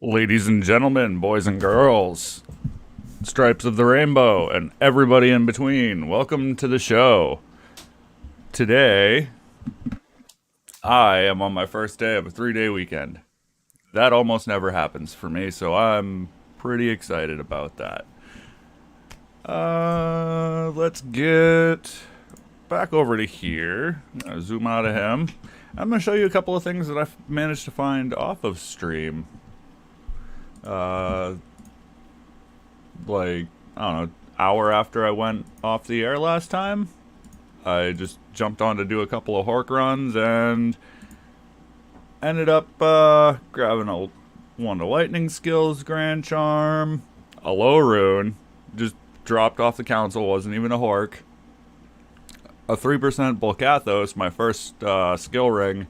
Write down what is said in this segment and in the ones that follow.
Ladies and gentlemen, boys and girls, stripes of the rainbow, and everybody in between, welcome to the show. Today, I am on my first day of a 3-day weekend. That almost never happens for me, so I'm pretty excited about that. Let's get back over to here. Zoom out of him. I'm going to show you a couple of things that I've managed to find off of stream. Uh, like, I don't know, hour after I went off the air last time, I just jumped on to do a couple of Hork runs and ended up grabbing one of Lightning Skills Grand Charm, a low rune, just dropped off the council, wasn't even a Hork, a 3% Bulkathos, my first skill ring,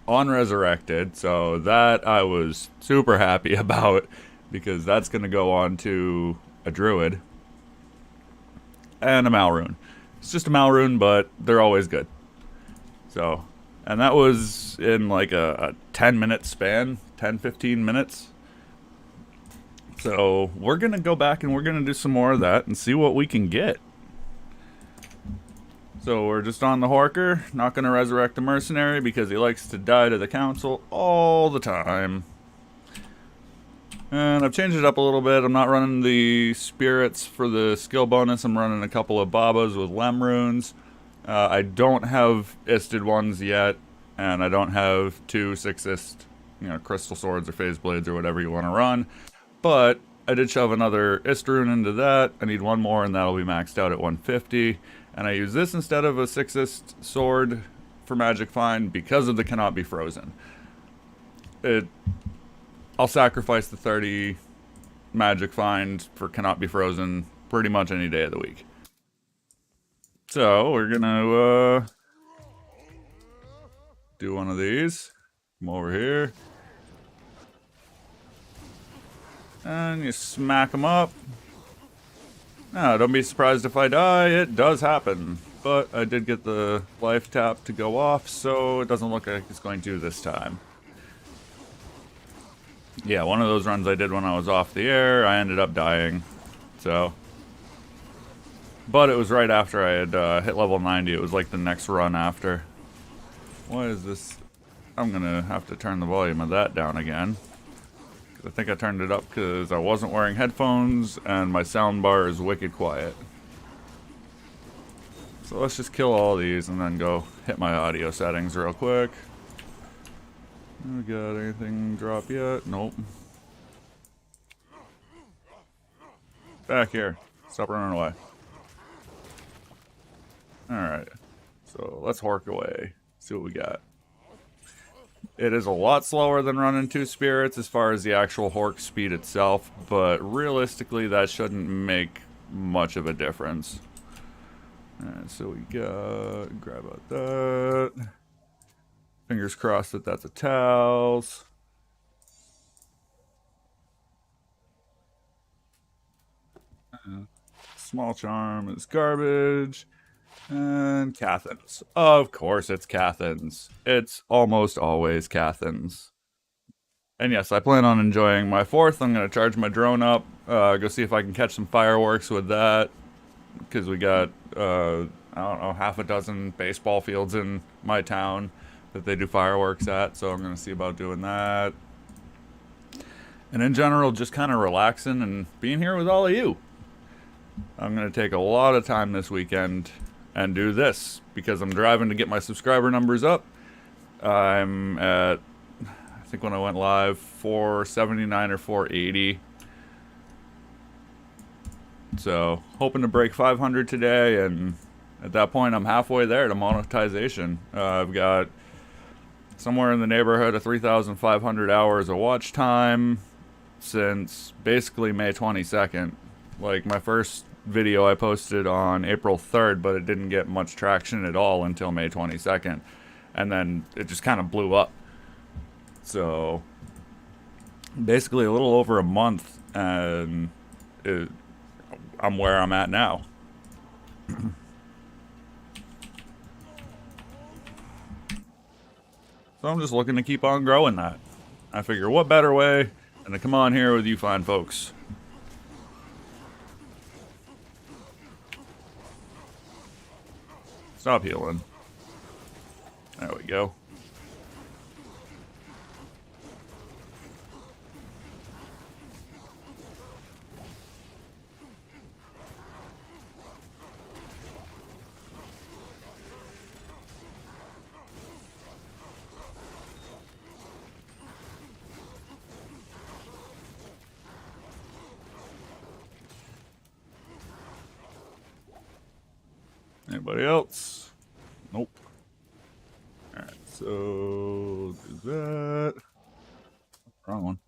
on Resurrected, so that I was super happy about because that's going to go on to a Druid and a Malrune. It's just a Malrune, but they're always good. So, and that was in like a 10-minute span, 10-15 minutes. So we're going to go back and we're going to do some more of that and see what we can get. So we're just on the Horker, not going to resurrect a mercenary because he likes to die to the council all the time. And I've changed it up a little bit. I'm not running the spirits for the skill bonus. I'm running a couple of Babas with Lem runes. I don't have Isted ones yet, and I don't have 2 6-ist, crystal swords or phase blades or whatever you want to run. But I did shove another Ist rune into that. I need one more, and that'll be maxed out at 150. And I use this instead of a 6-ist sword for Magic Find because of the cannot be frozen. I'll sacrifice the 30 Magic Find for cannot be frozen pretty much any day of the week. So we're gonna do one of these. Come over here. And you smack them up. Now, don't be surprised if I die, it does happen. But I did get the life tap to go off, so it doesn't look like it's going to this time. Yeah, one of those runs I did when I was off the air, I ended up dying. So. But it was right after I had hit level 90, it was like the next run after. Why is this? I'm gonna have to turn the volume of that down again. I think I turned it up because I wasn't wearing headphones and my soundbar is wicked quiet. So let's just kill all these and then go hit my audio settings real quick. We got anything drop yet? Nope. Back here. Stop running away. Alright. So let's Hork away. See what we got. It is a lot slower than running 2 spirits as far as the actual Hork speed itself, but realistically that shouldn't make much of a difference. Alright, so we got, grab out that. Fingers crossed that that's a Towels. Small Charm is garbage. And Cathans. Of course it's Cathans. It's almost always Cathans. And yes, I plan on enjoying my 4th. I'm going to charge my drone up. Go see if I can catch some fireworks with that. Because we got, I don't know, half a dozen baseball fields in my town that they do fireworks at. So I'm going to see about doing that. And in general, just kind of relaxing and being here with all of you. I'm going to take a lot of time this weekend and do this because I'm driving to get my subscriber numbers up. I'm at, I think when I went live, 479 or 480. So hoping to break 500 today, and at that point I'm halfway there to monetization. I've got somewhere in the neighborhood of 3,500 hours of watch time since basically May 22nd. Like my first video I posted on April 3rd, but it didn't get much traction at all until May 22nd. And then it just kind of blew up. So basically a little over a month, and I'm where I'm at now. So I'm just looking to keep on growing that. I figure what better way Gonna come on here with you fine folks. Stop healing. There we go. Anybody else? Nope. Alright, so do that. Wrong one.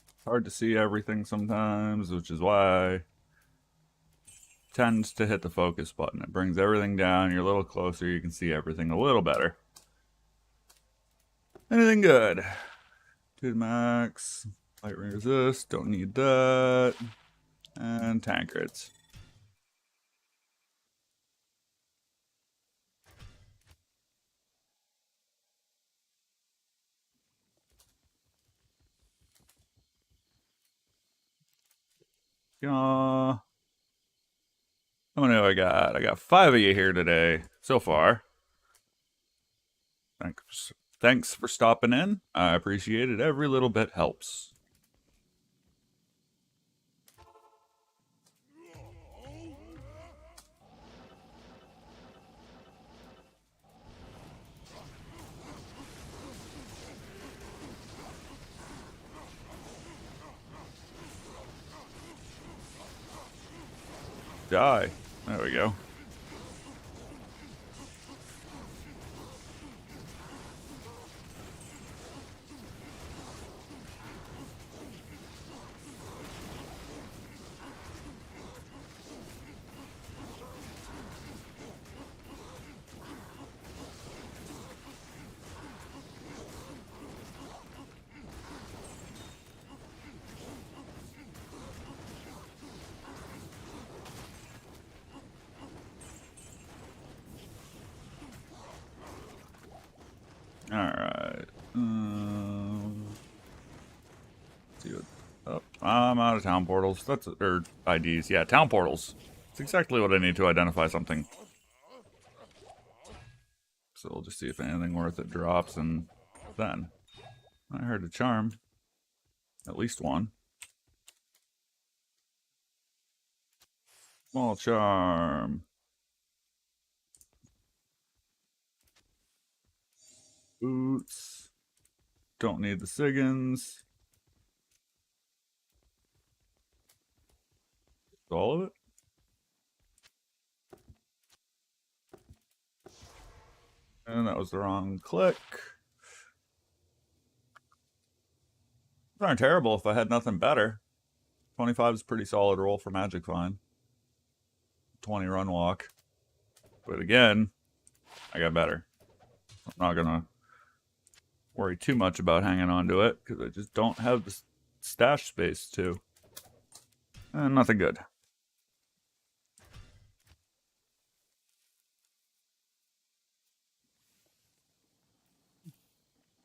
It's hard to see everything sometimes, which is why I tend to hit the focus button. It brings everything down. You're a little closer. You can see everything a little better. Anything good? 2 to max. Light ring resist. Don't need that. And tankards. How many do I got? I got 5 of you here today so far. Thanks for stopping in. I appreciate it. Every little bit helps. Die. There we go. Alright. See what. Oh, I'm out of town portals. Or IDs. Yeah, town portals. It's exactly what I need to identify something. So we'll just see if anything worth it drops, and then. I heard a charm. At least one. Small charm. Boots. Don't need the Siggins. All of it? And that was the wrong click. These aren't terrible if I had nothing better. 25 is a pretty solid roll for Magic Find. 20 run walk. But again, I got better. I'm not gonna worry too much about hanging on to it because I just don't have the stash space to. And nothing good.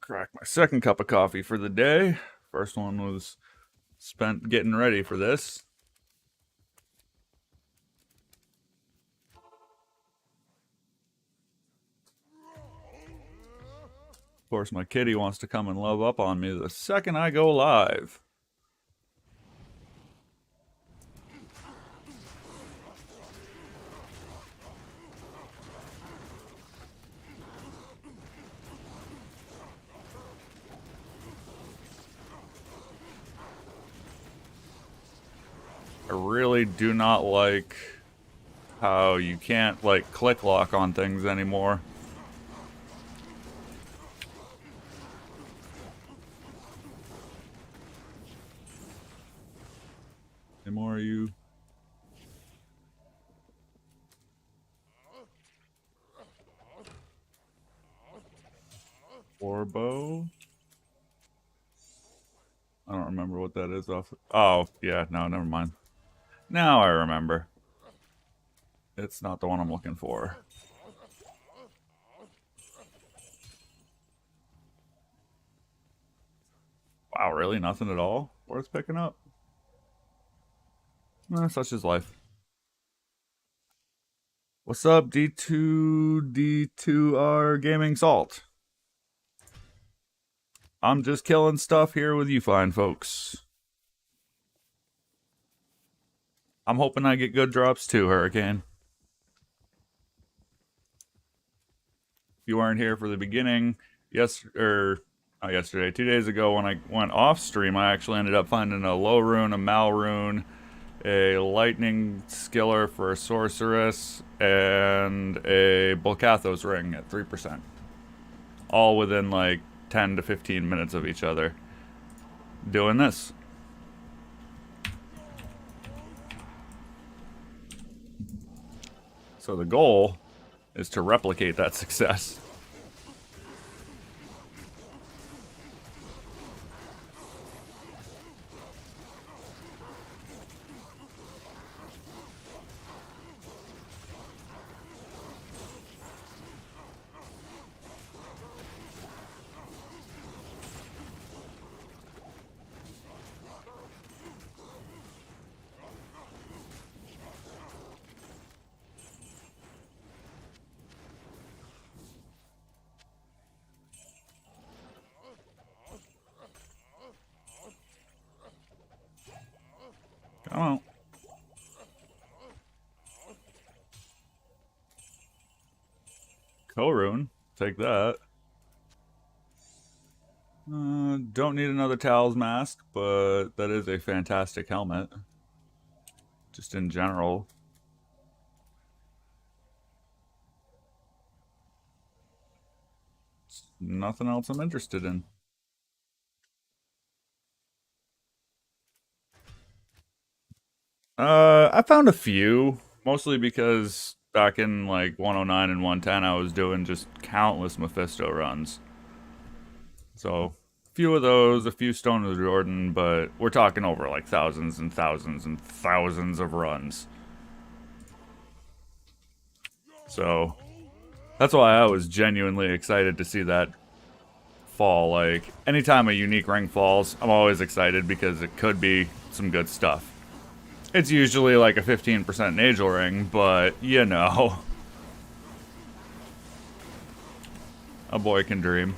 Crack my second cup of coffee for the day. First one was spent getting ready for this. Of course, my kitty wants to come and love up on me the second I go live. I really do not like how you can't, like, click lock on things anymore. Any more of you? Orbo. I don't remember what that is off. Oh, yeah, no, never mind. Now I remember. It's not the one I'm looking for. Wow, really? Nothing at all worth picking up? Such is life. What's up, D2R Gaming Salt? I'm just killing stuff here with you fine folks. I'm hoping I get good drops too, Hurricane. If you weren't here for the beginning, not yesterday, 2 days ago when I went off stream, I actually ended up finding a low rune, a mal rune, a lightning skiller for a sorceress, and a Bolcathos ring at 3%. All within like 10 to 15 minutes of each other. Doing this. So the goal is to replicate that success. Come on. Korun, take that. Don't need another Tal's mask, but that is a fantastic helmet. Just in general. Nothing else I'm interested in. I found a few, mostly because back in like 109 and 110, I was doing just countless Mephisto runs. So, a few of those, a few Stone of Jordan, but we're talking over like thousands and thousands and thousands of runs. So, that's why I was genuinely excited to see that fall. Like, anytime a unique ring falls, I'm always excited because it could be some good stuff. It's usually like a 15% Nagel ring, but you know. A boy can dream.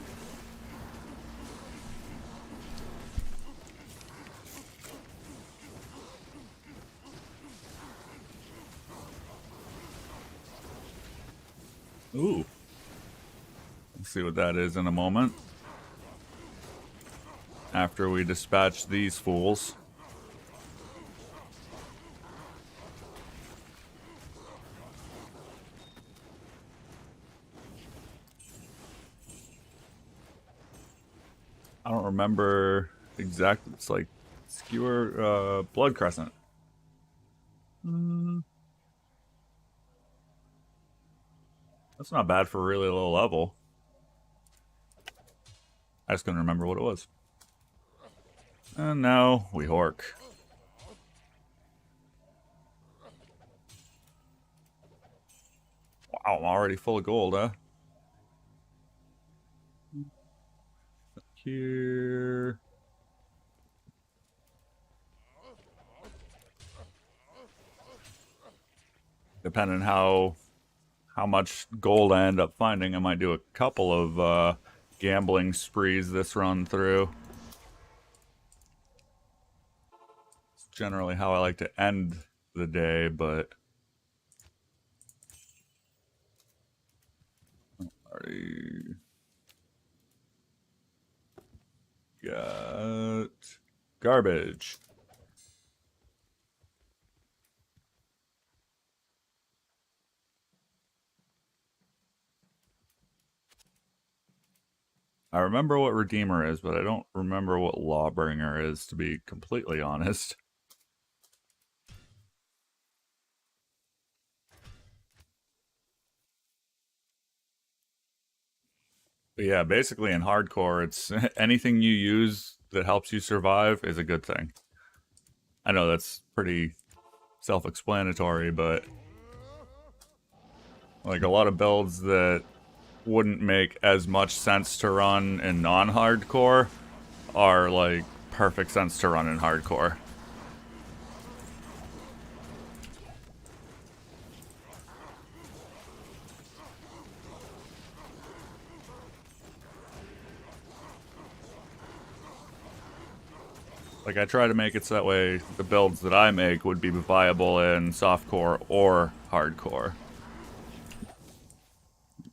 Ooh. Let's see what that is in a moment. After we dispatch these fools. I don't remember exactly. It's like skewer, blood crescent. That's not bad for a really low level. I just couldn't remember what it was. And now we hork. Wow, I'm already full of gold, huh? Here. Depending how much gold I end up finding, I might do a couple of gambling sprees this run through. It's generally how I like to end the day, but already got garbage. I remember what Redeemer is, but I don't remember what Lawbringer is, to be completely honest. But yeah, basically in hardcore, it's anything you use that helps you survive is a good thing. I know that's pretty self-explanatory, but like a lot of builds that wouldn't make as much sense to run in non-hardcore are like perfect sense to run in hardcore. Like, I try to make it so that way the builds that I make would be viable in softcore or hardcore.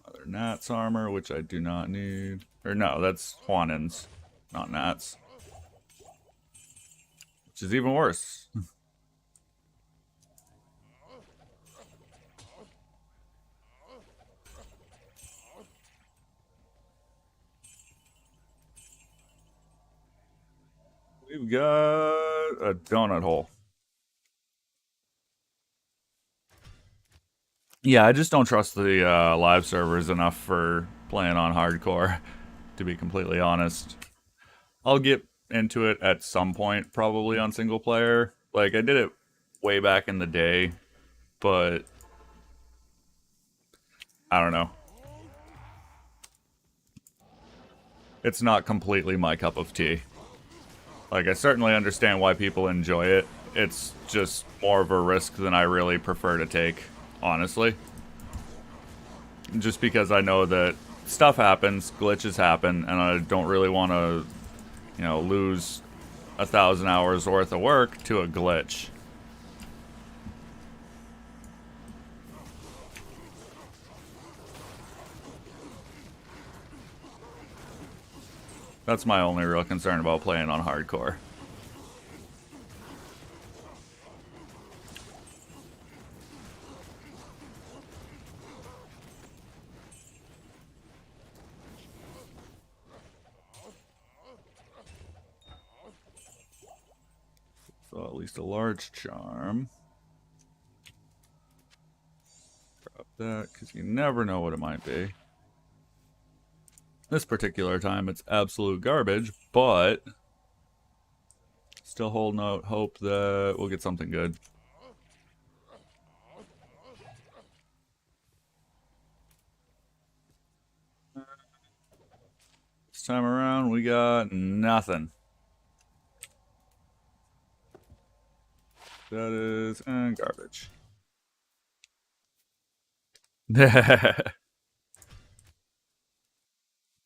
Other Nats armor, which I do not need. Or no, that's Huanins, not Nats. Which is even worse. We've got a donut hole. Yeah, I just don't trust the live servers enough for playing on hardcore, to be completely honest. I'll get into it at some point, probably on single player. Like, I did it way back in the day, but I don't know. It's not completely my cup of tea. Like, I certainly understand why people enjoy it. It's just more of a risk than I really prefer to take, honestly. Just because I know that stuff happens, glitches happen, and I don't really want to, you know, lose 1,000 hours worth of work to a glitch. That's my only real concern about playing on hardcore. So at least a large charm. Drop that, because you never know what it might be. This particular time, it's absolute garbage, but still holding out hope that we'll get something good. This time around, we got nothing. That is garbage.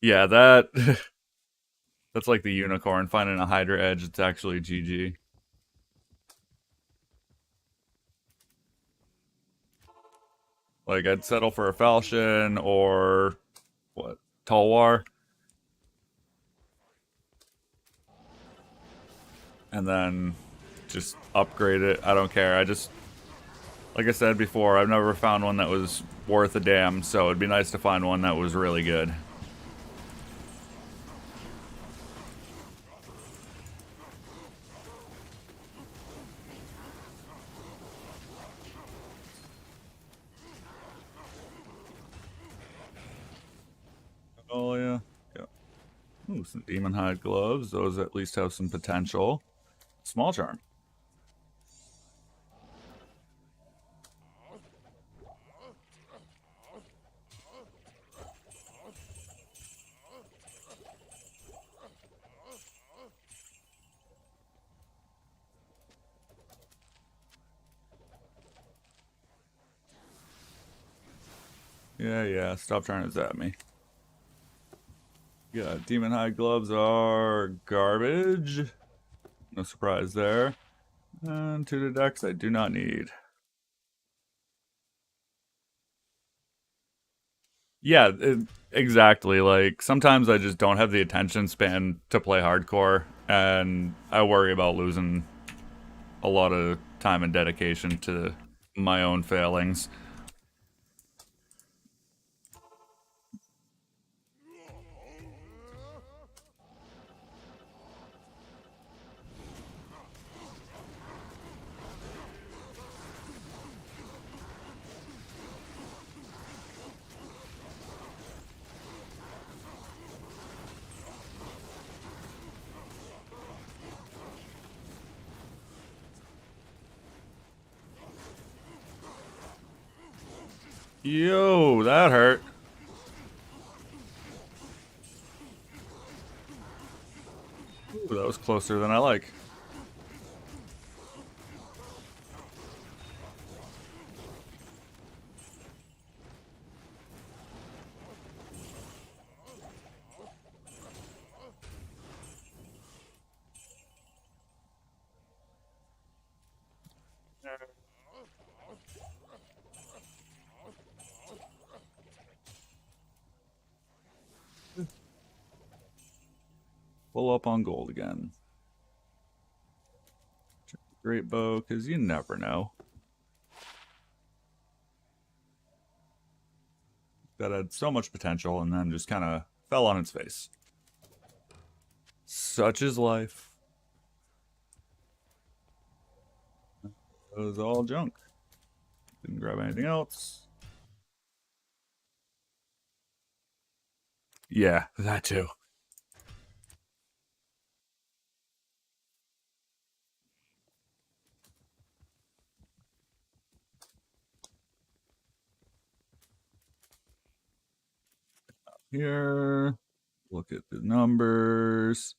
Yeah, that's like the unicorn finding a Hydra edge. It's actually GG. Like, I'd settle for a Falchion or what, Talwar, and then just upgrade it. I don't care. I just, like I said before, I've never found one that was worth a damn, so it'd be nice to find one that was really good. Oh, yeah. Yeah. Ooh, some Demon Hide gloves. Those at least have some potential. Small charm. Yeah, stop trying to zap me. Yeah, Demon Hide gloves are garbage. No surprise there. And to the decks I do not need. Yeah, exactly. Like, sometimes I just don't have the attention span to play hardcore, and I worry about losing a lot of time and dedication to my own failings. Yo, that hurt. Ooh, that was closer than I like. Full up on gold again. Great bow, because you never know. That had so much potential and then just kind of fell on its face. Such is life. It was all junk. Didn't grab anything else. Yeah, that too. Here, look at the numbers.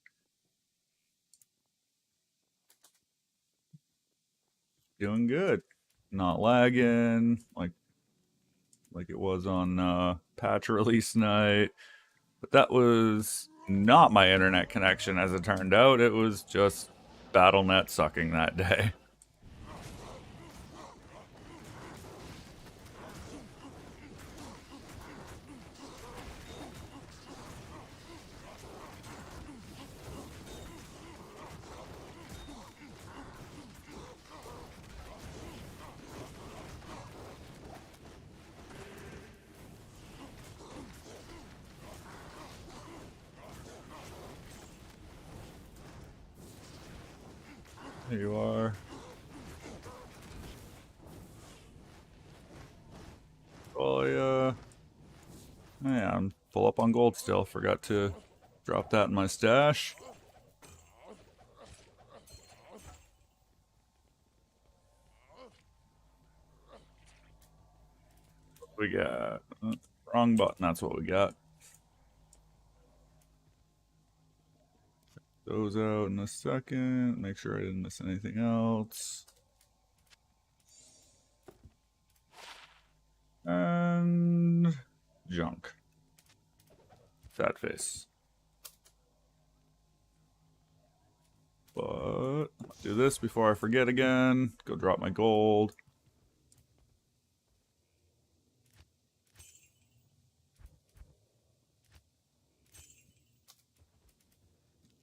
Doing good. Not lagging like it was on patch release night. But that was not my internet connection, as it turned out. It was just BattleNet sucking that day. There you are. Oh yeah. Yeah, I'm full up on gold still. Forgot to drop that in my stash. We got wrong button. That's what we got. Those out in a second. Make sure I didn't miss anything else. And junk. Fat face. But I'll do this before I forget again. Go drop my gold.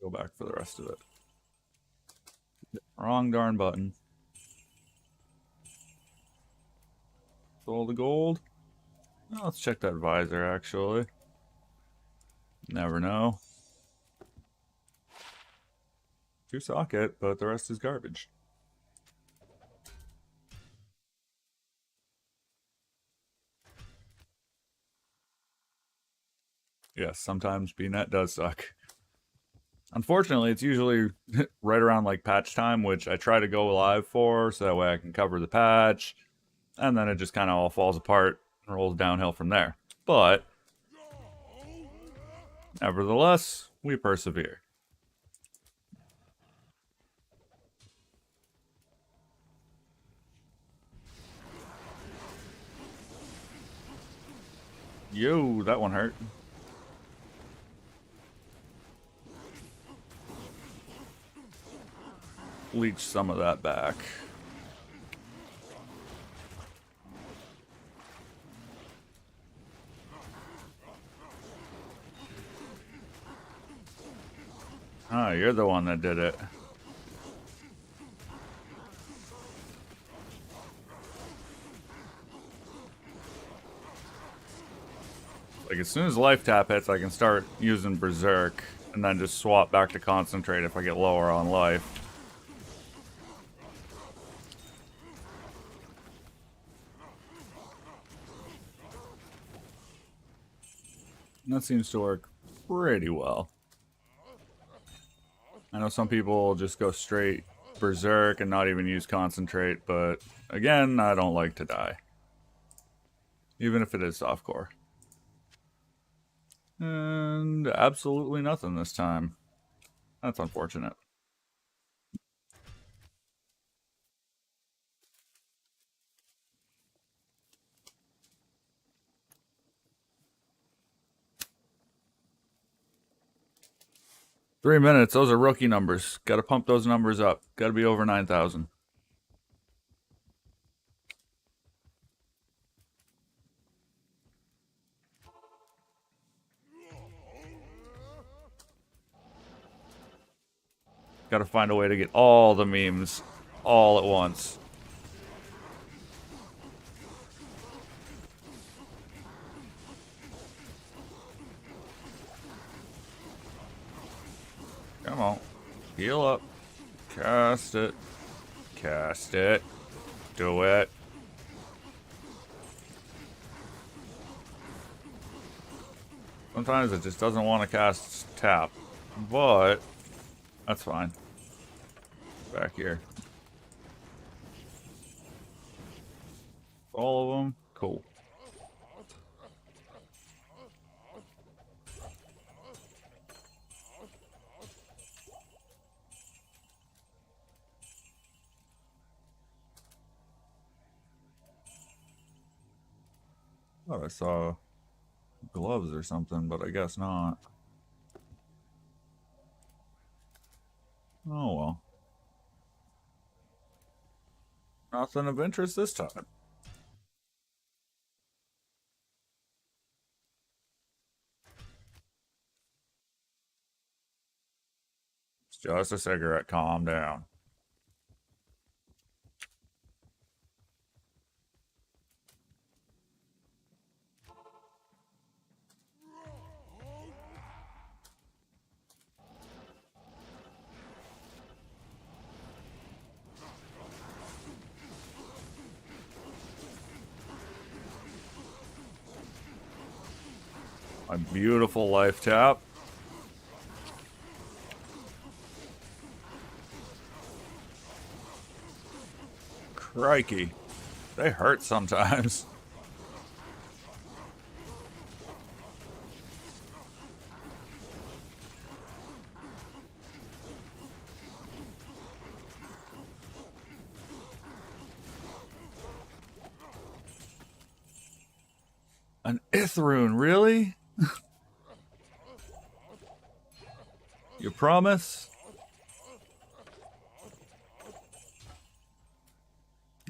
Go back for the rest of it. Wrong darn button. All the gold. Oh, let's check that visor, actually. Never know. 2 socket, but the rest is garbage. Yes, sometimes BNet does suck. Unfortunately, it's usually right around like patch time, which I try to go live for, so that way I can cover the patch, and then it just kind of all falls apart and rolls downhill from there. But nevertheless, we persevere. Yo, that one hurt. Leech some of that back. Ah, you're the one that did it. Like, as soon as life tap hits, I can start using Berserk, and then just swap back to Concentrate if I get lower on life. And that seems to work pretty well. I know some people just go straight Berserk and not even use Concentrate, but again, I don't like to die. even if it is softcore. And absolutely nothing this time. That's unfortunate. $3 minutes. Those are rookie numbers. Got to pump those numbers up. Got to be over 9,000. Got to find a way to get all the memes all at once. Come on. Heal up. Cast it. Cast it. Do it. Sometimes it just doesn't want to cast tap. But that's fine. Back here. All of them? Cool. Thought I saw gloves or something, but I guess not. Oh well. Nothing of interest this time. It's just a cigarette. Calm down. My beautiful life tap. Crikey. They hurt sometimes. An Ithroon, really? You promise?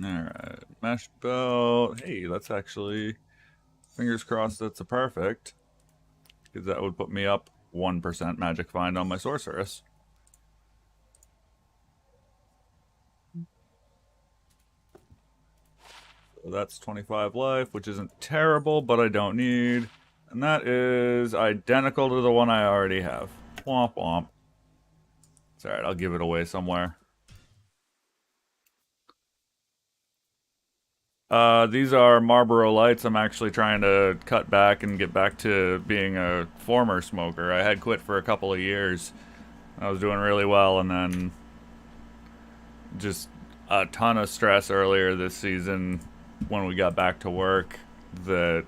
Alright. Mesh belt. Hey, that's actually... Fingers crossed that's a perfect. Because that would put me up 1% magic find on my sorceress. So that's 25 life, which isn't terrible, but I don't need. And that is identical to the one I already have. Womp womp. It's alright, I'll give it away somewhere. These are Marlboro Lights. I'm actually trying to cut back and get back to being a former smoker. I had quit for a couple of years. I was doing really well, and then just a ton of stress earlier this season when we got back to work that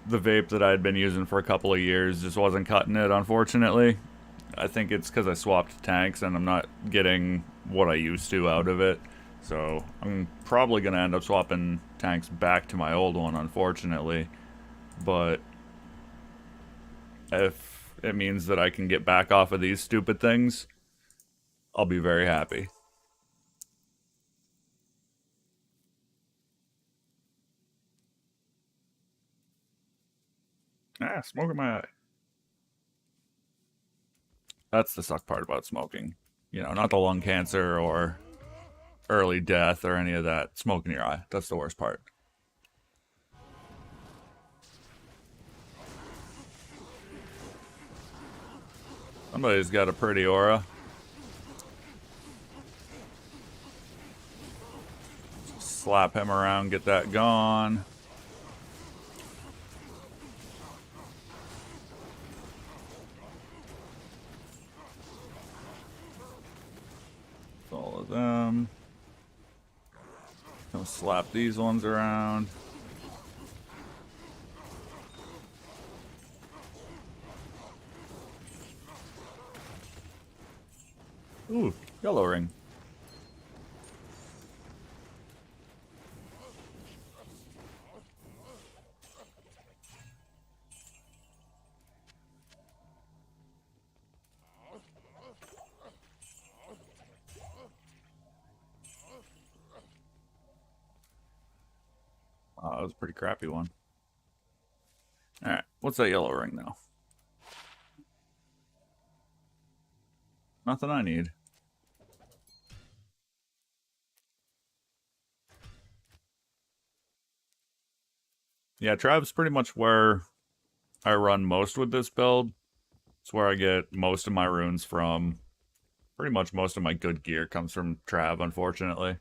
the vape that I had been using for a couple of years just wasn't cutting it, unfortunately. I think it's because I swapped tanks and I'm not getting what I used to out of it. So I'm probably going to end up swapping tanks back to my old one, unfortunately. But if it means that I can get back off of these stupid things, I'll be very happy. Ah, smoke in my eye. That's the suck part about smoking. You know, not the lung cancer or early death or any of that. Smoke in your eye. That's the worst part. Somebody's got a pretty aura. Slap him around, get that gone. All of them. Gonna slap these ones around. Ooh, yellow ring. That was a pretty crappy one. Alright, what's that yellow ring, though? Nothing I need. Yeah, Trav's pretty much where I run most with this build. It's where I get most of my runes from. Pretty much most of my good gear comes from Trav, unfortunately.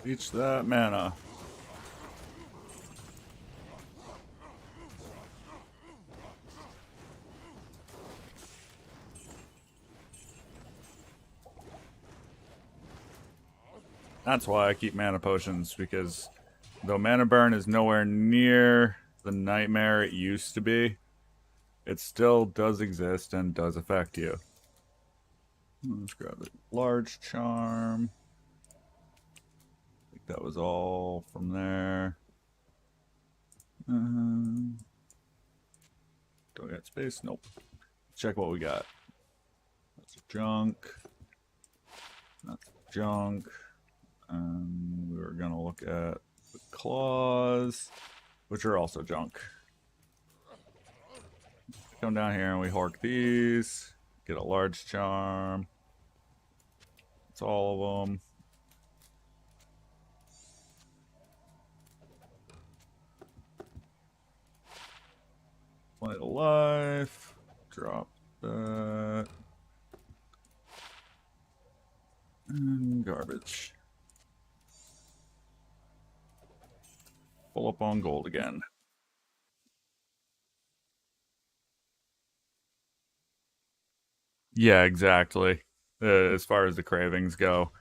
Reach that mana. That's why I keep mana potions, because though mana burn is nowhere near the nightmare it used to be, it still does exist and does affect you. Let's grab the large charm. I think that was all from there. Do I got space? Nope. Check what we got. That's junk. That's junk. And we were gonna look at the claws, which are also junk. Come down here and we hork these. Get a large charm. That's all of them. Light of life. Drop that. And garbage. Pull up on gold again. Yeah, exactly. As far as the cravings go.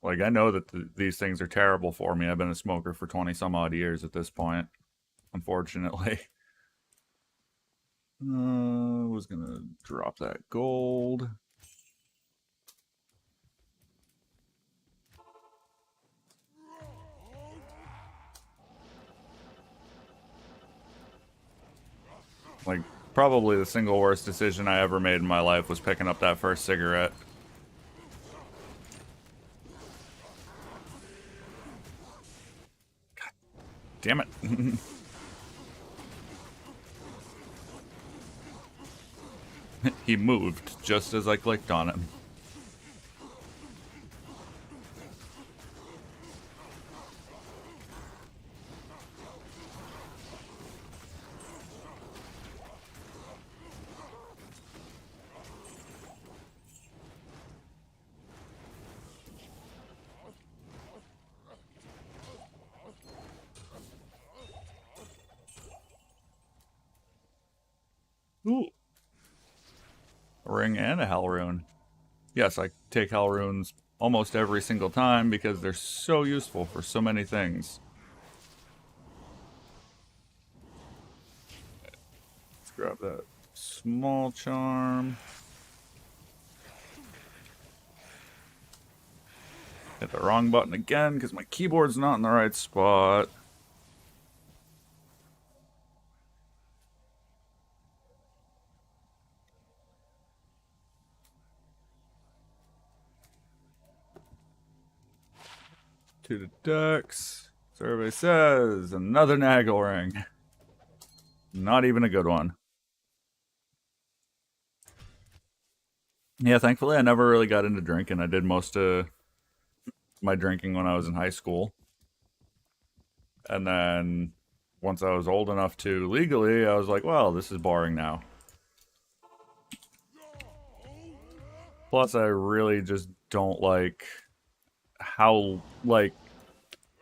Like, I know that these things are terrible for me. I've been a smoker for 20 some odd years at this point, unfortunately. Was gonna drop that gold. Like, probably the single worst decision I ever made in my life was picking up that first cigarette. God damn it. He moved just as I clicked on him. Ooh. A ring and a hell rune. Yes, I take hell runes almost every single time because they're so useful for so many things. Let's grab that small charm. Hit the wrong button again because my keyboard's not in the right spot. To the decks. Survey says another Nagel ring. Not even a good one. Yeah, thankfully I never really got into drinking. I did most of my drinking when I was in high school. And then once I was old enough to legally, I was like, well, this is boring now. Plus, I really just don't like how, like,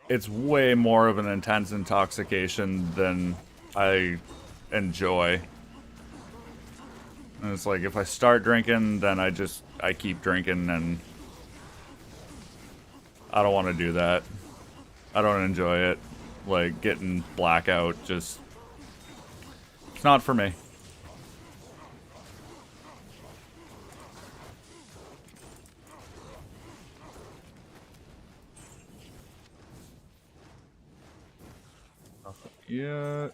it's way more of an intense intoxication than I enjoy. And it's like, if I start drinking, then I keep drinking, and I don't want to do that. I don't enjoy it. Like, getting blackout, just, it's not for me. Yeah.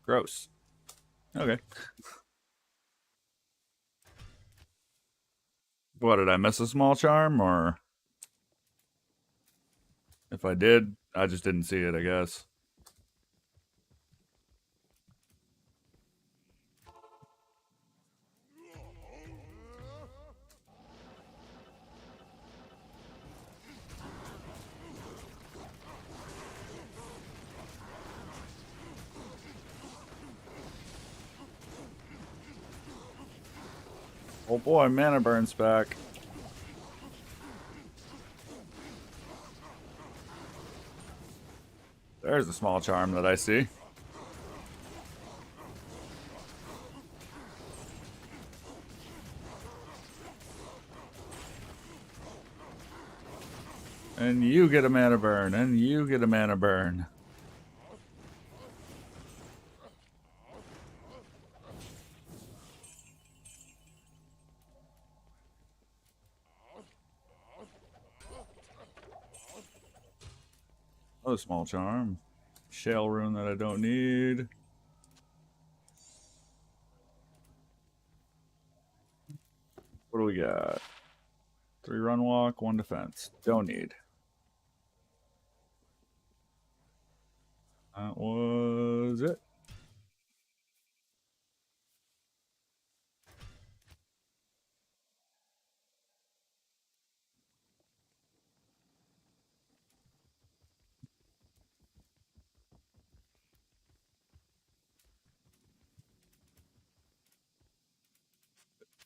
Gross. Okay. What, did I miss a small charm, or if I did, I just didn't see it, I guess. Oh boy, mana burn's back. There's a small charm that I see. And you get a mana burn, and you get a mana burn. Oh, small charm. Shale rune that I don't need. What do we got? 3 run walk, 1 defense. Don't need. That was it.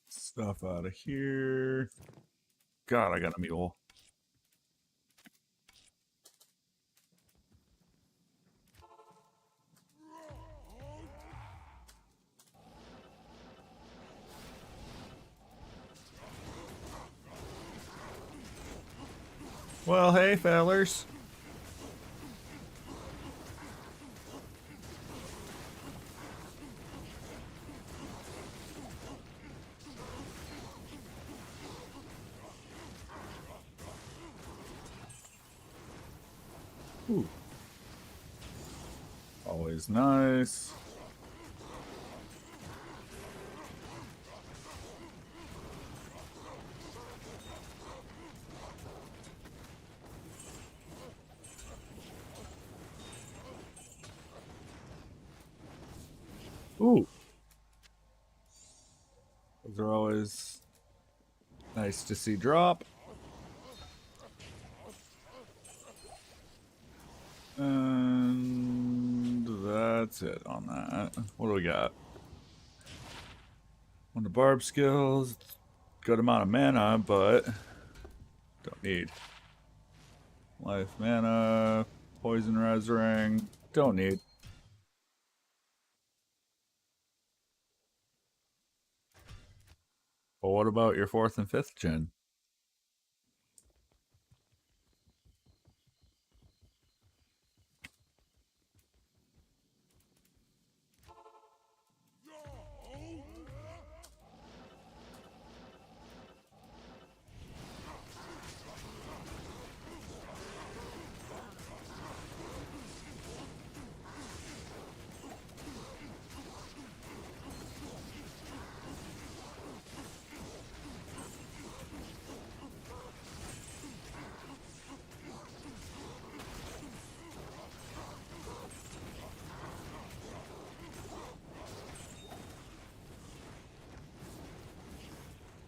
Stuff out of here. God, I got a mule. Well, hey, fellers. Ooh. Always nice. Ooh. Those are always nice to see drop. And that's it on that. What do we got? On the barb skills, good amount of mana, but don't need. Life mana, poison res ring, don't need. But what about your 4th and 5th gen?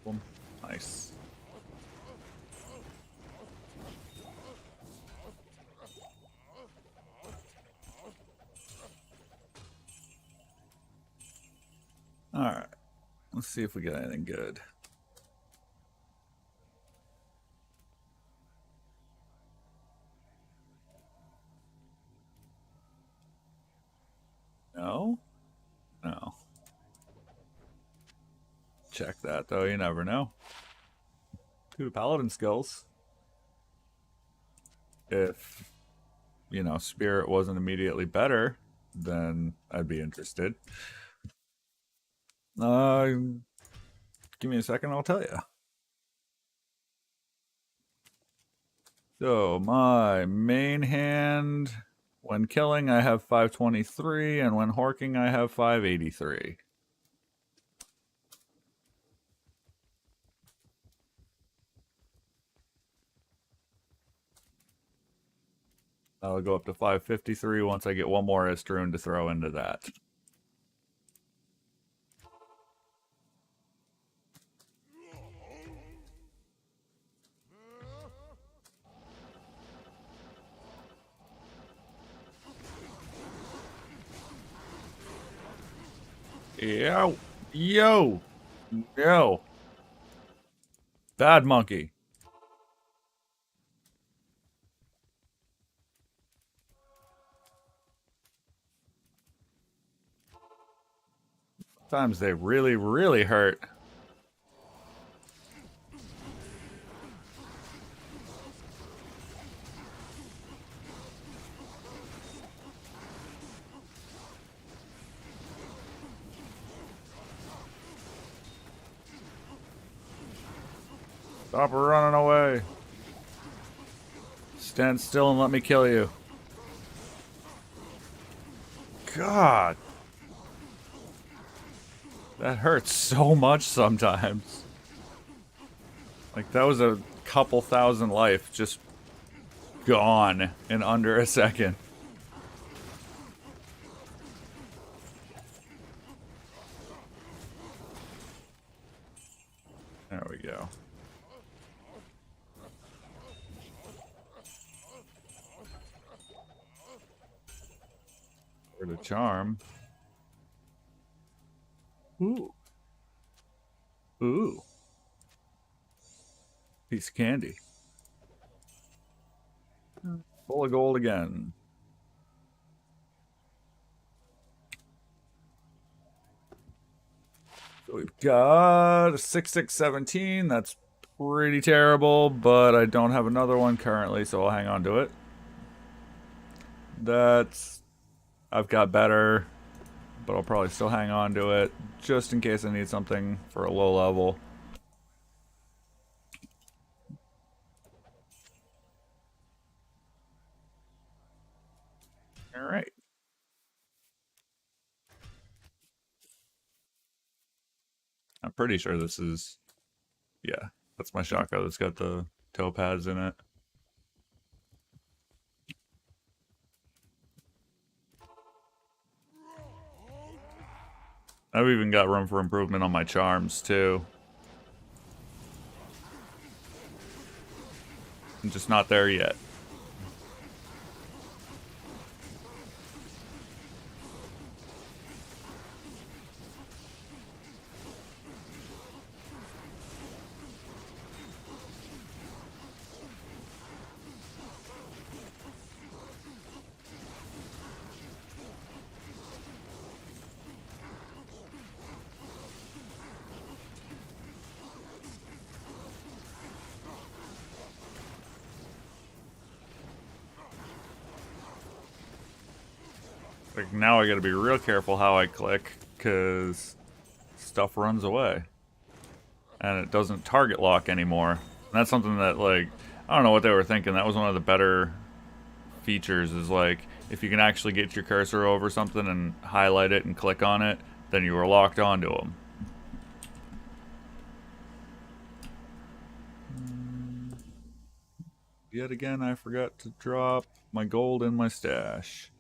Boom. Nice. Alright. Let's see if we get anything good. No? No. Check that, though. You never know. 2 paladin skills. If, you know, spirit wasn't immediately better, then I'd be interested. Give me a second, I'll tell you. So, my main hand, when killing, I have 523, and when horking, I have 583. I'll go up to 553 once I get one more Istarune to throw into that. Yo! Yo! Yo! Bad monkey. Sometimes they really, really hurt. Stop running away. Stand still and let me kill you. God. That hurts so much sometimes. Like, that was a couple thousand life just gone in under a second. There we go. For the charm. Ooh. Ooh. Piece of candy. Full of gold again. So we've got a 6617. That's pretty terrible, but I don't have another one currently, so I'll hang on to it. That's... I've got better, but I'll probably still hang on to it, just in case I need something for a low level. Alright. I'm pretty sure this is... Yeah, that's my shotgun that's got the topaz in it. I've even got room for improvement on my charms, too. I'm just not there yet. Like, now I gotta be real careful how I click, because stuff runs away. And it doesn't target lock anymore. And that's something that, like, I don't know what they were thinking. That was one of the better features, is like, if you can actually get your cursor over something and highlight it and click on it, then you were locked onto them. Yet again, I forgot to drop my gold in my stash.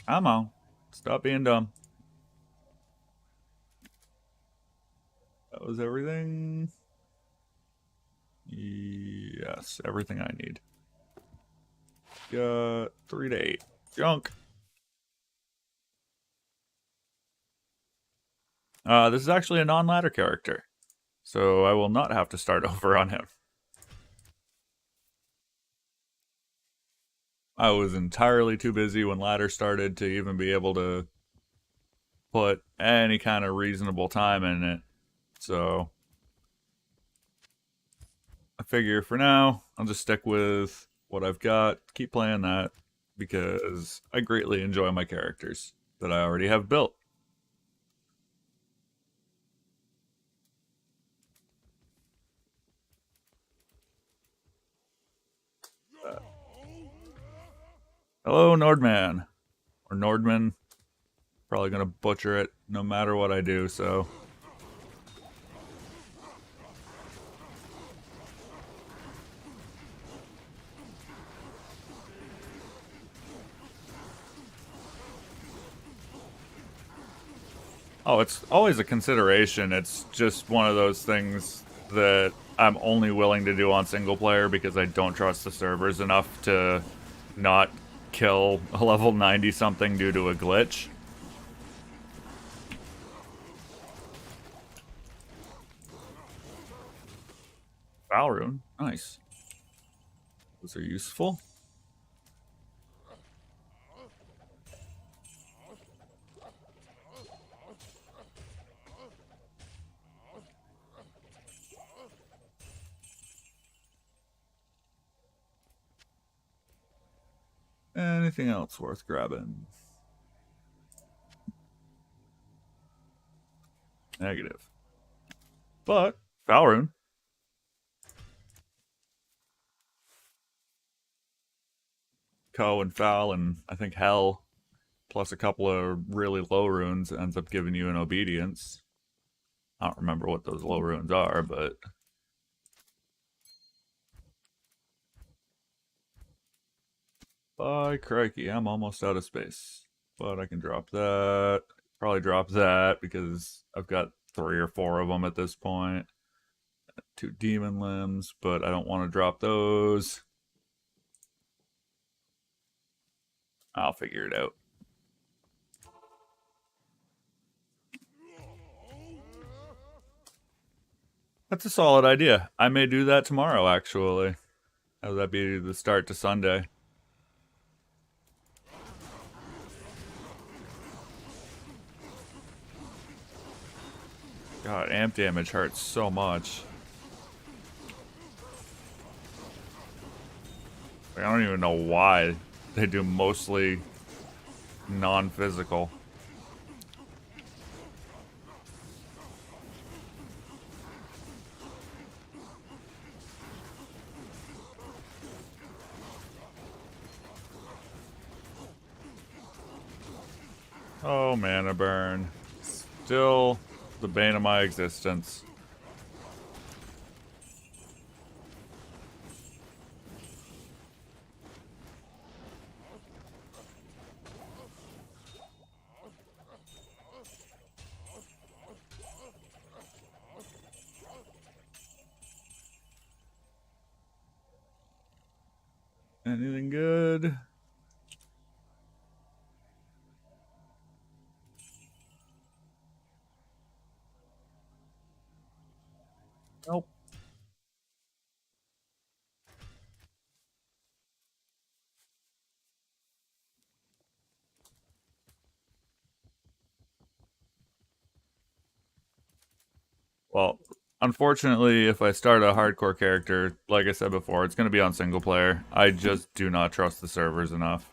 Come on. Stop being dumb. Was everything? Yes, everything I need. Got 3 to 8. Junk. This is actually a non-ladder character, so I will not have to start over on him. I was entirely too busy when ladder started to even be able to put any kind of reasonable time in it. So I figure for now, I'll just stick with what I've got, keep playing that, because I greatly enjoy my characters that I already have built. Hello, Nordman. Or Nordman. Probably gonna butcher it no matter what I do, so. Oh, it's always a consideration. It's just one of those things that I'm only willing to do on single player because I don't trust the servers enough to not kill a level 90 something due to a glitch. Valrune, nice. Those are useful. Anything else worth grabbing? Negative. But, Valrune. Ko and Val and I think Hell, plus a couple of really low runes, ends up giving you an obedience. I don't remember what those low runes are, but by crikey, I'm almost out of space. But I can drop that. Probably drop that because I've got 3 or 4 of them at this point. 2 demon limbs, but I don't want to drop those. I'll figure it out. That's a solid idea. I may do that tomorrow, actually. How would that be the start to Sunday? God, amp damage hurts so much. Like, I don't even know why they do mostly non-physical. Oh, mana burn. Still the bane of my existence. Anything good? Nope. Well, unfortunately, if I start a hardcore character, like I said before, it's going to be on single player. I just do not trust the servers enough.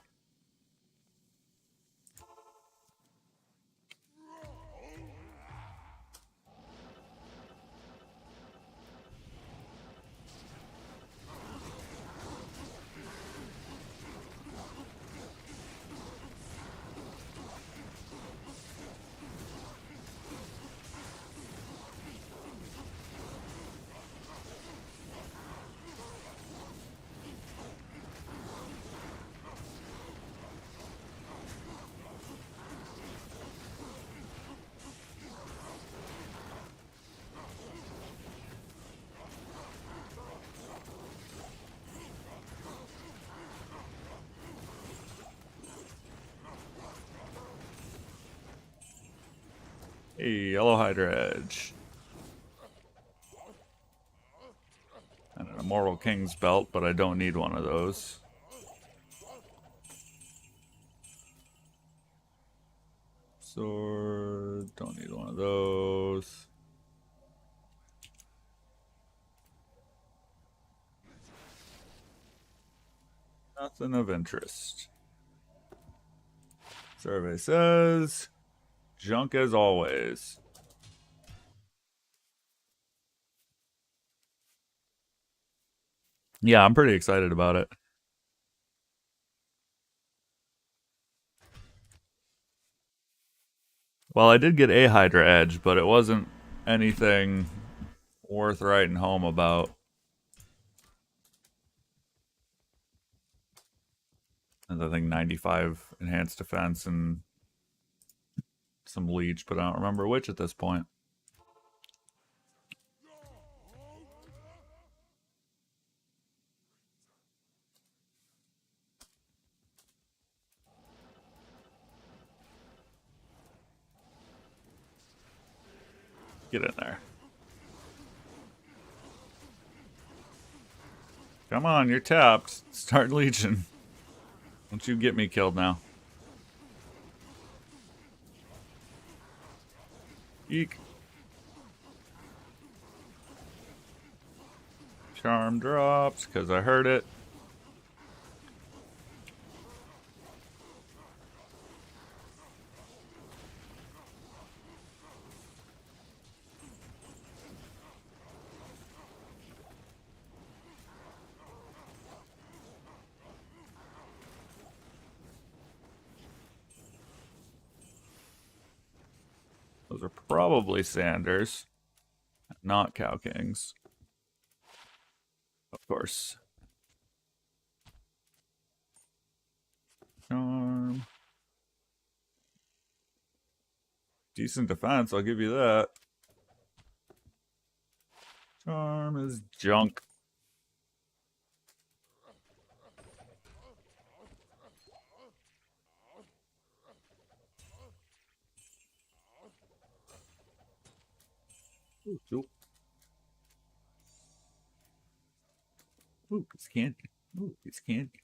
Hey, yellow Hydra Edge. And an Immortal King's Belt, but I don't need one of those. Sword, don't need one of those. Nothing of interest. Survey says, junk as always. Yeah, I'm pretty excited about it. Well, I did get a Hydra Edge, but it wasn't anything worth writing home about. And I think 95 enhanced defense and some leech, but I don't remember which at this point. Get in there. Come on, you're tapped. Start leeching. Don't you get me killed now. Eek. Charm drops, because I heard it. Those are probably Sanders, not Cow Kings. Of course. Charm. Decent defense, I'll give you that. Charm is junk. Ooh, ooh, it's candy. Ooh, it's candy.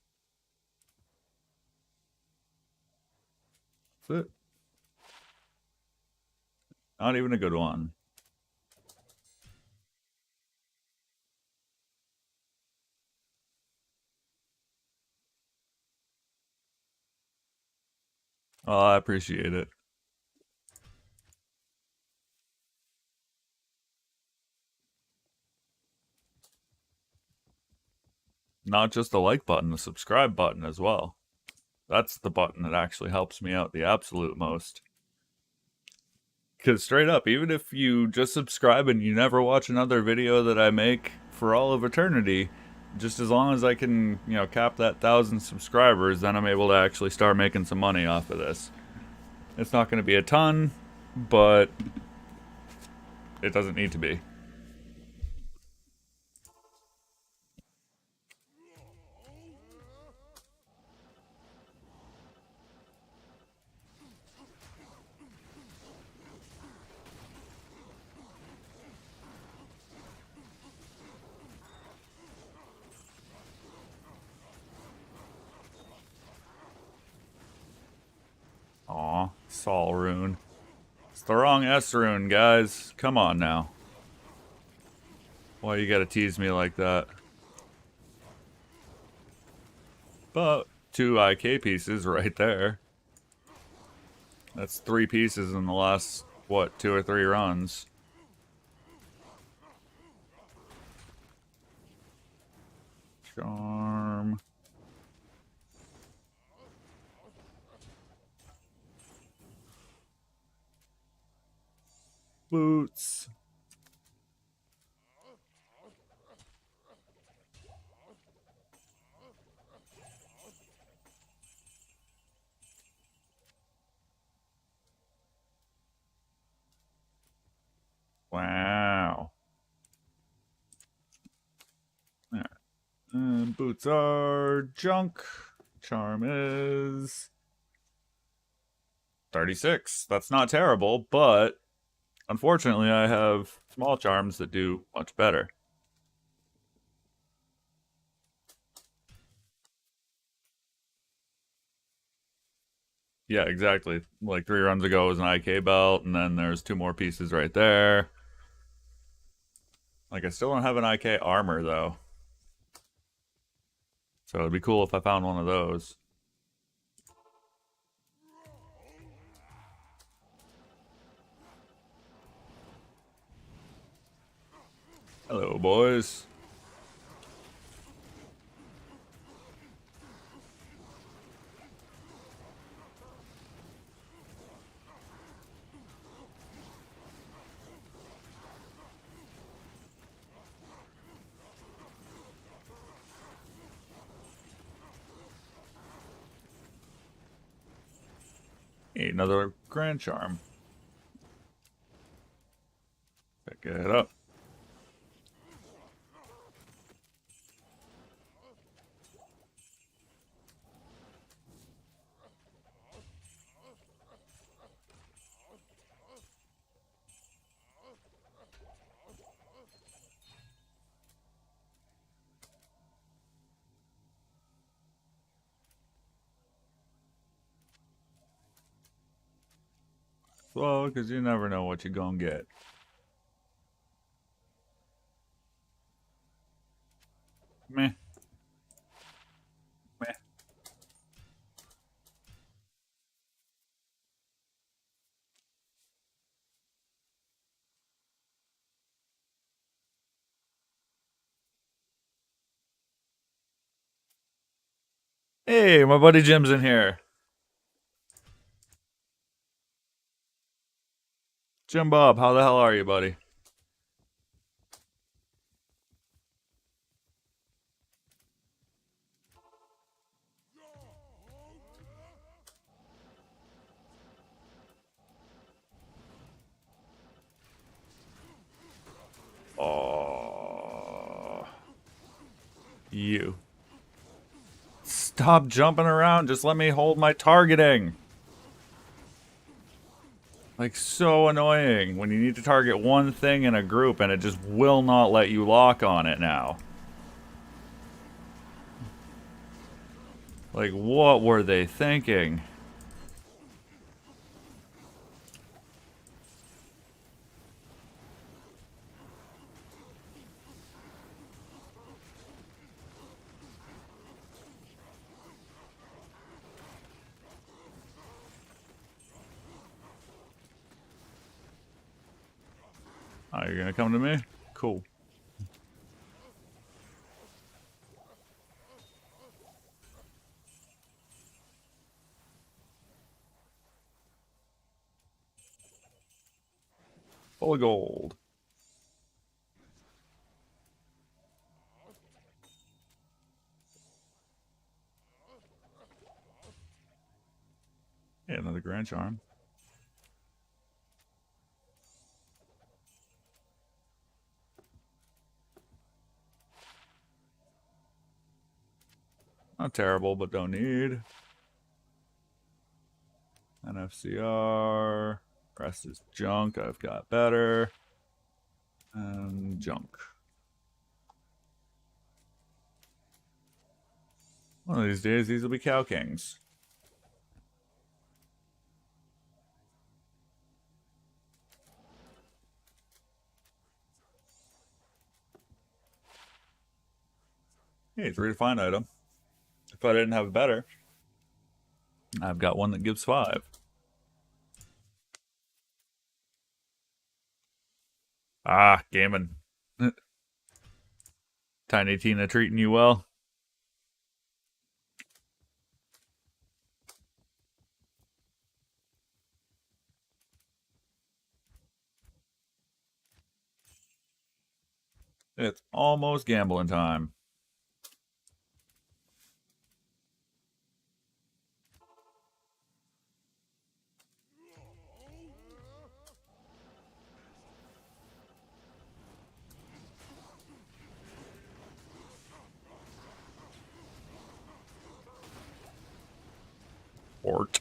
That's it. Not even a good one. Oh, I appreciate it. Not just the like button, the subscribe button as well. That's the button that actually helps me out the absolute most. Because straight up, even if you just subscribe and you never watch another video that I make for all of eternity, just as long as I can, cap that 1,000 subscribers, then I'm able to actually start making some money off of this. It's not going to be a ton, but it doesn't need to be. Aw, Sol rune. It's the wrong S rune, guys. Come on now. Why you gotta tease me like that? But 2 IK pieces right there. That's 3 pieces in the last, what, 2 or 3 runs. Charm. Boots. Wow. Yeah. And boots are junk. Charm is 36. That's not terrible, but Unfortunately, I have small charms that do much better. Yeah, exactly. Like 3 runs ago was an IK belt, and then there's 2 more pieces right there. Like, I still don't have an IK armor, though. So it'd be cool if I found one of those. Hello, boys. Hey, another Grand Charm. Pick it up. Slow, because you never know what you're gonna get. Meh. Meh. Hey, my buddy Jim's in here. Jim Bob, how the hell are you, buddy? Oh, you. Stop jumping around. Just let me hold my targeting. Like, so annoying when you need to target one thing in a group and it just will not let you lock on it now. Like, what were they thinking? Oh, you're gonna come to me? Cool. Full of gold. Yeah, another Grand Charm. Not terrible, but don't need. NFCR. Rest is junk. I've got better. And junk. One of these days, these will be Cow Kings. Hey, it's a redefined item. If I didn't have a better, I've got one that gives 5. Ah, gaming. Tiny Tina treating you well? It's almost gambling time. Ort.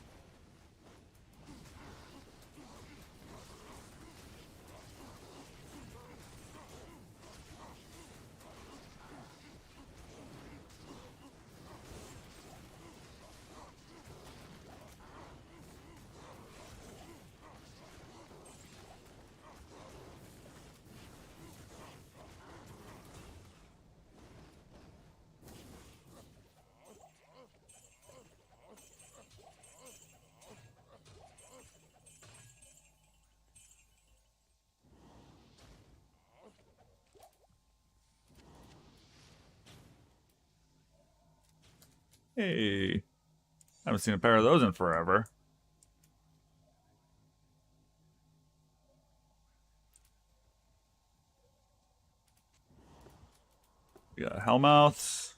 Hey, haven't seen a pair of those in forever. We got Hellmouths,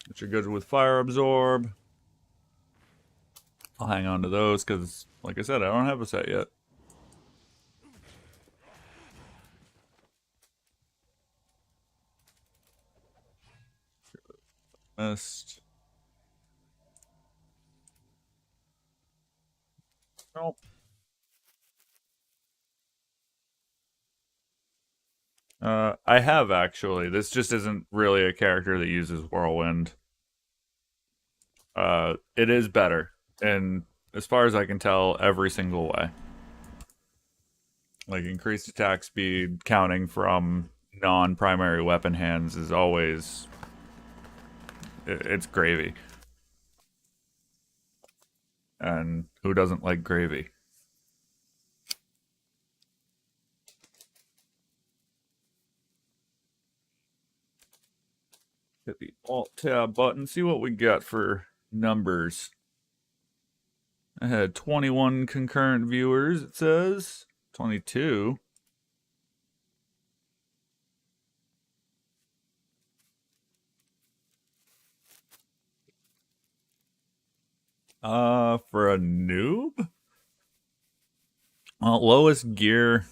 which are good with fire absorb. I'll hang on to those because, like I said, I don't have a set yet. Mist. Nope. I have actually. This just isn't really a character that uses Whirlwind. It is better, and as far as I can tell, every single way. Like increased attack speed, counting from non-primary weapon hands is always it's gravy. And who doesn't like gravy? Hit the Alt Tab button, see what we got for numbers. I had 21 concurrent viewers, it says. 22. For a noob? Well, lowest gear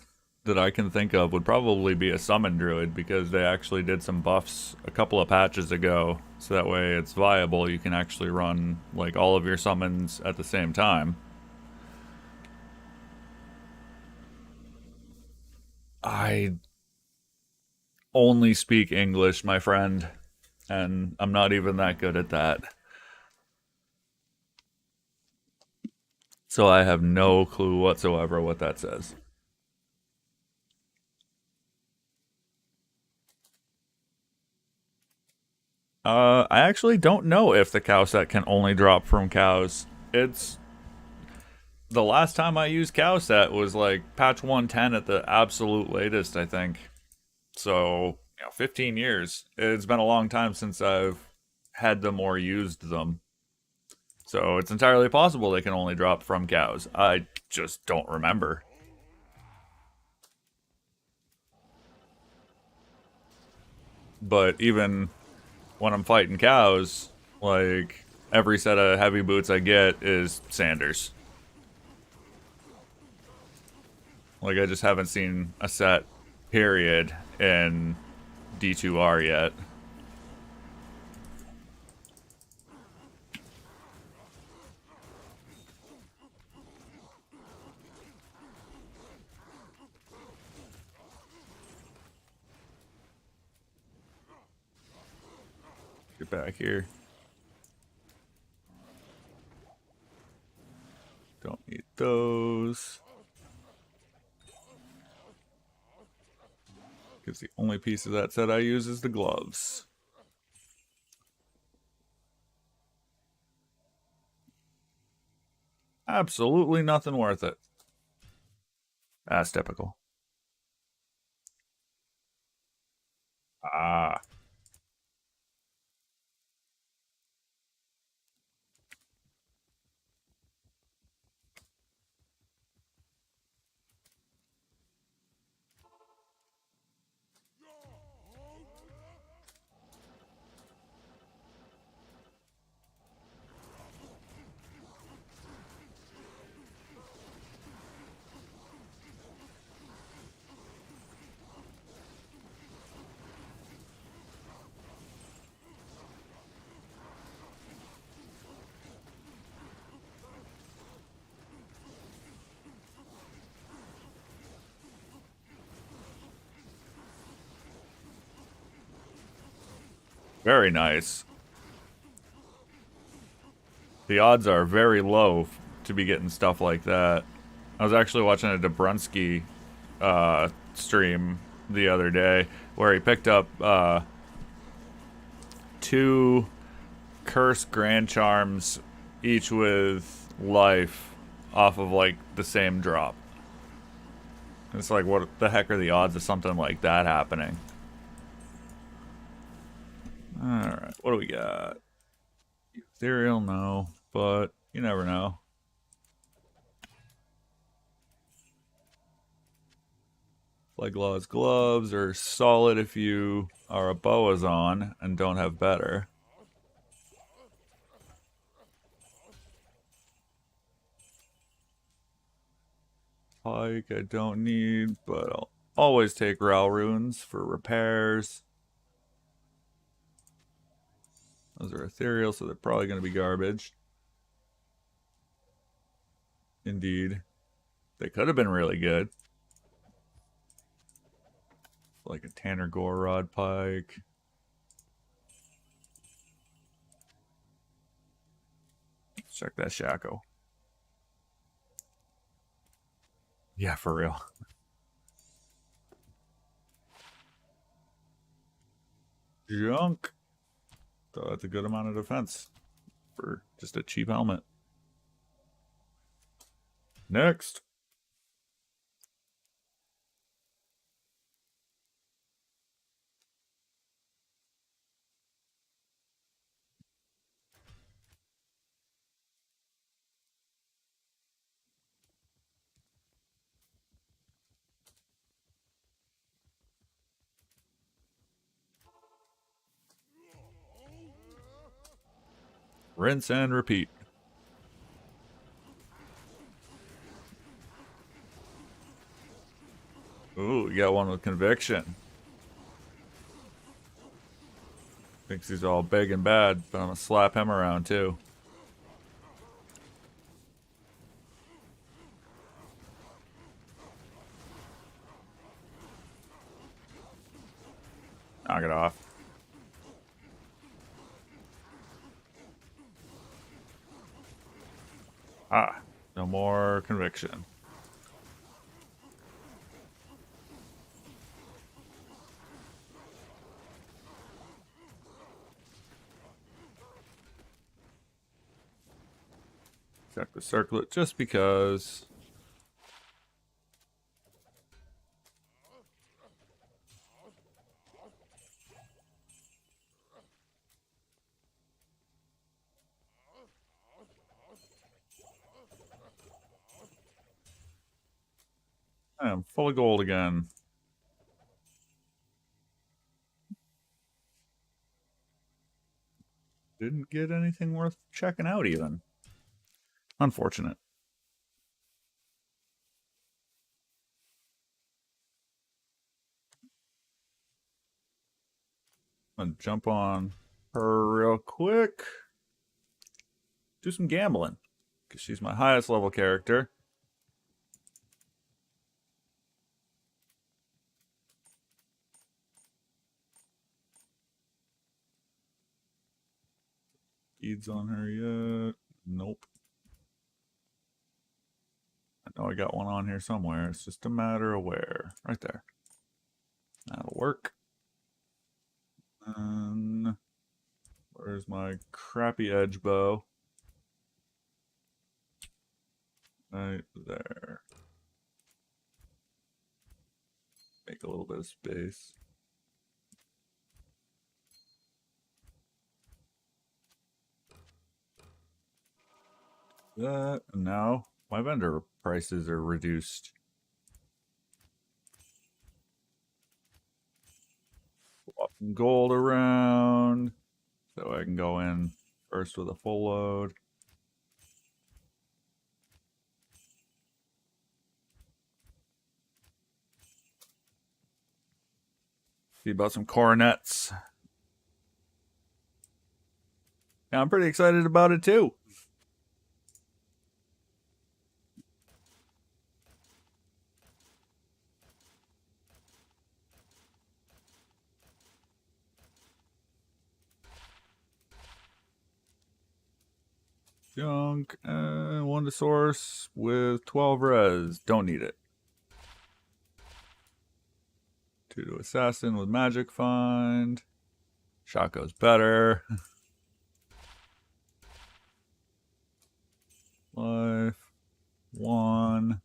that I can think of would probably be a summon druid because they actually did some buffs a couple of patches ago, so that way it's viable. You can actually run like all of your summons at the same time. I only speak English, my friend, and I'm not even that good at that. So I have no clue whatsoever what that says. I actually don't know if the cow set can only drop from cows. It's the last time I used cow set was like patch 110 at the absolute latest, I think. So, 15 years. It's been a long time since I've had them or used them. So it's entirely possible they can only drop from cows. I just don't remember. But even when I'm fighting cows, like every set of heavy boots I get is Sanders. Like I just haven't seen a set period in D2R yet. Get back here. Don't need those. Because the only piece of that set I use is the gloves. Absolutely nothing worth it. That's typical. Ah. Very nice. The odds are very low to be getting stuff like that. I was actually watching a Dobrunsky stream the other day where he picked up two cursed grand charms, each with life, off of like the same drop. It's like, what the heck are the odds of something like that happening? Alright, what do we got? Ethereal, no, but you never know. Flaglaw's gloves are solid if you are a Boazon and don't have better. Pike I don't need, but I'll always take Ral runes for repairs. Those are ethereal, so they're probably going to be garbage. Indeed. They could have been really good. Like a Tanner Gorod Pike. Let's check that Shaco. Yeah, for real. Junk. So that's a good amount of defense for just a cheap helmet. Next. Rinse and repeat. Ooh, we got one with conviction. Thinks he's all big and bad, but I'm gonna slap him around too. Knock it off. Ah, no more conviction. Check the circlet just because. I am full of gold again. Didn't get anything worth checking out even. Unfortunate. I'm gonna jump on her real quick. Do some gambling. Because she's my highest level character. Beads on her yet? Nope. I know I got one on here somewhere. It's just a matter of where. Right there. That'll work. And where's my crappy edge bow? Right there. Make a little bit of space. That, and now my vendor prices are reduced. Swap some gold around so I can go in first with a full load. See about some coronets. Yeah, I'm pretty excited about it too. Junk and one to source with 12 res. Don't need it. 2 to assassin with magic find. Shot goes better. Life. 1.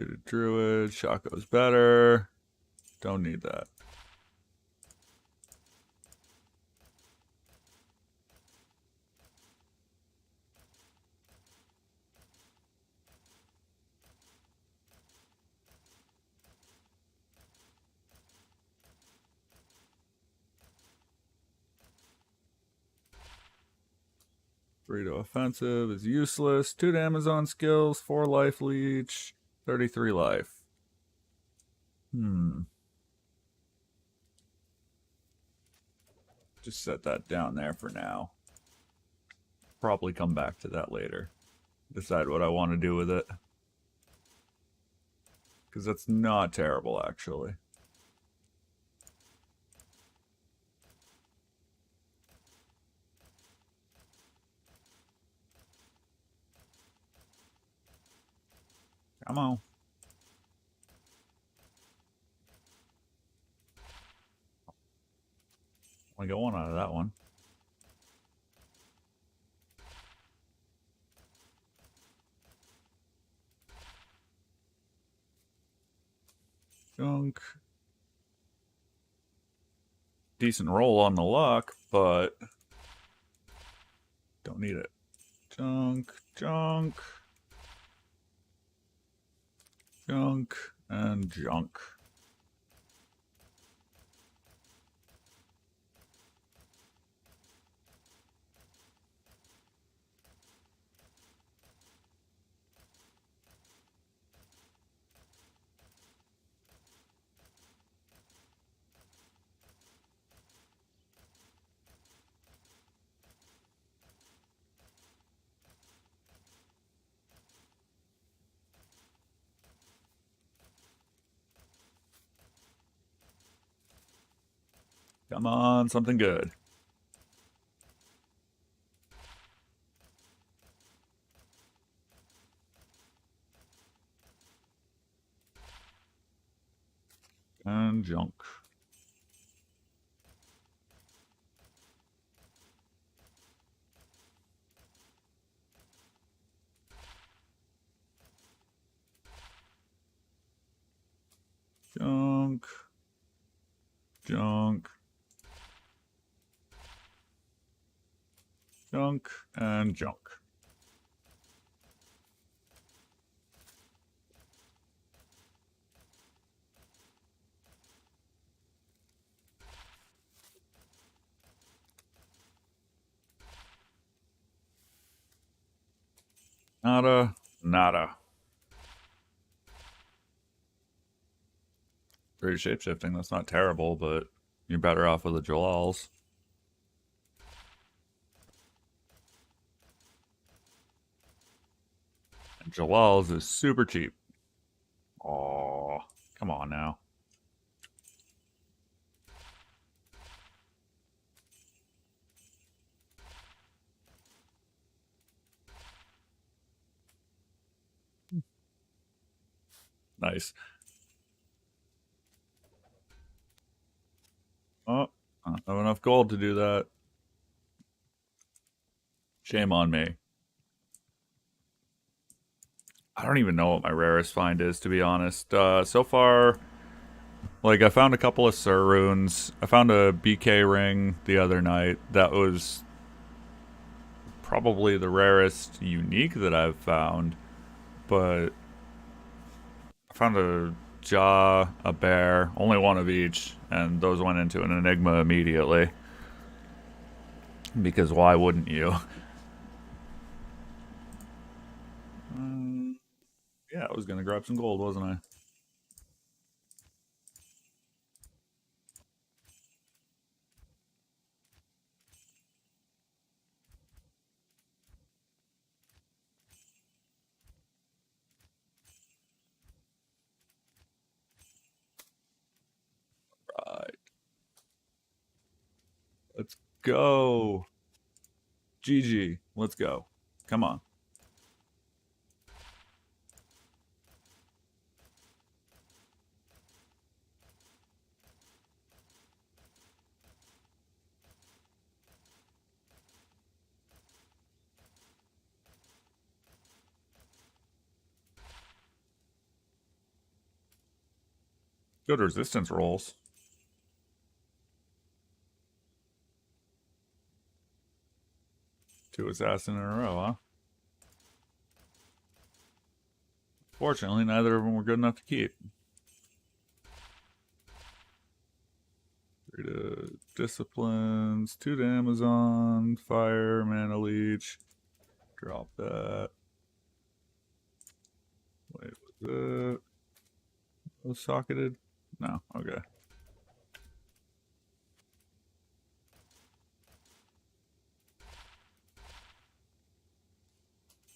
Bearded Druid. Shaco's better. Don't need that. Burrito offensive is useless. 2 to Amazon skills, 4 life leech, 33 life. Just set that down there for now. Probably come back to that later. Decide what I want to do with it. Because that's not terrible, actually. Come on. Only got one out of that one. Junk. Decent roll on the luck, but don't need it. Junk, junk, junk, and junk. Come on, something good. And junk. Junk. Junk. Junk and junk. Nada, nada. Great shapeshifting, that's not terrible, but you're better off with the Jalals. And Jalals is super cheap. Aw, come on now. Nice. Oh, I don't have enough gold to do that. Shame on me. I don't even know what my rarest find is, to be honest. So far, like, I found a couple of Sur runes. I found a BK ring the other night. That was probably the rarest unique that I've found. But I found a jaw, a bear, only one of each, and those went into an enigma immediately. Because why wouldn't you? Yeah, I was gonna grab some gold, wasn't I? Right. Let's go. GG. Let's go. Come on. Good resistance rolls. Two assassin in a row, huh? Fortunately, neither of them were good enough to keep. Three to disciplines, two to Amazon, fire, mana leech. Drop that. Wait, was it? Was socketed? No, okay.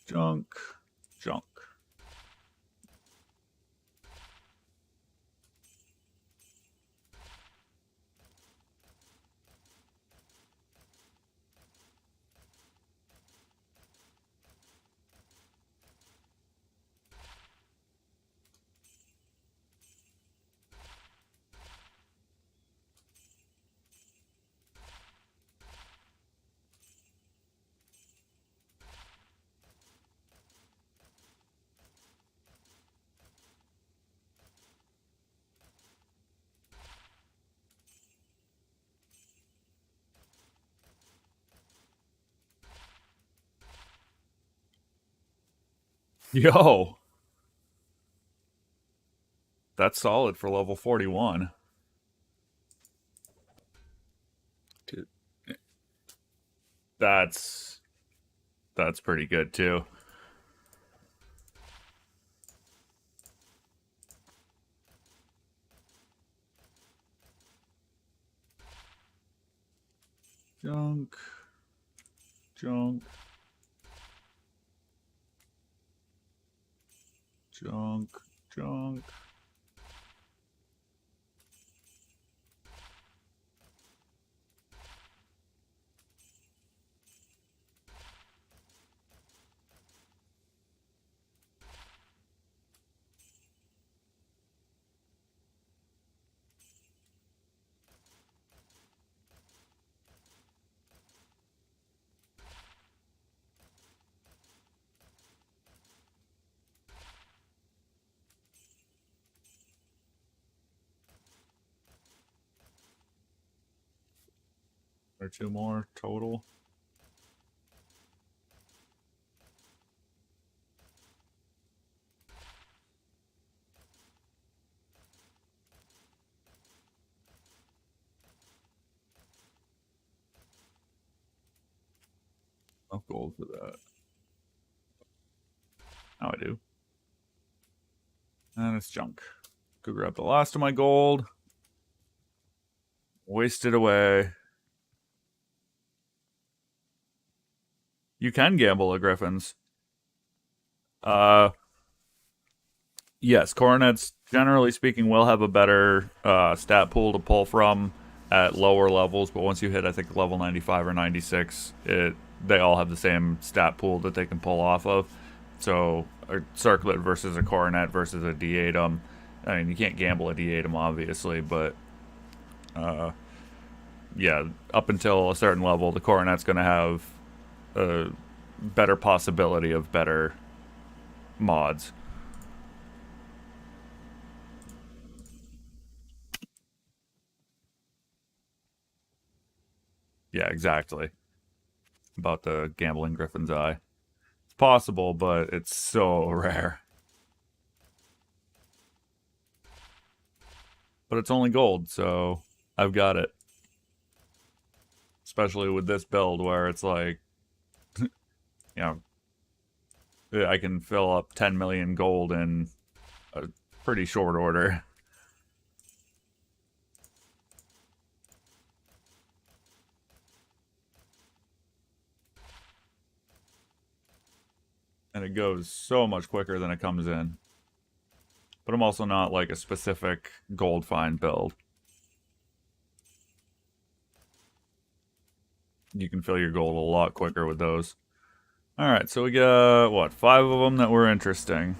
Junk. Junk. Yo! That's solid for level 41. Dude, that's pretty good too. Junk. Junk. Junk. Junk. Or two more total. Enough gold for that. Now I do. And it's junk. Go grab the last of my gold. Waste it away. You can gamble at Griffins. Yes, coronets, generally speaking, will have a better stat pool to pull from at lower levels, but once you hit, I think, level 95 or 96, they all have the same stat pool that they can pull off of. So, a circlet versus a coronet versus a D8. I mean, you can't gamble a D8, obviously, but yeah, up until a certain level, the coronet's going to have a better possibility of better mods. Yeah, exactly. About the gambling Griffin's Eye. It's possible, but it's so rare. But it's only gold, so I've got it. Especially with this build where it's like, you know, I can fill up 10 million gold in a pretty short order. And it goes so much quicker than it comes in. But I'm also not like a specific gold find build. You can fill your gold a lot quicker with those. Alright, so we got, what, 5 of them that were interesting.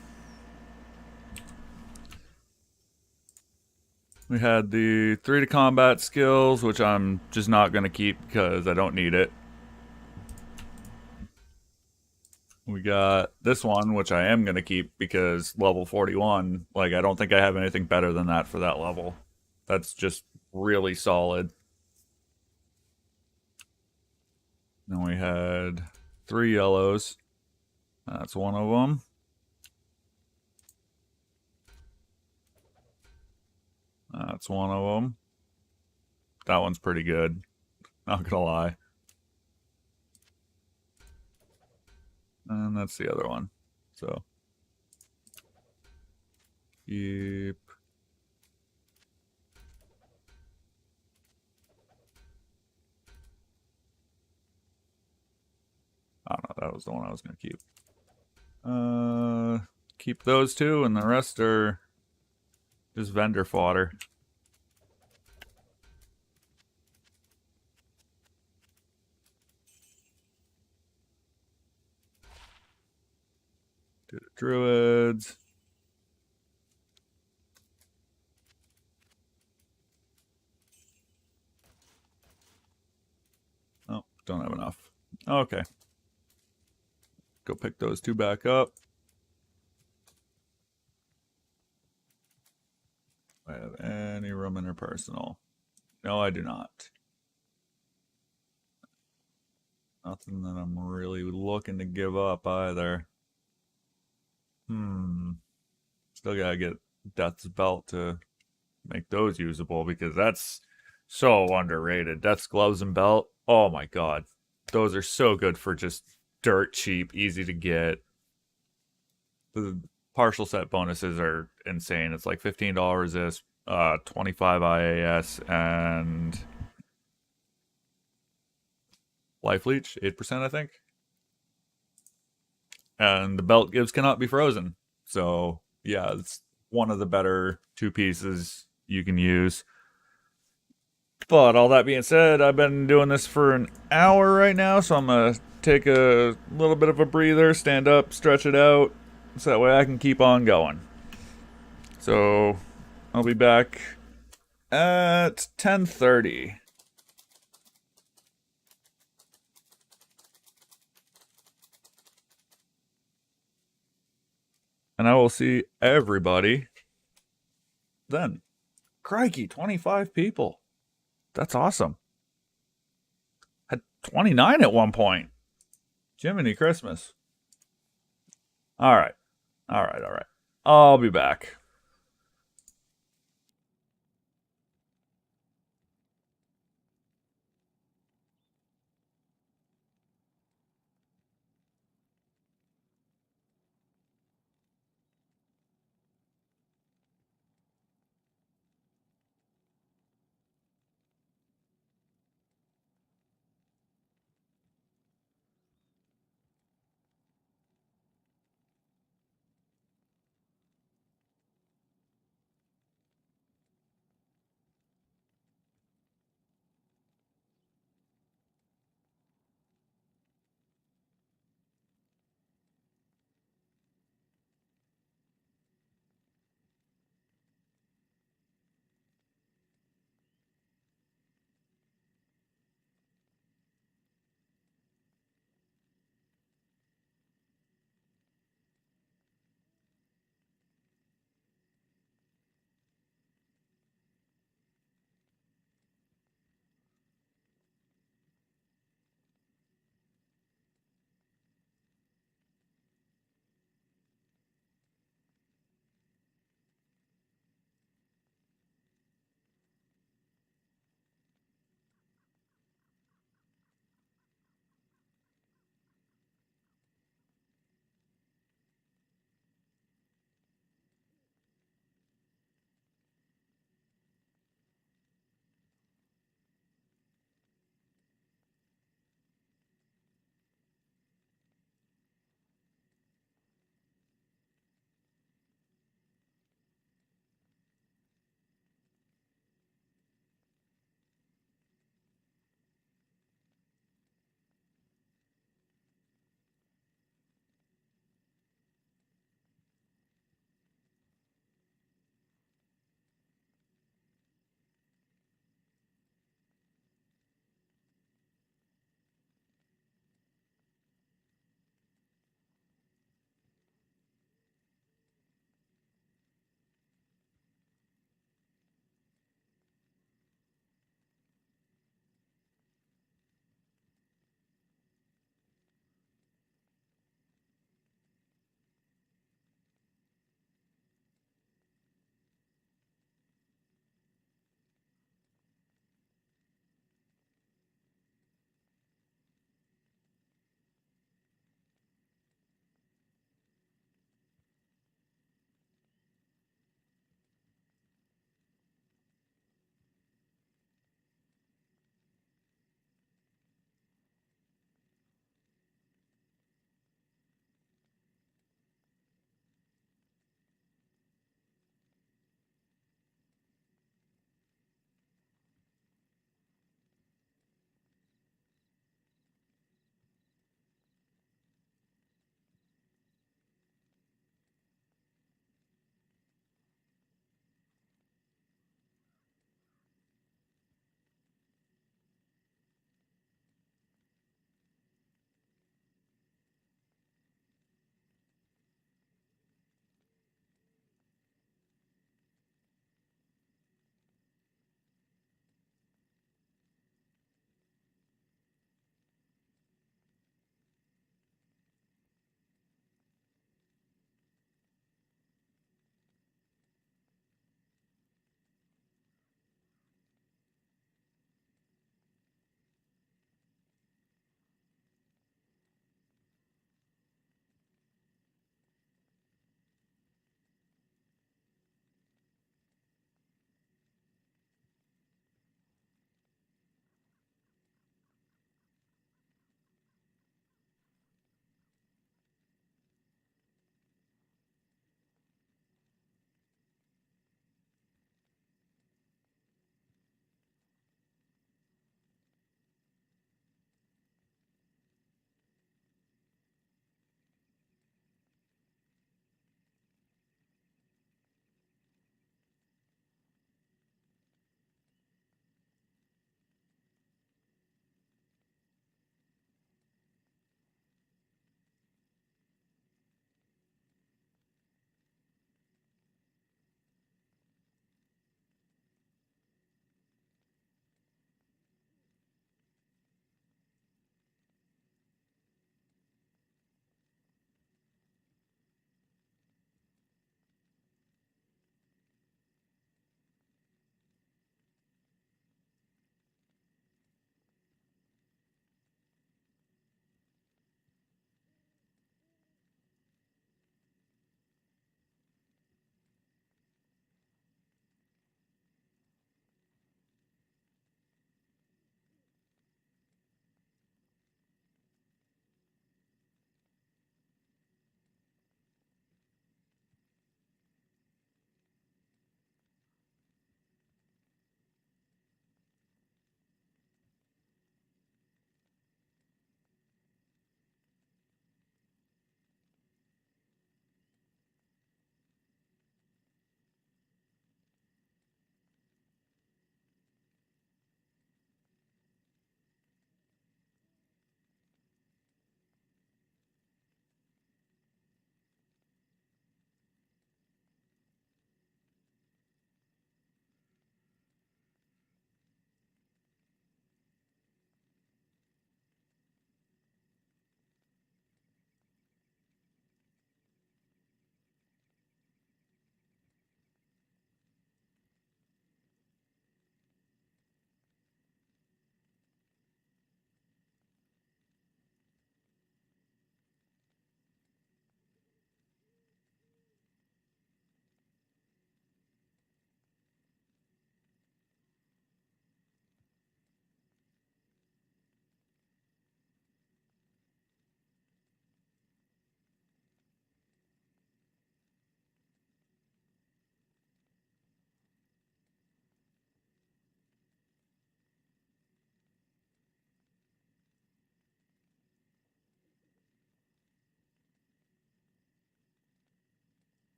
We had the 3 to combat skills, which I'm just not going to keep because I don't need it. We got this one, which I am going to keep because level 41, like, I don't think I have anything better than that for that level. That's just really solid. Then we had 3 yellows. That's one of them. That's one of them. That one's pretty good. Not gonna lie. And that's the other one. So keep. I don't know. That was the one I was gonna keep. Keep those two, and the rest are just vendor fodder. To the druids. Oh, don't have enough. Okay. Go pick those two back up. Do I have any room in her personal? No, I do not. Nothing that I'm really looking to give up either. Still gotta get Death's Belt to make those usable because that's so underrated. Death's Gloves and Belt. Oh my god. Those are so good for just dirt cheap, easy to get. The partial set bonuses are insane. It's like $15 resist, 25 IAS, and life leech, 8%, I think. And the belt gives cannot be frozen. So yeah, it's one of the better two pieces you can use. But all that being said, I've been doing this for an hour right now, so I'm gonna take a little bit of a breather, stand up, stretch it out, so that way I can keep on going. So I'll be back at 10:30. And I will see everybody then. Crikey, 25 people. That's awesome. Had 29 at one point. Jiminy Christmas. All right. All right. All right. I'll be back.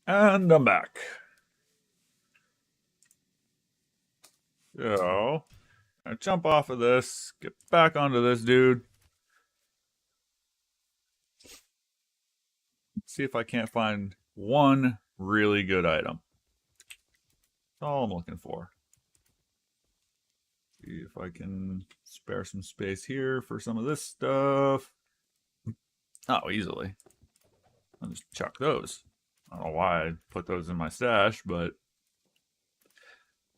And I'm back. So, I jump off of this, get back onto this dude, see if I can't find one really good item. That's all I'm looking for. See if I can spare some space here for some of this stuff. Oh, easily. I'll just chuck those. I don't know why I put those in my stash, but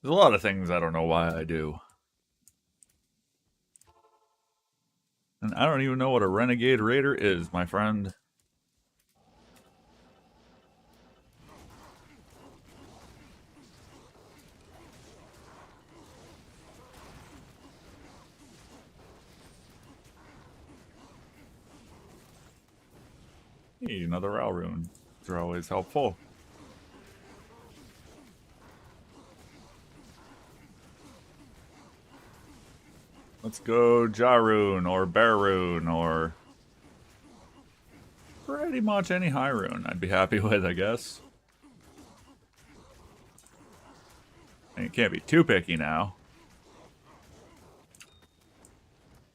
there's a lot of things I don't know why I do. And I don't even know what a Renegade Raider is, my friend. Hey, another Ral rune. They're always helpful. Let's go Jarun or Barun or pretty much any high rune I'd be happy with, I guess. And you can't be too picky now.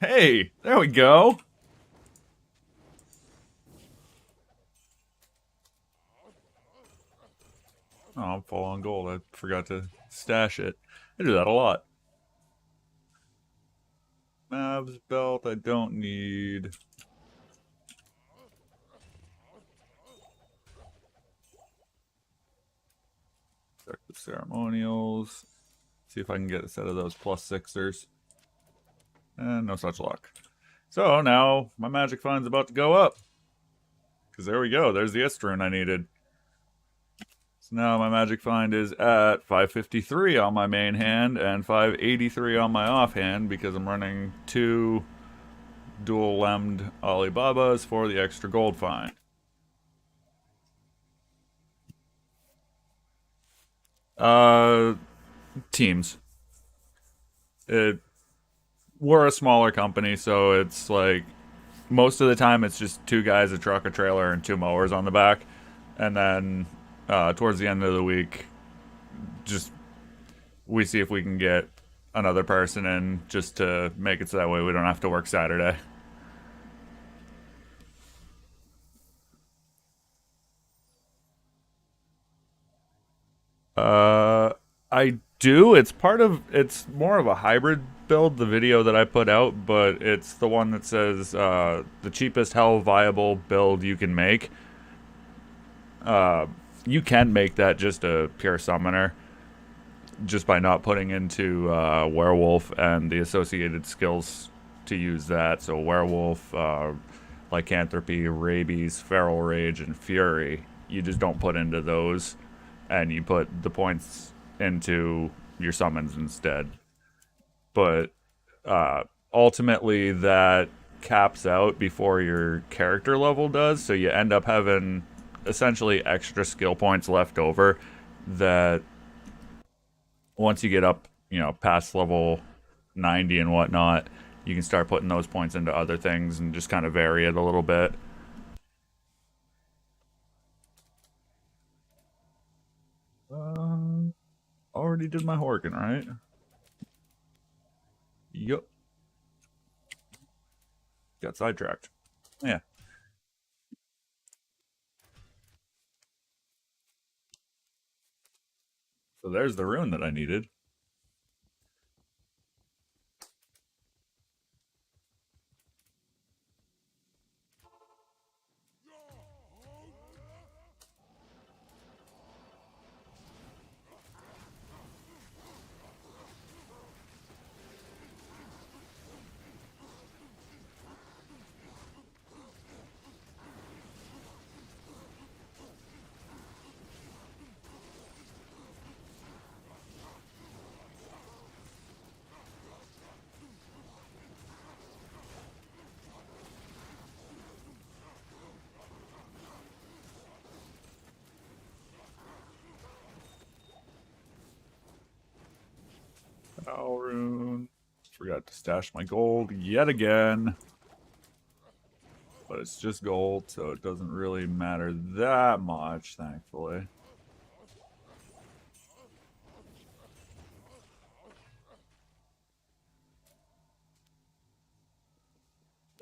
Hey, there we go. Oh, I'm full on gold. I forgot to stash it. I do that a lot. Mav's belt I don't need. Check the ceremonials. See if I can get a set of those +6ers. And no such luck. So now my magic find's about to go up. Because there we go. There's the Istrun I needed. So now my magic find is at 553 on my main hand and 583 on my offhand because I'm running 2 dual-lemmed Alibabas for the extra gold find. Teams. We're a smaller company, so it's like most of the time it's just 2 guys, a truck, a trailer, and 2 mowers on the back. And then towards the end of the week, just we see if we can get another person in just to make it so that way we don't have to work Saturday. I do. It's more of a hybrid build, the video that I put out, but it's the one that says the cheapest hell viable build you can make. You can make that just a pure summoner just by not putting into werewolf and the associated skills to use that. So werewolf, lycanthropy, rabies, feral rage, and fury. You just don't put into those, and you put the points into your summons instead. But ultimately, that caps out before your character level does, so you end up having essentially extra skill points left over that once you get up, past level 90 and whatnot, you can start putting those points into other things and just kind of vary it a little bit. Already did my Horgan, right? Yup. Got sidetracked. Yeah. So there's the rune that I needed. Power rune. Forgot to stash my gold yet again. But it's just gold, so it doesn't really matter that much, thankfully.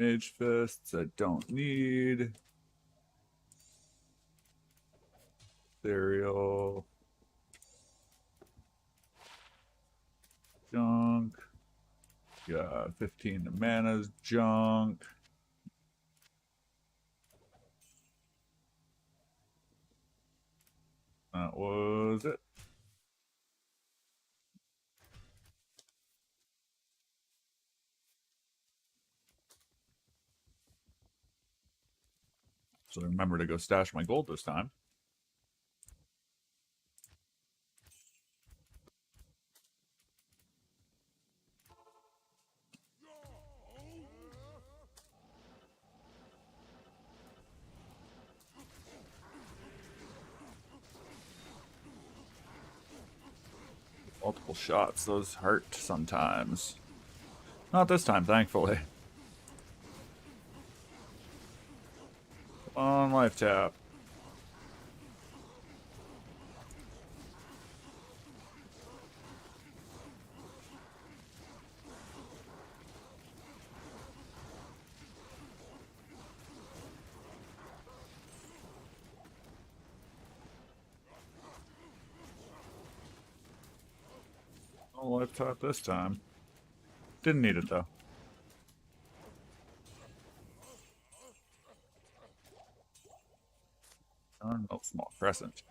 Mage fists I don't need. Ethereal. Junk. Yeah, 15 mana's junk. That was it. So remember to go stash my gold this time. Multiple shots, those hurt sometimes. Not this time, thankfully. Come on, life tap. No life tap this time. Didn't need it though. Darn, no small crescent.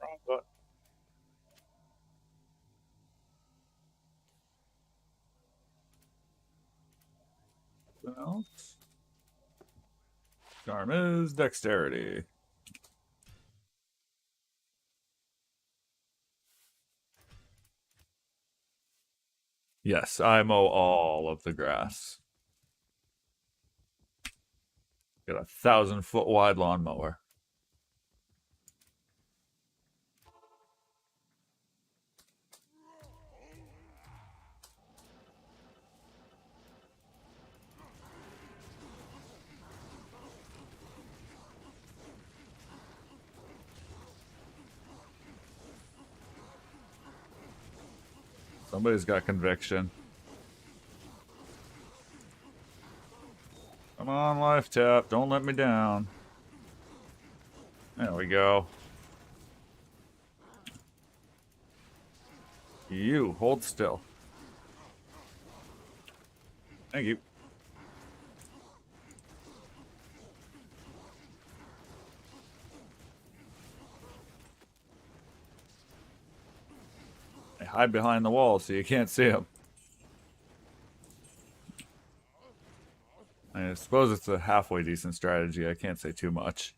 Wrong button. Something else? Charm is dexterity. Yes, I mow all of the grass. Got a 1,000-foot wide lawnmower. Somebody's got conviction. Come on, life tap. Don't let me down. There we go. You, hold still. Thank you. They hide behind the wall so you can't see them. I suppose it's a halfway decent strategy. I can't say too much.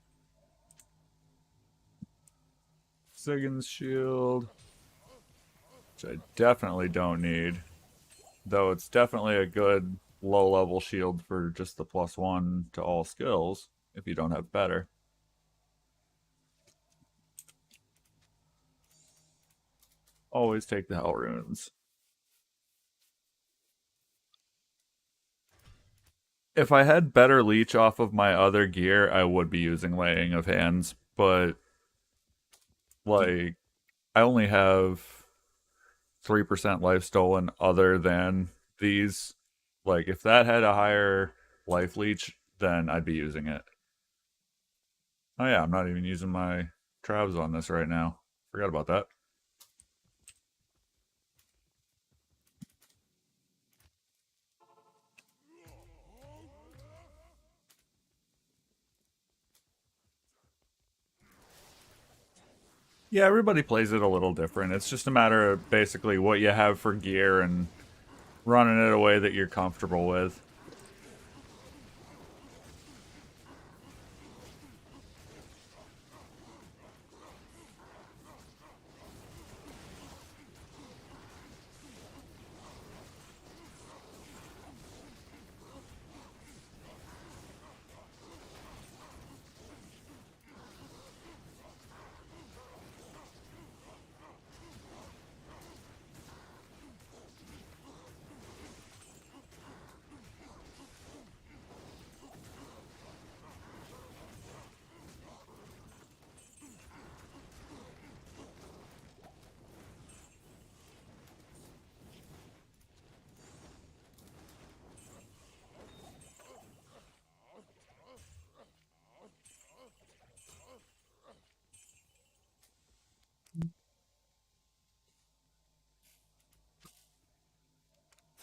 Sigyn's shield, which I definitely don't need. Though it's definitely a good low-level shield for just the +1 to all skills, if you don't have better. Always take the Hell Runes. If I had better leech off of my other gear, I would be using Laying of Hands, but like I only have 3% life stolen other than these. Like if that had a higher life leech, then I'd be using it. Oh yeah, I'm not even using my Travs on this right now. Forgot about that. Yeah, everybody plays it a little different. It's just a matter of basically what you have for gear and running it a way that you're comfortable with.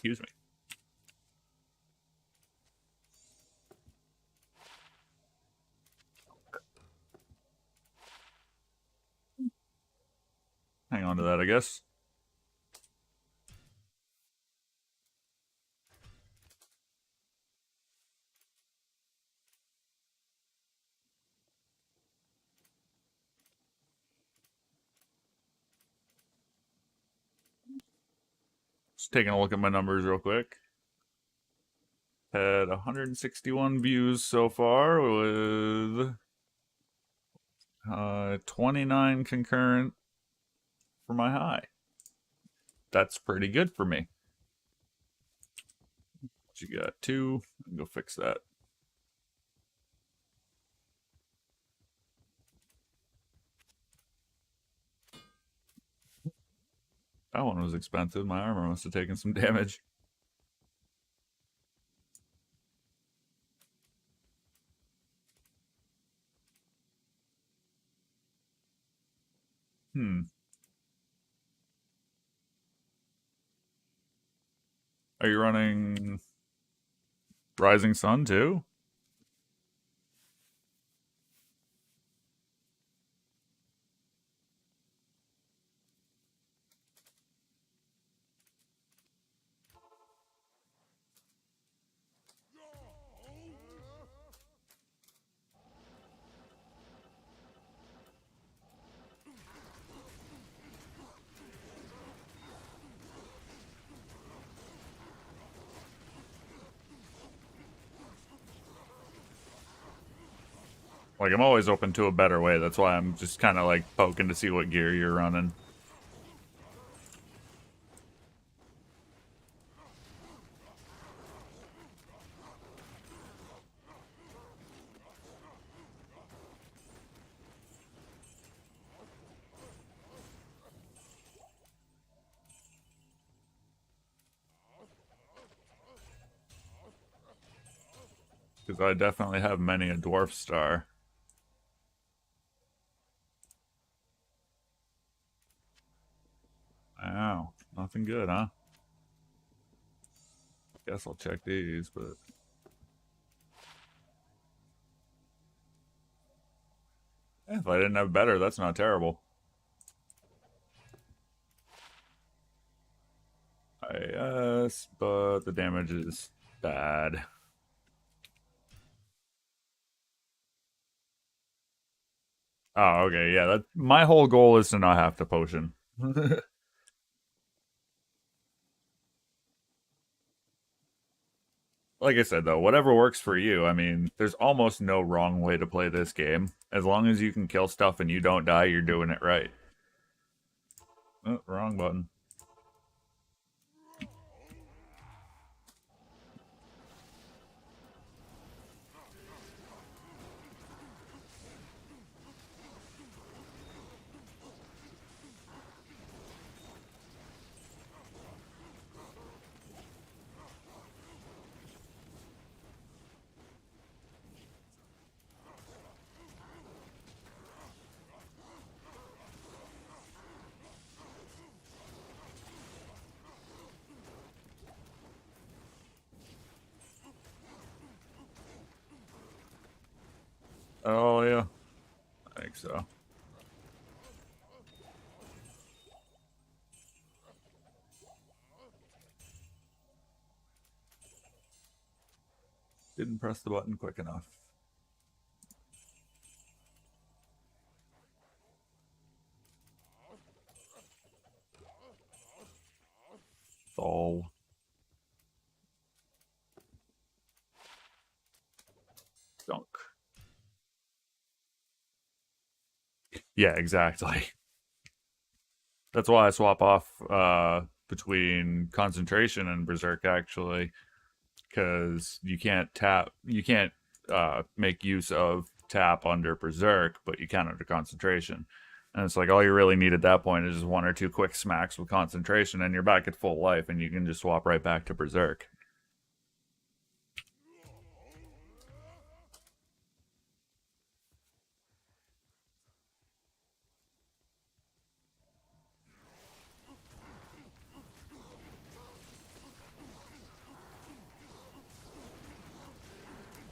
Excuse me. Hang on to that, I guess. Just taking a look at my numbers real quick. Had 161 views so far with 29 concurrent for my high. That's pretty good for me. You got 2. Go fix that. That one was expensive. My armor must have taken some damage. Are you running Rising Sun too? Like, I'm always open to a better way. That's why I'm just kind of like poking to see what gear you're running. Because I definitely have many a dwarf star. Wow, nothing good, huh? Guess I'll check these, but if I didn't have better, that's not terrible. Yes, but the damage is bad. Oh, okay, yeah. That my whole goal is to not have to potion. Like I said, though, whatever works for you. I mean, there's almost no wrong way to play this game. As long as you can kill stuff and you don't die, you're doing it right. Oh, wrong button. Oh, yeah. I think so. Didn't press the button quick enough. All. Dunk. Yeah, exactly. That's why I swap off between concentration and berserk, actually, because you can't make use of tap under berserk, but you can under concentration. And it's like all you really need at that point is just 1 or 2 quick smacks with concentration, and you're back at full life, and you can just swap right back to berserk.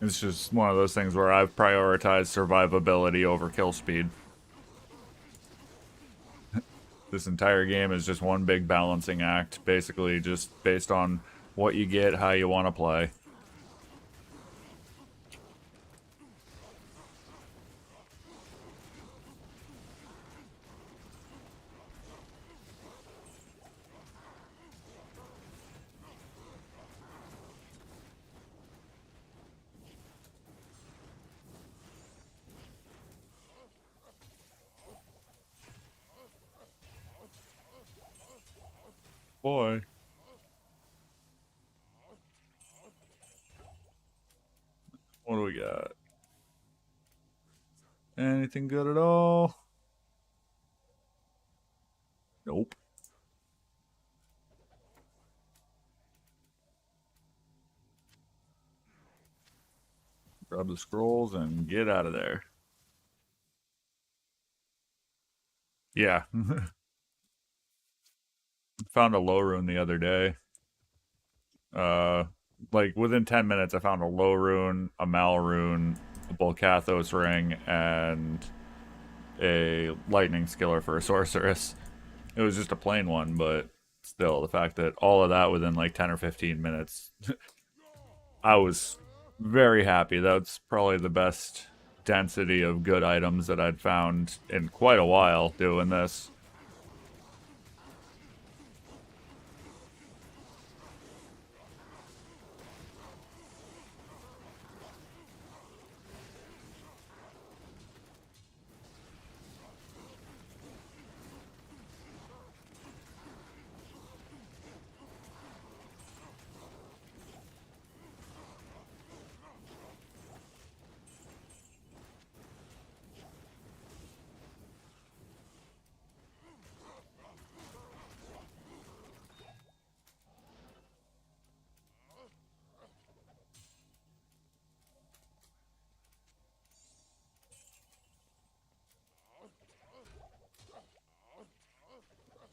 It's just one of those things where I've prioritized survivability over kill speed. This entire game is just one big balancing act, basically just based on what you get, how you want to play. Boy, what do we got? Anything good at all? Nope. Grab the scrolls and get out of there. Yeah. Found a low rune the other day. Uh, like within 10 minutes, I found a low rune, a mal rune, a Bolcathos ring, and a lightning skiller for a sorceress. It was just a plain one, but still, the fact that all of that within like 10 or 15 minutes, I was very happy. That's probably the best density of good items that I'd found in quite a while doing this.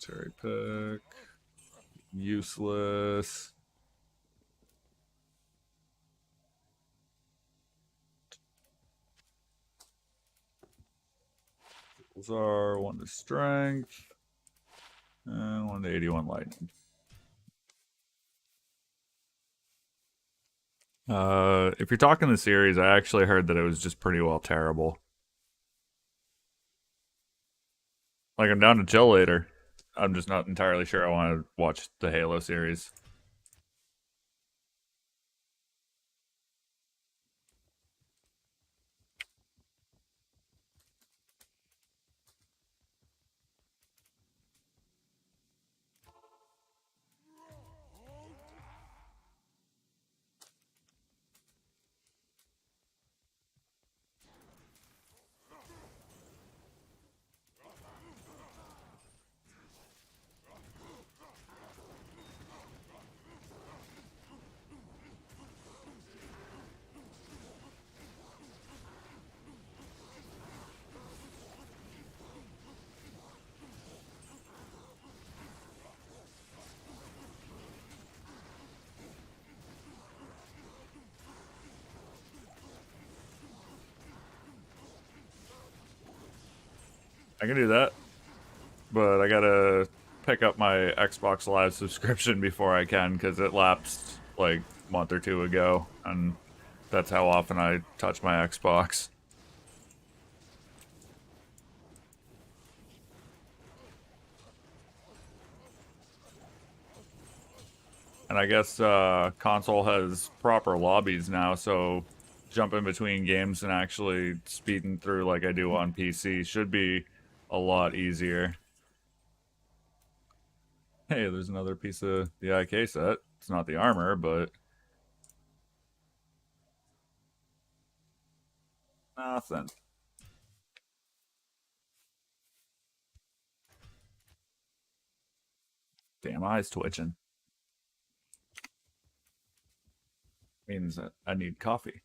Cherry pick. Useless. Those are one to strength. And one to 81 lightning. If you're talking the series, I actually heard that it was just pretty well terrible. Like, I'm down to chill later. I'm just not entirely sure I want to watch the Halo series. I can do that, but I gotta pick up my Xbox Live subscription before I can because it lapsed like a month or two ago, and that's how often I touch my Xbox. And I guess console has proper lobbies now, so jumping between games and actually speeding through like I do on PC should be a lot easier. Hey, there's another piece of the IK set. It's not the armor, but nothing. Damn eyes twitching. Means that I need coffee.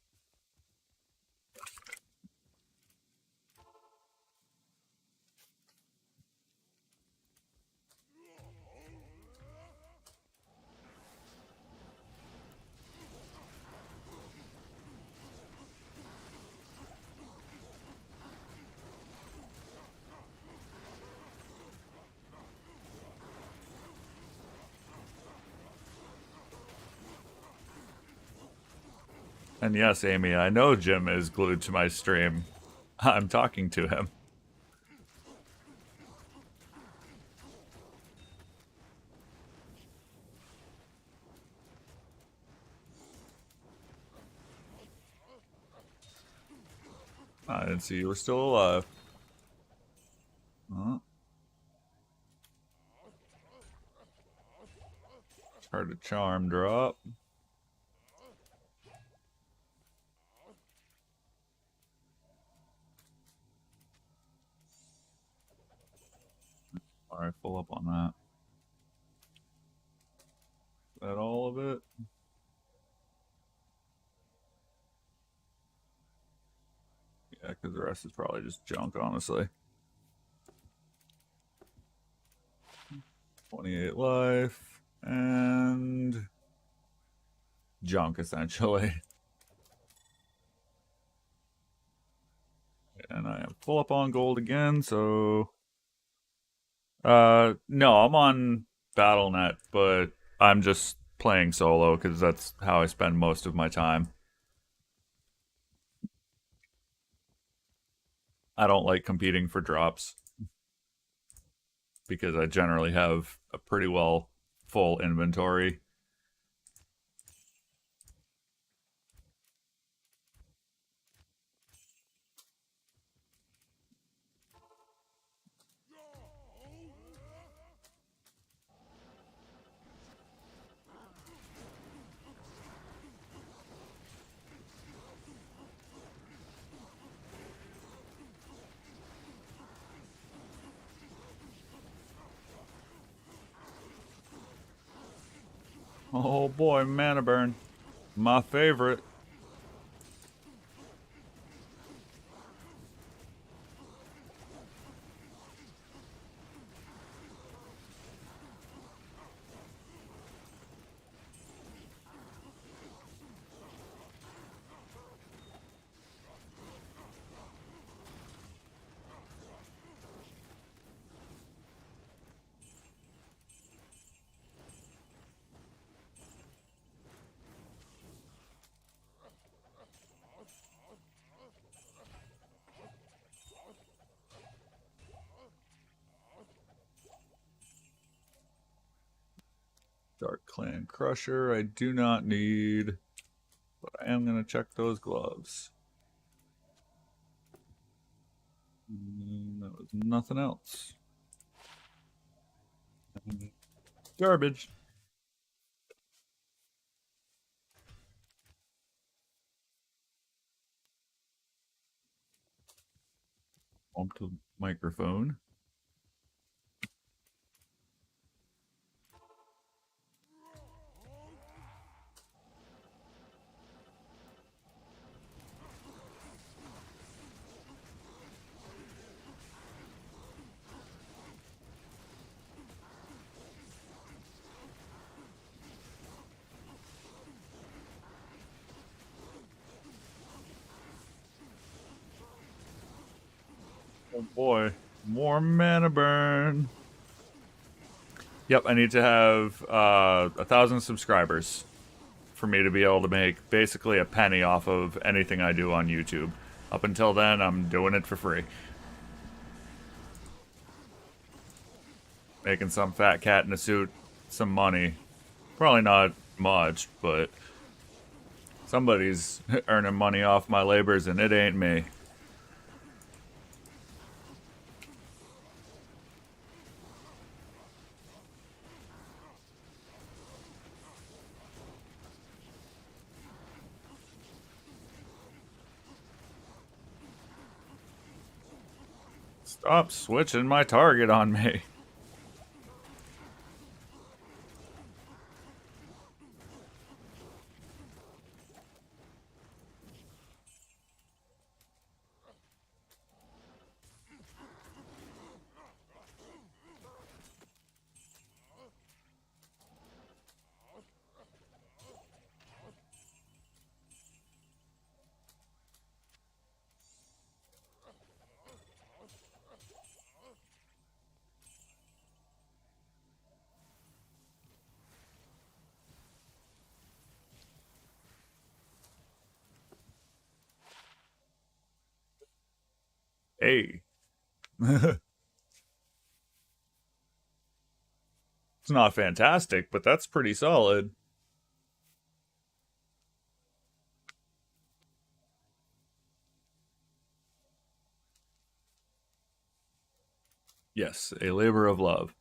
And yes, Amy, I know Jim is glued to my stream. I'm talking to him. I didn't see you were still alive. Oh, heard a charm drop. Alright, full up on that. Is that all of it? Yeah, because the rest is probably just junk, honestly. 28 life. And junk, essentially. And I am full up on gold again, so... no, I'm on BattleNet, but I'm just playing solo, because that's how I spend most of my time. I don't like competing for drops, because I generally have a pretty well full inventory. Oh boy, mana burn. My favorite. Dark Clan Crusher, I do not need, but I am going to check those gloves. That was nothing else. Garbage. Onto the microphone. Oh boy, more mana burn. Yep, I need to have 1,000 subscribers for me to be able to make basically a penny off of anything I do on YouTube. Up until then, I'm doing it for free. Making some fat cat in a suit some money. Probably not much, but somebody's earning money off my labors and it ain't me. Stop switching my target on me. Hey. It's not fantastic, but that's pretty solid. Yes, a labor of love.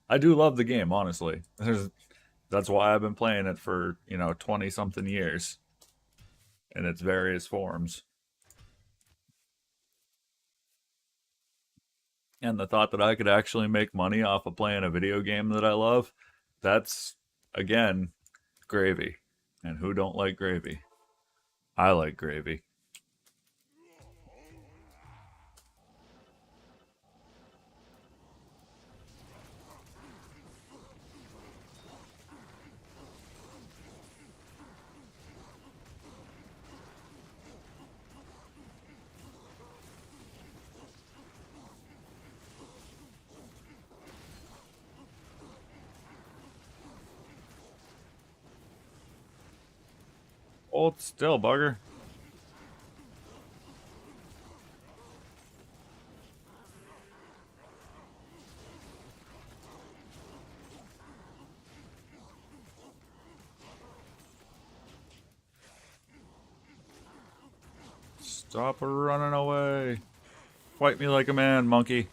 I do love the game, honestly. That's why I've been playing it for, 20 something years in its various forms. And the thought that I could actually make money off of playing a video game that I love, that's, again, gravy. And who don't like gravy? I like gravy. Hold still, bugger. Stop running away. Fight me like a man, monkey.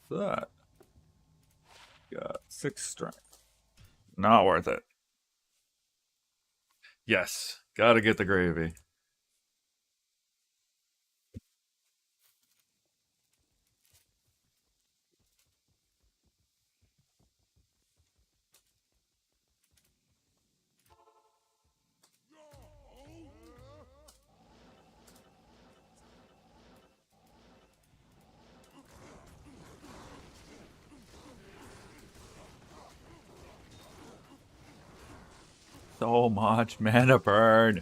What's that? Got 6 strength. Not worth it. Yes, gotta get the gravy. So much mana burn.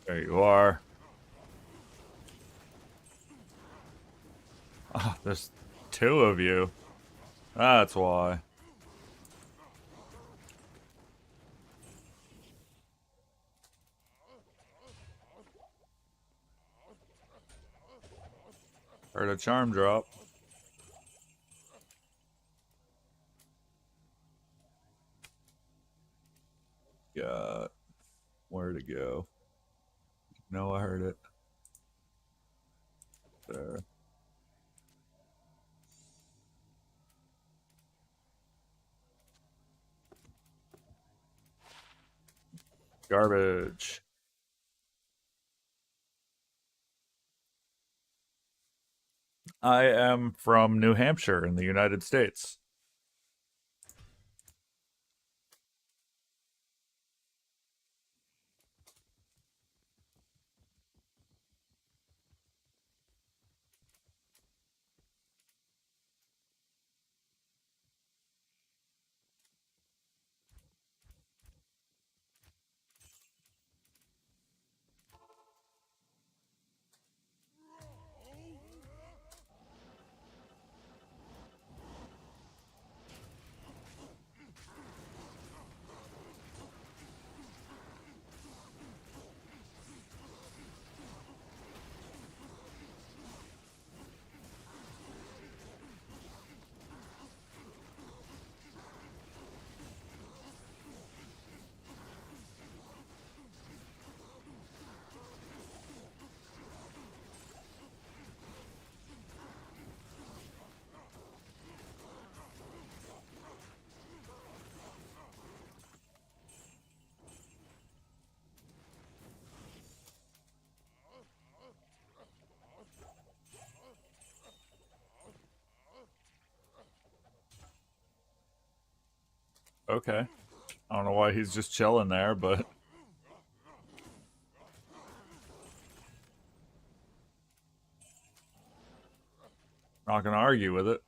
There you are. Oh, there's 2 of you. That's why. Heard a charm drop. Got where to go. No, I heard it. There. Garbage. I am from New Hampshire in the United States. Okay. I don't know why he's just chilling there, but not gonna argue with it.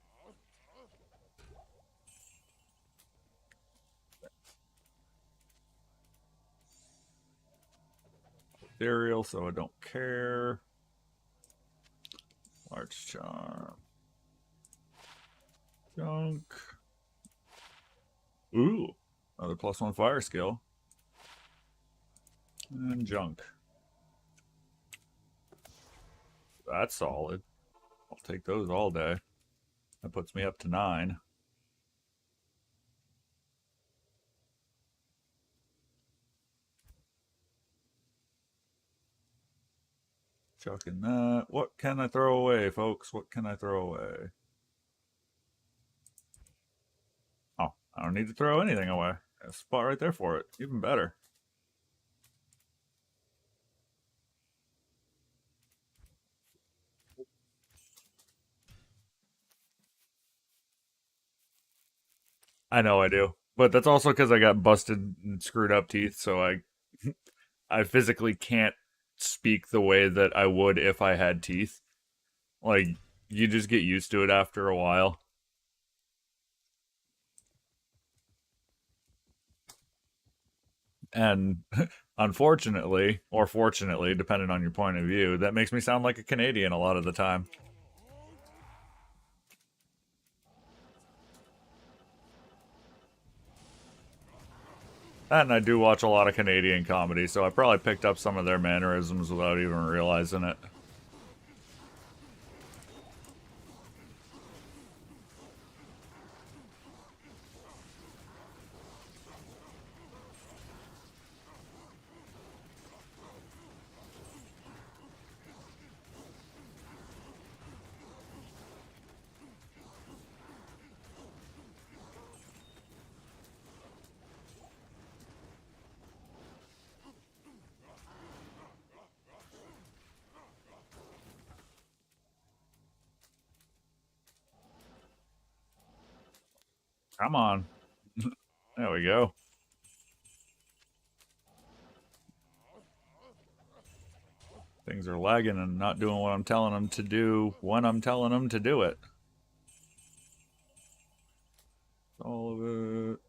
Ethereal, so I don't care. Large charm. Junk. Ooh. Another +1 fire skill. And junk. That's solid. I'll take those all day. That puts me up to 9. Chucking that. What can I throw away, folks? What can I throw away? Oh, I don't need to throw anything away. Got a spot right there for it. Even better. I know I do. But that's also because I got busted and screwed up teeth, so I physically can't speak the way that I would if I had teeth. Like, you just get used to it after a while. And unfortunately, or fortunately, depending on your point of view, that makes me sound like a Canadian a lot of the time. And I do watch a lot of Canadian comedy, so I probably picked up some of their mannerisms without even realizing it. Come on. There we go. Things are lagging and not doing what I'm telling them to do when I'm telling them to do it. All of it.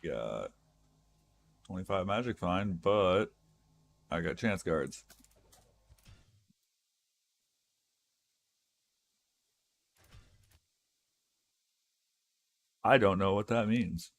Got 25 magic fine, but I got chance guards. I don't know what that means.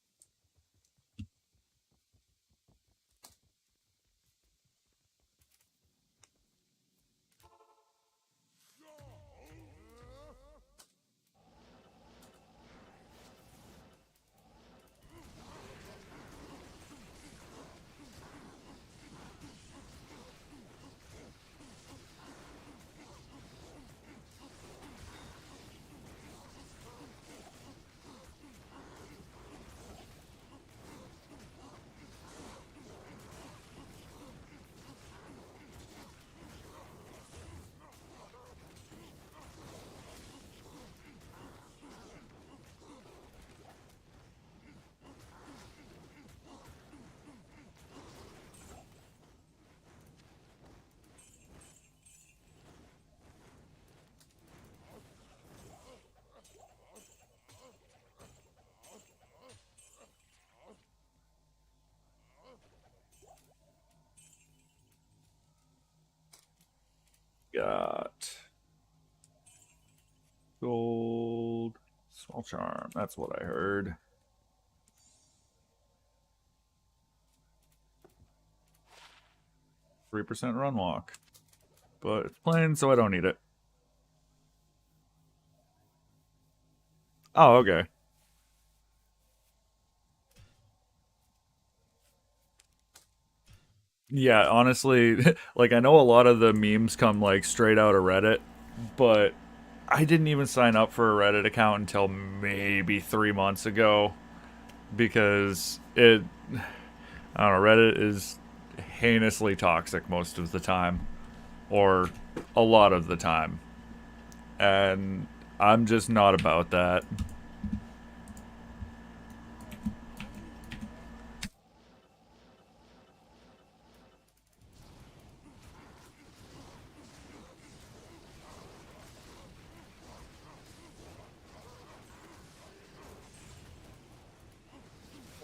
Got gold. Small charm. That's what I heard. 3% run walk. But it's plain, so I don't need it. Oh, okay. Yeah, honestly, like I know a lot of the memes come like straight out of Reddit, but I didn't even sign up for a Reddit account until maybe 3 months ago because I don't know, Reddit is heinously toxic most of the time. or a lot of the time. And I'm just not about that.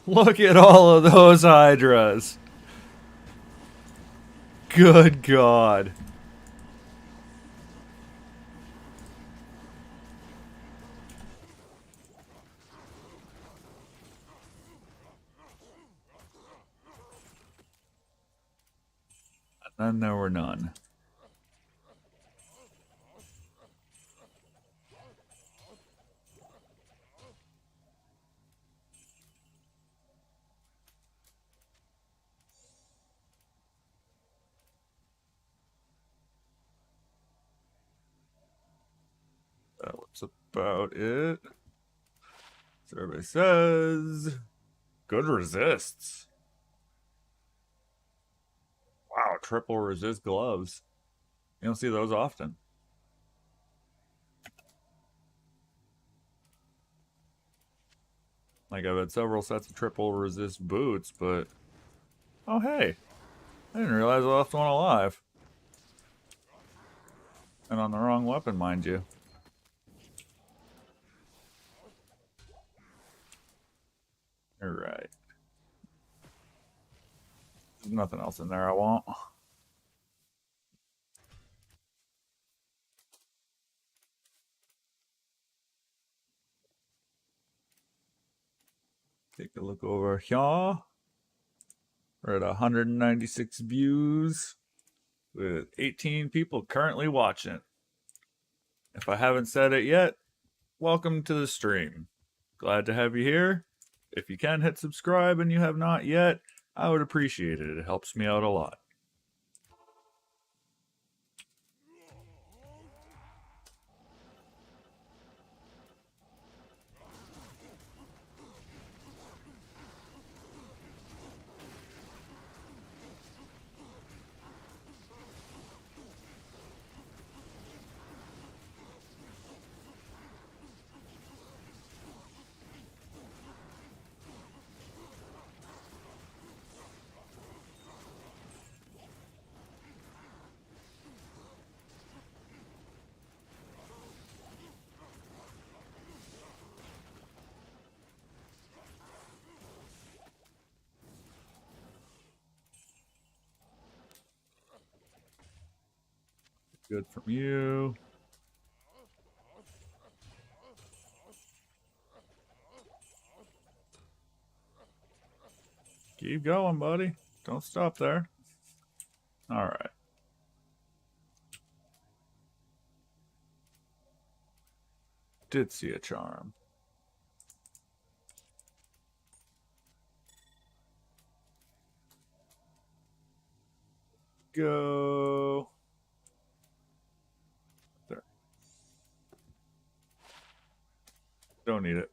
Look at all of those hydras. Good God. And there were none. That was about it. Survey says good resists. Wow, triple resist gloves. You don't see those often. Like, I've had several sets of triple resist boots, but oh hey, I didn't realize I left one alive. And on the wrong weapon, mind you. Alright. There's nothing else in there I want. Take a look over here. We're at 196 views with 18 people currently watching. If I haven't said it yet, welcome to the stream. Glad to have you here. If you can hit subscribe and you have not yet, I would appreciate it. It helps me out a lot. Good from you. Keep going, buddy. Don't stop there. All right. Did see a charm. Go. There. Don't need it.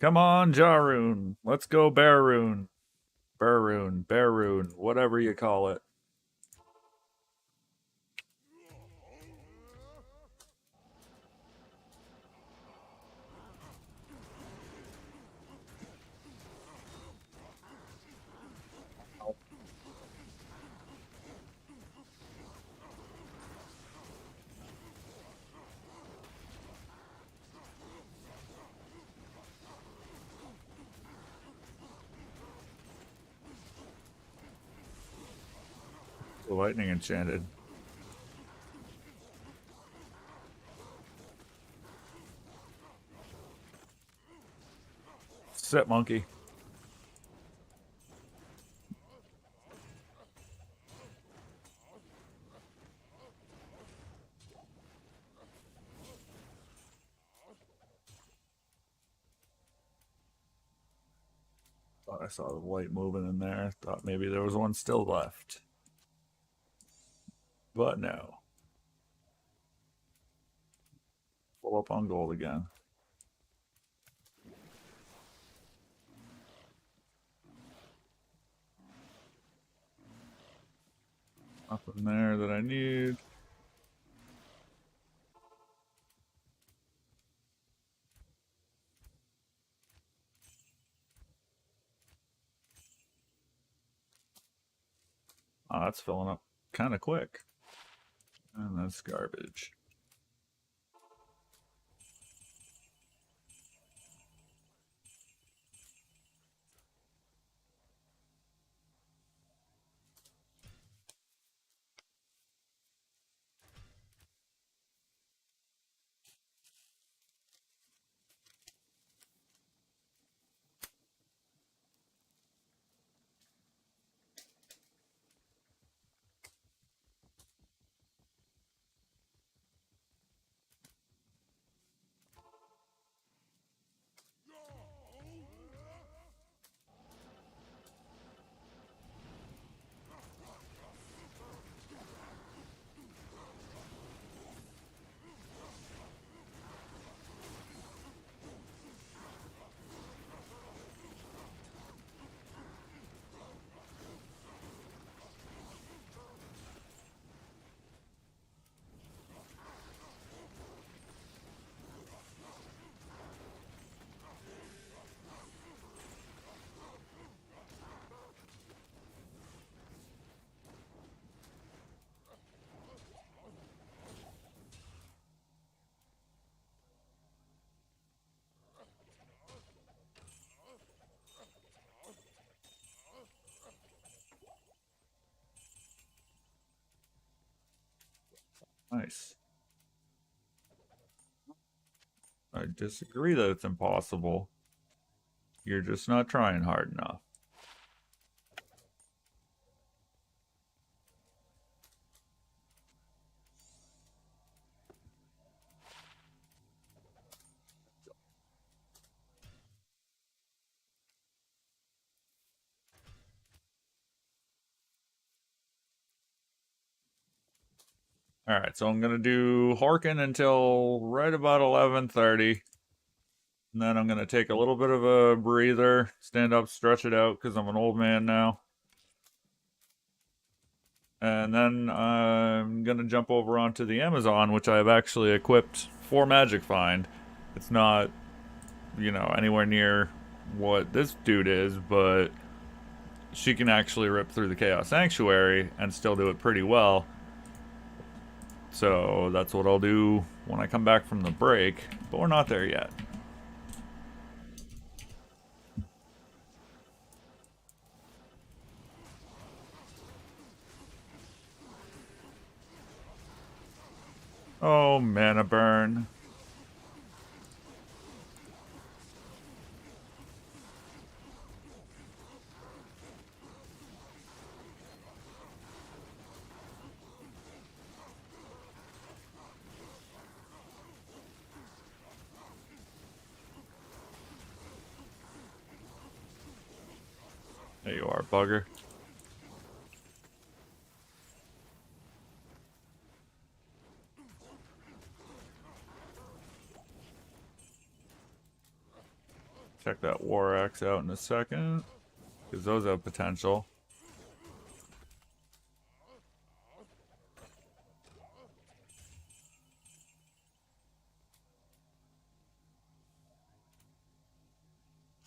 Come on, Jaroon. Let's go, Baroon. Baroon, whatever you call it. Lightning enchanted. Sit, monkey. Thought I saw the light moving in there. Thought maybe there was one still left. But no. Full up on gold again. in there that I need. Oh, that's filling up kind of quick. And that's garbage. Nice. I disagree that it's impossible. You're just not trying hard enough. All right, so I'm gonna do Harkin until right about 11:30, and then I'm gonna take a little bit of a breather, stand up, stretch it out because I'm an old man now, and then I'm gonna jump over onto the Amazon, which I have actually equipped for Magic Find. It's not, anywhere near what this dude is, but she can actually rip through the Chaos Sanctuary and still do it pretty well. So that's what I'll do when I come back from the break, but we're not there yet. Oh, mana burn. There you are, bugger. Check that War Axe out in a second, because those have potential.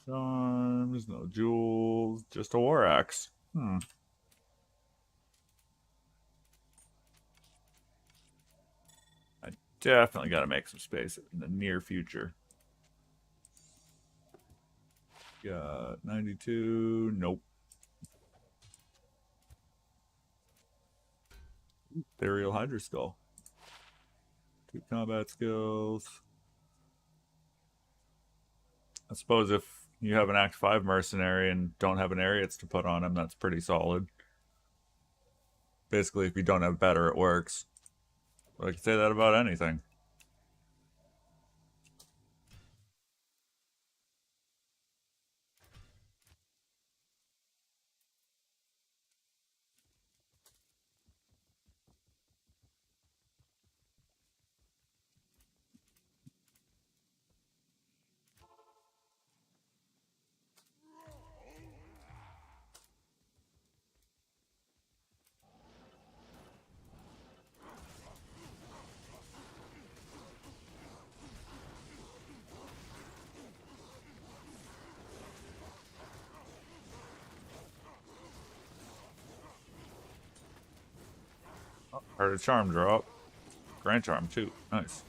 Charms, no jewels, just a War Axe. I definitely got to make some space in the near future. Got 92. Nope. Ethereal Hydra Skull. 2 combat skills. I suppose if you have an Act 5 mercenary and don't have an Ariats to put on him, that's pretty solid. Basically, if you don't have better, it works. But I can say that about anything. Heard a charm drop. Grand charm too. Nice.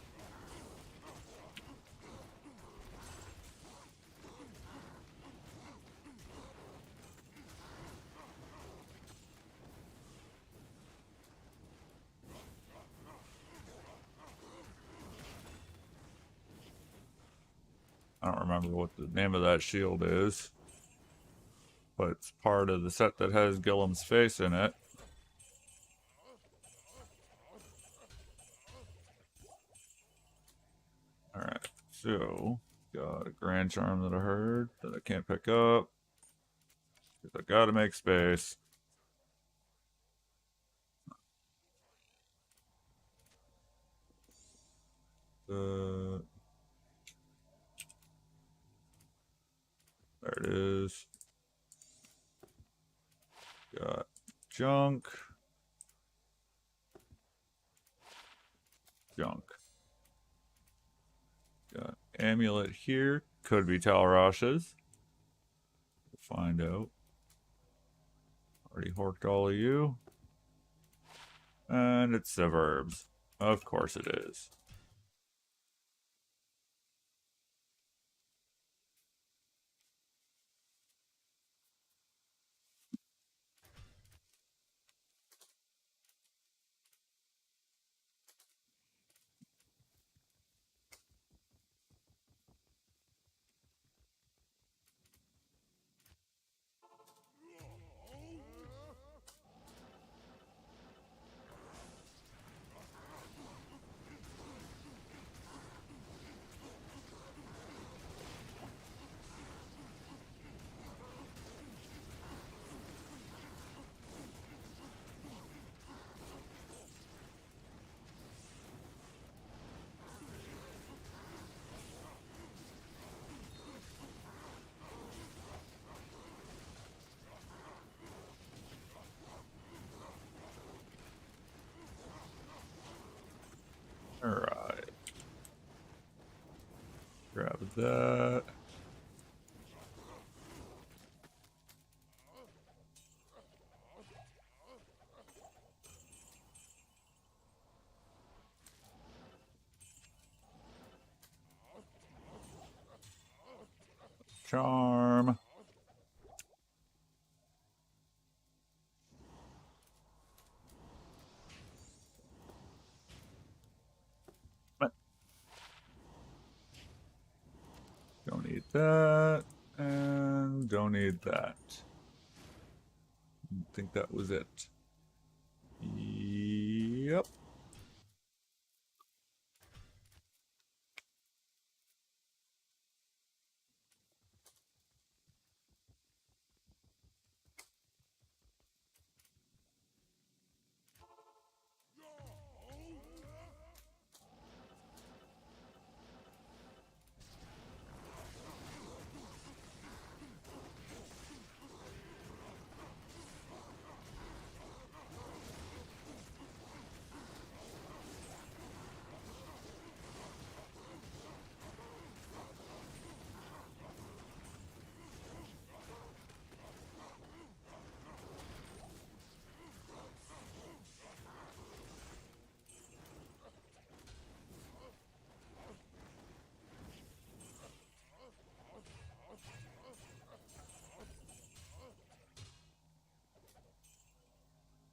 I don't remember what the name of that shield is, but it's part of the set that has Gilliam's face in it. Alright, so got a Grand Charm that I heard that I can't pick up. Because I gotta make space. There it is. Got junk. Junk. Got amulet here. Could be Talrash's. We'll find out. Already horked all of you. And it's the verbs. Of course it is. Alright. Grab that. Charm. Don't need that. And don't need that. I think that was it. Yep.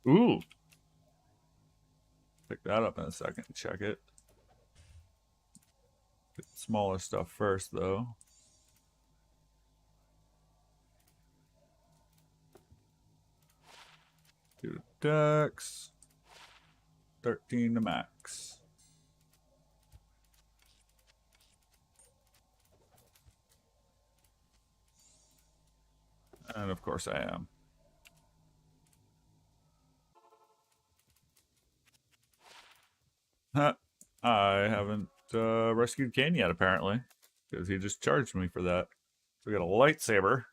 Ooh. Pick that up in a second. Check it. Get the smaller stuff first, though. Do dex. 13 to max. And of course I am. Huh. I haven't rescued Kane yet, apparently. Because he just charged me for that. So we got a lightsaber.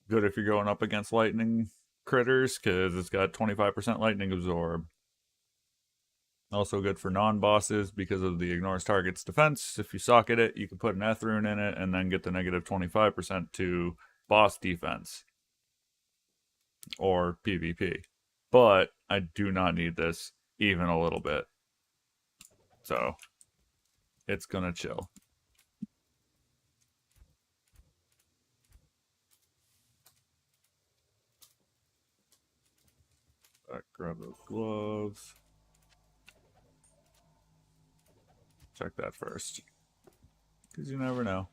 Good if you're going up against lightning critters, because it's got 25% lightning absorb. Also good for non-bosses because of the ignores target's defense. If you socket it, you can put an Eth rune in it and then get the negative 25% to boss defense. or PvP. But I do not need this even a little bit. So it's gonna chill. Right, grab those gloves. Check that first. Because you never know.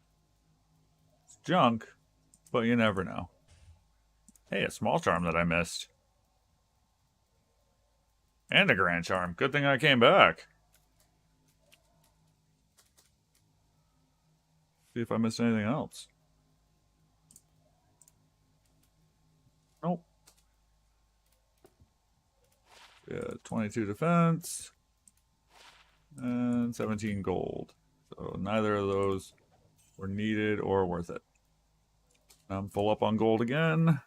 It's junk, but you never know. Hey, a small charm that I missed. And a grand charm. Good thing I came back. See if I missed anything else. Nope. Yeah, 22 defense. And 17 gold. So neither of those were needed or worth it. I'm full up on gold again.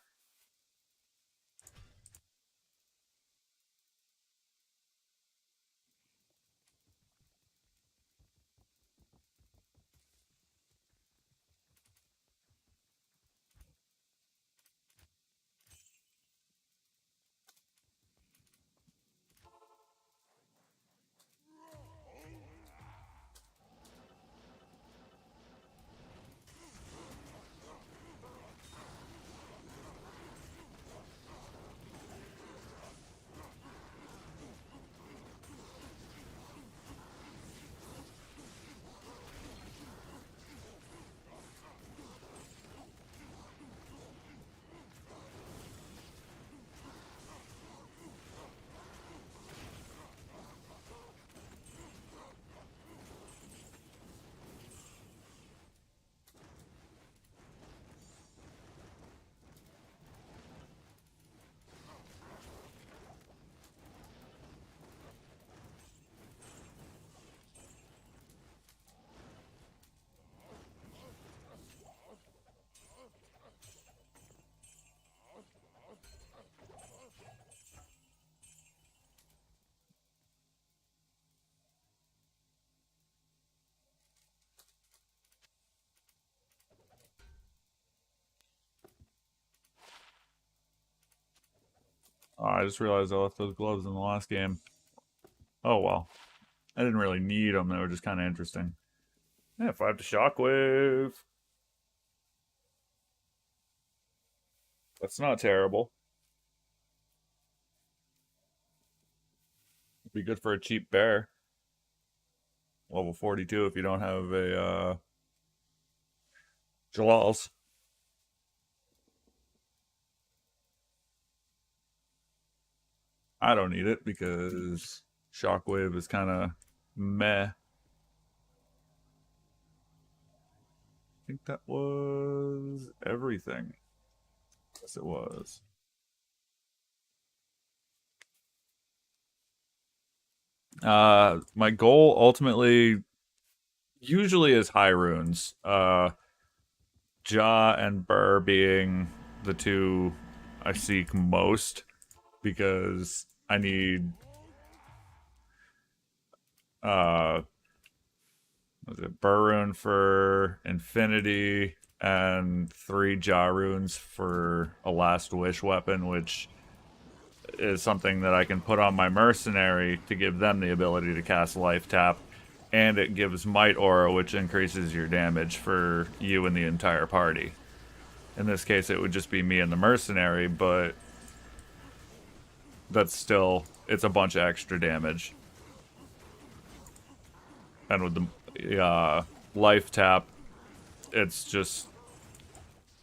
Oh, I just realized I left those gloves in the last game. Oh well. I didn't really need them. They were just kind of interesting. Yeah, 5 to shockwave. That's not terrible. Be good for a cheap bear. Level 42 if you don't have a Jalal's. I don't need it because shockwave is kind of meh. I think that was everything. Yes, it was. My goal ultimately usually is high runes. Ja and Burr being the two I seek most because I need uh was it Burr rune for infinity and 3 Ja runes for a last wish weapon, which is something that I can put on my mercenary to give them the ability to cast life tap, and it gives might aura, which increases your damage for you and the entire party. In this case, it would just be me and the mercenary, but that's still, it's a bunch of extra damage. And with the life tap, it's just,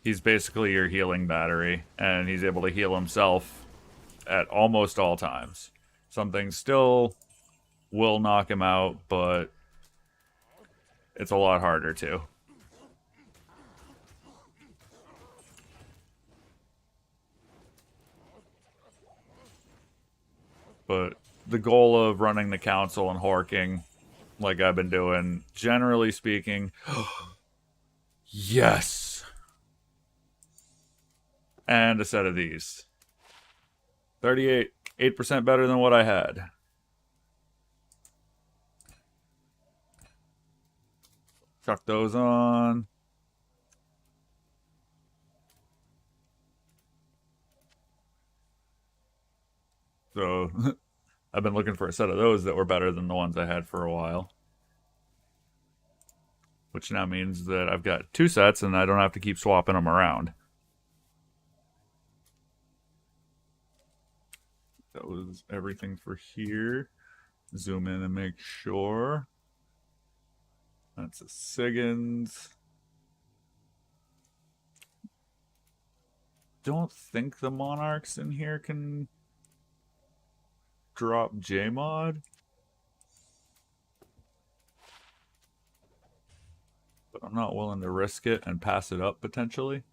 he's basically your healing battery, and he's able to heal himself at almost all times. Some things still will knock him out, but it's a lot harder to. But the goal of running the council and horking, like I've been doing, generally speaking, yes! And a set of these. 38, 8% better than what I had. Chuck those on. So I've been looking for a set of those that were better than the ones I had for a while. Which now means that I've got two sets and I don't have to keep swapping them around. That was everything for here. Zoom in and make sure. That's a Siggins. Don't think the Monarchs in here can drop Jmod. But I'm not willing to risk it and pass it up potentially.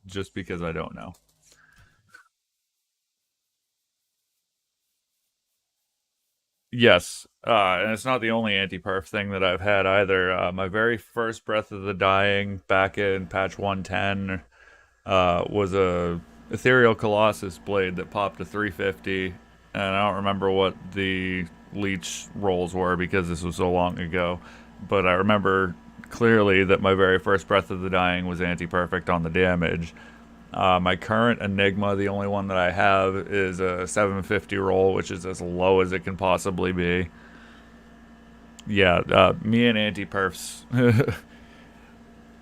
Just because I don't know. Yes, and it's not the only anti-perf thing that I've had either. My very first Breath of the Dying back in patch 110 was a Ethereal Colossus blade that popped to 350, and I don't remember what the leech rolls were because this was so long ago, but I remember clearly that my very first Breath of the Dying was anti-perfect on the damage. My current Enigma, the only one that I have, is a 750 roll, which is as low as it can possibly be. Yeah, me and anti-perfs,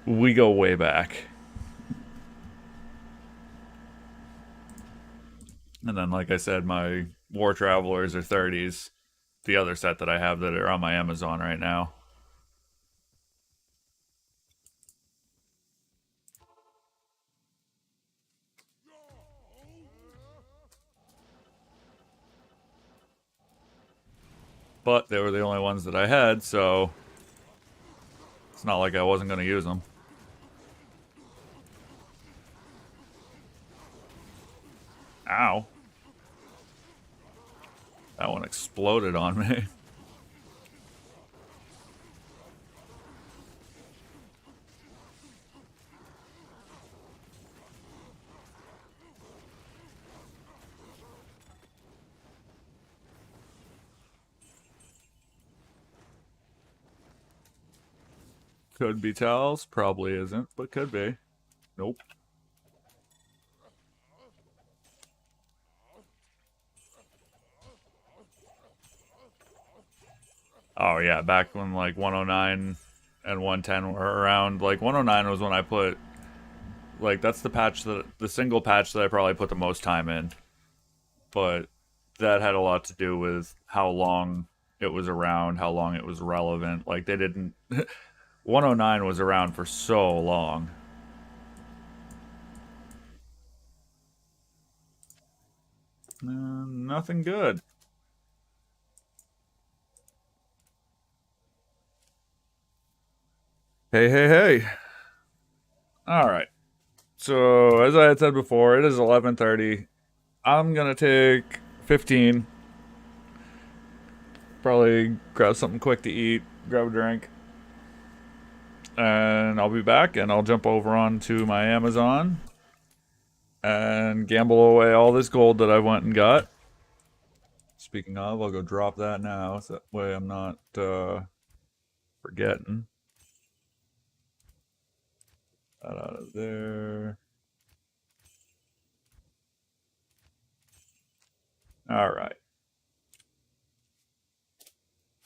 we go way back. And then, like I said, my War Travelers are 30s, the other set that I have that are on my Amazon right now. But they were the only ones that I had, so it's not like I wasn't going to use them. Ow. That one exploded on me. Could be towels, probably isn't, but could be. Nope. Oh yeah, back when like 109 and 110 were around. Like 109 was when I put like that's the single patch that I probably put the most time in. But that had a lot to do with how long it was around, how long it was relevant. Like they didn't 109 was around for so long. Nothing good. Hey, hey, hey. All right. So, as I had said before, it is 11:30. I'm going to take 15. Probably grab something quick to eat, grab a drink, and I'll be back and I'll jump over onto my Amazon and gamble away all this gold that I went and got. Speaking of, I'll go drop that now so that way I'm not forgetting. That out of there. All right.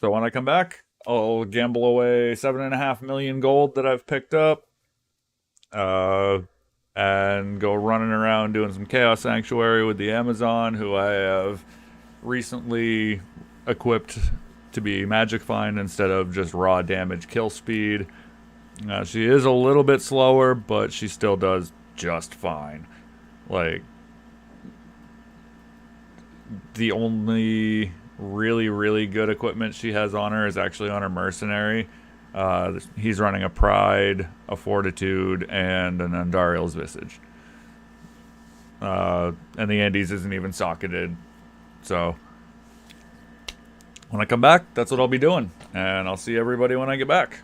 So when I come back, I'll gamble away 7.5 million gold that I've picked up. Uh, and go running around doing some Chaos Sanctuary with the Amazon, who I have recently equipped to be Magic Find instead of just raw damage kill speed. She is a little bit slower, but she still does just fine. Like, the only really, really good equipment she has on her is actually on her Mercenary. He's running a Pride, a Fortitude, and an Andariel's Visage. And the Andes isn't even socketed. So, when I come back, that's what I'll be doing. And I'll see everybody when I get back.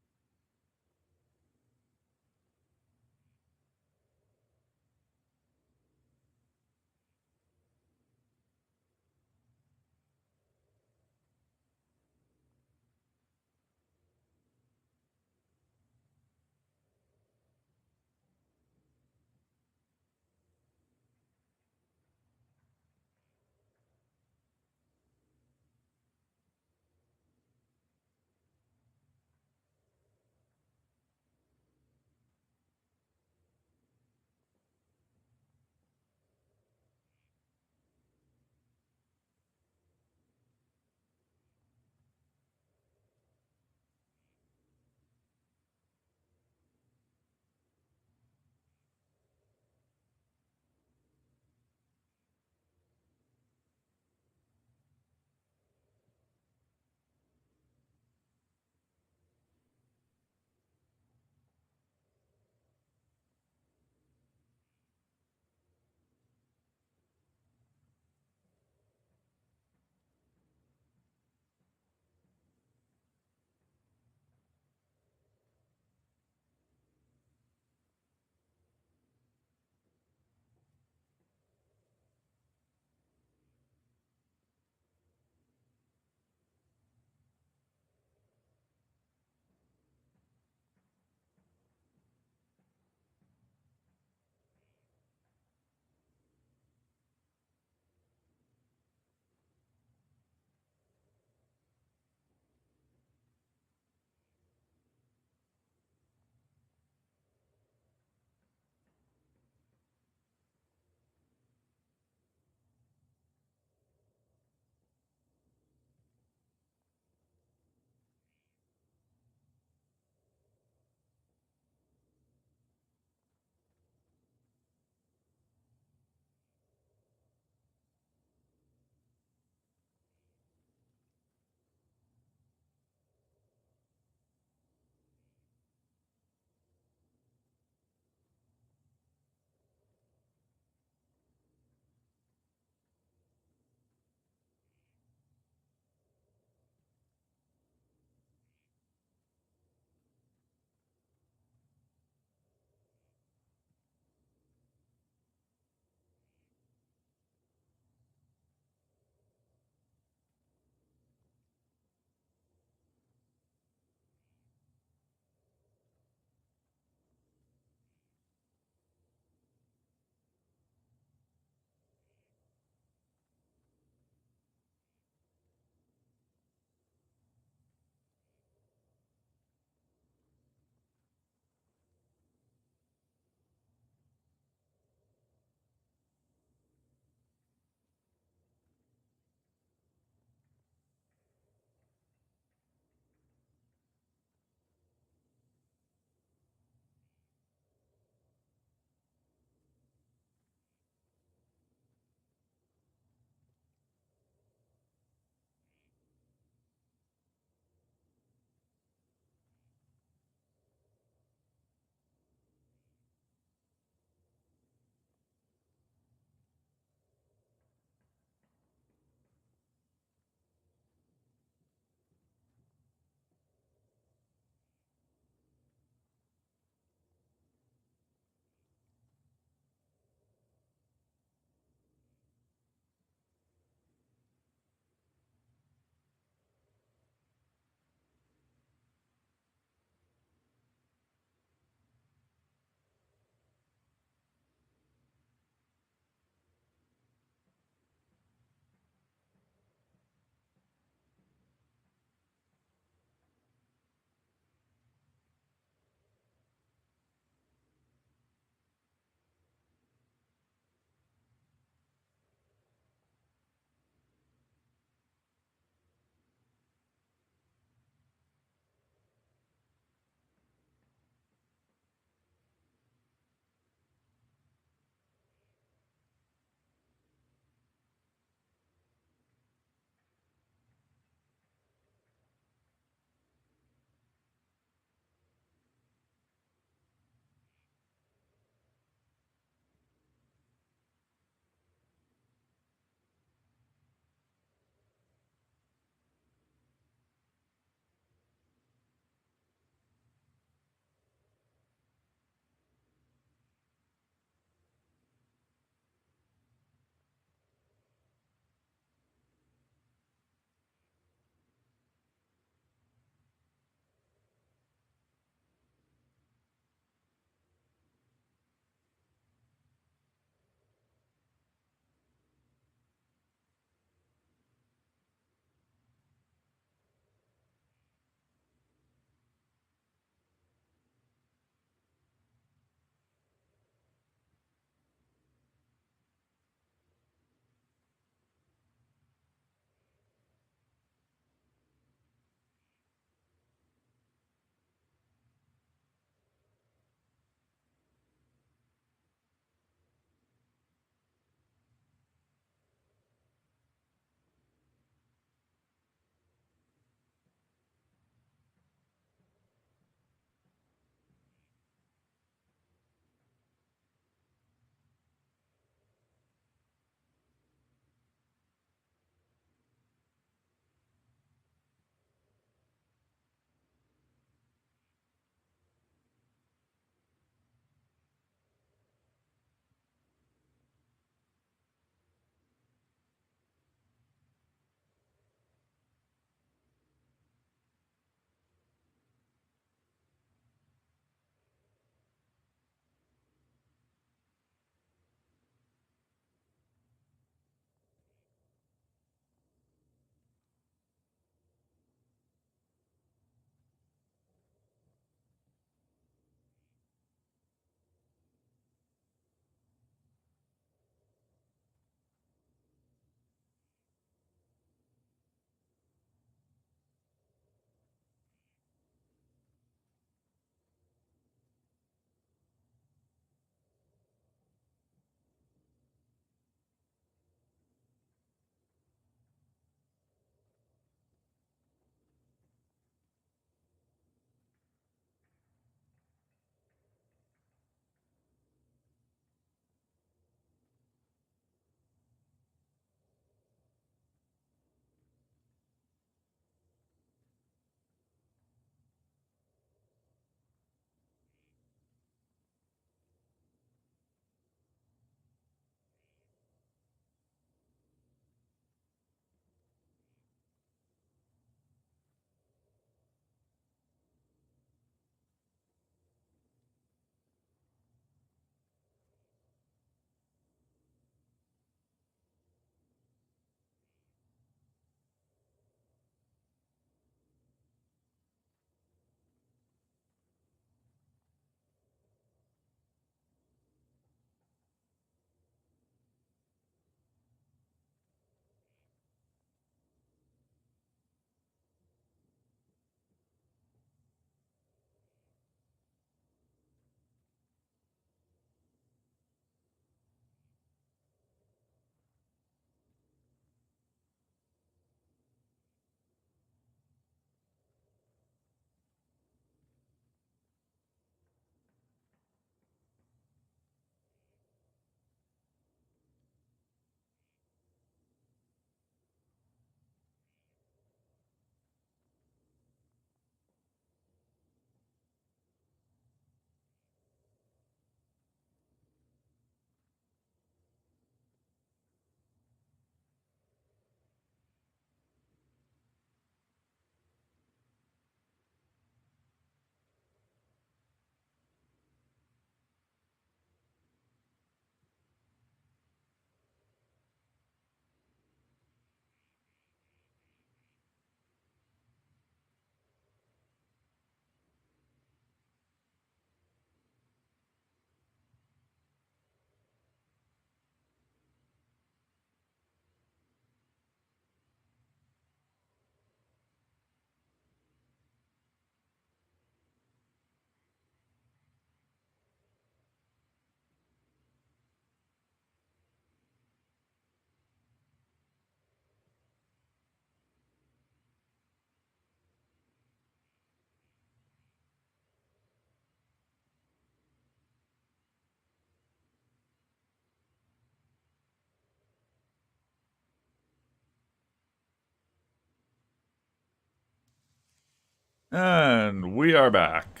And we are back.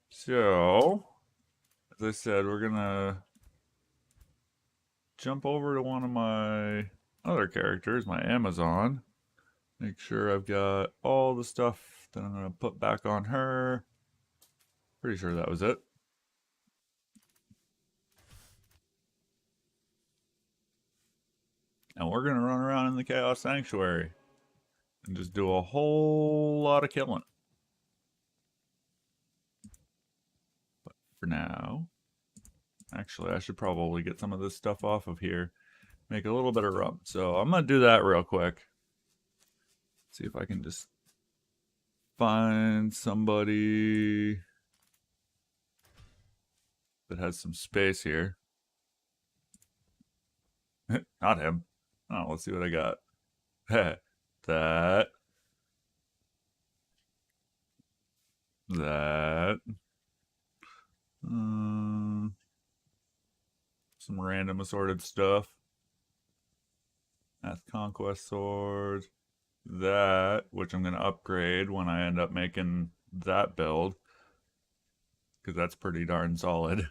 So, as I said, we're gonna jump over to one of my other characters, my Amazon. Make sure I've got all the stuff that I'm gonna put back on her. Pretty sure that was it. And we're gonna run around in the Chaos Sanctuary and just do a whole lot of killing. But for now, actually, I should probably get some of this stuff off of here. Make a little bit of rum. So I'm gonna do that real quick. See if I can just find somebody that has some space here. Not him. Oh, let's see what I got. that. That. Um, some random assorted stuff. Math Conquest Sword. That, which I'm going to upgrade when I end up making that build. Because that's pretty darn solid.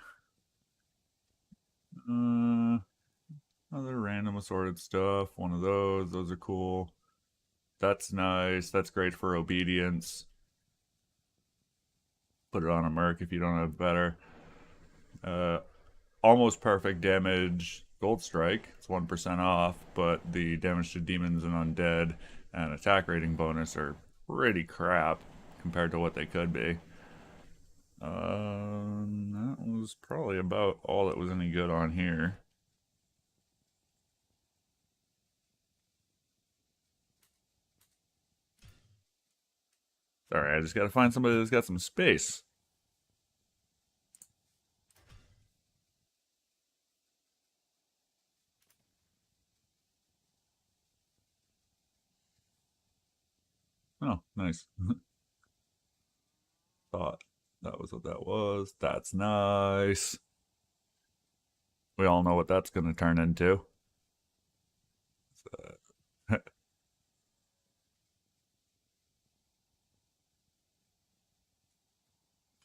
Other random assorted stuff. One of those. Those are cool. That's nice. That's great for obedience. Put it on a merc if you don't have better. Almost perfect damage gold strike. It's 1% off, but the damage to demons and undead and attack rating bonus are pretty crap compared to what they could be. That was probably about all that was any good on here. Sorry, I just gotta find somebody that's got some space. Oh, nice. Thought that was what that was. That's nice. We all know what that's gonna turn into.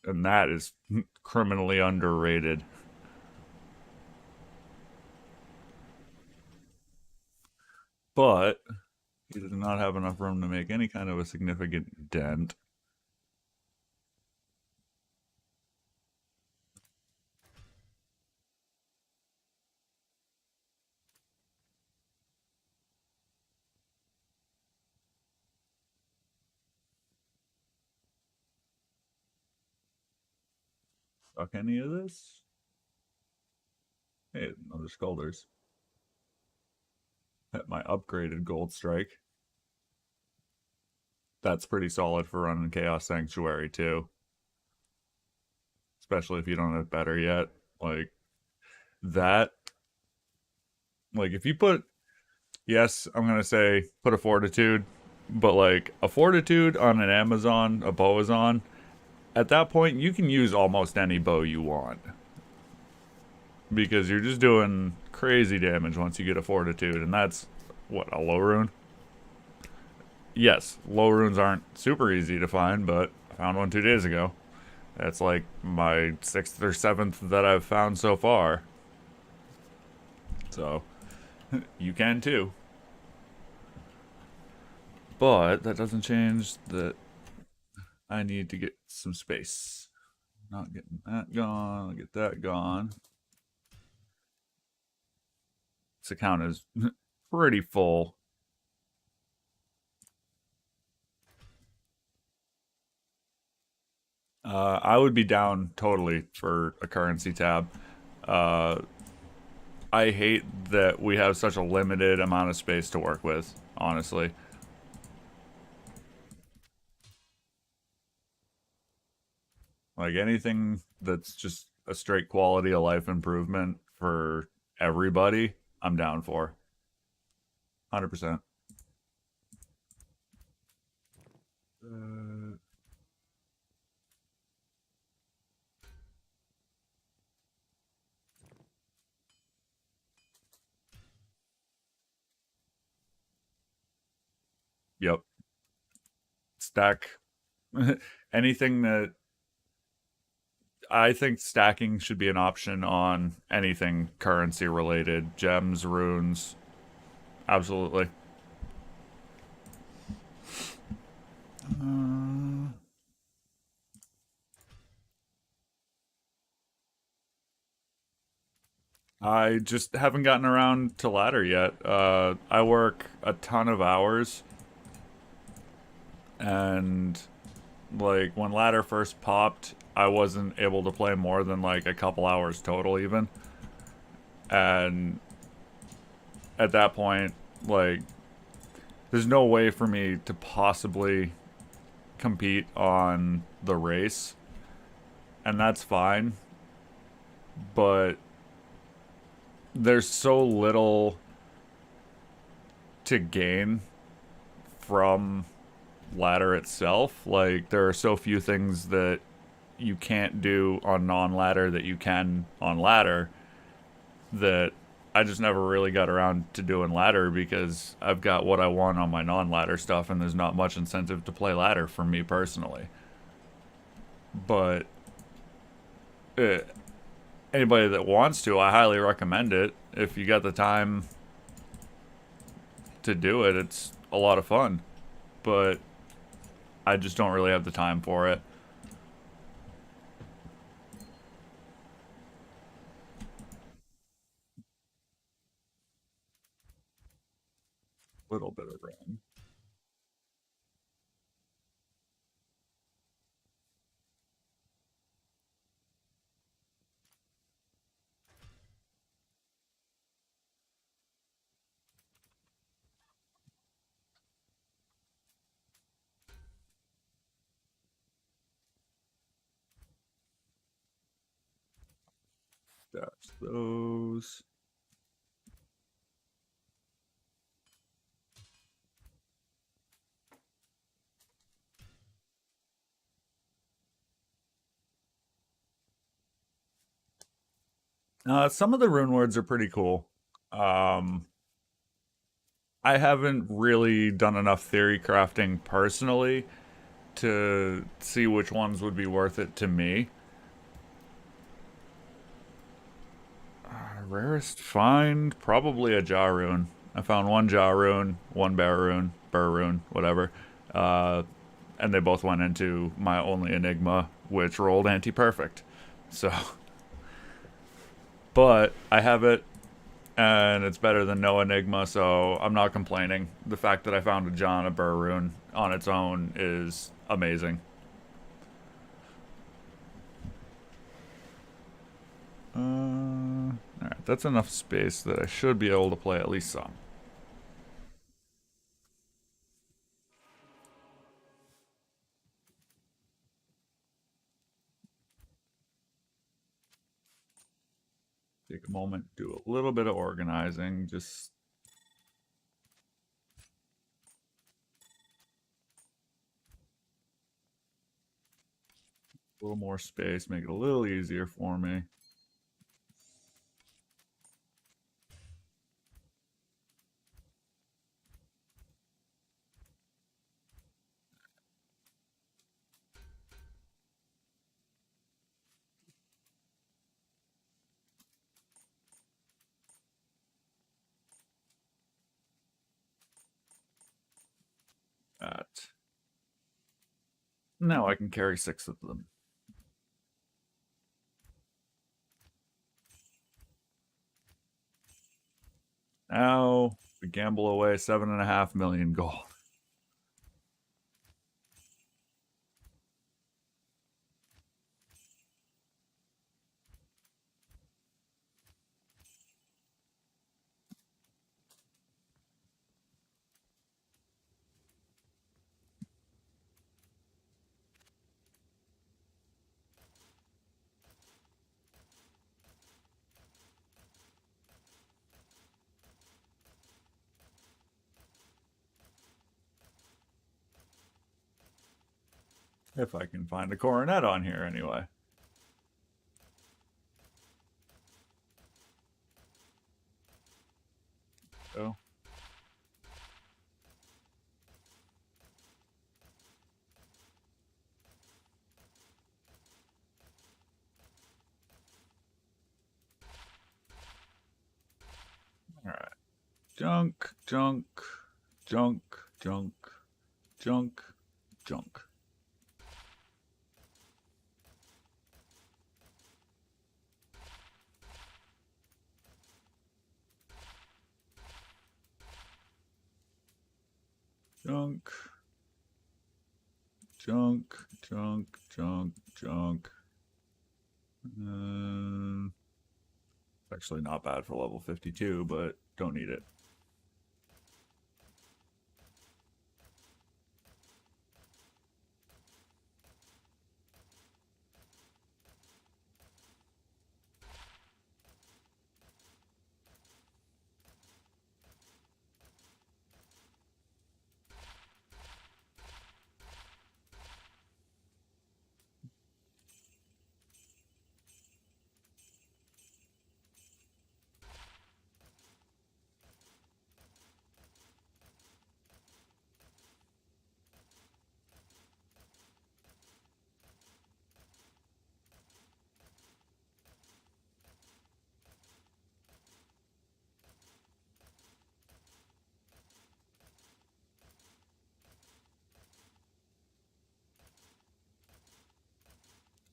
And that is criminally underrated. But he does not have enough room to make any kind of a significant dent. Suck any of this? Hey, another Skulders. At my upgraded Gold Strike. That's pretty solid for running Chaos Sanctuary, too. Especially if you don't have better yet. Like, that. Like, if you put. Yes, I'm going to say put a Fortitude. But, like, a Fortitude on an Amazon, a Boazon, at that point, you can use almost any bow you want. Because you're just doing crazy damage once you get a Fortitude. And that's, what, a low rune? Yes, low runes aren't super easy to find, but I found one 2 days ago. That's like my 6th or 7th that I've found so far. So, you can too. But that doesn't change that I need to get some space. Not getting that gone, I'll get that gone. This account is pretty full. I would be down totally for a currency tab. Uh, I hate that we have such a limited amount of space to work with, honestly. Like anything that's just a straight quality of life improvement for everybody, I'm down for. 100%. Uh, yep. stack anything that I think stacking should be an option on anything currency related, gems, runes, absolutely. Uh, I just haven't gotten around to ladder yet. I work a ton of hours, and like when ladder first popped, I wasn't able to play more than like a couple hours total, even. And at that point, like, there's no way for me to possibly compete on the race, and that's fine. But there's so little to gain from ladder itself. Like, there are so few things that you can't do on non-ladder that you can on ladder, that I just never really got around to doing ladder because I've got what I want on my non-ladder stuff, and there's not much incentive to play ladder for me personally. But uh, anybody that wants to, I highly recommend it. If you got the time to do it, it's a lot of fun. But I just don't really have the time for it. Little bit of rain. That's those. Some of the rune words are pretty cool. Um, I haven't really done enough theory crafting personally to see which ones would be worth it to me. Rarest find? Probably a Jaw rune. I found one Jaw rune, one Bear rune, whatever. Uh, and they both went into my only Enigma, which rolled anti-perfect. So, but I have it, and it's better than no Enigma, so I'm not complaining. The fact that I found a John a Burr rune on its own is amazing. Alright, that's enough space that I should be able to play at least some. Take a moment, do a little bit of organizing, just a little more space, make it a little easier for me. That. Now I can carry 6 of them. Now we gamble away 7.5 million gold. If I can find a coronet on here anyway. So Junk, junk, junk, junk, junk, junk. Junk, junk, junk, junk, junk. It's actually not bad for level 52, but don't need it.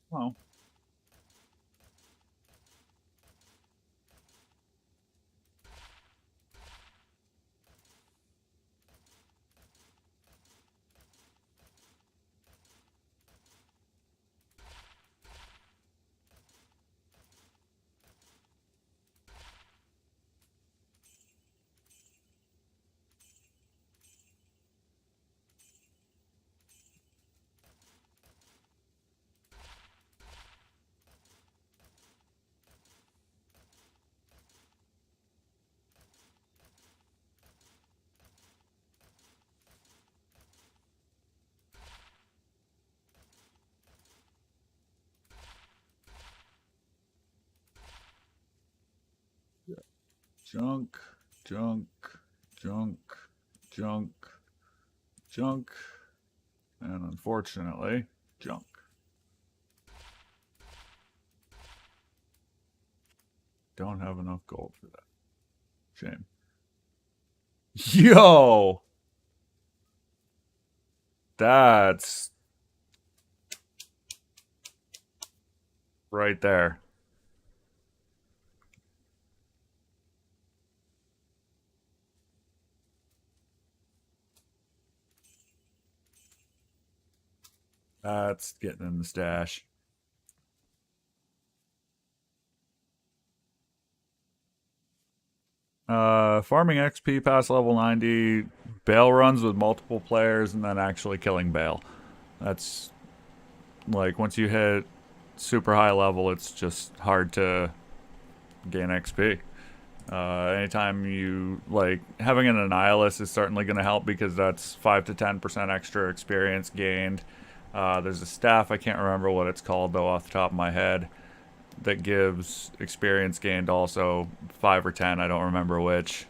Well, junk, junk, junk, junk, junk, and unfortunately, junk. Don't have enough gold for that. Shame. Yo! That's right there. That's getting in the stash. Farming XP past level 90, Bale runs with multiple players, and then actually killing Bale. That's like once you hit super high level, it's just hard to gain XP. Anytime you like having an Annihilus is certainly going to help because that's 5 to 10% extra experience gained. There's a staff, I can't remember what it's called though off the top of my head, that gives experience gained also 5 or 10, I don't remember which,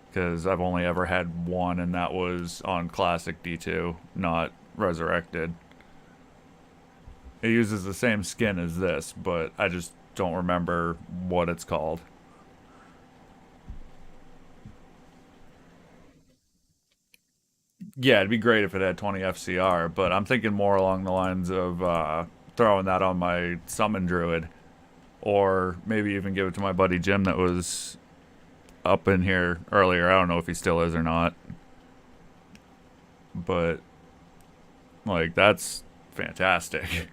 because I've only ever had one, and that was on Classic D2, not Resurrected. It uses the same skin as this, but I just don't remember what it's called. Yeah, it'd be great if it had 20 FCR, but I'm thinking more along the lines of throwing that on my Summon Druid, or maybe even give it to my buddy Jim that was up in here earlier. I don't know if he still is or not, but like that's fantastic.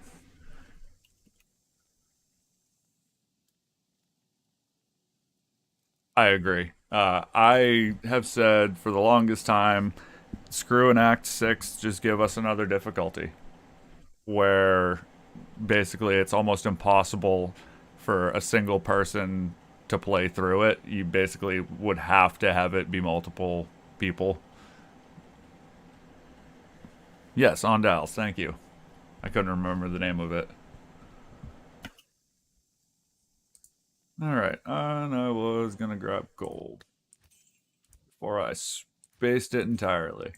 I agree. I have said for the longest time, screw an Act 6, just give us another difficulty where basically it's almost impossible for a single person to play through it. You basically would have to have it be multiple people. Yes, on dials. Thank you. I couldn't remember the name of it. All right, and I was gonna grab gold before I spaced it entirely.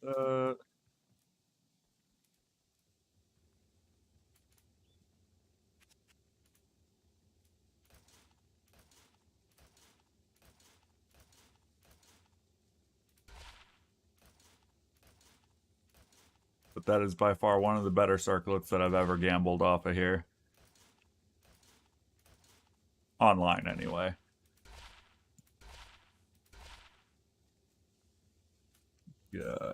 Uh, but that is by far one of the better circlets that I've ever gambled off of here. Online, anyway. Yeah.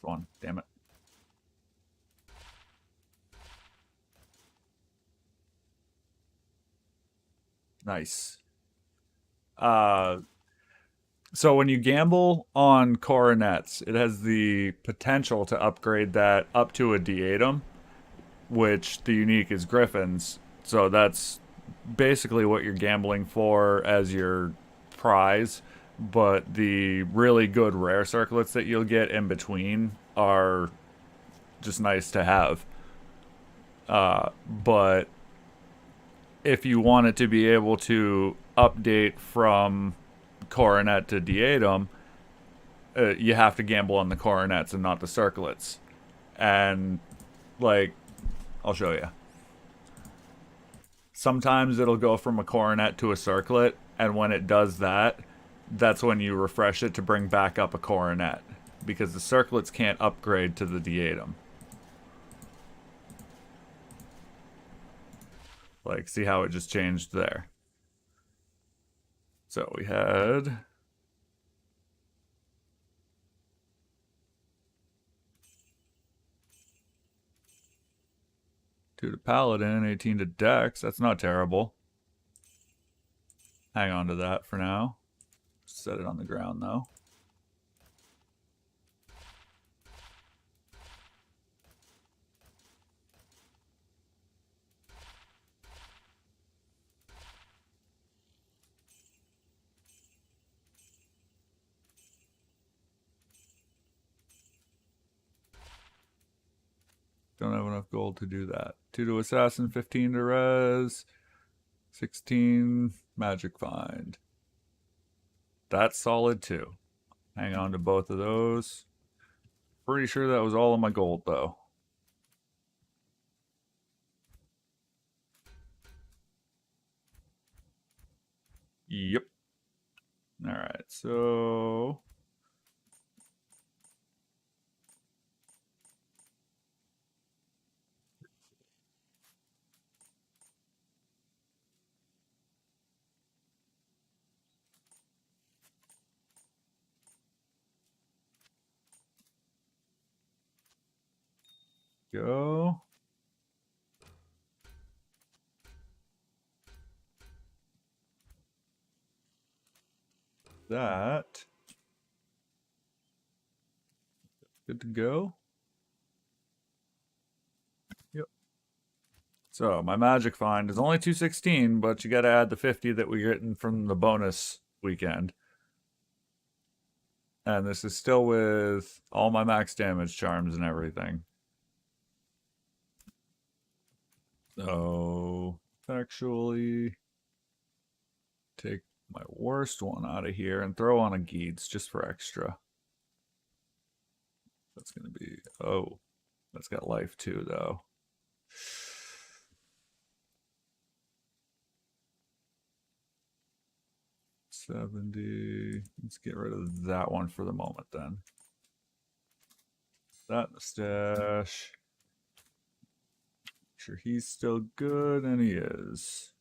One. Damn it. Nice. Uh, so when you gamble on coronets, it has the potential to upgrade that up to a D8'em, which the unique is Griffins. So that's basically what you're gambling for as your prize. But the really good rare circlets that you'll get in between are just nice to have. But if you want it to be able to update from coronet to D8'em, you have to gamble on the coronets and not the circlets. And, like, I'll show you. Sometimes it'll go from a coronet to a circlet, and when it does that, that's when you refresh it to bring back up a coronet. Because the circlets can't upgrade to the D8'em. Like, see how it just changed there. So we had two to Paladin, 18 to Dex. That's not terrible. Hang on to that for now. Set it on the ground, though. Don't have enough gold to do that. 2 to Assassin, 15 to Res, 16 Magic Find. That's solid too. Hang on to both of those. Pretty sure that was all of my gold though. Yep. Alright, so go. That. Good to go. Yep. So my magic find is only 216, but you gotta add the 50 that we're getting from the bonus weekend. And this is still with all my max damage charms and everything. So actually take my worst one out of here and throw on a Geeds just for extra. That's gonna be, oh, that's got life too though. 70. Let's get rid of that one for the moment then. That in the stash. Make sure he's still good, and he is.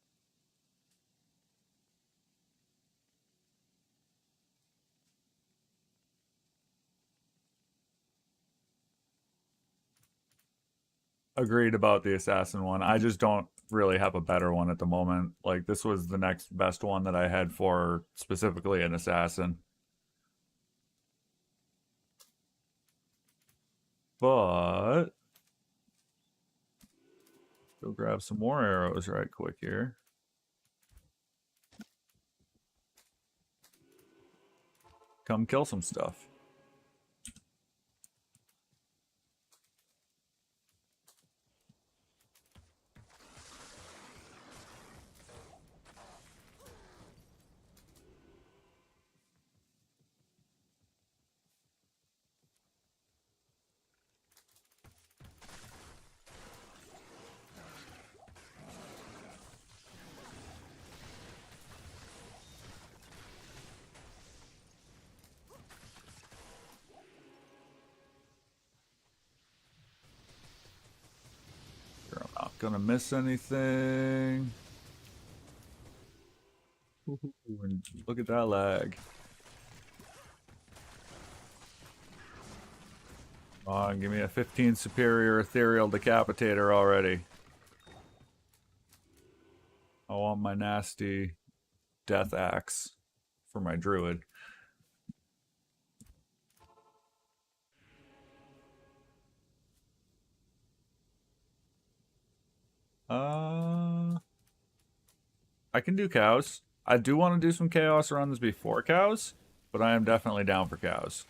Agreed about the assassin one. I just don't really have a better one at the moment. Like this was the next best one that I had for specifically an assassin. But go grab some more arrows right quick here. Come kill some stuff. I'm not gonna miss anything. And look at that lag. Come on, give me a 15 superior ethereal decapitator already. I want my nasty death axe for my druid. Uh, I can do cows. I do want to do some chaos runs before cows, but I am definitely down for cows.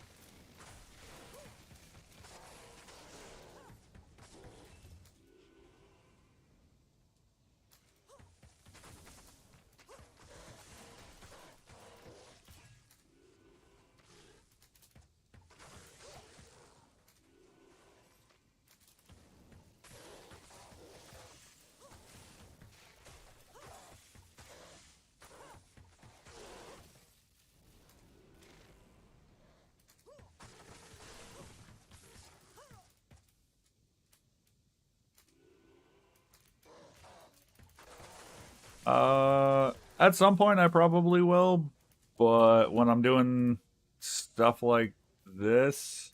At some point I probably will, but when I'm doing stuff like this,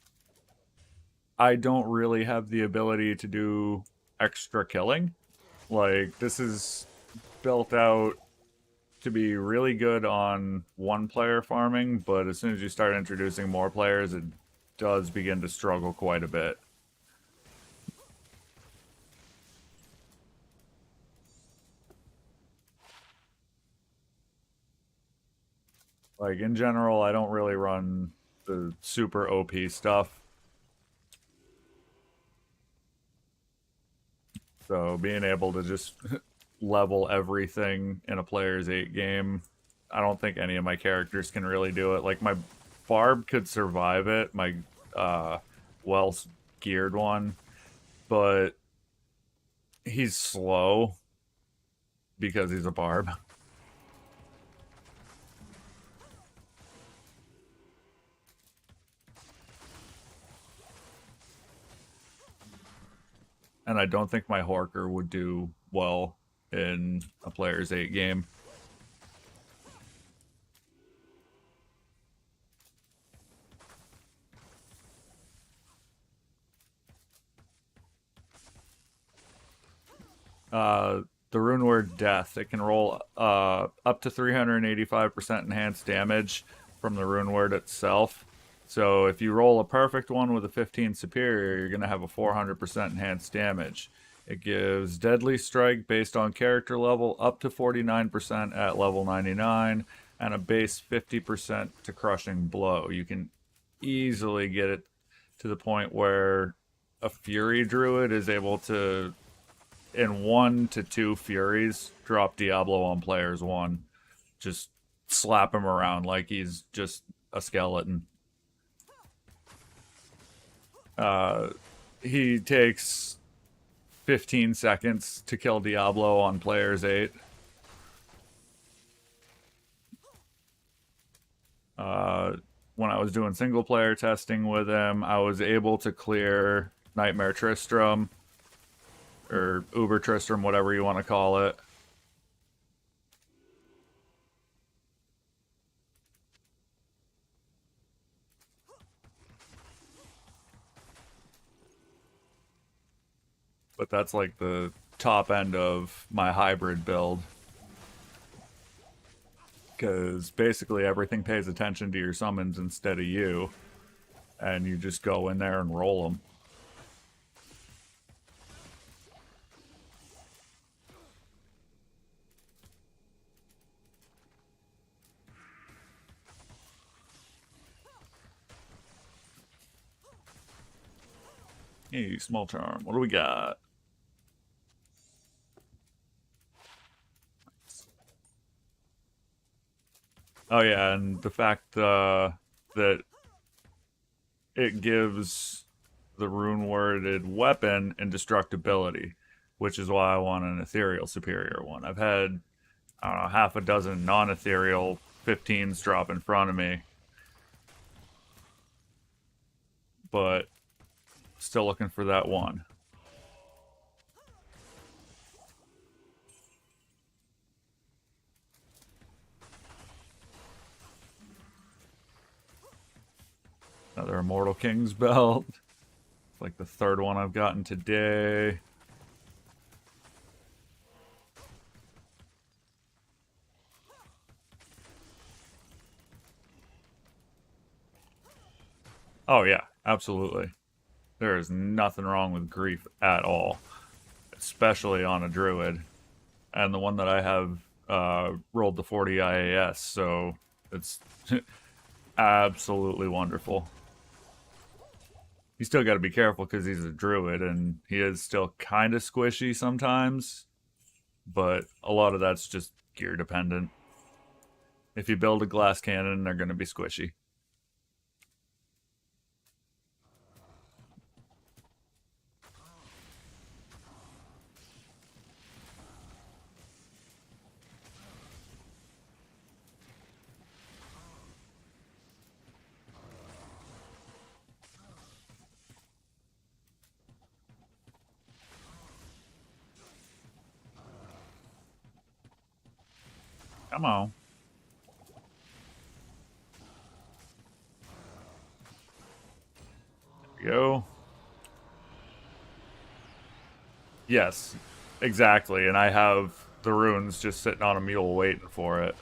I don't really have the ability to do extra killing. Like, this is built out to be really good on one player farming, but as soon as you start introducing more players, it does begin to struggle quite a bit. Like, in general, I don't really run the super OP stuff. So being able to just level everything in a player's 8 game, I don't think any of my characters can really do it. Like, my Barb could survive it, my well geared one, but he's slow because he's a Barb. And I don't think my Horker would do well in a player's 8 game. Uh, the rune word death. It can roll up to 385% enhanced damage from the rune word itself. So if you roll a perfect one with a 15 superior, you're going to have a 400% enhanced damage. It gives deadly strike based on character level up to 49% at level 99 and a base 50% to crushing blow. You can easily get it to the point where a fury druid is able to in 1 to 2 furies, drop Diablo on players 1. Just slap him around like he's just a skeleton. Uh, he takes 15 seconds to kill Diablo on players 8. When I was doing single player testing with him, I was able to clear Nightmare Tristram or Uber Tristram, whatever you want to call it. But that's like the top end of my hybrid build. Because basically everything pays attention to your summons instead of you. And you just go in there and roll them. Hey, small charm. What do we got? Oh yeah, and the fact that it gives the rune-worded weapon indestructibility, which is why I want an ethereal superior one. I've had, I don't know, half a dozen non-ethereal 15s drop in front of me, but still looking for that one. Another Immortal King's belt. It's like the third one I've gotten today. Oh yeah, absolutely. There is nothing wrong with grief at all, especially on a druid. And the one that I have rolled the 40 IAS, so it's absolutely wonderful. You still got to be careful because he's a druid and he is still kind of squishy sometimes, but a lot of that's just gear dependent. If you build a glass cannon, they're going to be squishy. Come on. There we go. Yes, exactly. And I have the runes just sitting on a mule waiting for it.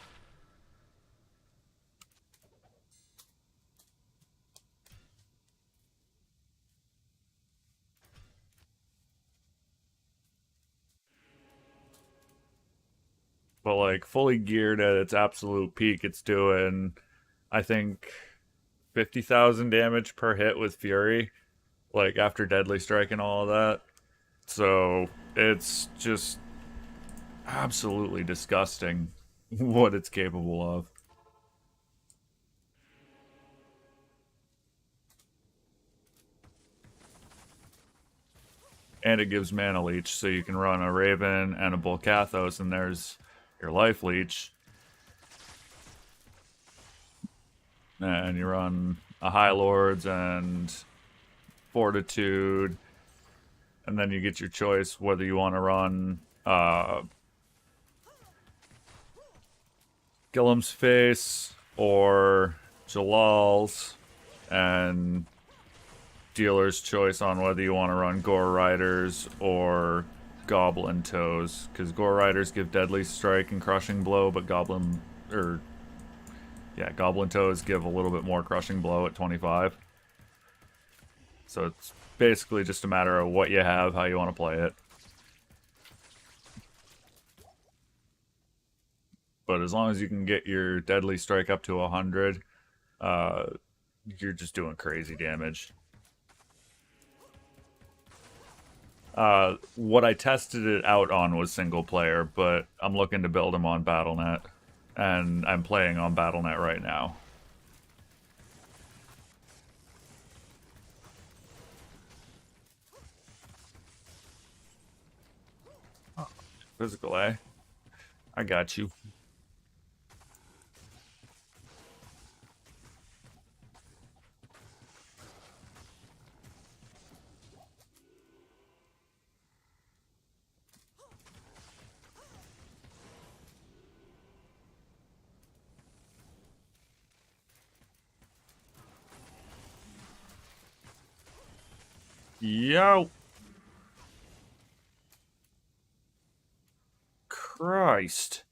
But like fully geared at its absolute peak, it's doing, I think, 50,000 damage per hit with Fury, like after Deadly Strike and all of that. So it's just absolutely disgusting what it's capable of. And it gives mana leech, so you can run a Raven and a Bolcathos, and there's your life leech. And you run a High Lords and Fortitude, and then you get your choice whether you want to run Gillem's Face or Jalal's, and dealer's choice on whether you want to run Gore Riders or Goblin Toes, because Gore Riders give Deadly Strike and Crushing Blow, but Goblin Toes give a little bit more Crushing Blow at 25. So it's basically just a matter of what you have, how you want to play it. But as long as you can get your Deadly Strike up to 100, you're just doing crazy damage. What I tested it out on was single player, but I'm looking to build him on Battle.net, and I'm playing on Battle.net right now. Oh, physical, eh? I got you. Yo! Christ.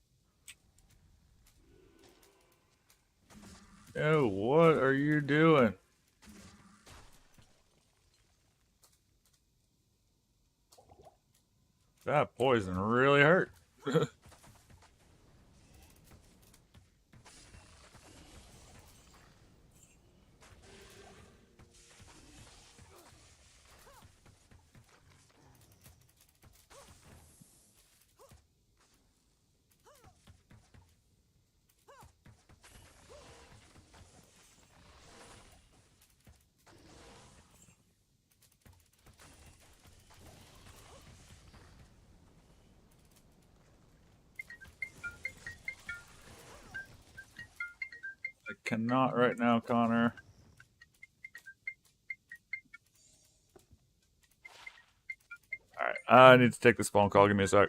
Oh, what are you doing? That poison really hurt. I cannot right now, Connor. Alright, I need to take this phone call. Give me a sec.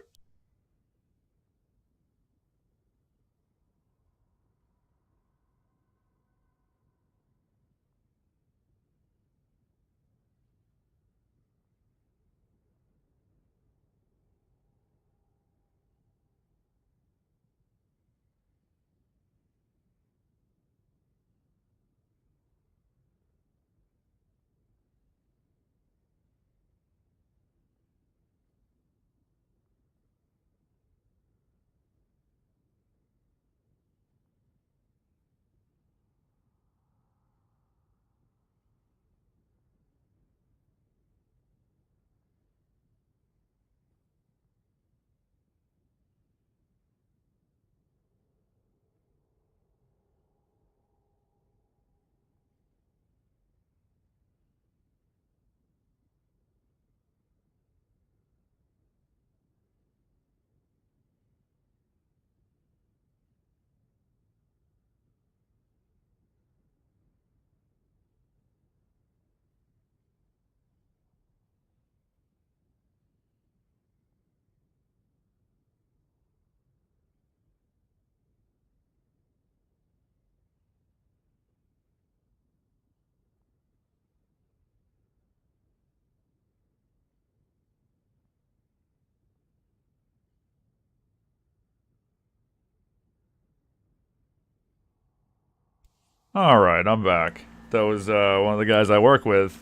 Alright, I'm back. That was one of the guys I work with.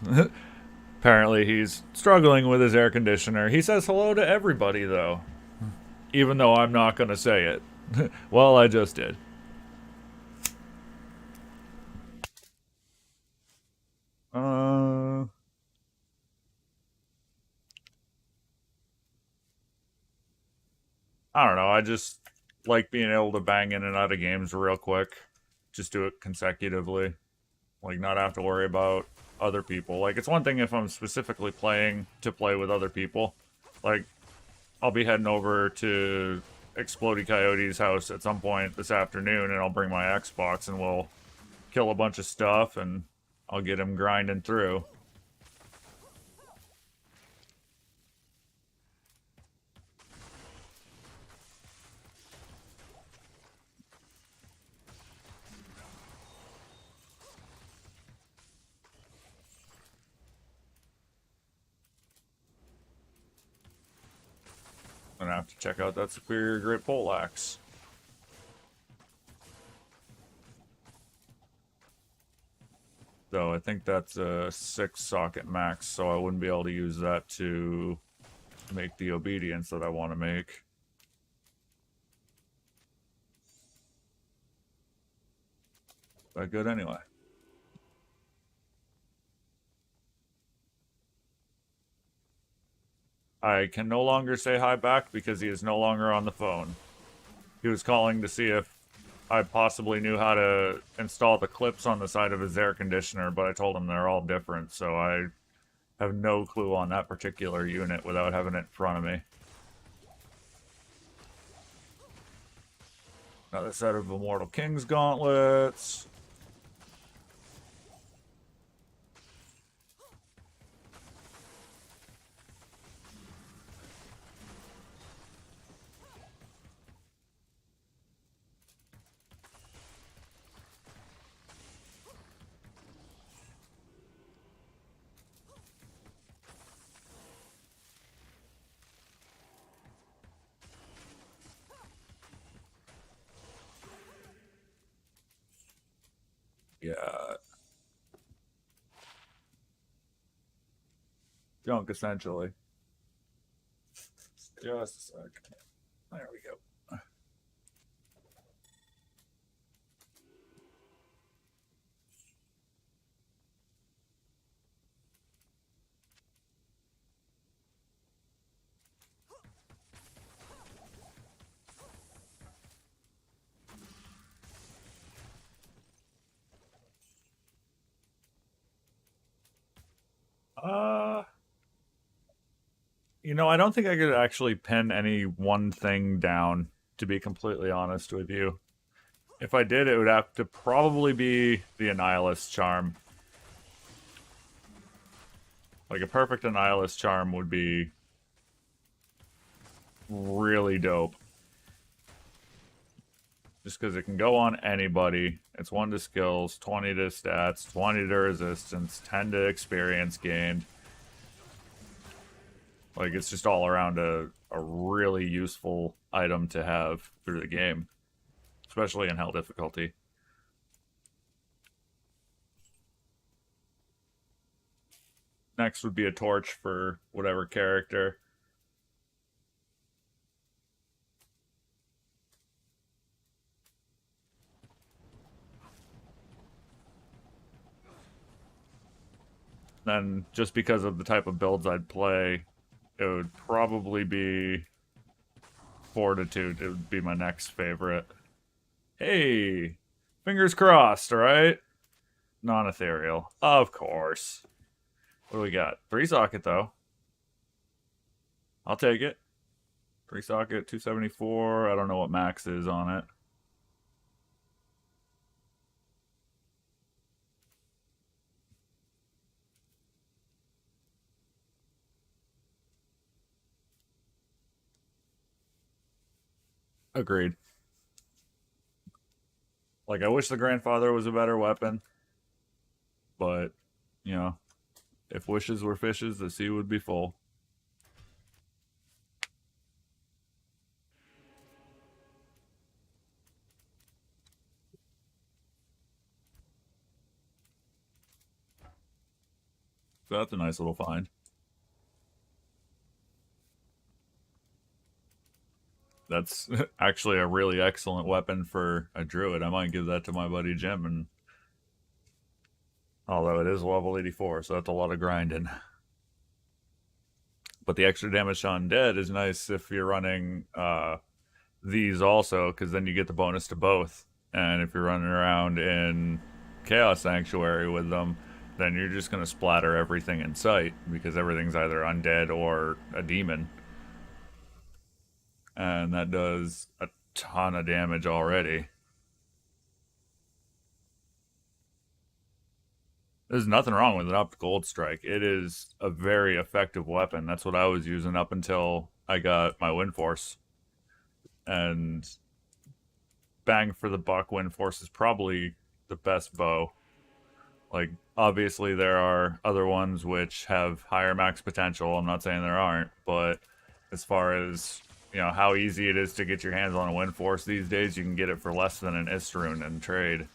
Apparently, he's struggling with his air conditioner. He says hello to everybody, though. Even though I'm not gonna say it. Well, I just did. Uh. I don't know. I just like being able to bang in and out of games real quick. Just do it consecutively. Like, not have to worry about other people. Like, it's one thing if I'm specifically playing to play with other people. Like, I'll be heading over to Explodey Coyote's house at some point this afternoon, and I'll bring my Xbox, and we'll kill a bunch of stuff, and I'll get him grinding through. I'm gonna have to check out that Superior Great Poleaxe. Though I think that's a 6-socket max, so I wouldn't be able to use that to make the obedience that I want to make. But good anyway. I can no longer say hi back because he is no longer on the phone. He was calling to see if I possibly knew how to install the clips on the side of his air conditioner, but I told him they're all different, so I have no clue on that particular unit without having it in front of me. Another set of Immortal King's gauntlets. Yeah. Junk, essentially. Just a sec. There we go. Uh, I don't think I could actually pin any one thing down, to be completely honest with you. If I did, it would have to probably be the Annihilus charm. Like, a perfect Annihilus charm would be really dope. Just because it can go on anybody. It's 1 to skills, 20 to stats, 20 to resistance, 10 to experience gained. Like, it's just all around a really useful item to have through the game, especially in hell difficulty. Next would be a torch for whatever character. Then, just because of the type of builds I'd play, it would probably be Fortitude. It would be my next favorite. Hey, fingers crossed, right? Non-ethereal, of course. What do we got? 3 socket though. I'll take it. 3 socket, 274. I don't know what max is on it. Agreed. Like, I wish the grandfather was a better weapon, but, you know, if wishes were fishes, the sea would be full. So that's a nice little find. That's actually a really excellent weapon for a druid. I might give that to my buddy Jim, and although it is level 84, so that's a lot of grinding. But the extra damage on dead is nice if you're running these also, because then you get the bonus to both. And if you're running around in Chaos Sanctuary with them, then you're just going to splatter everything in sight, because everything's either undead or a demon. And that does a ton of damage already. There's nothing wrong with an up gold strike. It is a very effective weapon. That's what I was using up until I got my Wind Force. And bang for the buck, Wind Force is probably the best bow. Like, obviously there are other ones which have higher max potential. I'm not saying there aren't, but as far as, how easy it is to get your hands on a Wind Force these days, you can get it for less than an Istarune in trade.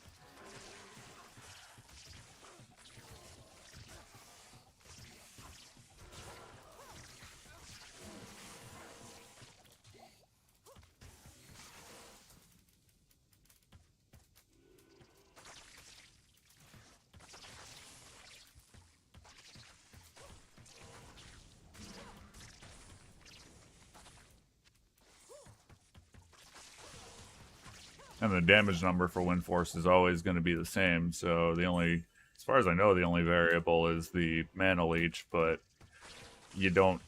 And the damage number for Wind Force is always going to be the same, so as far as I know, the only variable is the mana leech, but you don't,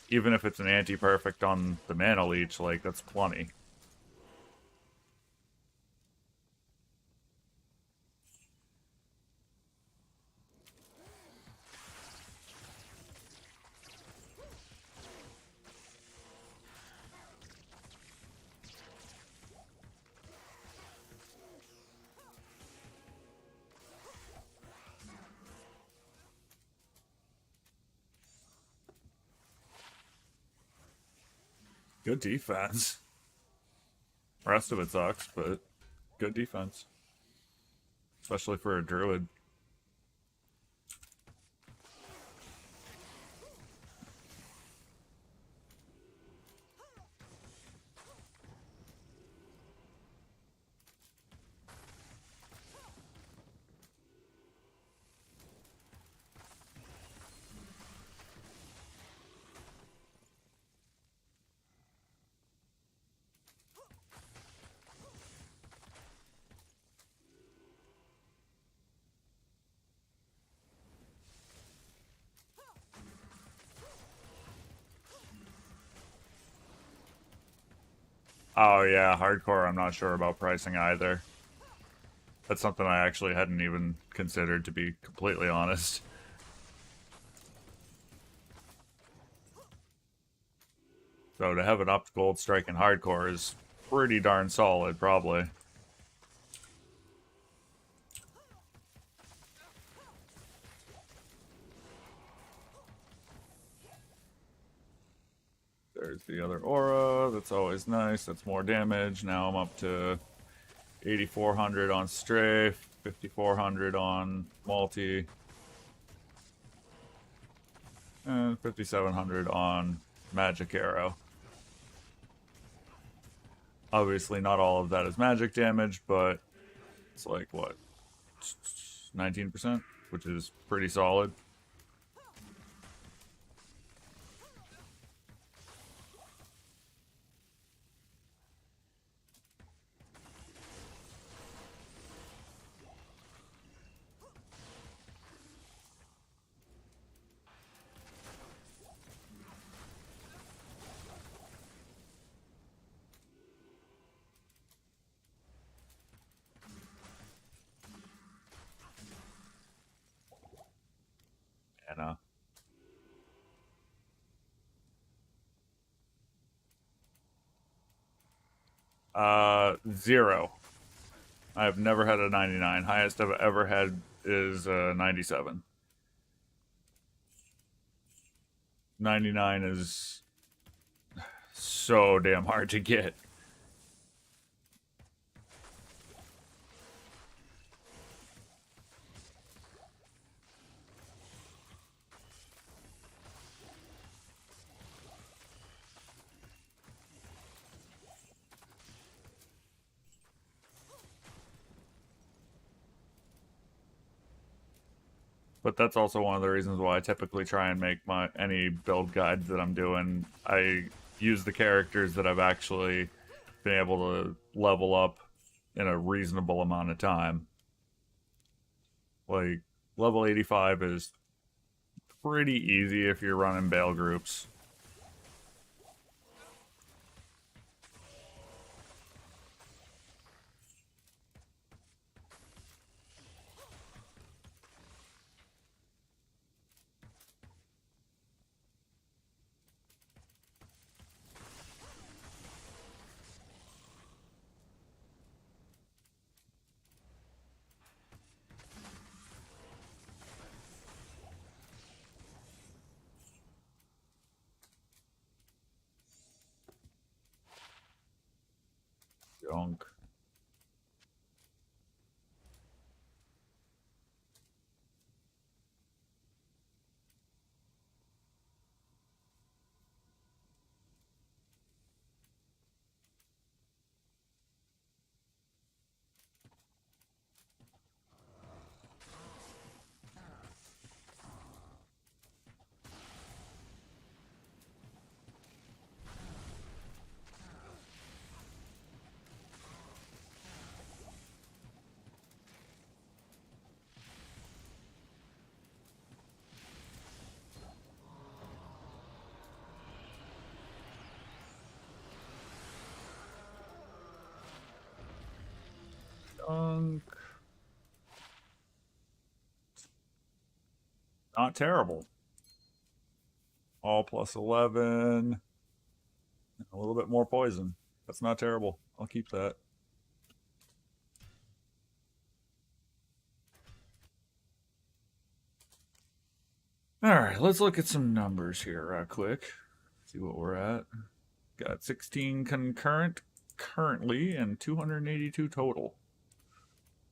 even if it's an anti-perfect on the mana leech, like, that's plenty. Good defense. Rest of it sucks, but good defense. especially for a druid. Oh yeah, hardcore I'm not sure about pricing either. That's something I actually hadn't even considered, to be completely honest. So to have an upped gold strike in hardcore is pretty darn solid, probably. There's the other aura. That's always nice. That's more damage. Now I'm up to 8,400 on strafe, 5,400 on multi, and 5,700 on magic arrow. Obviously, not all of that is magic damage, but it's like, what, 19%? Which is pretty solid. And 0. I've never had a 99. Highest I've ever had is 97. 99 is so damn hard to get. But that's also one of the reasons why I typically try and make my any build guides that I'm doing. I use the characters that I've actually been able to level up in a reasonable amount of time. Like, level 85 is pretty easy if you're running Bale groups. Junk. Junk. Not terrible. All plus 11. A little bit more poison. That's not terrible. I'll keep that. Alright, let's look at some numbers here real quick. See what we're at. Got 16 concurrent currently and 282 total.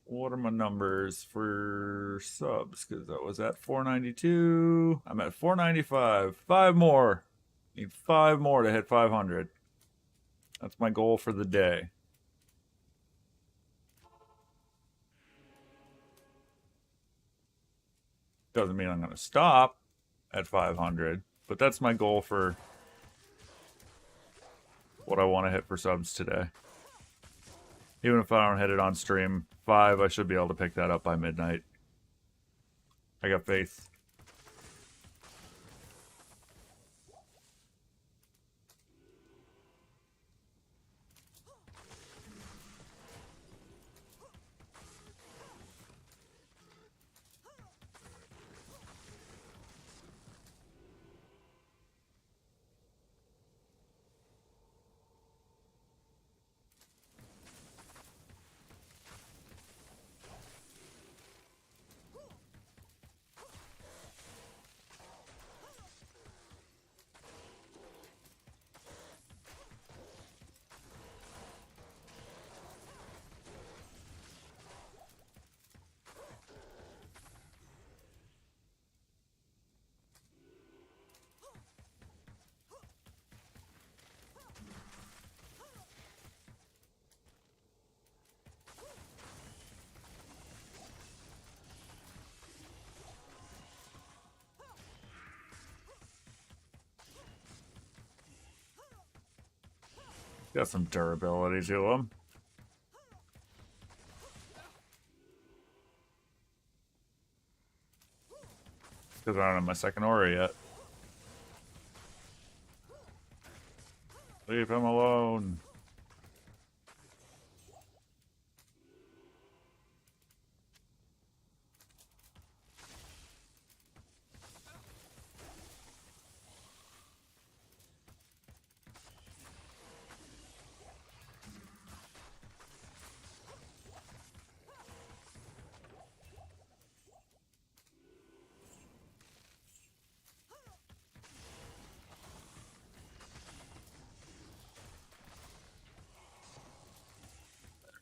What are my numbers for subs? Because I was at 492. I'm at 495. Five more. Need five more to hit 500. That's my goal for the day. Doesn't mean I'm going to stop at 500, but that's my goal for what I want to hit for subs today. Even if I don't hit it on stream, 5, I should be able to pick that up by midnight. I got faith. Got some durability to him. Because I don't have my second aura yet. Leave him alone.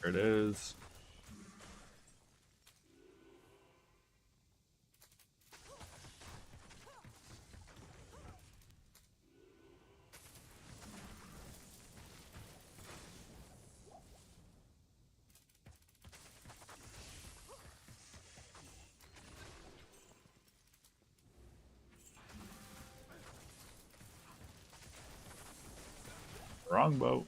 There it is. Wrong boat.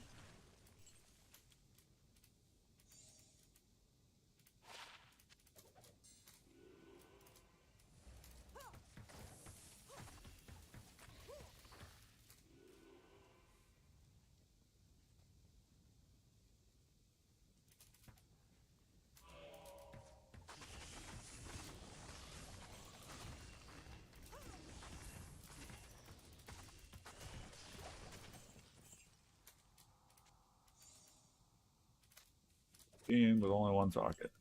Team with only one socket.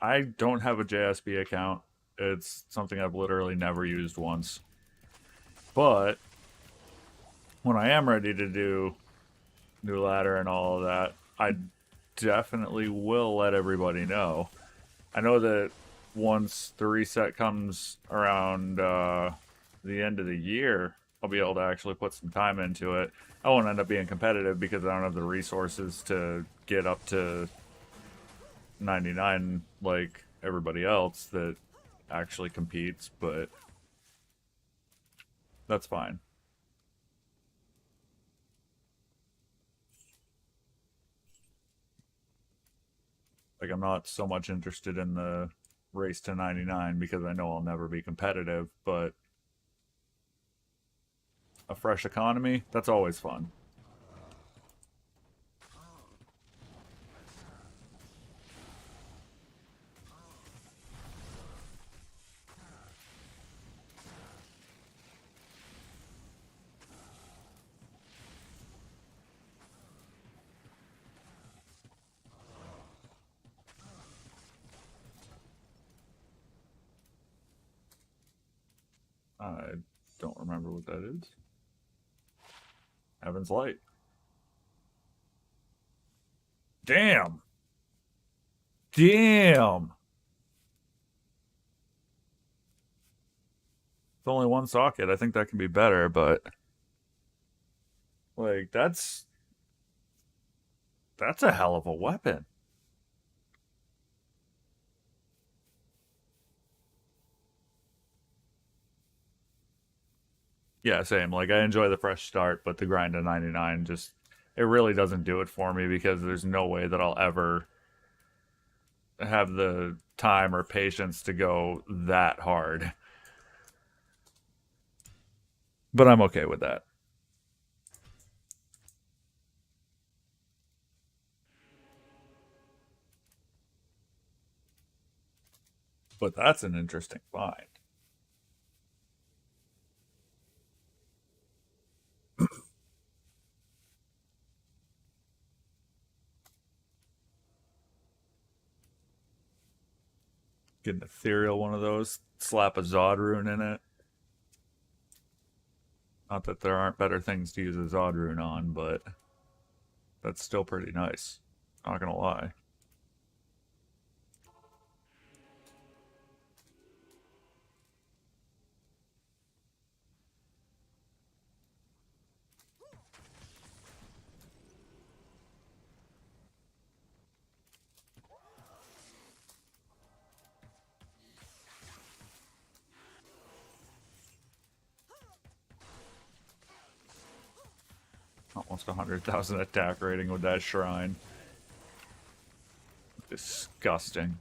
I don't have a JSB account. It's something I've literally never used once. But when I am ready to do new ladder and all of that, I definitely will let everybody know. I know that once the reset comes around the end of the year, I'll be able to actually put some time into it. I won't end up being competitive because I don't have the resources to get up to 99 like everybody else that actually competes, but that's fine. Like, I'm not so much interested in the race to 99 because I know I'll never be competitive, but a fresh economy, that's always fun. I don't remember what that is. Heaven's Light. Damn! Damn! It's only one socket. I think that can be better, but like that's a hell of a weapon. Yeah, same. Like I enjoy the fresh start, but the grind to 99 just it really doesn't do it for me because there's no way that I'll ever have the time or patience to go that hard. But I'm okay with that. But that's an interesting find. Get an ethereal one of those, slap a Zod rune in it. Not that there aren't better things to use a Zod rune on, but that's still pretty nice. Not gonna lie. Almost 100,000 attack rating with that shrine. Disgusting.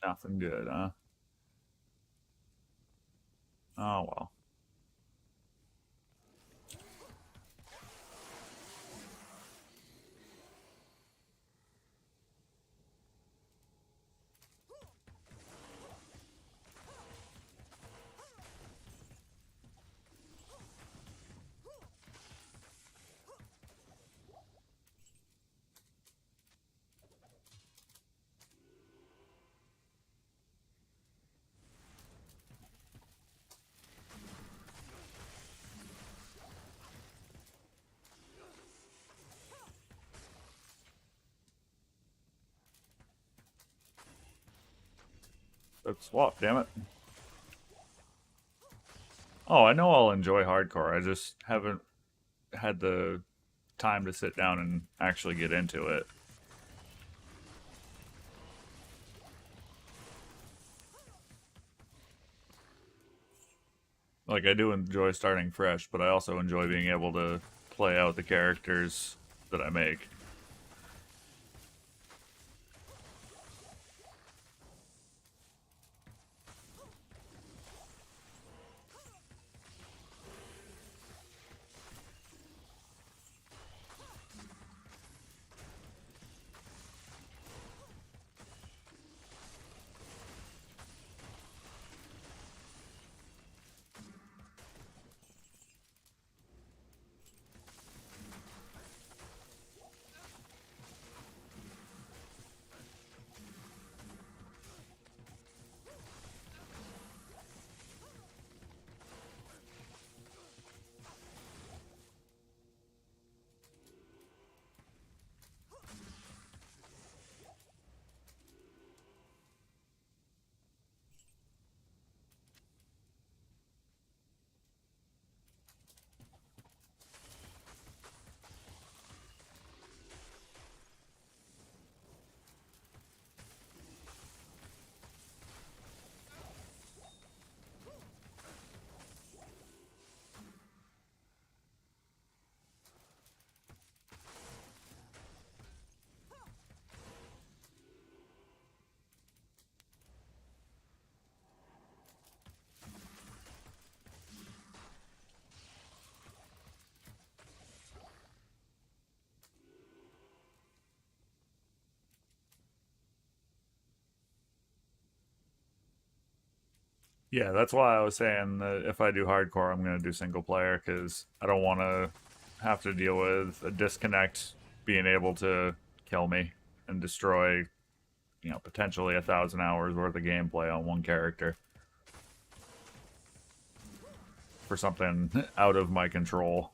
Nothing good, huh? Oh well. Let's swap, damn it. Oh, I know I'll enjoy hardcore. I just haven't had the time to sit down and actually get into it. Like, I do enjoy starting fresh, but I also enjoy being able to play out the characters that I make. Yeah, that's why I was saying that if I do hardcore, I'm gonna do single player because I don't want to have to deal with a disconnect being able to kill me and destroy, potentially 1,000 hours worth of gameplay on one character for something out of my control.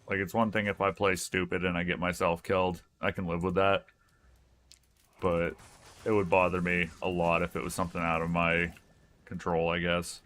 Like, it's one thing if I play stupid and I get myself killed. I can live with that. But it would bother me a lot if it was something out of my control, I guess.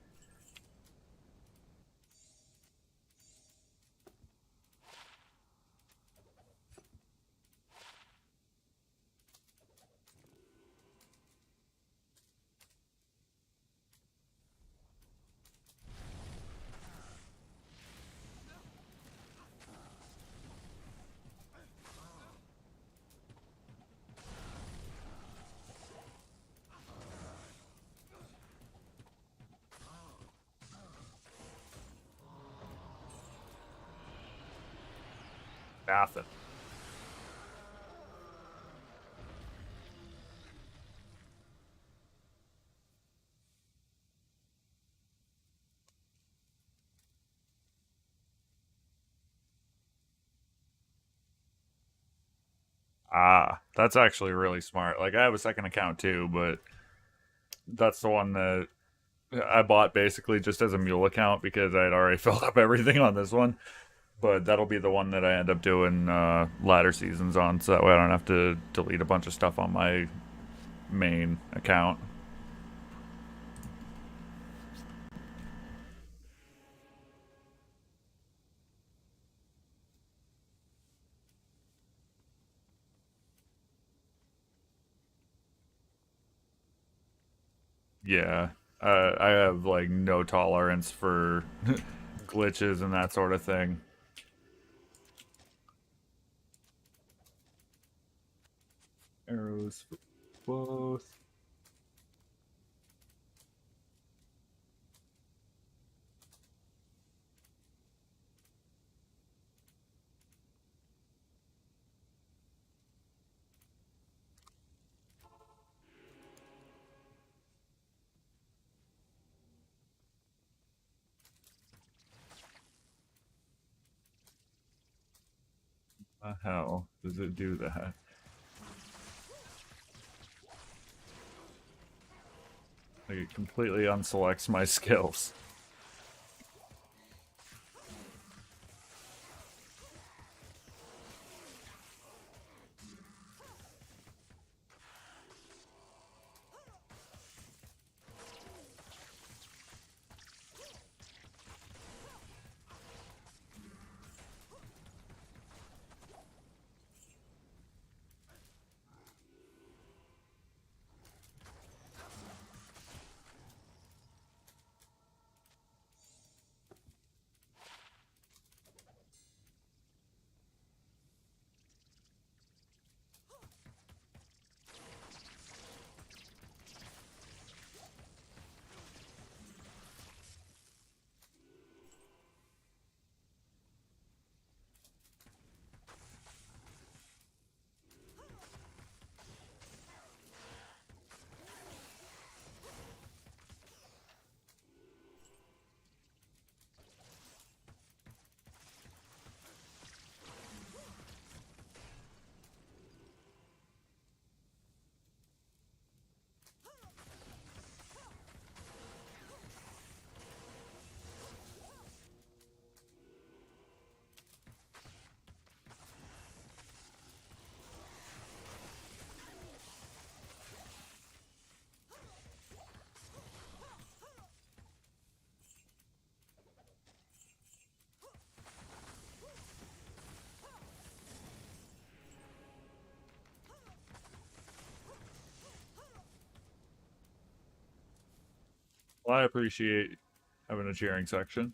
Nothing. Ah, that's actually really smart. Like, I have a second account too, but that's the one that I bought basically just as a mule account because I had already filled up everything on this one. But that'll be the one that I end up doing latter seasons on, so that way I don't have to delete a bunch of stuff on my main account. Yeah, I have like no tolerance for glitches and that sort of thing. Arrows for both. The hell does it do that? Like it completely unselects my skills. Well, I appreciate having a cheering section.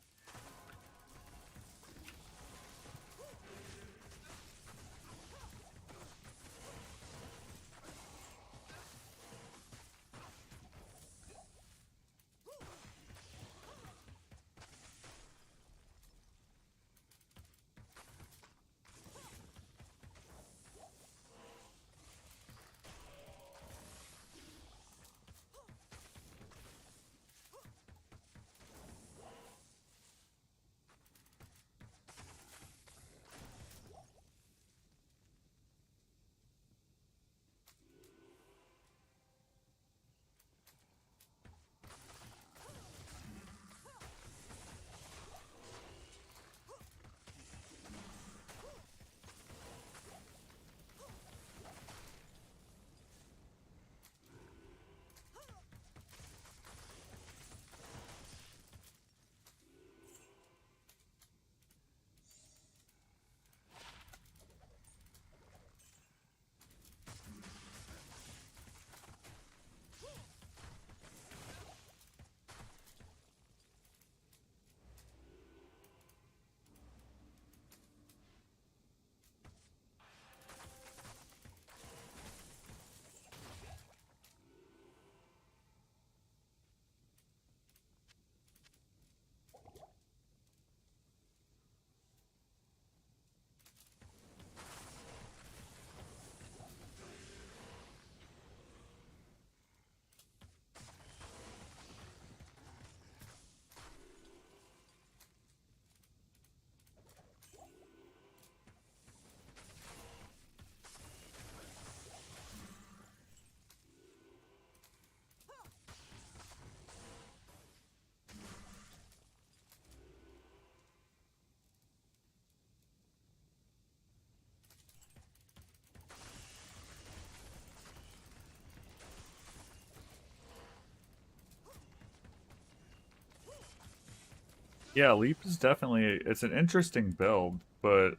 Yeah, Leap is definitely it's an interesting build, but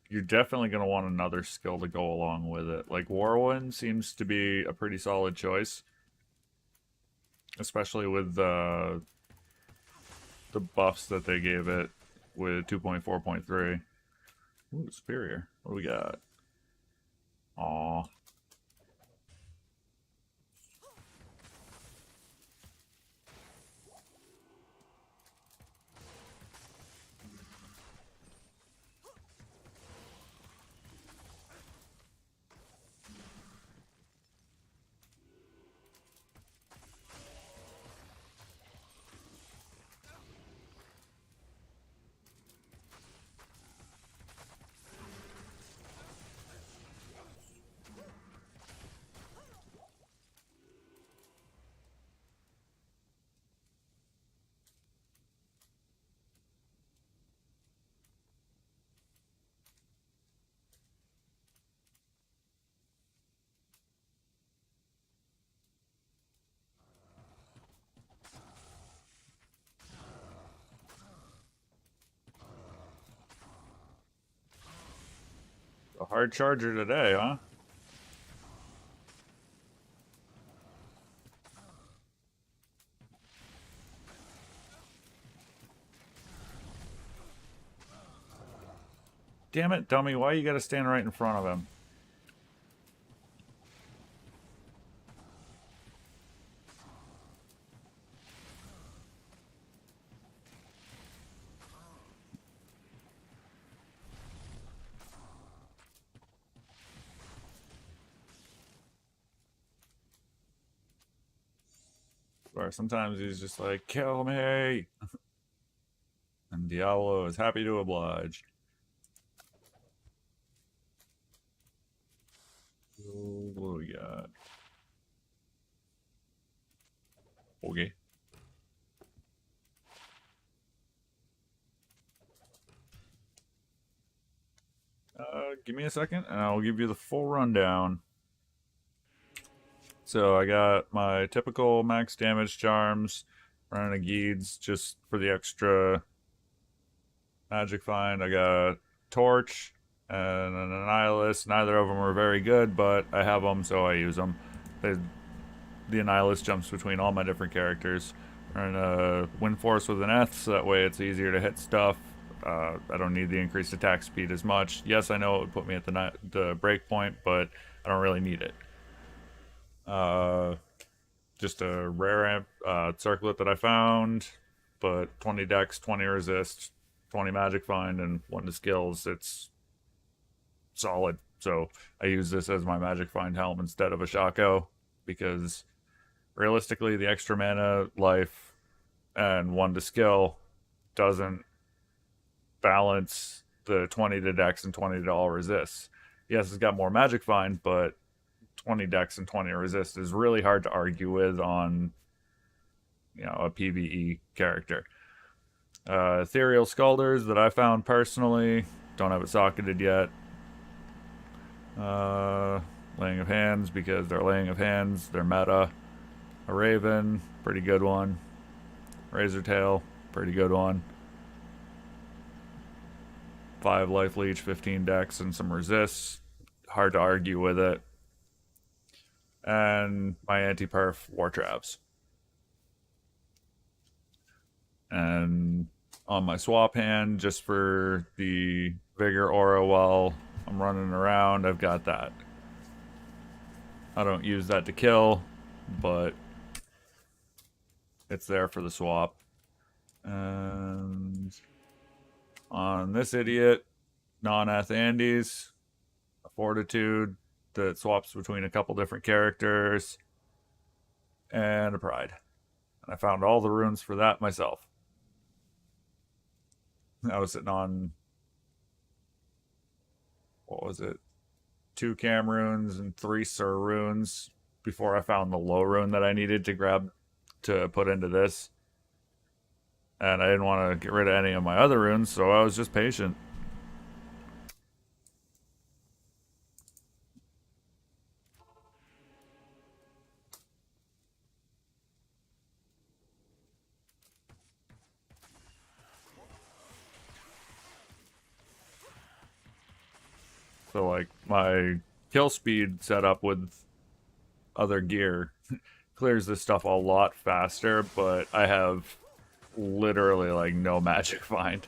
you're definitely gonna want another skill to go along with it. Like Whirlwind seems to be a pretty solid choice, especially with the buffs that they gave it with 2.4.3. Ooh, Superior. What do we got? Aw. A hard charger today, huh? Damn it, dummy, why you gotta stand right in front of him? Or sometimes he's just like, kill me! And Diablo is happy to oblige. What do we got? Okay. Give me a second, and I'll give you the full rundown. So I got my typical max damage charms, running a Geeds just for the extra magic find. I got Torch and an Annihilus. Neither of them are very good, but I have them, so I use them. The Annihilus jumps between all my different characters. Running a Wind Force with an Eth, so that way it's easier to hit stuff. I don't need the increased attack speed as much. Yes, I know it would put me at the break point, but I don't really need it. Uh, just a rare amp circlet that I found, but 20 dex, 20 resist, 20 magic find, and 1 to skills. It's solid. So I use this as my magic find helm instead of a Shaco because realistically, the extra mana, life, and 1 to skill doesn't balance the 20 to dex and 20 to all resists. Yes, it's got more magic find, but 20 dex and 20 resist is really hard to argue with on a PvE character. Ethereal Scalders that I found personally, don't have it socketed yet. Laying of Hands because they're laying of hands, they're meta. A Raven, pretty good one. Razor Tail, pretty good one. 5 life leech, 15 dex, and some resists. Hard to argue with it. And my anti-perf War Traps. And on my swap hand, just for the Vigor Aura while I'm running around, I've got that. I don't use that to kill, but it's there for the swap. And on this idiot, non-Eth Andes, a Fortitude that swaps between a couple different characters, and a Pride. And I found all the runes for that myself. I was sitting on, what was it, 2 Cam runes and 3 Sir runes before I found the low rune that I needed to grab to put into this. And I didn't want to get rid of any of my other runes, so I was just patient. So like my kill speed set up with other gear clears this stuff a lot faster, but I have literally like no magic find.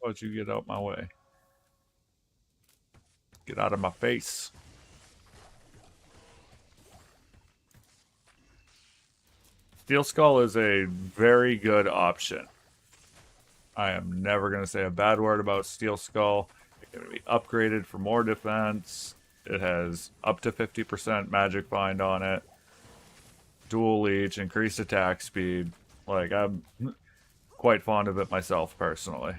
Why don't you get out my way? Get out of my face. Steel Skull is a very good option. I am never going to say a bad word about Steel Skull. It's going to be upgraded for more defense. It has up to 50% magic find on it. Dual leech, increased attack speed. Like, I'm quite fond of it myself, personally.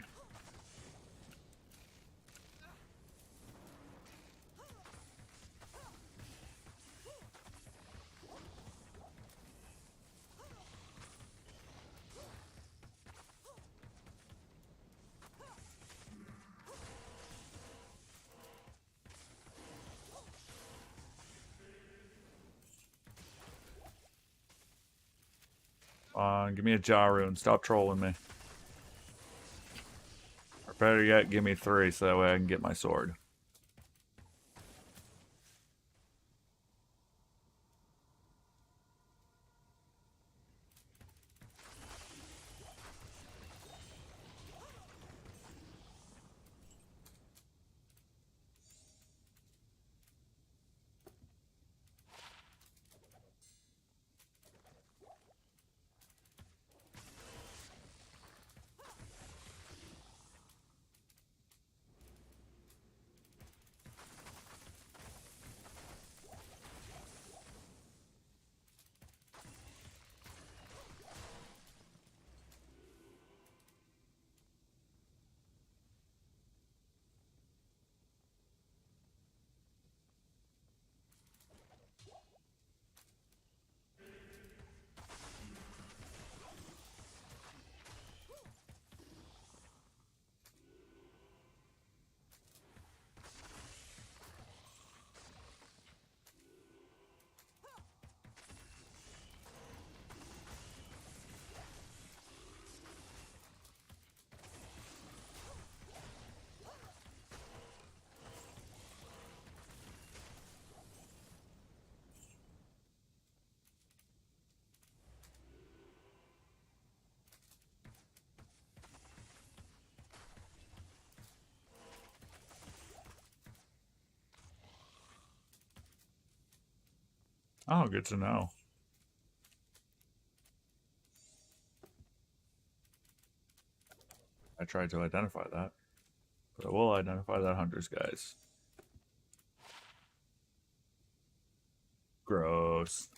Give me a Jarun. Stop trolling me. Or better yet, give me 3 so that way I can get my sword. Oh, good to know. I tried to identify that. But I will identify that hunter's guys. Gross.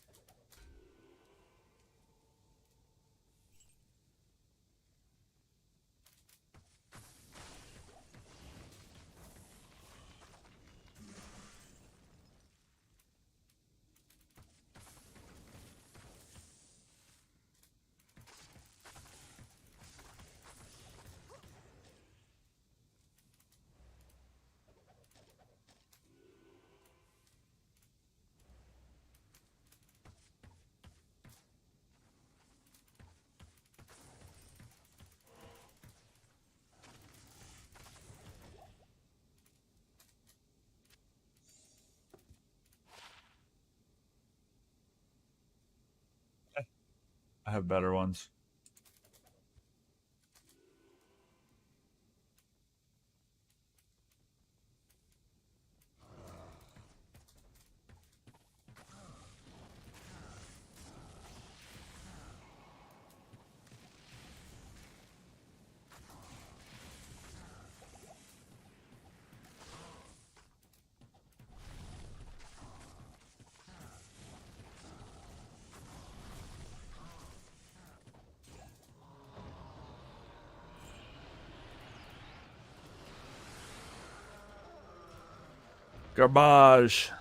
I have better ones. Garbage.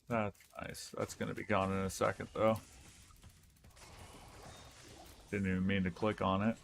That's nice. That's going to be gone in a second, though. Didn't even mean to click on it.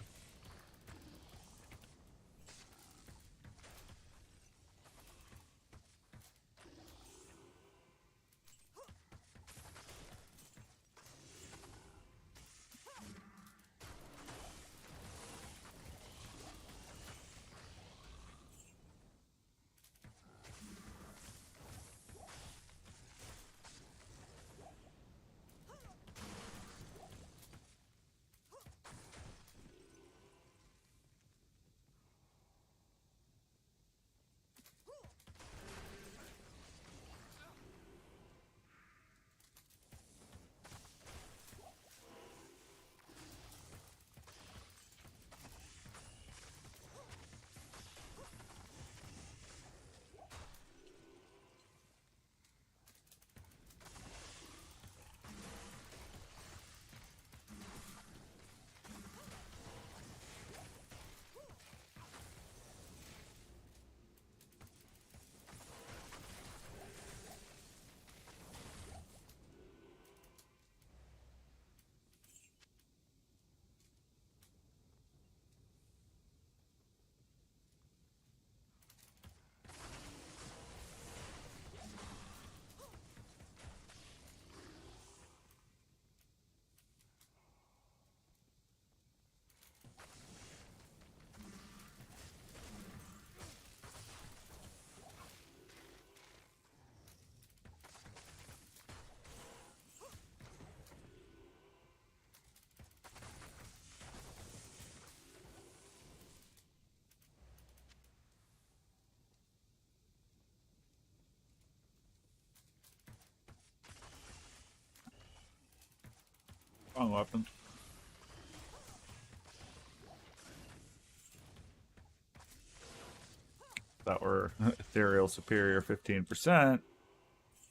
Wrong weapon. If that were Ethereal Superior 15%,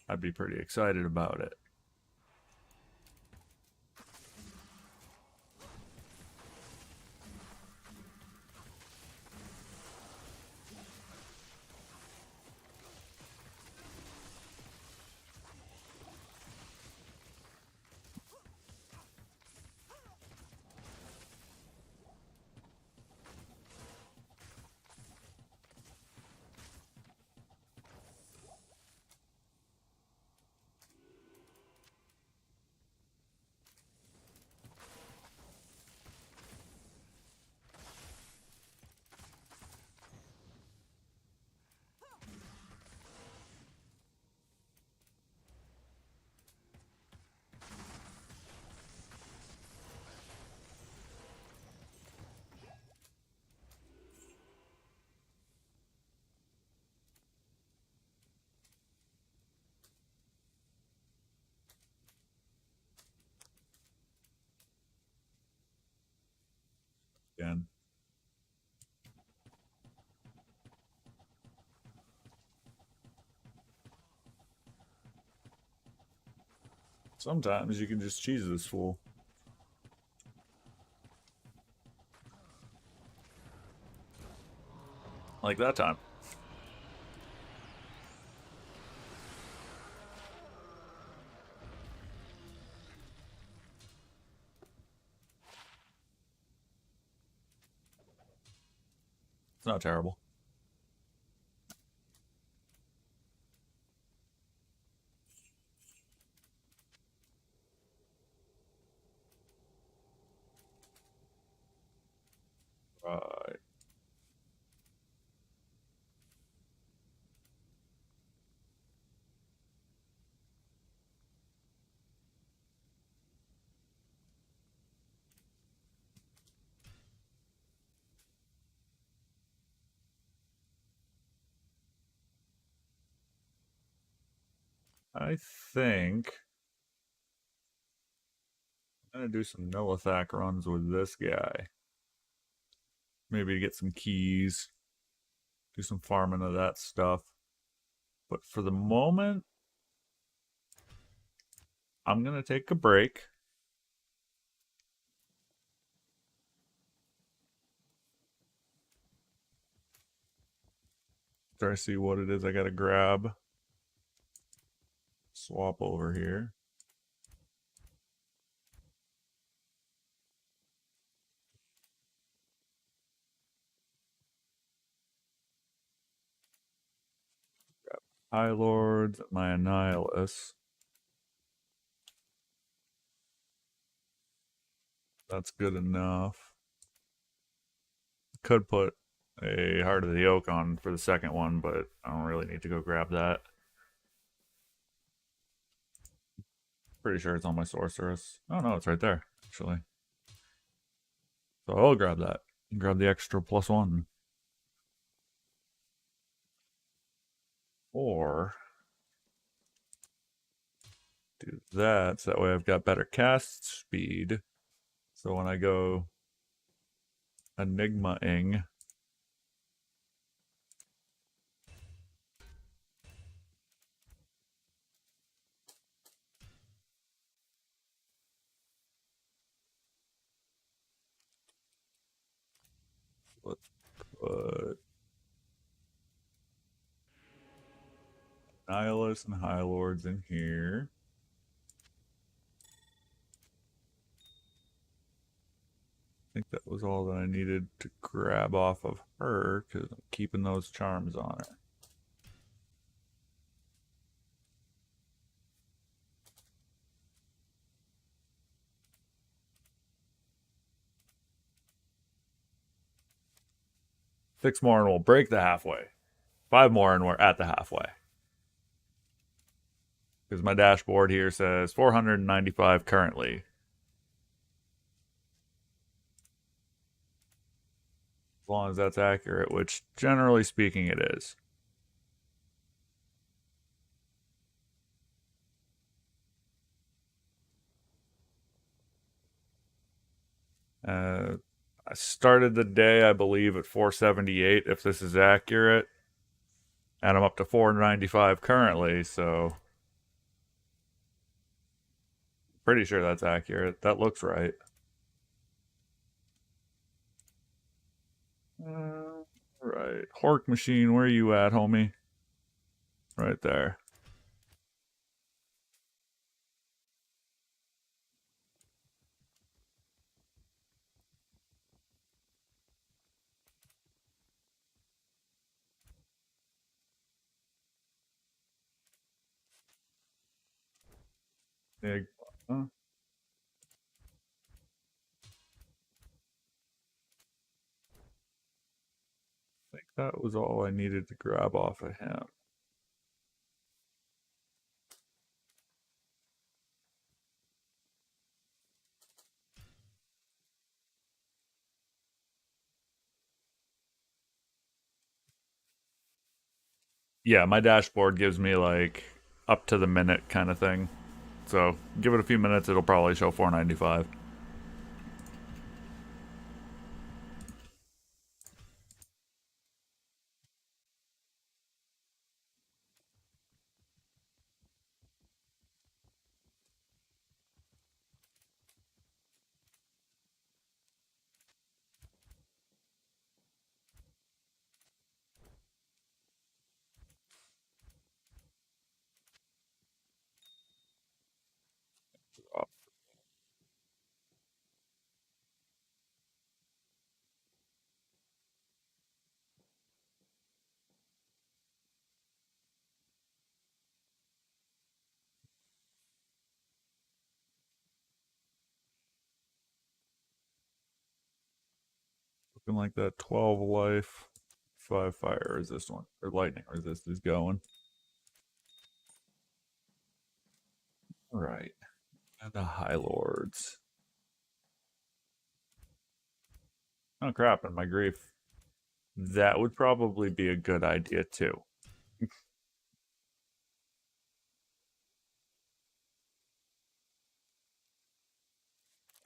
I'd be pretty excited about it. Again. Sometimes you can just cheese this fool. Like that time. It's not terrible. Right. I think I'm gonna do some Nulithak runs with this guy. Maybe to get some keys. Do some farming of that stuff. But for the moment, I'm gonna take a break. Try to see what it is I gotta grab. Swap over here. Grab High Lords, my Annihilus. That's good enough. Could put a Heart of the Oak on for the second one, but I don't really need to go grab that. Pretty sure it's on my Sorceress. Oh no, it's right there, actually. So I'll grab that. Grab the extra +1. Or do that, so that way I've got better cast speed. So when I go Enigma-ing, let's put Nihilus and High Lords in here. I think that was all that I needed to grab off of her, because I'm keeping those charms on her. Six more and we'll break the halfway. 5 more and we're at the halfway. Because my dashboard here says 495 currently. As long as that's accurate, which generally speaking it is. I started the day, I believe, at 478, if this is accurate. And I'm up to 495 currently, so pretty sure that's accurate. That looks right. Right. Hork machine, where are you at, homie? Right there. Yeah. I think that was all I needed to grab off of him. Yeah, my dashboard gives me like up to the minute kind of thing. So give it a few minutes, it'll probably show 495. Looking like that 12 life, 5 fire resist one, or lightning resist is going. Alright. And the High Lords. Oh crap, and my grief. That would probably be a good idea too.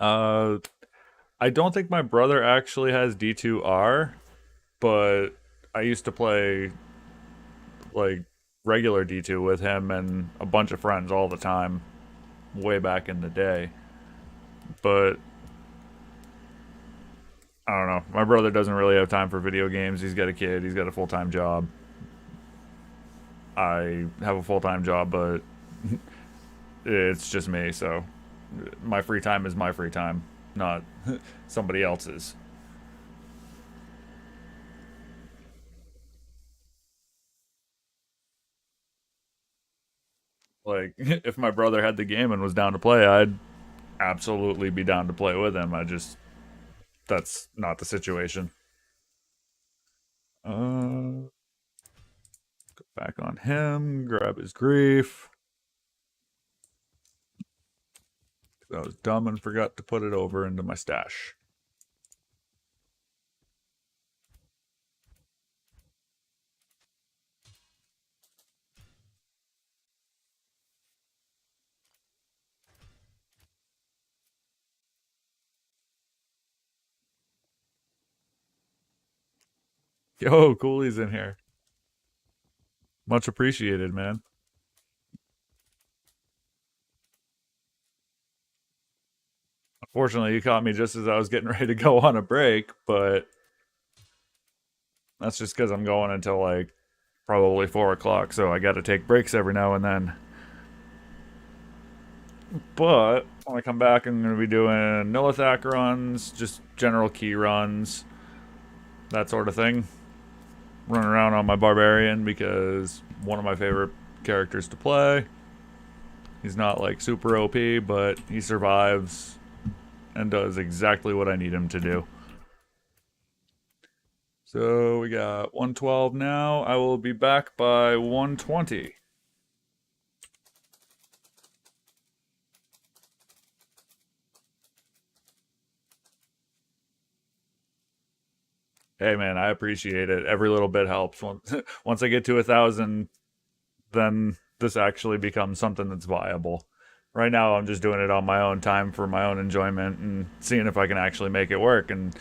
Uh, I don't think my brother actually has D2R, but I used to play like regular D2 with him and a bunch of friends all the time way back in the day. But I don't know. My brother doesn't really have time for video games. He's got a kid, he's got a full time job. I have a full time job, but it's just me, so my free time is my free time, not somebody else's. Like, if my brother had the game and was down to play, I'd absolutely be down to play with him. That's not the situation. Go back on him, grab his grief. I was dumb and forgot to put it over into my stash. Yo, Cooley's in here. Much appreciated, man. Unfortunately, you caught me just as I was getting ready to go on a break, but that's just because I'm going until like probably 4 o'clock, so I got to take breaks every now and then. But when I come back, I'm going to be doing Nilithak runs, just general key runs, that sort of thing. Running around on my Barbarian because one of my favorite characters to play. He's not like super OP, but he survives and does exactly what I need him to do. So we got 112 now. I will be back by 120. Hey man, I appreciate it. Every little bit helps. Once I get to 1,000, then this actually becomes something that's viable. Right now, I'm just doing it on my own time for my own enjoyment and seeing if I can actually make it work. And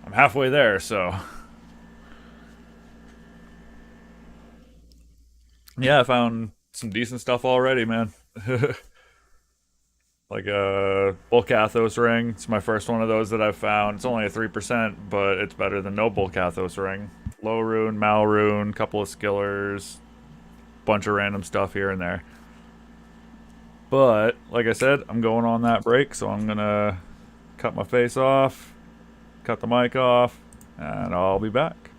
I'm halfway there, so yeah, I found some decent stuff already, man. Like a Bulkathos ring. It's my first one of those that I've found. It's only a 3%, but it's better than no Bulkathos ring. Low rune, Mal rune, couple of skillers, bunch of random stuff here and there. But like I said, I'm going on that break, so I'm gonna cut my face off, cut the mic off, and I'll be back.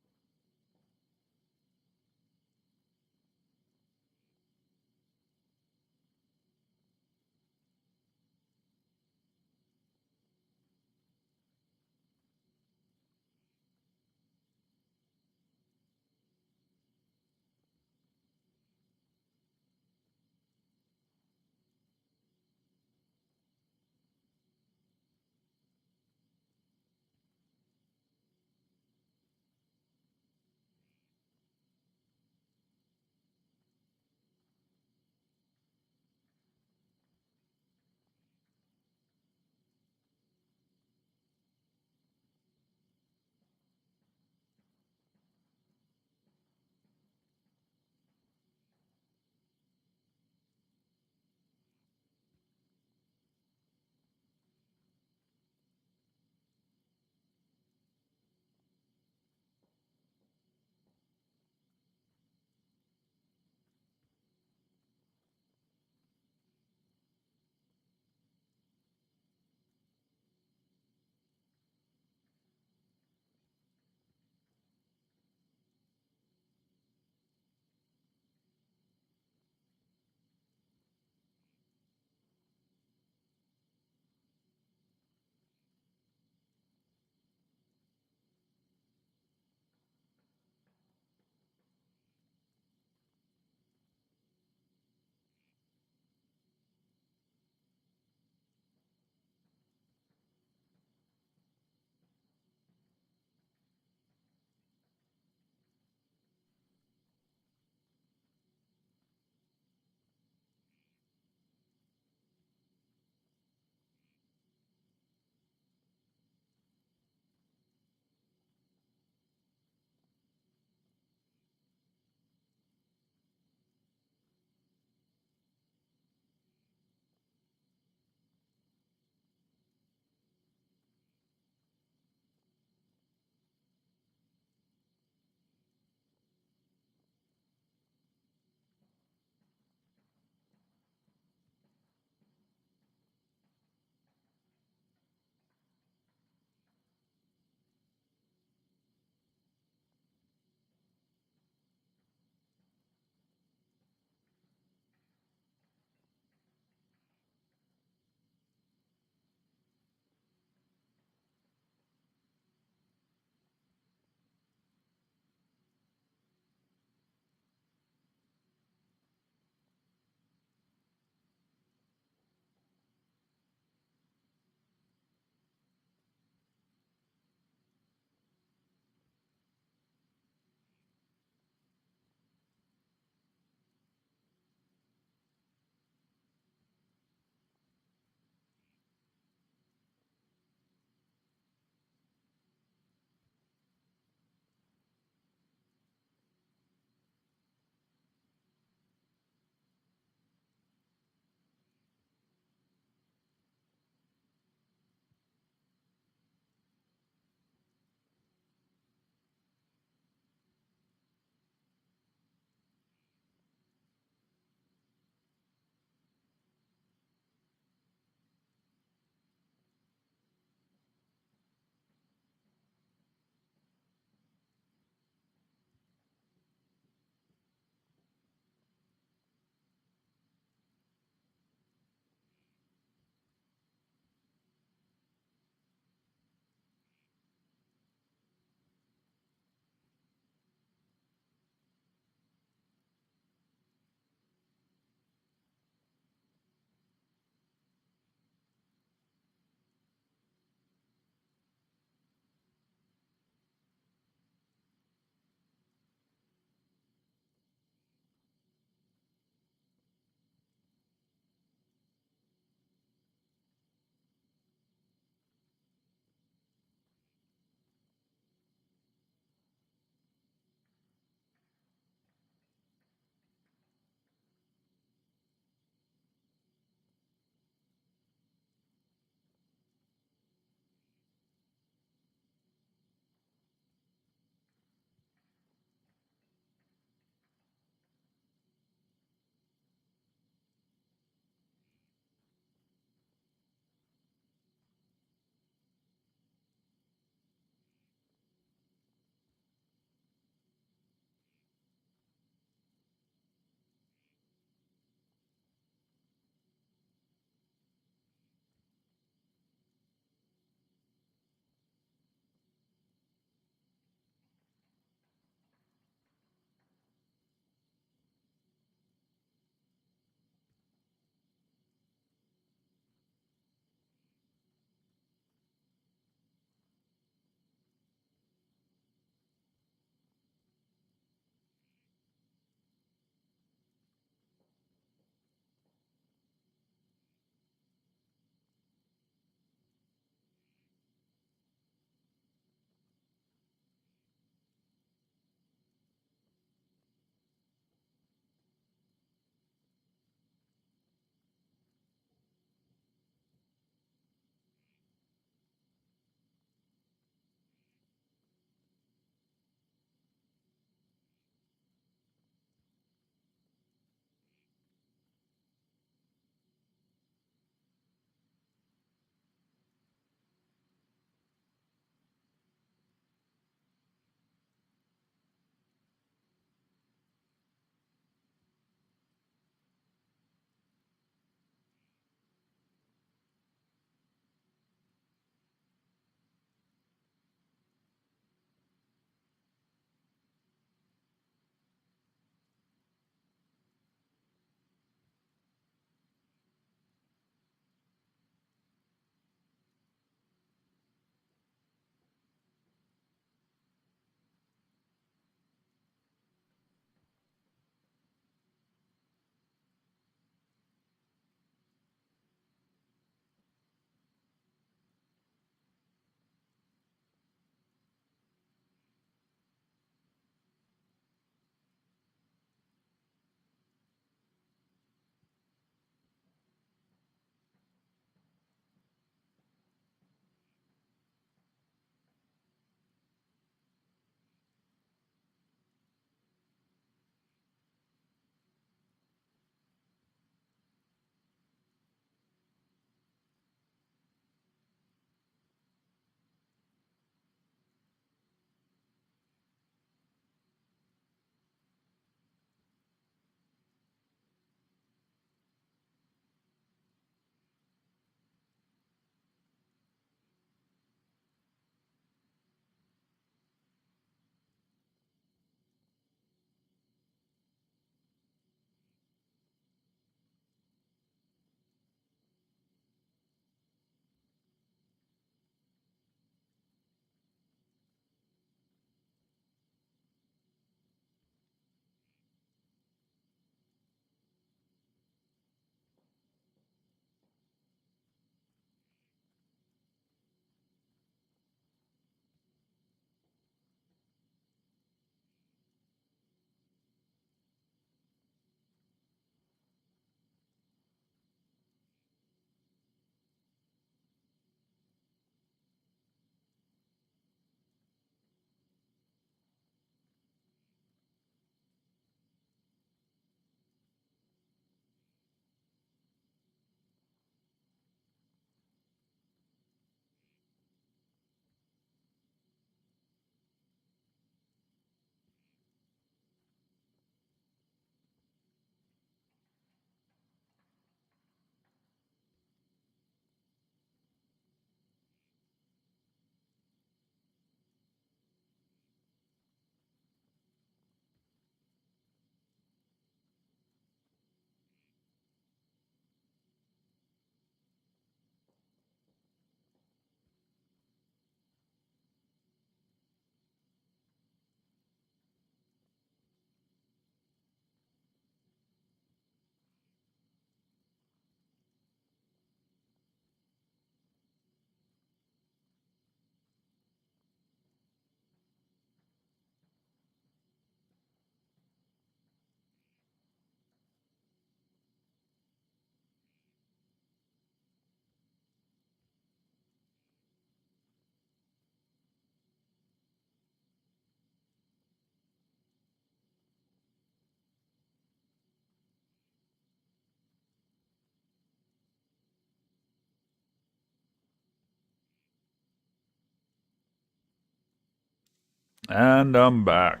And I'm back.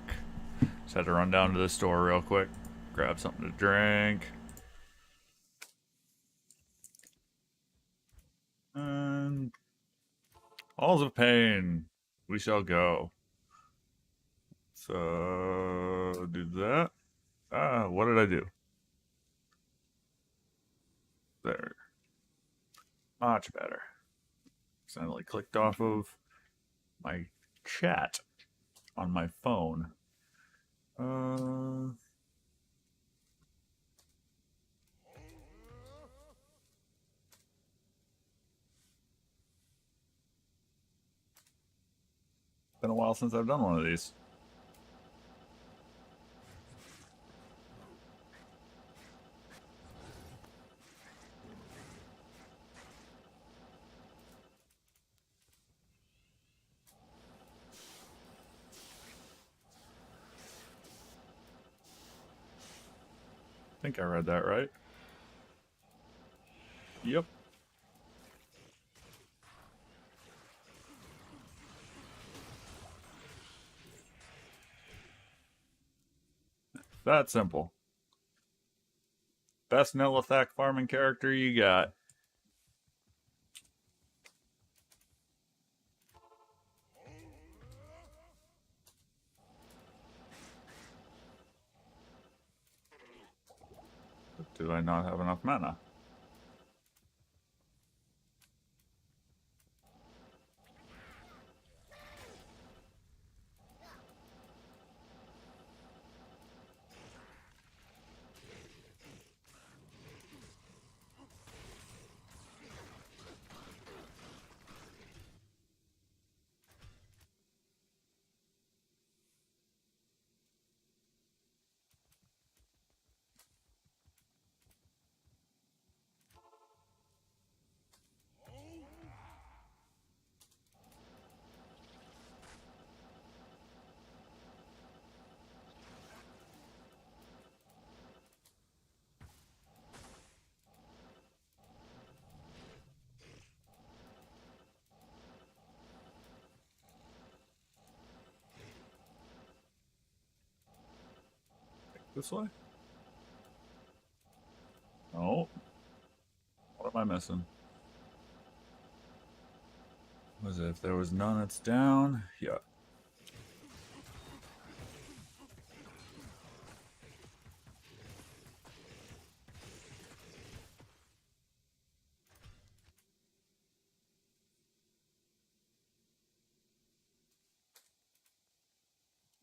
Just had to run down to the store real quick, grab something to drink. And Halls of Pain. We shall go. So do that. What did I do? There. Much better. Accidentally clicked off of my chat on my phone. Uh, been a while since I've done one of these. I think I read that right. Yep. That simple. Best Nilithak farming character you got. But do I not have enough mana? This way? Oh. What am I missing? Was it if there was none, it's down? Yeah.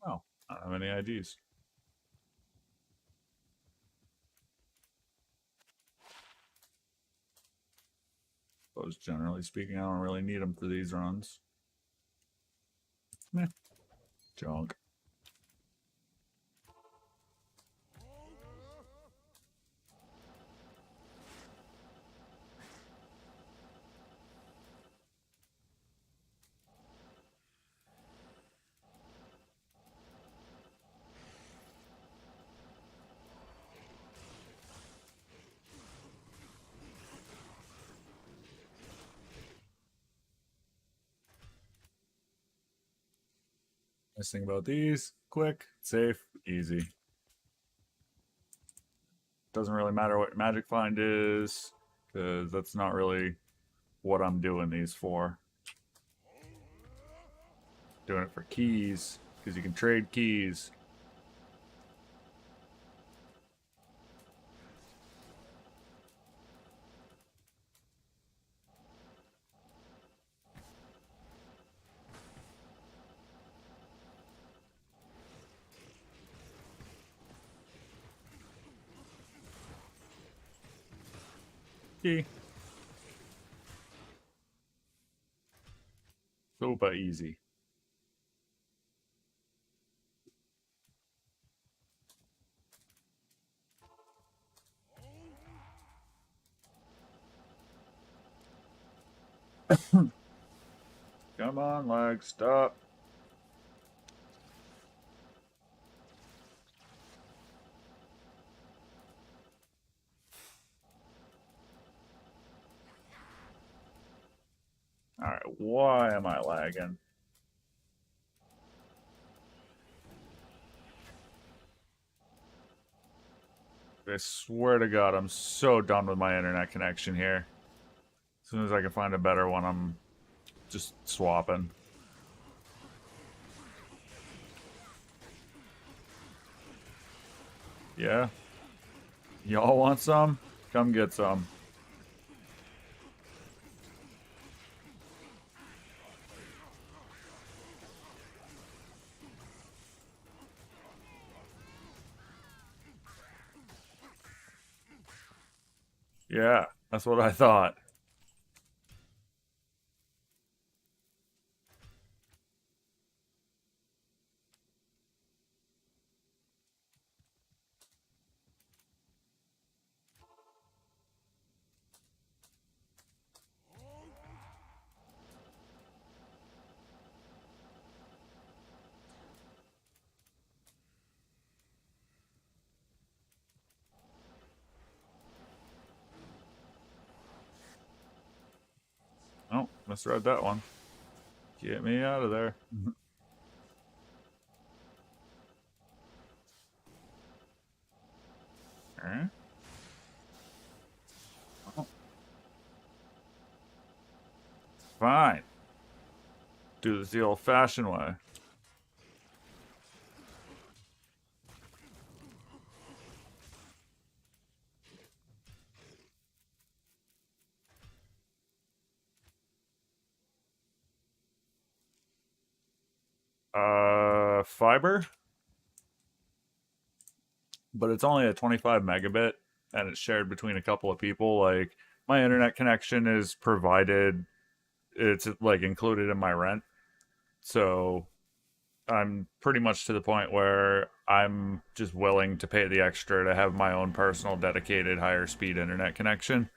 Oh, I don't have any IDs. Suppose generally speaking, I don't really need them for these runs. Meh. Junk. Nice thing about these, quick, safe, easy. Doesn't really matter what magic find is, because that's not really what I'm doing these for. Doing it for keys, because you can trade keys. Key. Super easy. Come on, lag, stop. Alright, why am I lagging? I swear to God, I'm so done with my internet connection here. As soon as I can find a better one, I'm just swapping. Yeah? Y'all want some? Come get some. Yeah, that's what I thought. Oh, misread that one. Get me out of there. Alright. Oh, fine. Do this the old-fashioned way. Fiber? But it's only a 25 megabit and it's shared between a couple of people. Like, my internet connection is provided, it's like included in my rent. So I'm pretty much to the point where I'm just willing to pay the extra to have my own personal dedicated higher speed internet connection.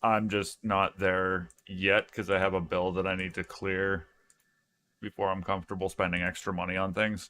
I'm just not there yet because I have a bill that I need to clear before I'm comfortable spending extra money on things.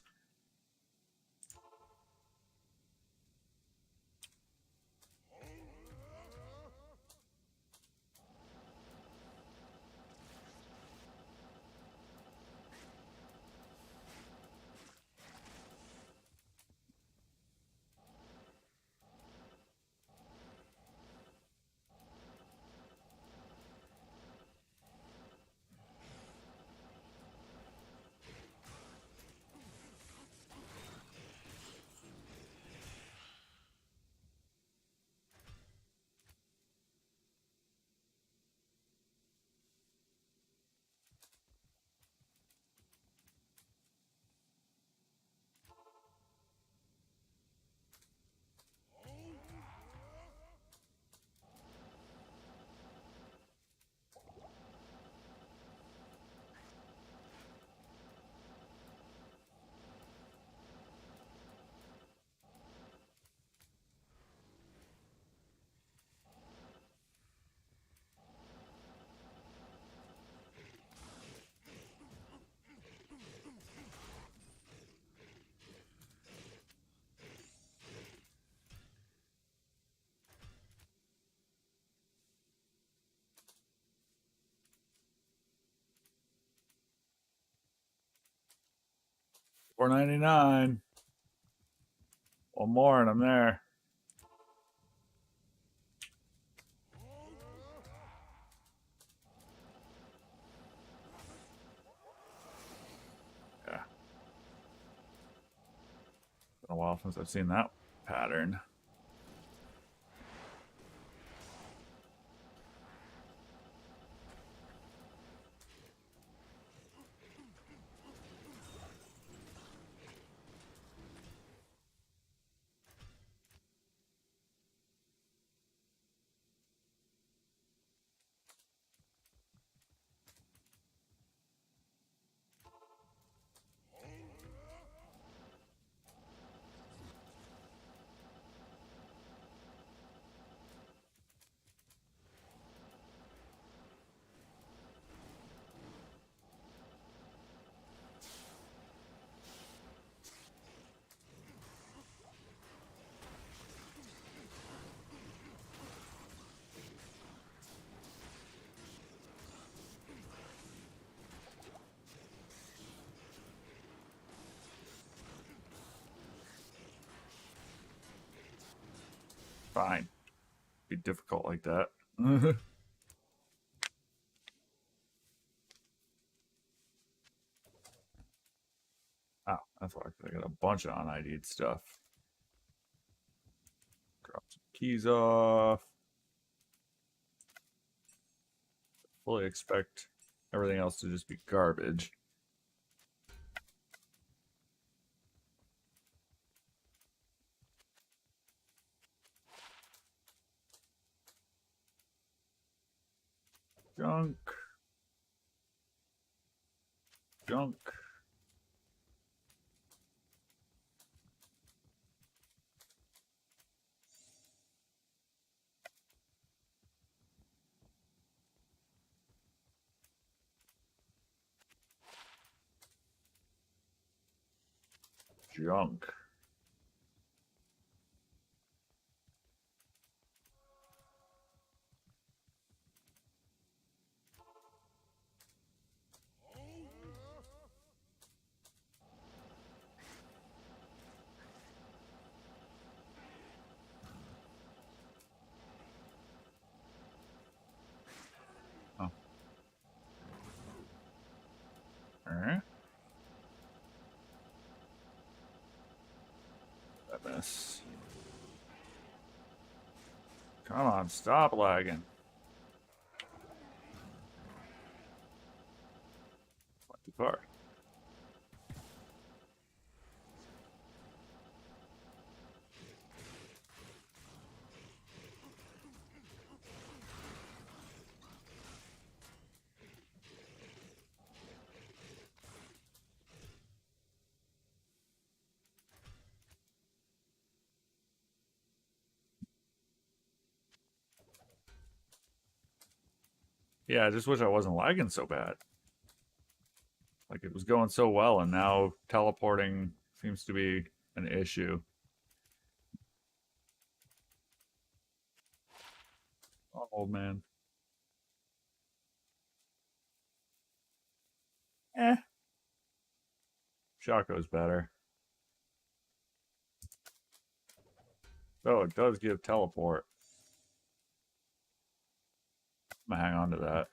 $4.99. One more and I'm there. Yeah. Been a while since I've seen that pattern. Fine. Be difficult like that. Oh, that's why I got a bunch of unID'd stuff. Drop some keys off. Fully expect everything else to just be garbage. Junk. Junk. Junk. Oh. Alright. That miss. Come on, stop lagging. Went too far. Yeah, I just wish I wasn't lagging so bad. Like it was going so well, and now teleporting seems to be an issue. Oh, old man. Eh. Shaco's better. Oh, it does give teleport. I'm gonna hang on to that.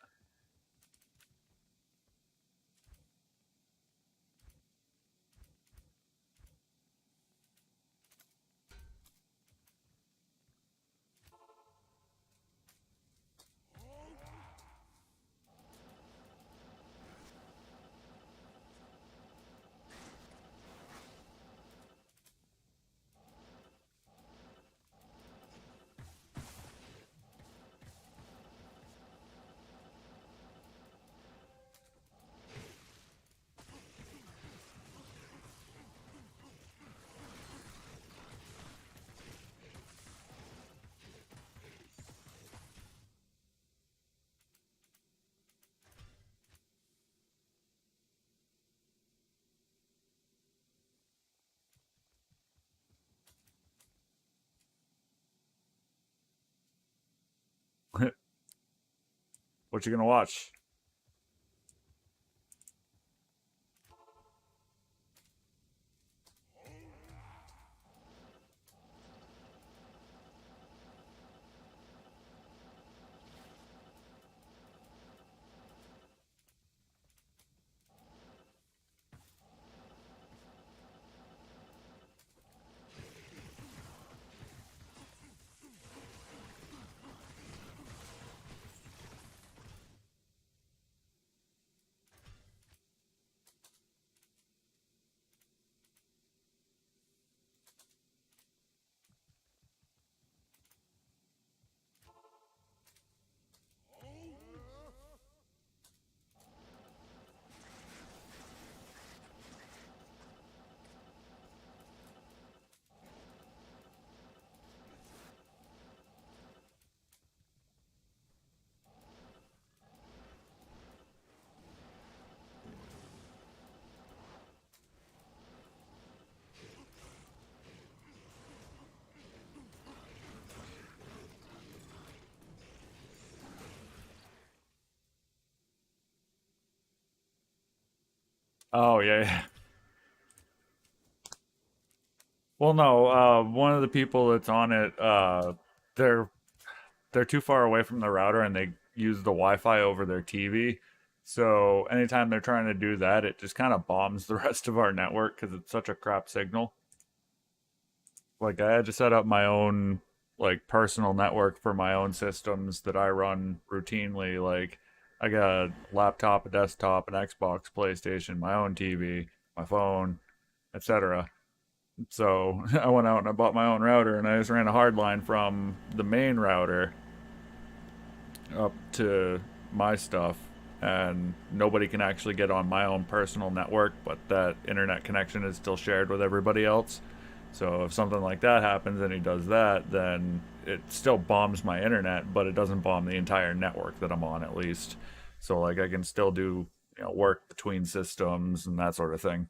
What you gonna watch? Oh yeah, yeah. Well, no. One of the people that's on it they're they're too far away from the router and they use the Wi-Fi over their TV. So anytime they're trying to do that, it just kind of bombs the rest of our network because it's such a crap signal. Like I had to set up my own like personal network for my own systems that I run routinely. Like I got a laptop, a desktop, an Xbox, PlayStation, my own TV, my phone, etc. So I went out and I bought my own router and I just ran a hard line from the main router up to my stuff, and nobody can actually get on my own personal network, but that internet connection is still shared with everybody else. So if something like that happens and he does that, then it still bombs my internet, but it doesn't bomb the entire network that I'm on at least. So like I can still do, work between systems and that sort of thing.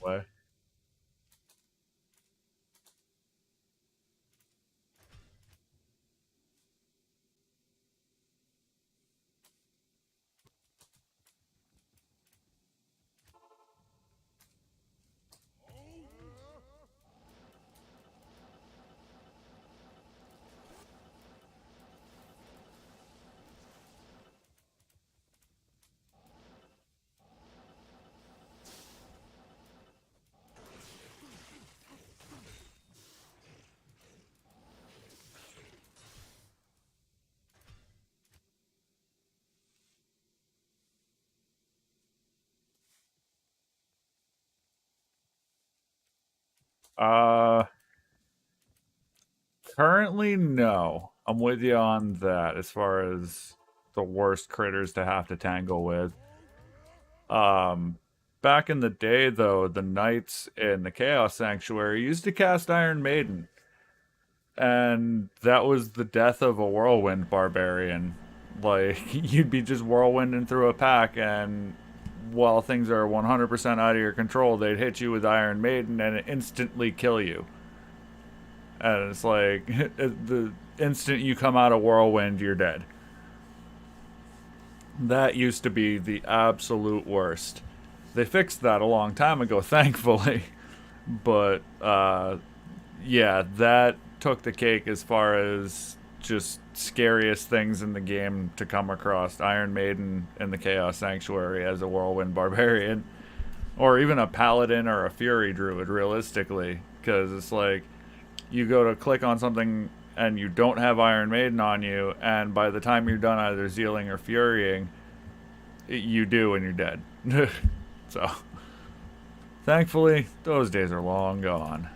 What? Uh Currently, no. I'm with you on that as far as the worst critters to have to tangle with. Um, Back in the day, though, the knights in the Chaos Sanctuary used to cast Iron Maiden, and that was the death of a whirlwind barbarian. Like, you'd be just whirlwinding through a pack, and while things are 100% out of your control, they'd hit you with Iron Maiden and instantly kill you. And it's like the instant you come out of whirlwind, you're dead. That used to be the absolute worst. They fixed that a long time ago, thankfully. But yeah, that took the cake as far as just scariest things in the game to come across. Iron Maiden in the Chaos Sanctuary as a whirlwind barbarian, or even a paladin or a fury druid, realistically, because it's like you go to click on something and you don't have Iron Maiden on you, and by the time you're done either zealing or furying, you do and you're dead. So, thankfully, those days are long gone.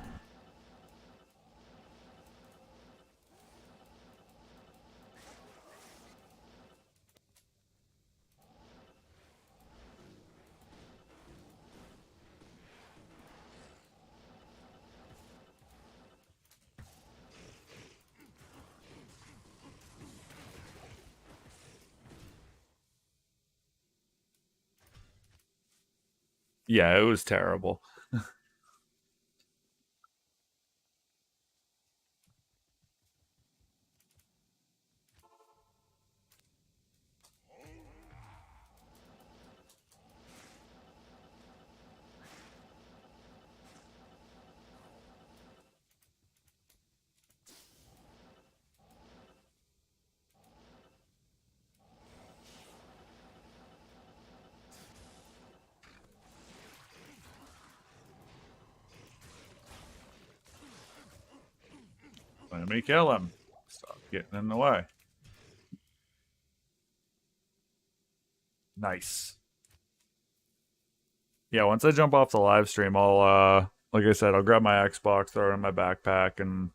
Yeah, it was terrible. me kill him. Stop getting in the way. Nice. Yeah, once I jump off the live stream, I'll like I said, I'll grab my Xbox, throw it in my backpack, and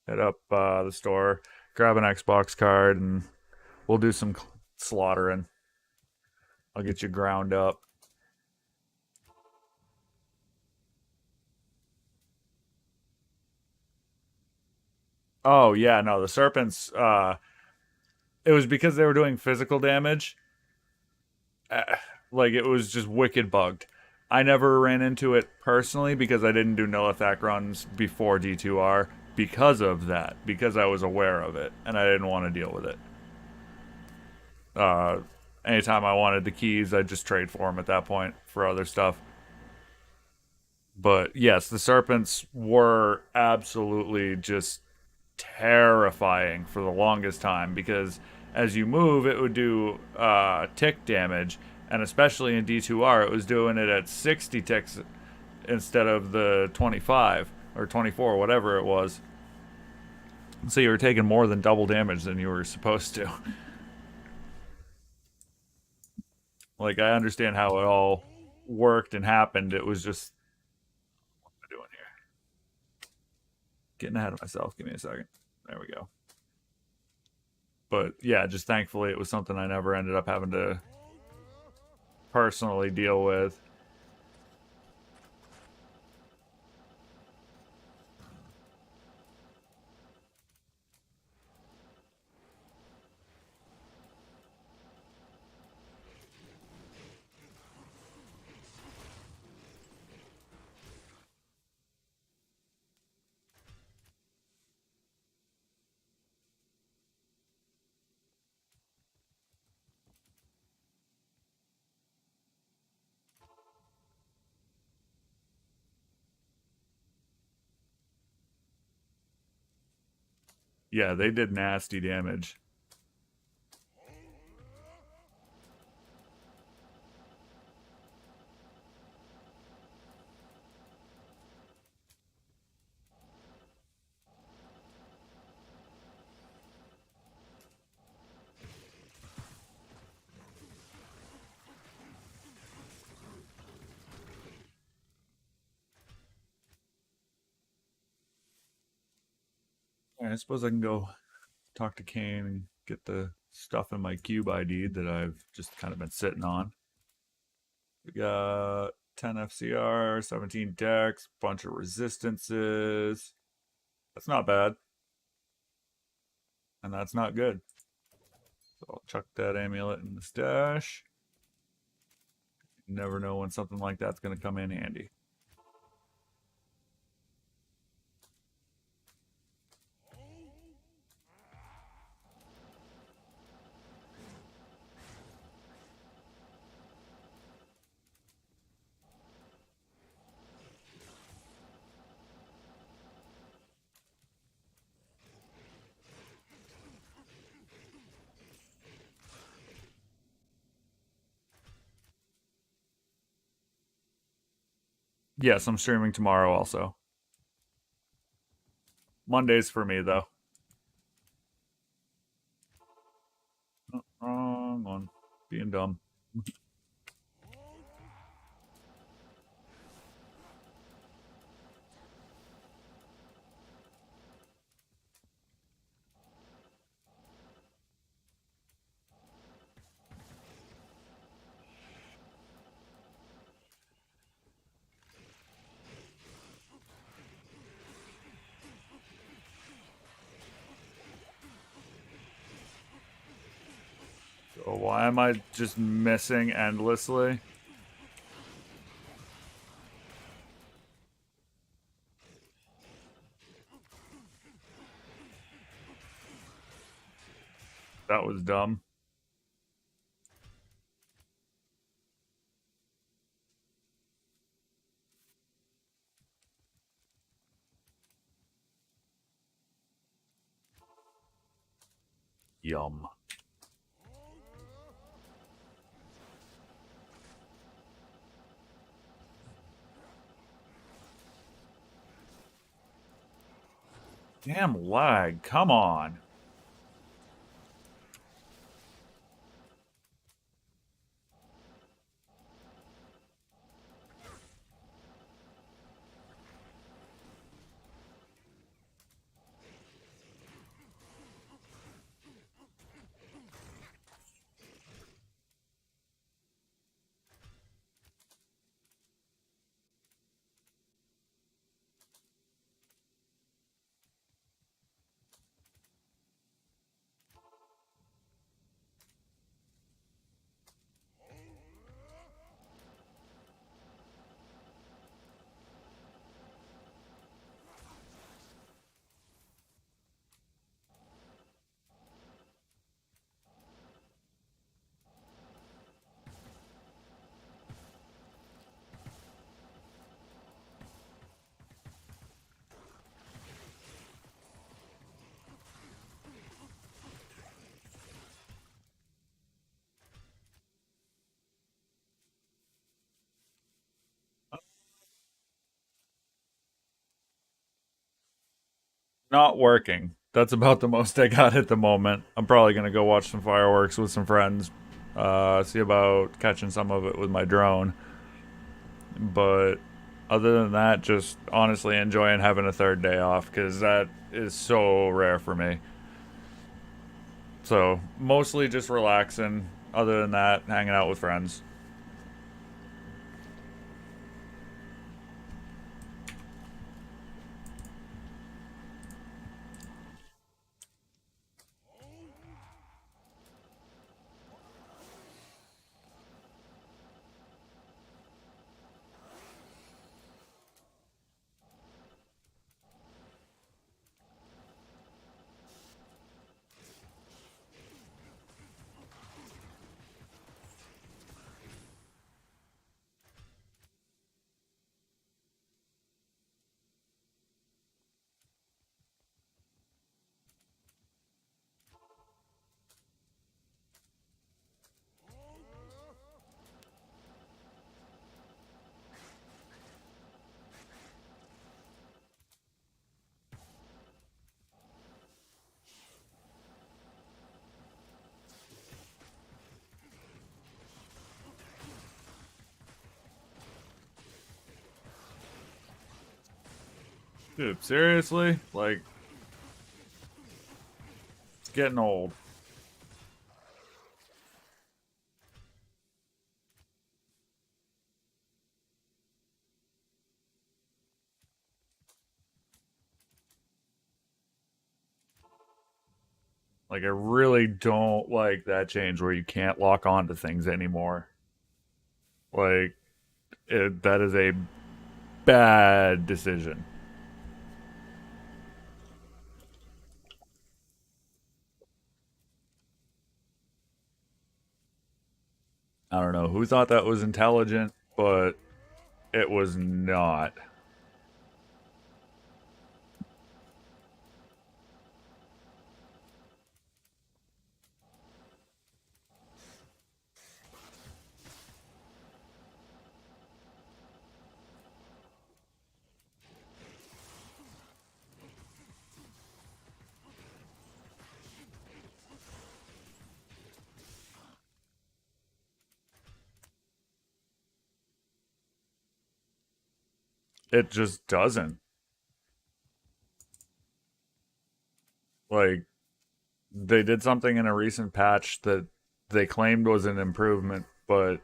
hit up the store, grab an Xbox card, and we'll do some slaughtering. I'll get you ground up. Oh yeah, no, the serpents. It was because they were doing physical damage. Uh, like it was just wicked bugged. I never ran into it personally because I didn't do Nilithak runs before D2R because of that, because I was aware of it and I didn't want to deal with it. Uh, Anytime I wanted the keys, I'd just trade for them at that point for other stuff. But yes, the serpents were absolutely just terrifying for the longest time because as you move, it would do tick damage, and especially in D2R, it was doing it at 60 ticks instead of the 25 or 24, whatever it was. So you were taking more than double damage than you were supposed to. Like, I understand how it all worked and happened. It was just, what am I doing here? Getting ahead of myself. Give me a second. There we go. But yeah, just thankfully it was something I never ended up having to personally deal with. Yeah, they did nasty damage. Right, I suppose I can go talk to Kane and get the stuff in my cube ID that I've just kind of been sitting on. We got 10 FCR, 17 Dex, bunch of resistances. That's not bad. And that's not good. So I'll chuck that amulet in the stash. You never know when something like that's going to come in handy. Yes, I'm streaming tomorrow also. Mondays for me, though. Oh, wrong one. Being dumb. So why am I just missing endlessly? That was dumb. Yum. Damn lag. Come on. Not working. That's about the most I got at the moment. I'm probably gonna go watch some fireworks with some friends. See about catching some of it with my drone. But other than that, just honestly enjoying having a third day off because that is so rare for me. So mostly just relaxing. Other than that, hanging out with friends. Dude, seriously? Like, it's getting old. Like, I really don't like that change where you can't lock on to things anymore. Like, that is a bad decision. I don't know who thought that was intelligent, but it was not. It just doesn't. Like, they did something in a recent patch that they claimed was an improvement, but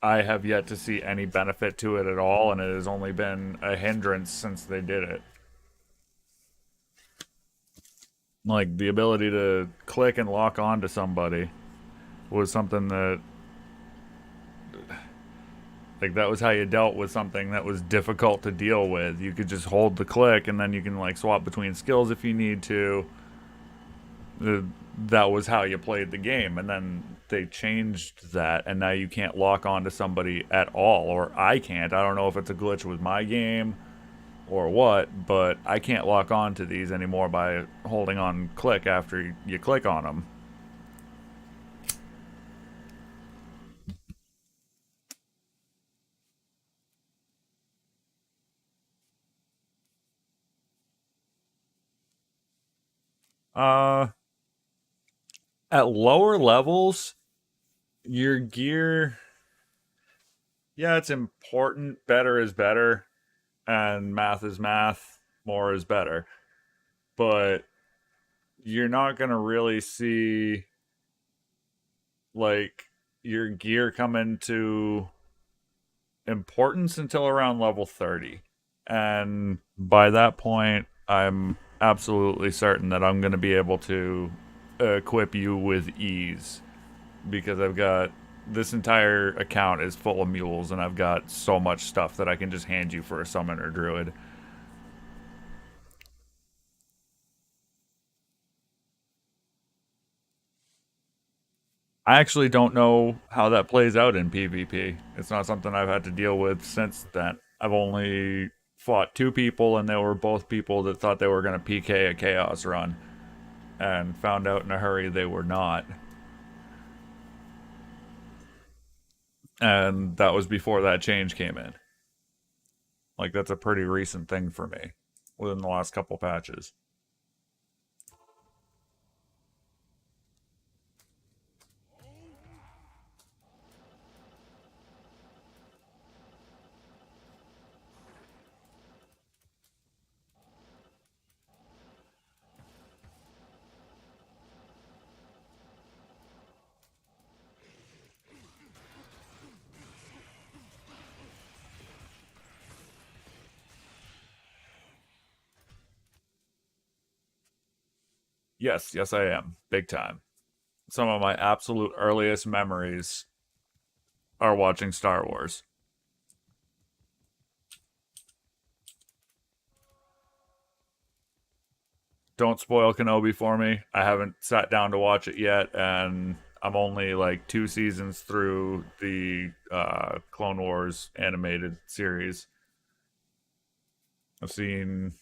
I have yet to see any benefit to it at all, and it has only been a hindrance since they did it. Like, the ability to click and lock on to somebody was something that, like, that was how you dealt with something that was difficult to deal with. You could just hold the click, and then you can, like, swap between skills if you need to. Uh, that was how you played the game, and then they changed that, and now you can't lock on to somebody at all, or I can't. I don't know if it's a glitch with my game or what, but I can't lock on to these anymore by holding on click after you click on them. Uh, at lower levels, your gear, yeah, it's important. Better is better, and math is math. More is better. But you're not going to really see like your gear come into importance until around level 30. And by that point, I'm absolutely certain that I'm going to be able to equip you with ease because I've got this entire account is full of mules and I've got so much stuff that I can just hand you for a summoner druid. I actually don't know how that plays out in PvP. It's not something I've had to deal with since then. I've only fought two people, and they were both people that thought they were going to PK a Chaos run, and found out in a hurry they were not. And that was before that change came in. Like, that's a pretty recent thing for me within the last couple patches. Yes, yes, I am. Big time. Some of my absolute earliest memories are watching Star Wars. Don't spoil Kenobi for me. I haven't sat down to watch it yet, and I'm only like two seasons through the Clone Wars animated series. I've seen,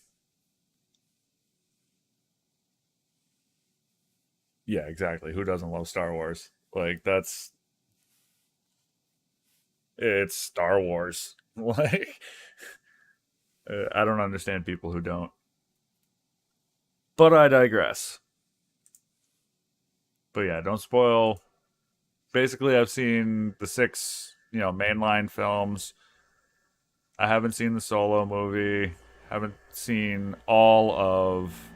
yeah, exactly. Who doesn't love Star Wars? Like that's it's Star Wars. Like I don't understand people who don't. But I digress. But yeah, don't spoil. Basically, I've seen the six, mainline films. I haven't seen the Solo movie. Haven't seen all of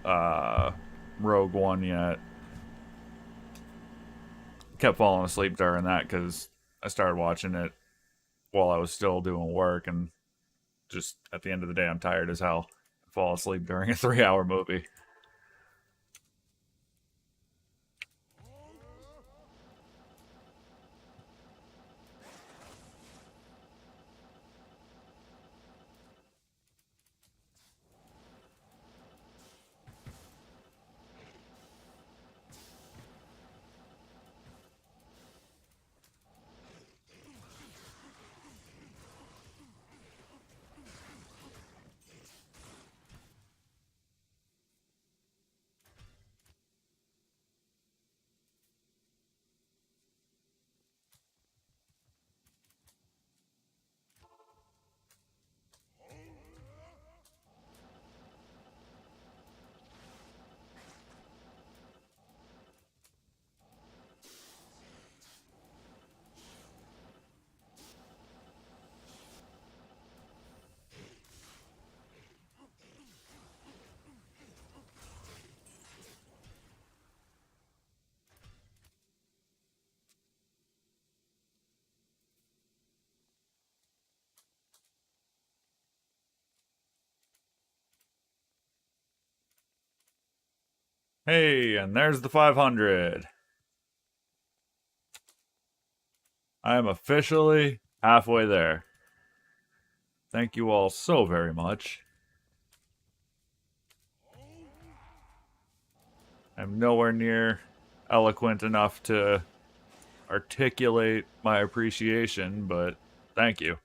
uh, Rogue One yet. Kept falling asleep during that because I started watching it while I was still doing work, and just at the end of the day, I'm tired as hell. I fall asleep during a 3 hour movie. Hey, and there's the 500. I am officially halfway there. Thank you all so very much. I'm nowhere near eloquent enough to articulate my appreciation, but thank you.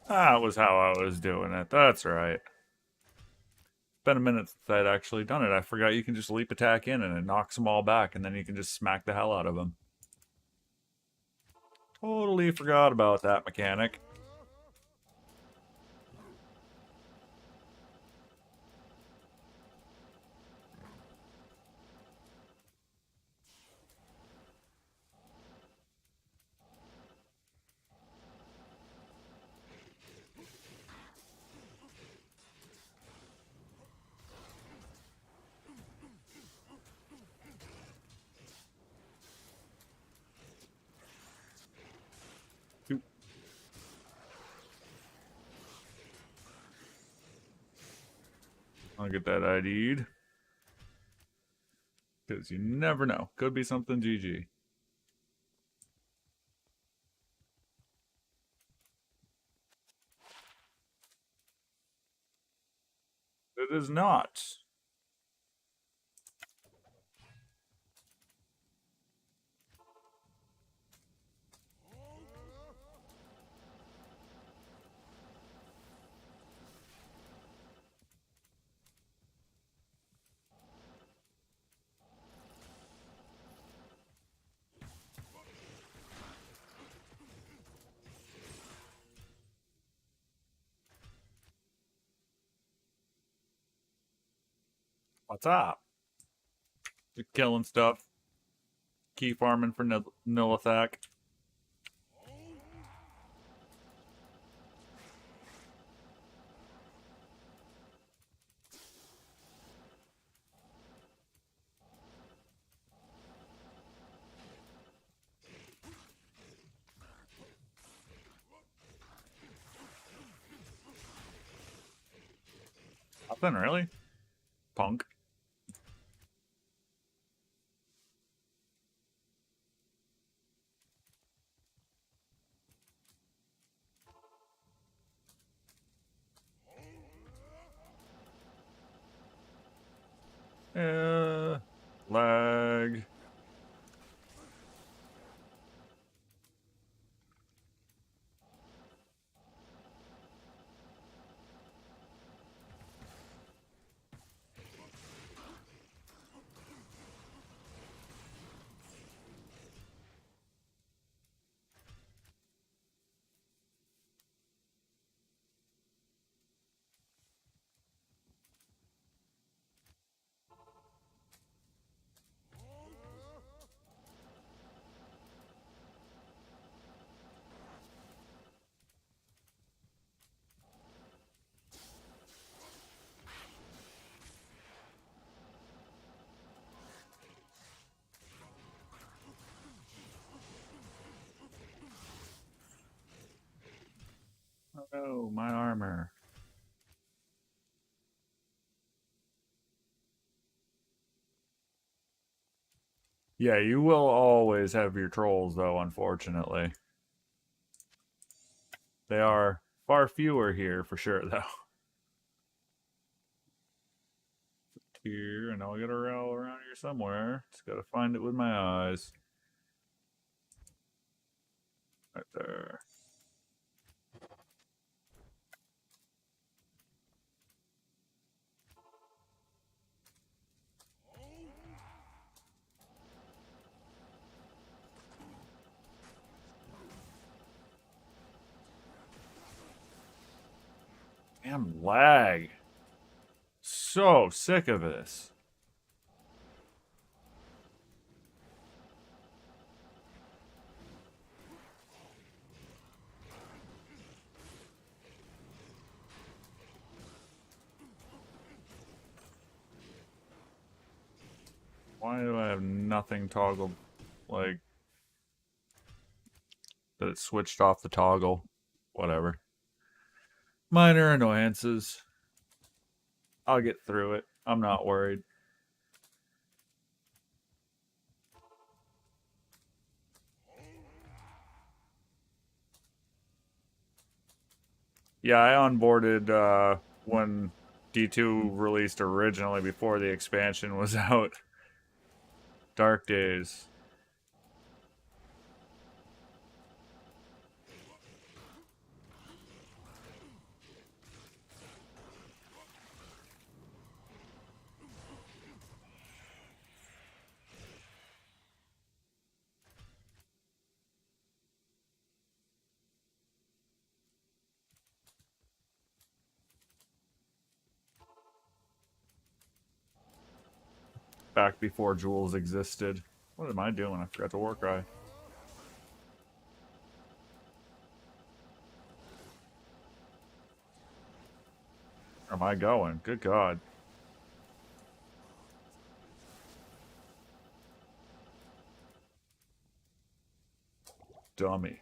That was how I was doing it. That's right. Been a minute since I'd actually done it. I forgot you can just leap attack in and it knocks them all back, and then you can just smack the hell out of them. Totally forgot about that mechanic. I'll get that ID'd. Because you never know. Could be something GG. It is not. What's up? You're killing stuff. Key farming for Nilithak. Nothing really. Punk. Lag. Oh, my armor. Yeah, you will always have your trolls, though, unfortunately. They are far fewer here, for sure, though. Here, I know I got a rail around here somewhere. Just gotta find it with my eyes. Right there. Damn lag. So sick of this. Why do I have nothing toggled? Like, that it switched off the toggle. Whatever. Minor annoyances. I'll get through it. I'm not worried. Yeah, I onboarded when D2 released originally before the expansion was out. Dark days. back before jewels existed. What am I doing? I forgot the war cry. Where am I going? Good God. Dummy.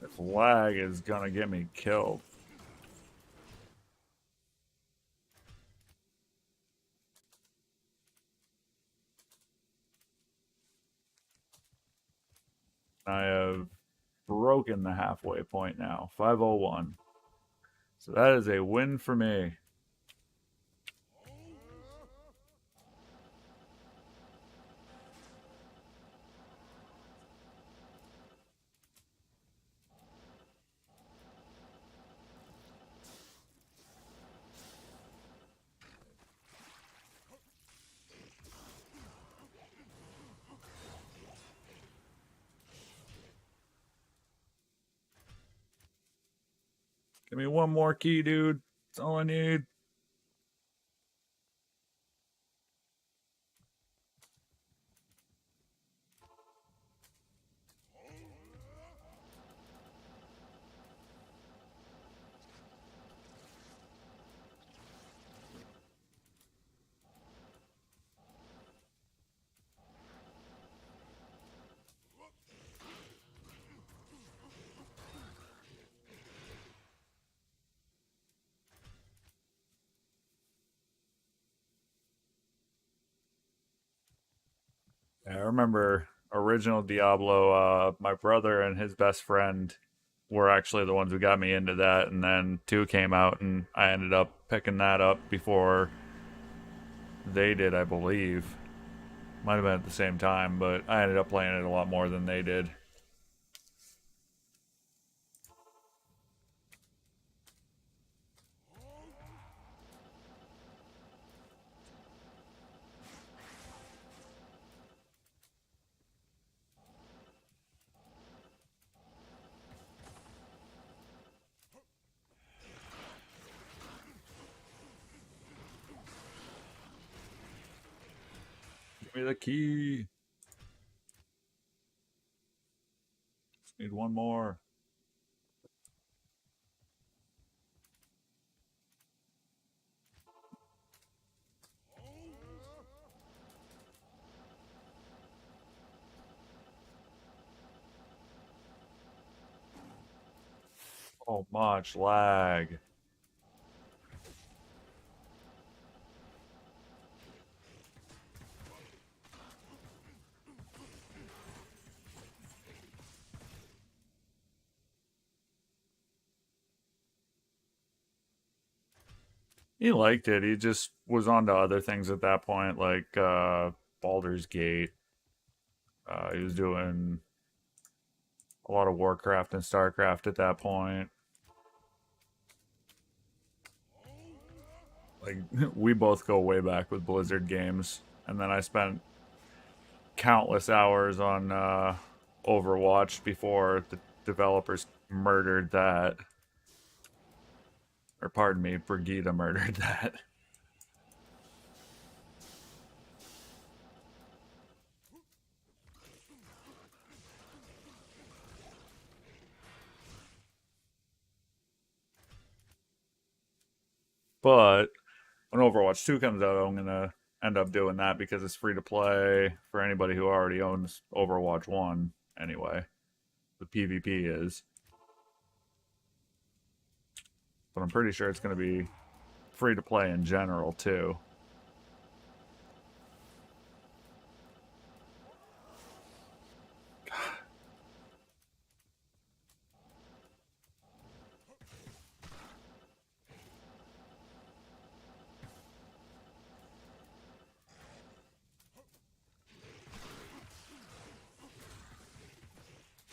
This lag is gonna get me killed. I have broken the halfway point now. 501. So that is a win for me. Give me one more key, dude. That's all I need. Yeah, I remember original Diablo, my brother and his best friend were actually the ones who got me into that, and then 2 came out, and I ended up picking that up before they did, I believe. Might have been at the same time, but I ended up playing it a lot more than they did. Give me the key. Just need one more. So much lag. He liked it. He just was on to other things at that point, like Baldur's Gate. He was doing a lot of Warcraft and Starcraft at that point. Like we both go way back with Blizzard games, and then I spent countless hours on Overwatch before the developers murdered that. Or pardon me, Brigida murdered that. But when Overwatch 2 comes out, I'm gonna end up doing that because it's free to play for anybody who already owns Overwatch 1 anyway. The PvP is. But I'm pretty sure it's gonna be free to play in general too.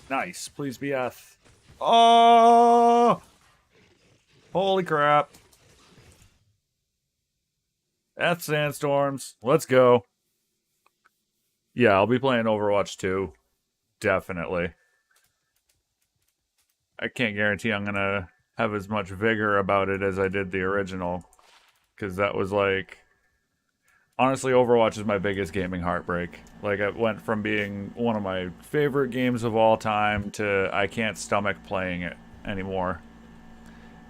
Nice. Please be F. Oh! Holy crap. F sandstorms. Let's go. Yeah, I'll be playing Overwatch 2. Definitely. I can't guarantee I'm gonna have as much vigor about it as I did the original. Because that was like, honestly, Overwatch is my biggest gaming heartbreak. Like, it went from being one of my favorite games of all time to I can't stomach playing it anymore.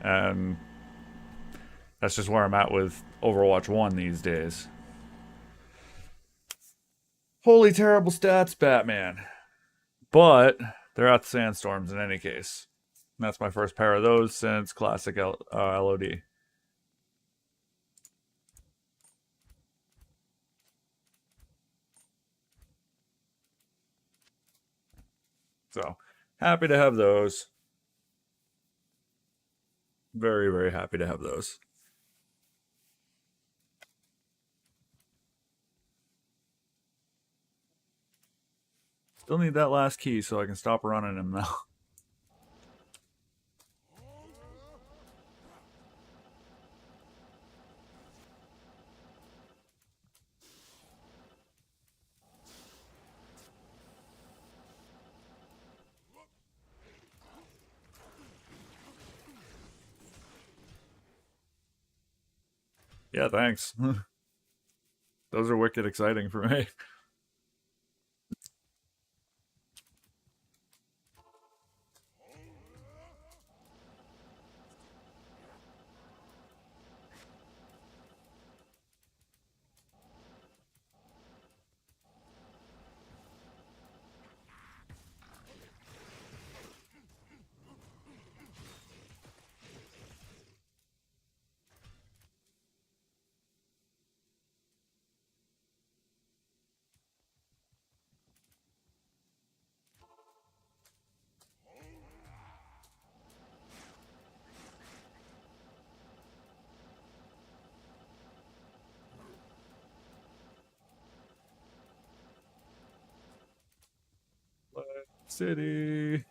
And that's just where I'm at with Overwatch 1 these days. Holy terrible stats, Batman. But they're at the Sandstorms in any case. And that's my first pair of those since Classic LOD. So happy to have those. Very, very happy to have those. Still need that last key so I can stop running him now. Yeah, thanks. Those are wicked exciting for me. City.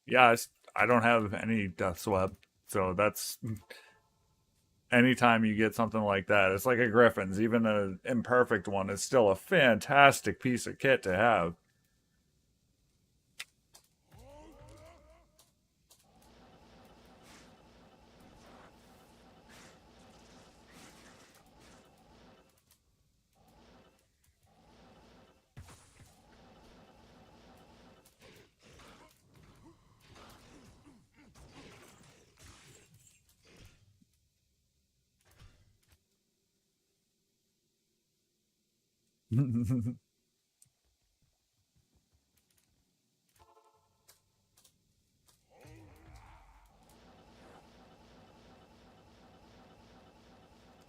Yeah, I don't have any Death's Web. So that's anytime you get something like that, it's like a Griffin's. Even an imperfect one is still a fantastic piece of kit to have.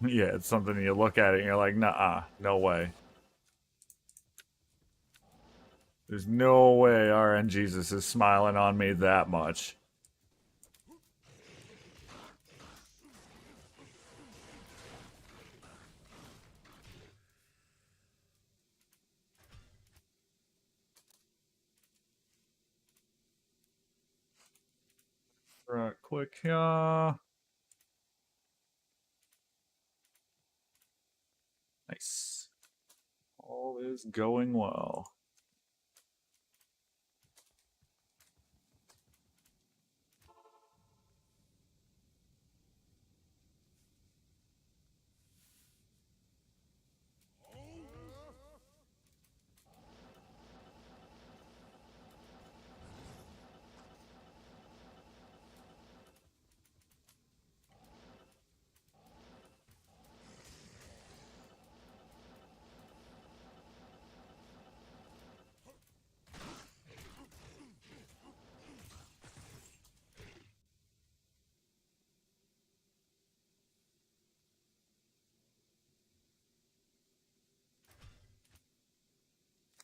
Yeah, it's something you look at it and you're like, nah, no way. There's no way RN Jesus is smiling on me that much. Right, quick here. Nice. All is going well.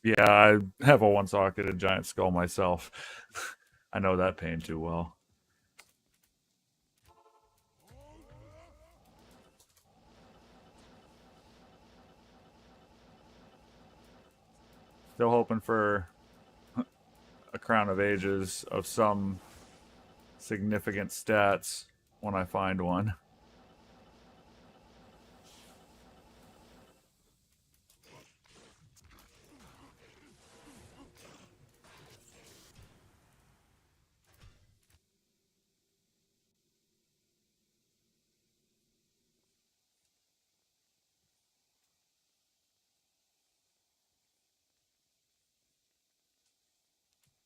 Yeah, I have a one-socketed giant skull myself. I know that pain too well. Still hoping for a crown of ages of some significant stats when I find one.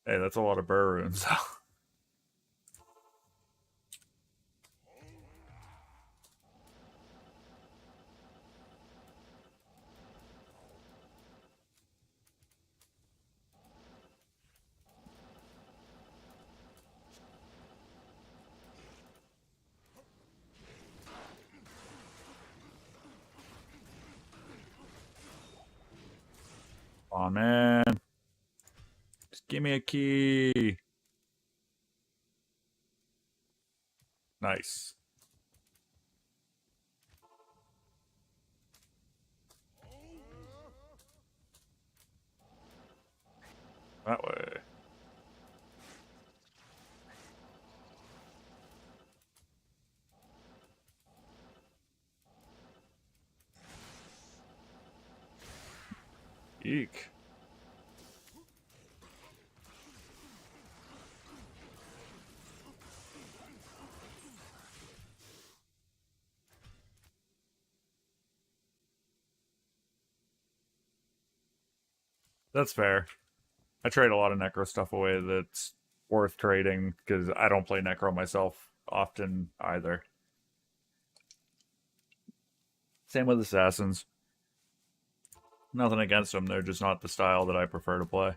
Hey, that's a lot of burr runes. Oh man, just give me a key. Nice. That way. Eek. That's fair. I trade a lot of necro stuff away that's worth trading because I don't play necro myself often either. Same with assassins. Nothing against them, they're just not the style that I prefer to play.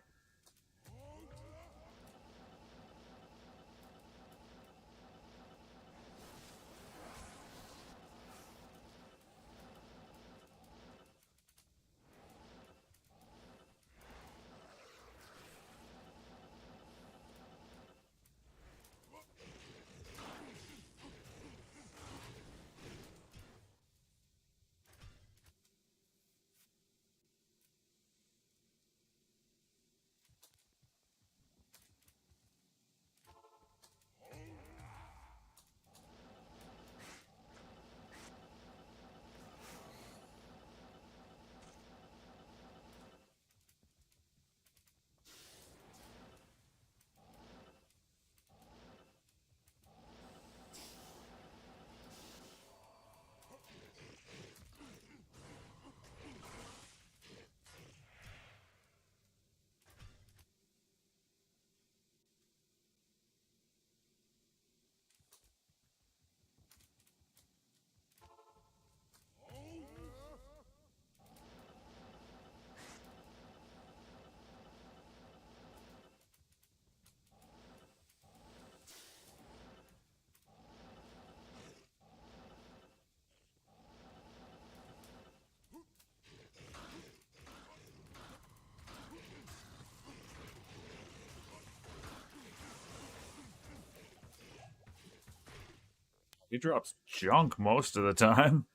He drops junk most of the time.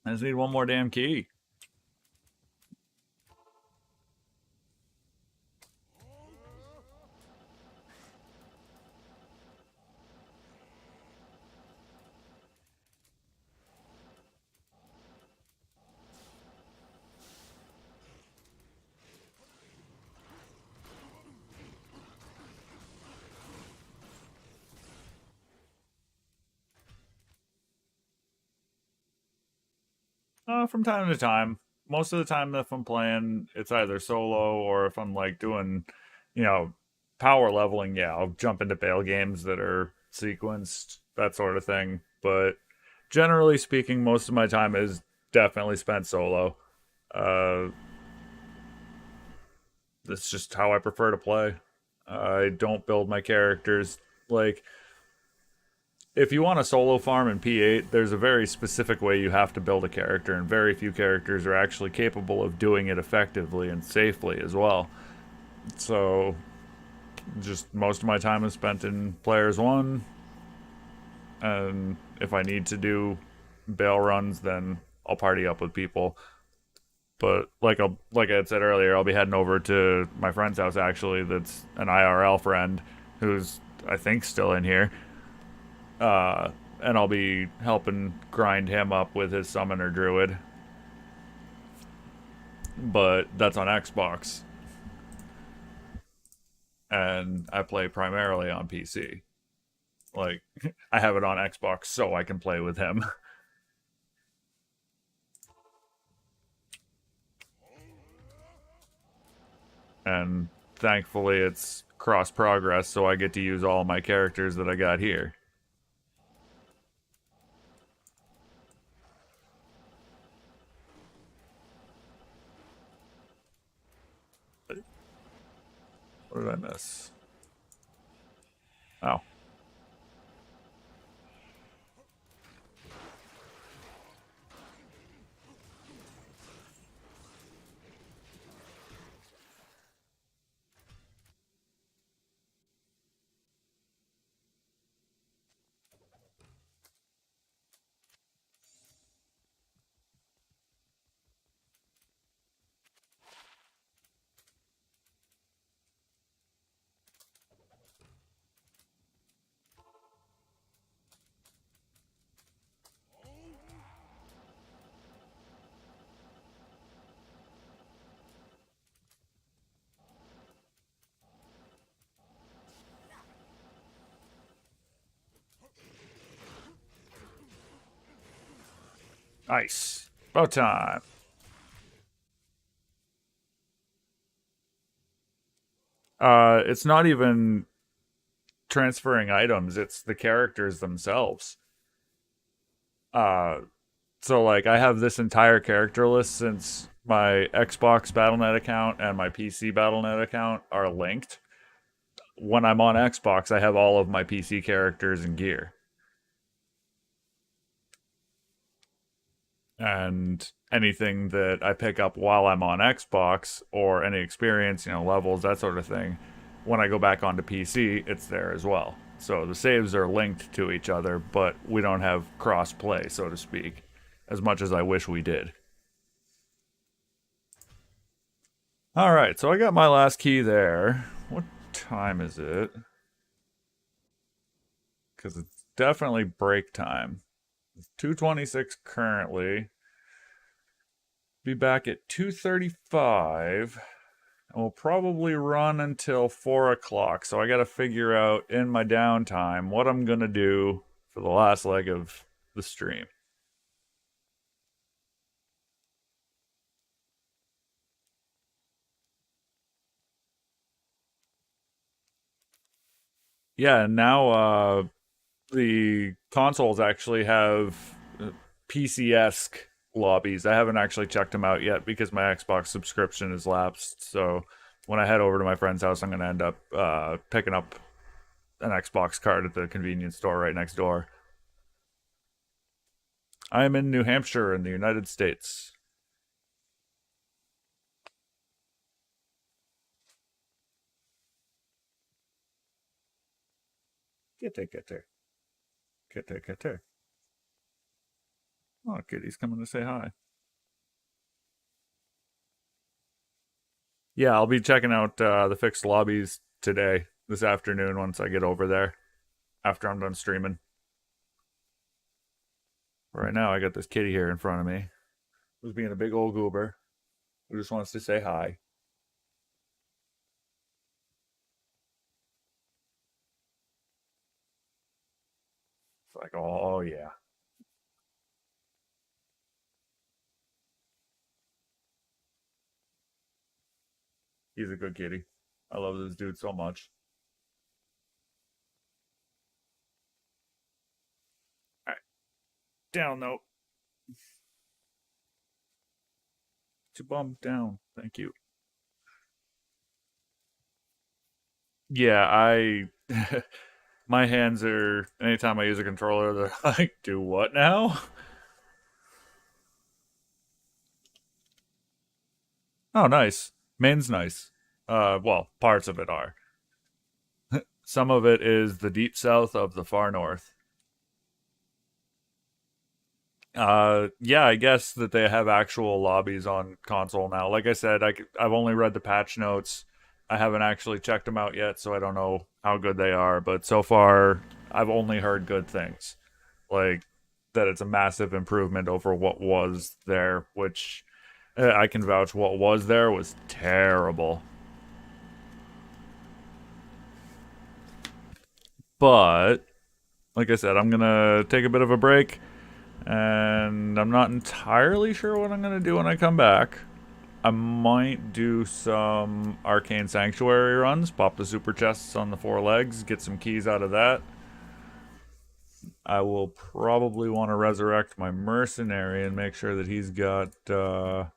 I just need one more damn key. From time to time. Most of the time, if I'm playing, it's either solo or if I'm like doing, you know, power leveling. Yeah, I'll jump into bail games that are sequenced, that sort of thing. But generally speaking, most of my time is definitely spent solo. Uh, that's just how I prefer to play. I don't build my characters like if you want a solo farm in P8, there's a very specific way you have to build a character, and very few characters are actually capable of doing it effectively and safely as well. So, just most of my time is spent in Players 1, and if I need to do bail runs, then I'll party up with people. But like I had said earlier, I'll be heading over to my friend's house actually. That's an IRL friend who's I think still in here. And I'll be helping grind him up with his summoner druid. But that's on Xbox, and I play primarily on PC. Like I have it on Xbox so I can play with him. And thankfully it's cross progress, so I get to use all my characters that I got here. What did I miss? Oh, nice. About time. It's not even transferring items, it's the characters themselves. Uh, so like I have this entire character list since my Xbox Battle.net account and my PC Battle.net account are linked. When I'm on Xbox, I have all of my PC characters and gear. And anything that I pick up while I'm on Xbox or any experience, levels, that sort of thing, when I go back onto PC, it's there as well. So the saves are linked to each other, but we don't have cross play, so to speak, as much as I wish we did. All right, so I got my last key there. What time is it? Because it's definitely break time. It's 2:26 currently. Be back at 2:35. And we'll probably run until 4 o'clock. So I got to figure out in my downtime what I'm going to do for the last leg of the stream. Yeah, and now the consoles actually have PC esque lobbies. I haven't actually checked them out yet because my Xbox subscription is lapsed. So when I head over to my friend's house, I'm going to end up picking up an Xbox card at the convenience store right next door. I am in New Hampshire in the United States. Get there, get there, get there, get there. Oh, Kitty's coming to say hi. Yeah, I'll be checking out the fixed lobbies today, this afternoon, once I get over there, after I'm done streaming. Right now, I got this kitty here in front of me, who's being a big old goober, who just wants to say hi. It's like, oh, yeah. He's a good kitty. I love this dude so much. All right, down, though. To bum down. Thank you. Yeah, I My hands are, anytime I use a controller, they're like, do what now? Oh, nice. Maine's nice. Well, parts of it are. Some of it is the deep south of the far north. Yeah, I guess that they have actual lobbies on console now. Like I said, I've only read the patch notes. I haven't actually checked them out yet, so I don't know how good they are. But so far, I've only heard good things. Like that it's a massive improvement over what was there, which I can vouch what was there was terrible. But like I said, I'm gonna take a bit of a break, and I'm not entirely sure what I'm gonna do when I come back. I might do some Arcane Sanctuary runs, pop the super chests on the four legs, get some keys out of that. I will probably want to resurrect my mercenary and make sure that he's got the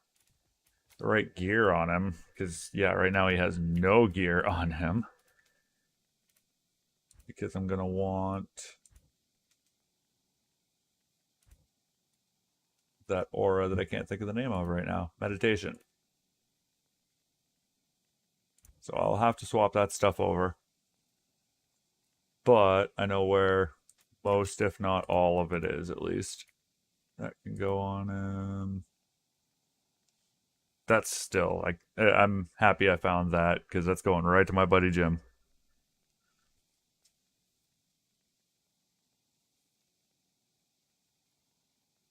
right gear on him. Because, yeah, right now he has no gear on him. Because I'm going to want that aura that I can't think of the name of right now. Meditation. So I'll have to swap that stuff over. But I know where most, if not all of it is, at least. That can go on him. That's still, like, I'm happy I found that because that's going right to my buddy Jim.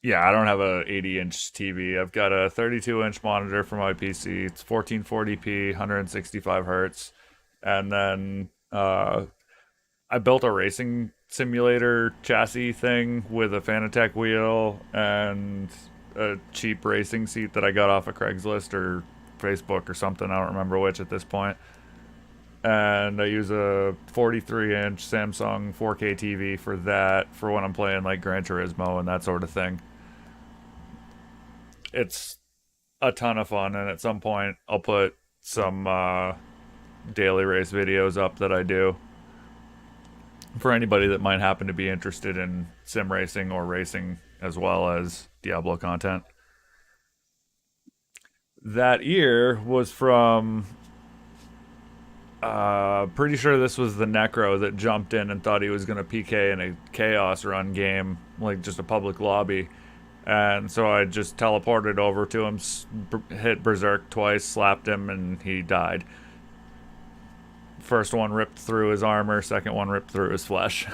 Yeah, I don't have a 80-inch TV. I've got a 32-inch monitor for my PC. It's 1440p, 165 hertz, and then I built a racing simulator chassis thing with a Fanatec wheel and a cheap racing seat that I got off of Craigslist or Facebook or something. I don't remember which at this point. And I use a 43-inch Samsung 4K TV for that for when I'm playing like Gran Turismo and that sort of thing. It's a ton of fun, and at some point I'll put some daily race videos up that I do for anybody that might happen to be interested in sim racing or racing as well as Diablo content. That year was from pretty sure this was the Necro that jumped in and thought he was going to PK in a Chaos Run game, like just a public lobby. And so I just teleported over to him, hit Berserk twice, slapped him, and he died. First one ripped through his armor, second one ripped through his flesh.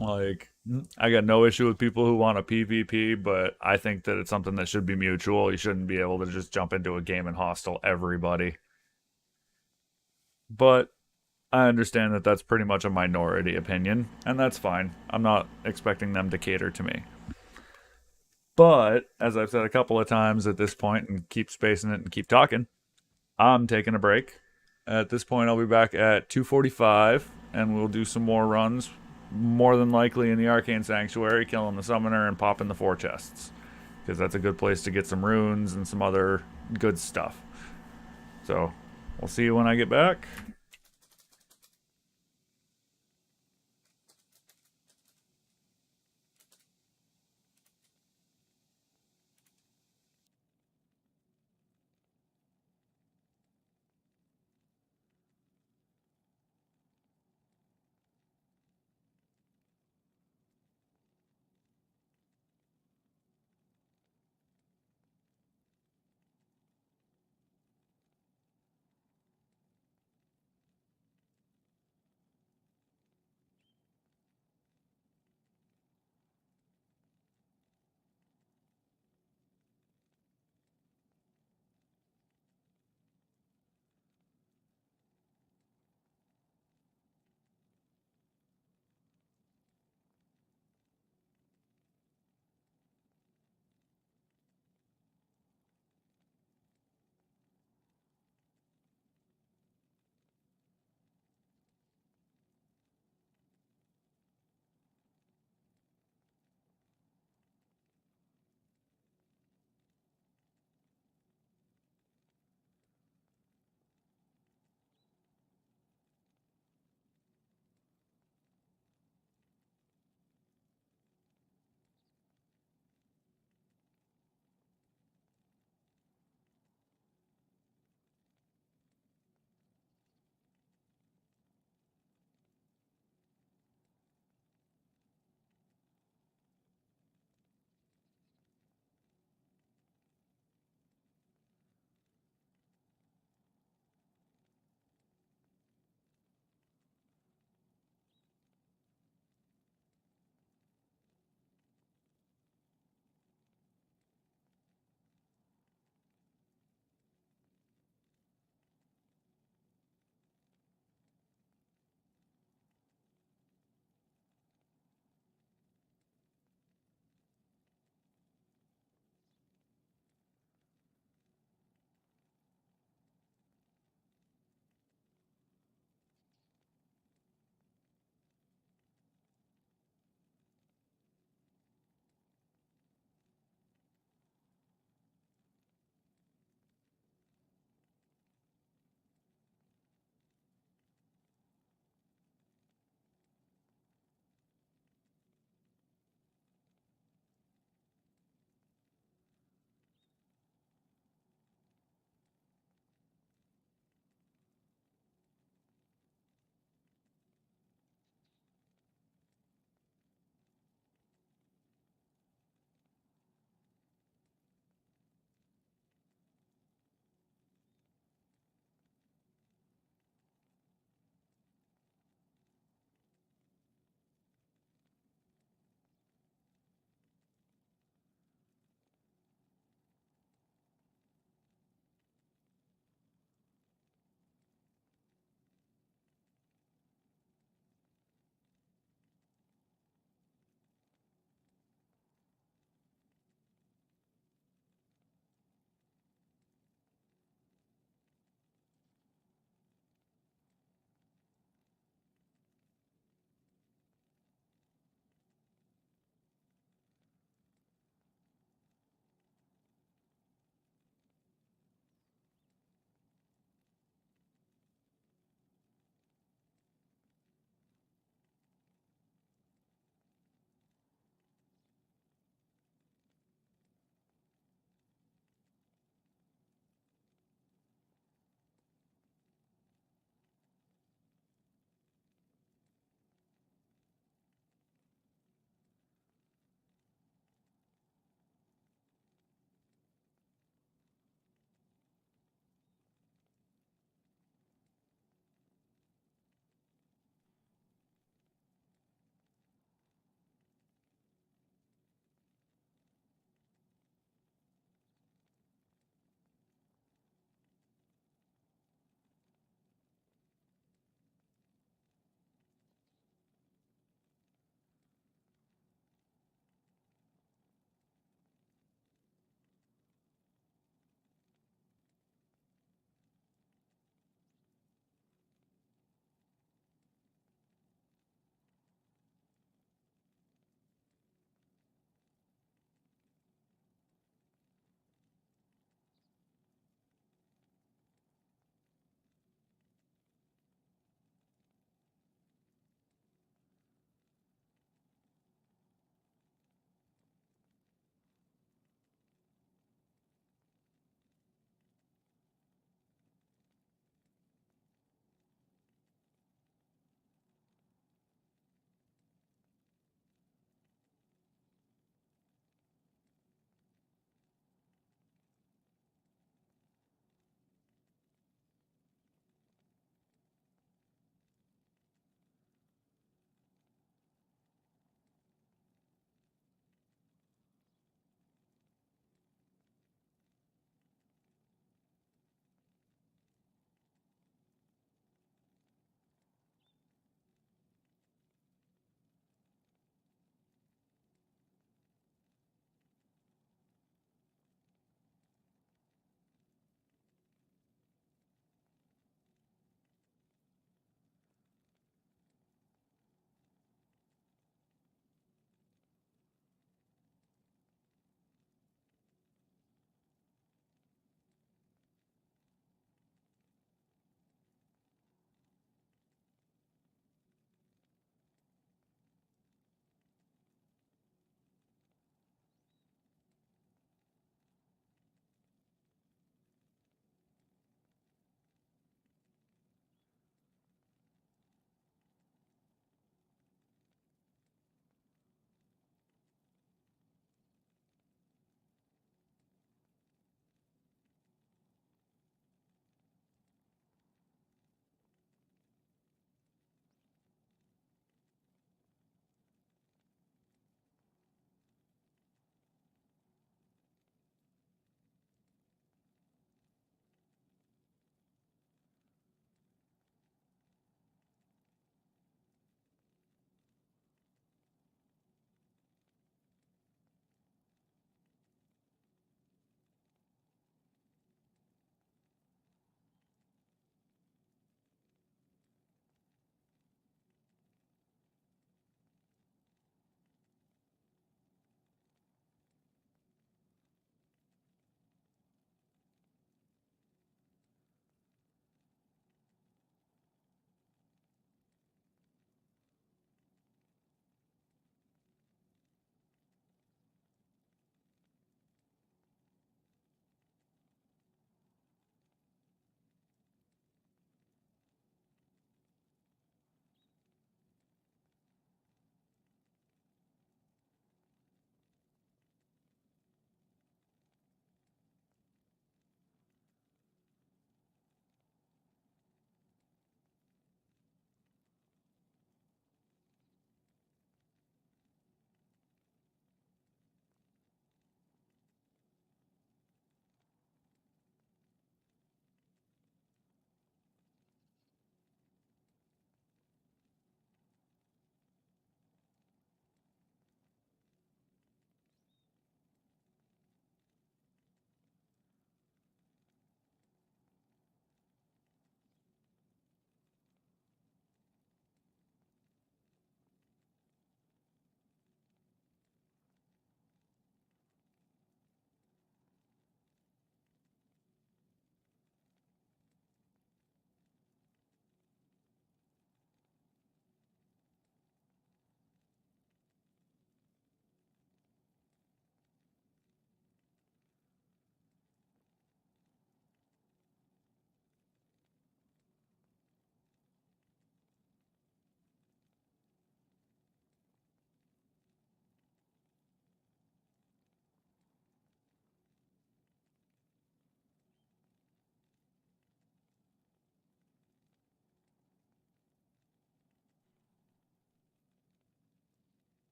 Like, I got no issue with people who want a PvP, but I think that it's something that should be mutual. You shouldn't be able to just jump into a game and hostile everybody. But I understand that that's pretty much a minority opinion, and that's fine. I'm not expecting them to cater to me. But, as I've said a couple of times at this point, and keep spacing it and keep talking, I'm taking a break. At this point, I'll be back at 2:45, and we'll do some more runs. More than likely in the Arcane Sanctuary, killing the Summoner and popping the four chests, because that's a good place to get some runes and some other good stuff. So, we'll see you when I get back.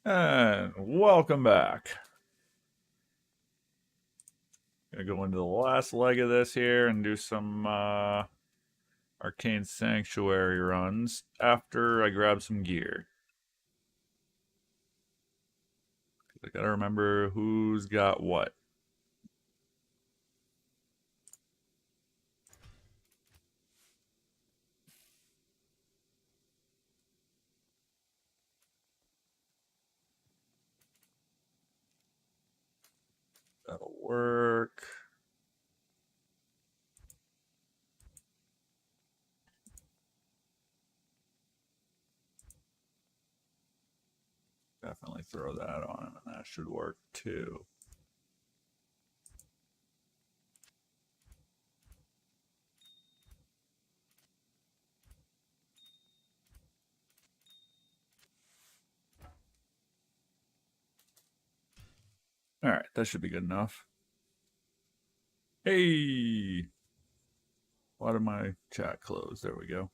And welcome back. Gonna go into the last leg of this here and do some Arcane Sanctuary runs after I grab some gear. I gotta remember who's got what. That'll work. Definitely throw that on him, and that should work too. Alright, that should be good enough. Hey! Why did my chat close? There we go.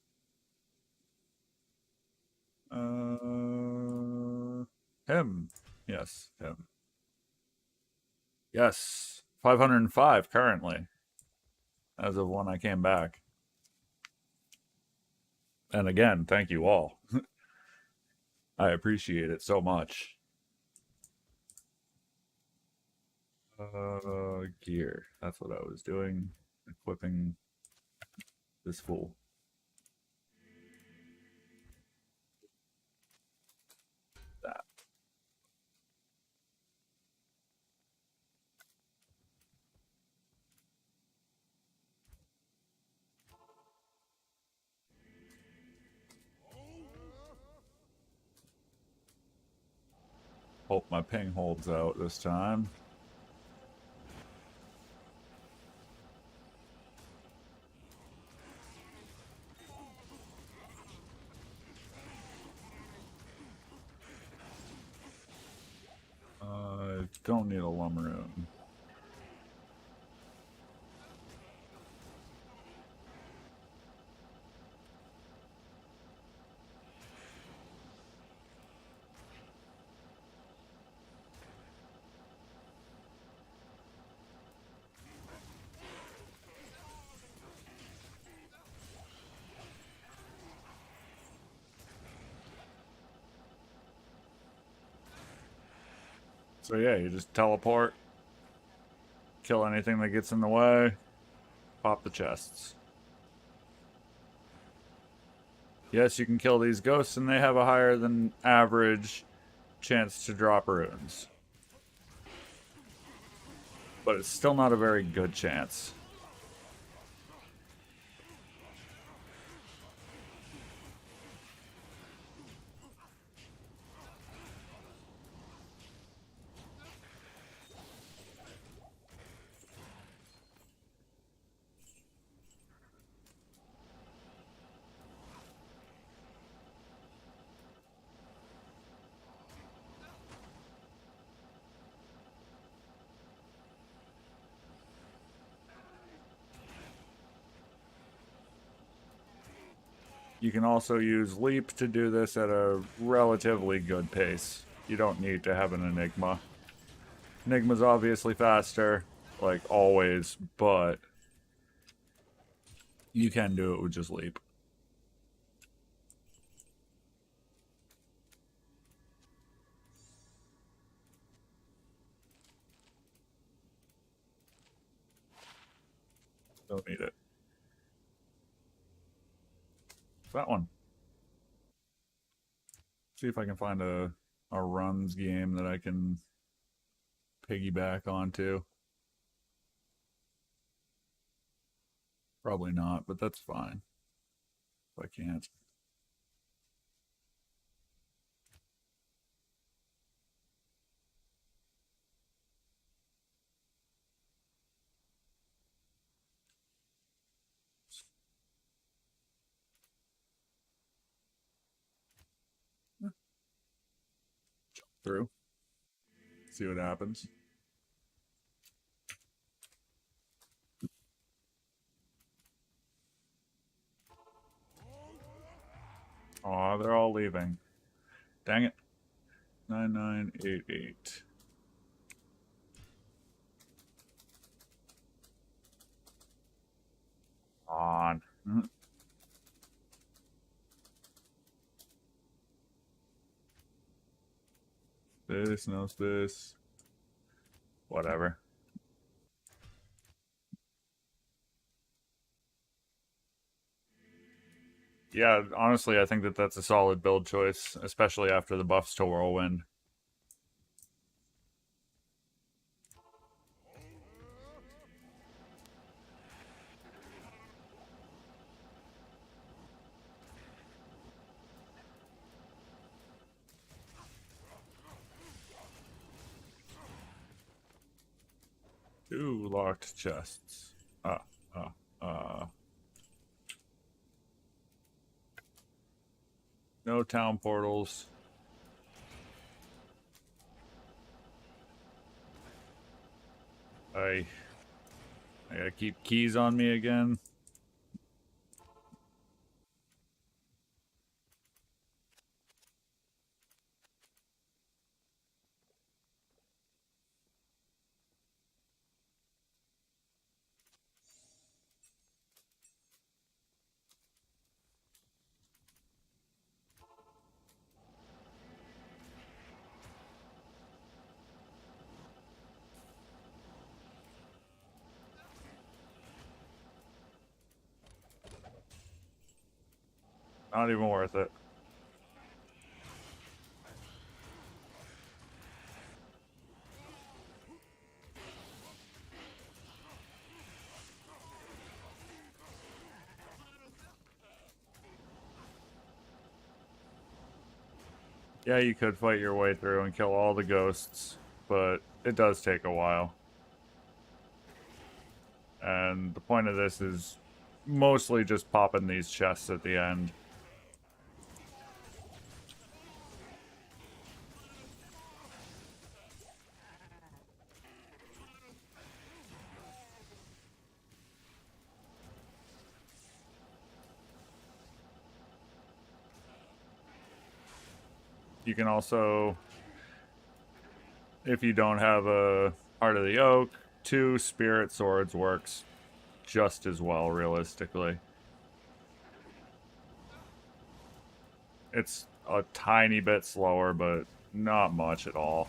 Him. Yes, him. Yes. 505 currently, as of when I came back. And again, thank you all. I appreciate it so much. Gear. That's what I was doing. Equipping this fool. That. Hope my ping holds out this time. Don't need a Lummaroon. So yeah, you just teleport, kill anything that gets in the way, pop the chests. Yes, you can kill these ghosts, and they have a higher than average chance to drop runes. But it's still not a very good chance. You can also use Leap to do this at a relatively good pace. You don't need to have an Enigma. Enigma's obviously faster, like always, but you can do it with just Leap. Don't need it. That one. See if I can find a runs game that I can piggyback onto. Probably not, but that's fine. If I can't. Jump through. See what happens. Aw, they're all leaving. Dang it. 9988. On. This knows this. Whatever. Yeah, honestly, I think that that's a solid build choice, especially after the buffs to Whirlwind. Two locked chests. Uh, uh, uh. No town portals. I gotta keep keys on me again. Not even worth it. Yeah, you could fight your way through and kill all the ghosts, but it does take a while. And the point of this is mostly just popping these chests at the end. You can also, if you don't have a Heart of the Oak, 2 Spirit Swords works just as well, realistically. It's a tiny bit slower, but not much at all.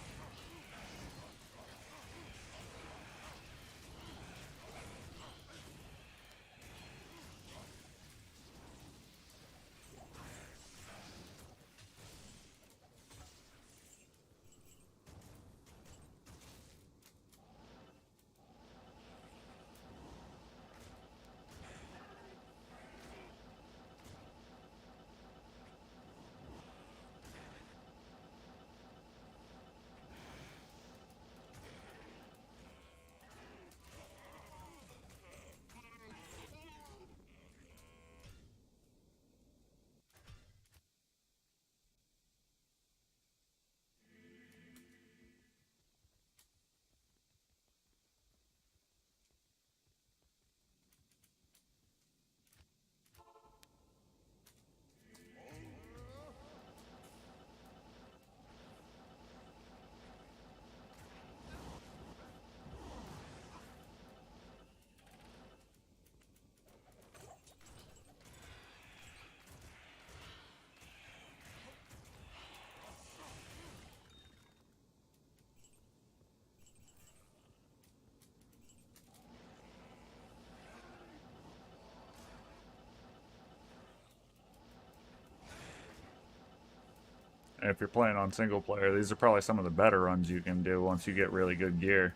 And if you're playing on single player, these are probably some of the better runs you can do once you get really good gear,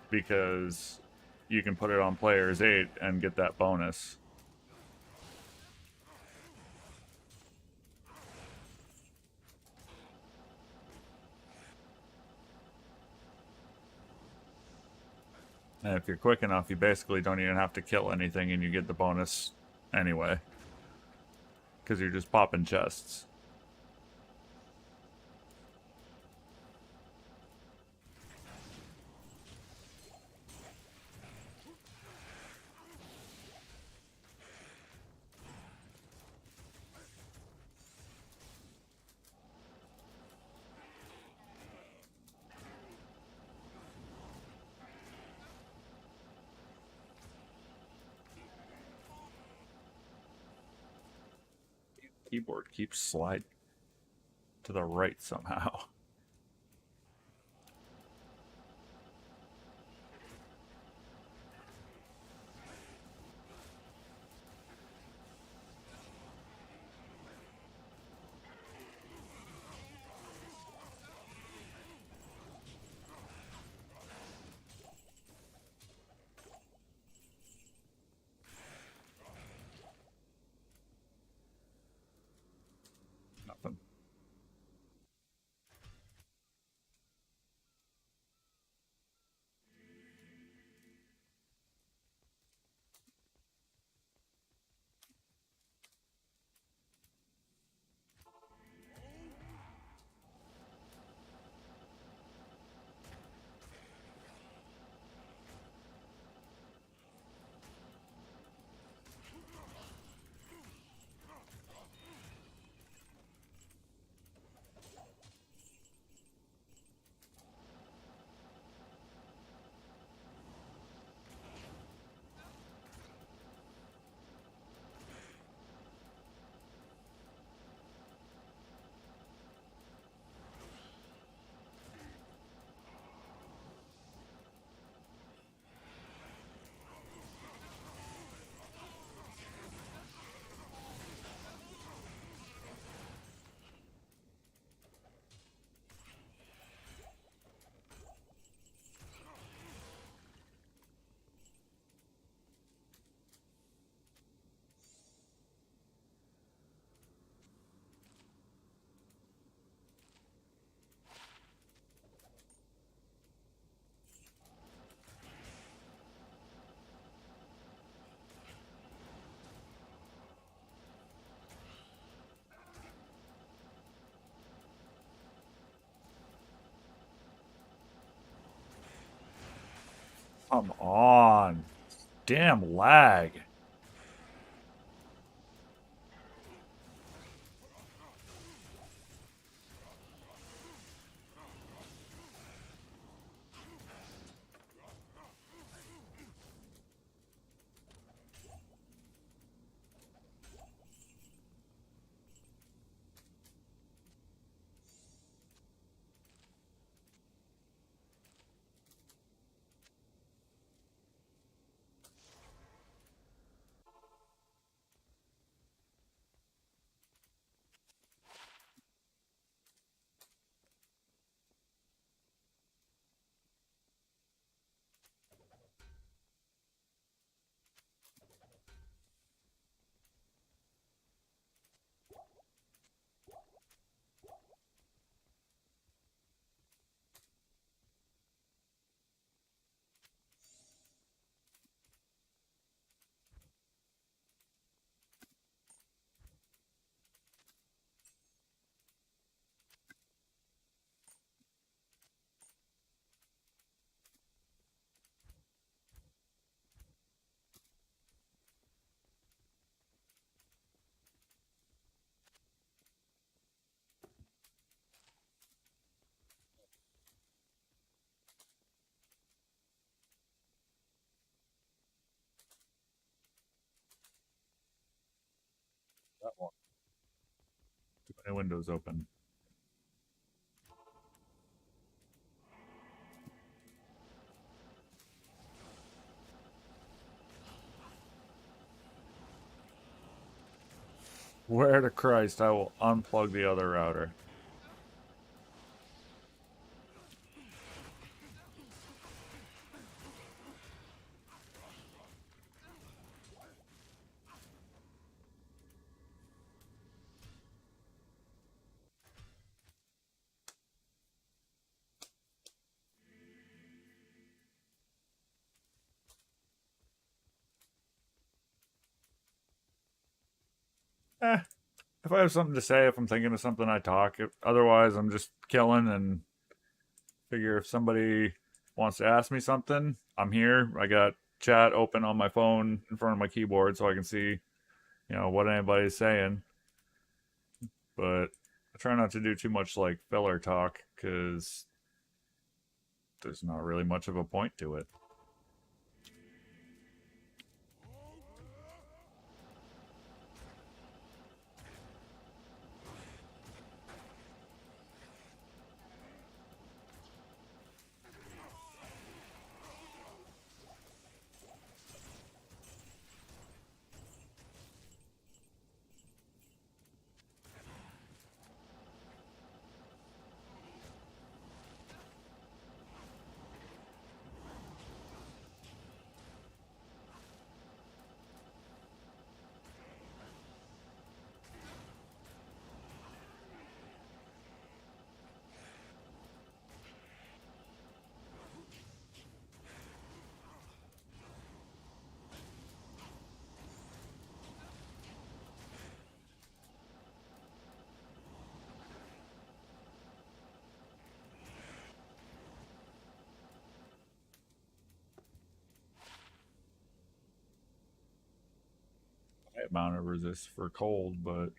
because you can put it on players 8 and get that bonus. And if you're quick enough, you basically don't even have to kill anything and you get the bonus anyway, because you're just popping chests. Keyboard keeps sliding to the right somehow. Nothing. Come on. Damn lag. That one. Too many windows open. Where to Christ, I will unplug the other router. Eh, if I have something to say, if I'm thinking of something, I talk. Otherwise, I'm just killing and figure if somebody wants to ask me something, I'm here. I got chat open on my phone in front of my keyboard so I can see, what anybody's saying. But I try not to do too much like filler talk because there's not really much of a point to it. amount of resist for cold, but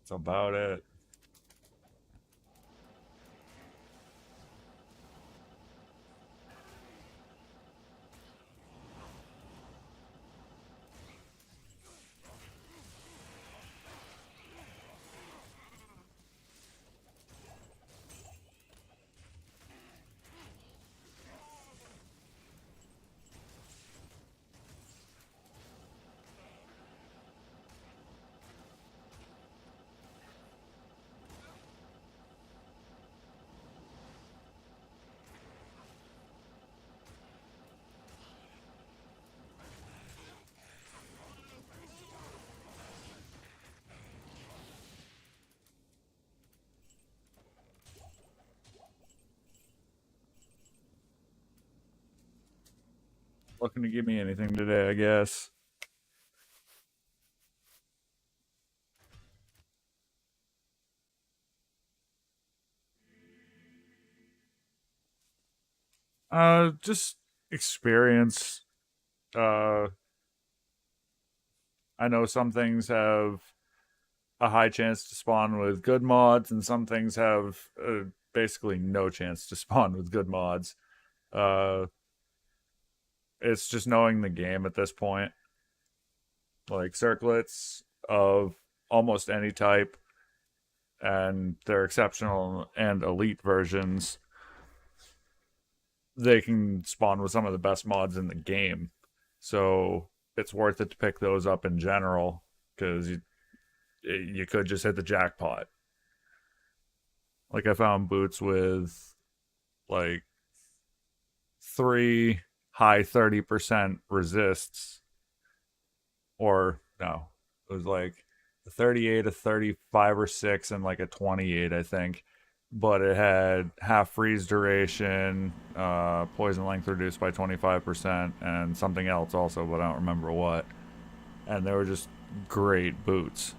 it's about it. Looking to give me anything today, I guess. Just experience. Uh, I know some things have a high chance to spawn with good mods, and some things have basically no chance to spawn with good mods. Uh, it's just knowing the game at this point. Like circlets of almost any type, and their exceptional and elite versions, they can spawn with some of the best mods in the game. So it's worth it to pick those up in general because you could just hit the jackpot. Like I found boots with like three high 30% resists, or no, it was like a 38, a 35 or 6, and like a 28, I think. But it had half freeze duration, poison length reduced by 25%, and something else also, but I don't remember what. And they were just great boots.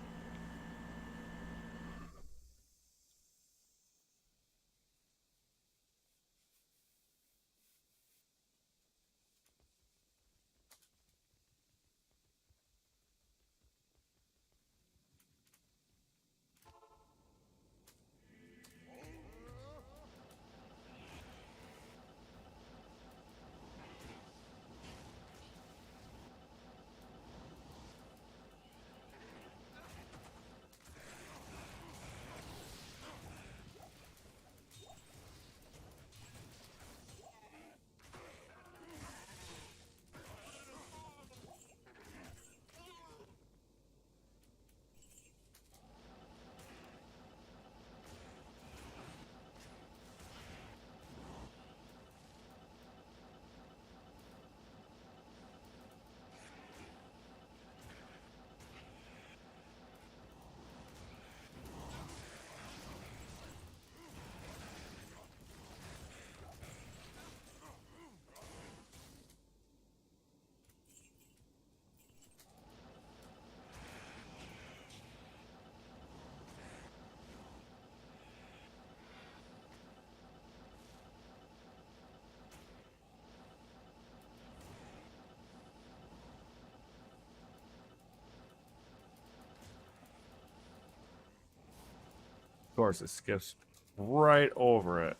Of course, it skips right over it.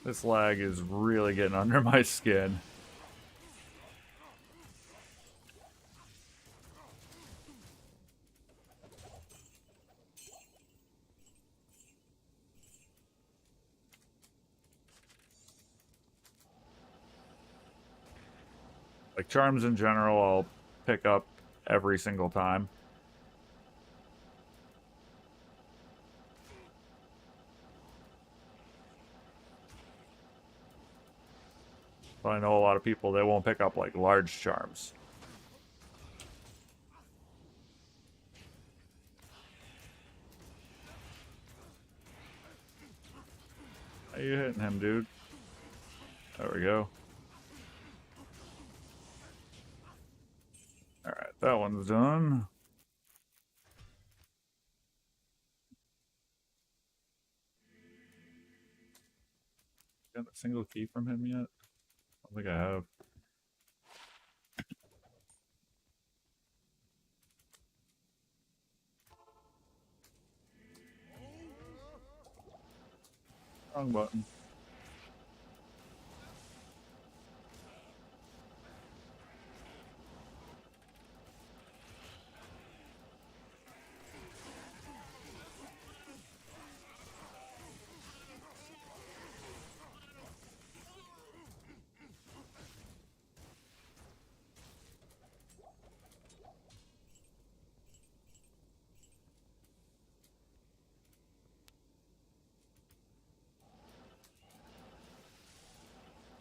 This lag is really getting under my skin. Like charms in general, I'll pick up every single time. But I know a lot of people, they won't pick up like large charms. How you hitting him, dude? There we go. Alright, that one's done. Got a single key from him yet? I don't think I have. Wrong button.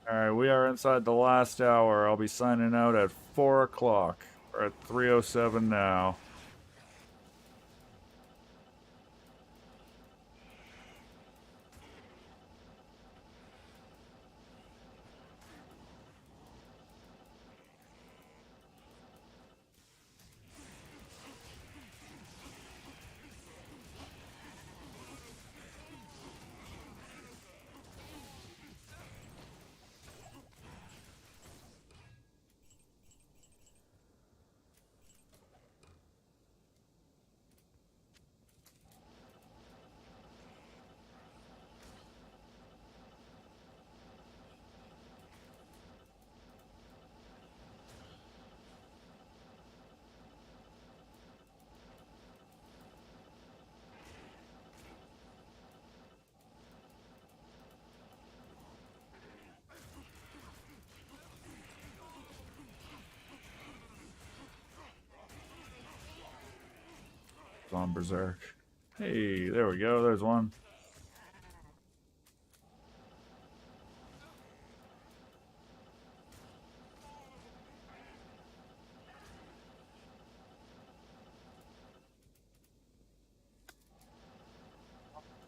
Alright, we are inside the last hour. I'll be signing out at 4 o'clock. We're at 3:07 now. It's on Berserk. Hey, there we go. There's one.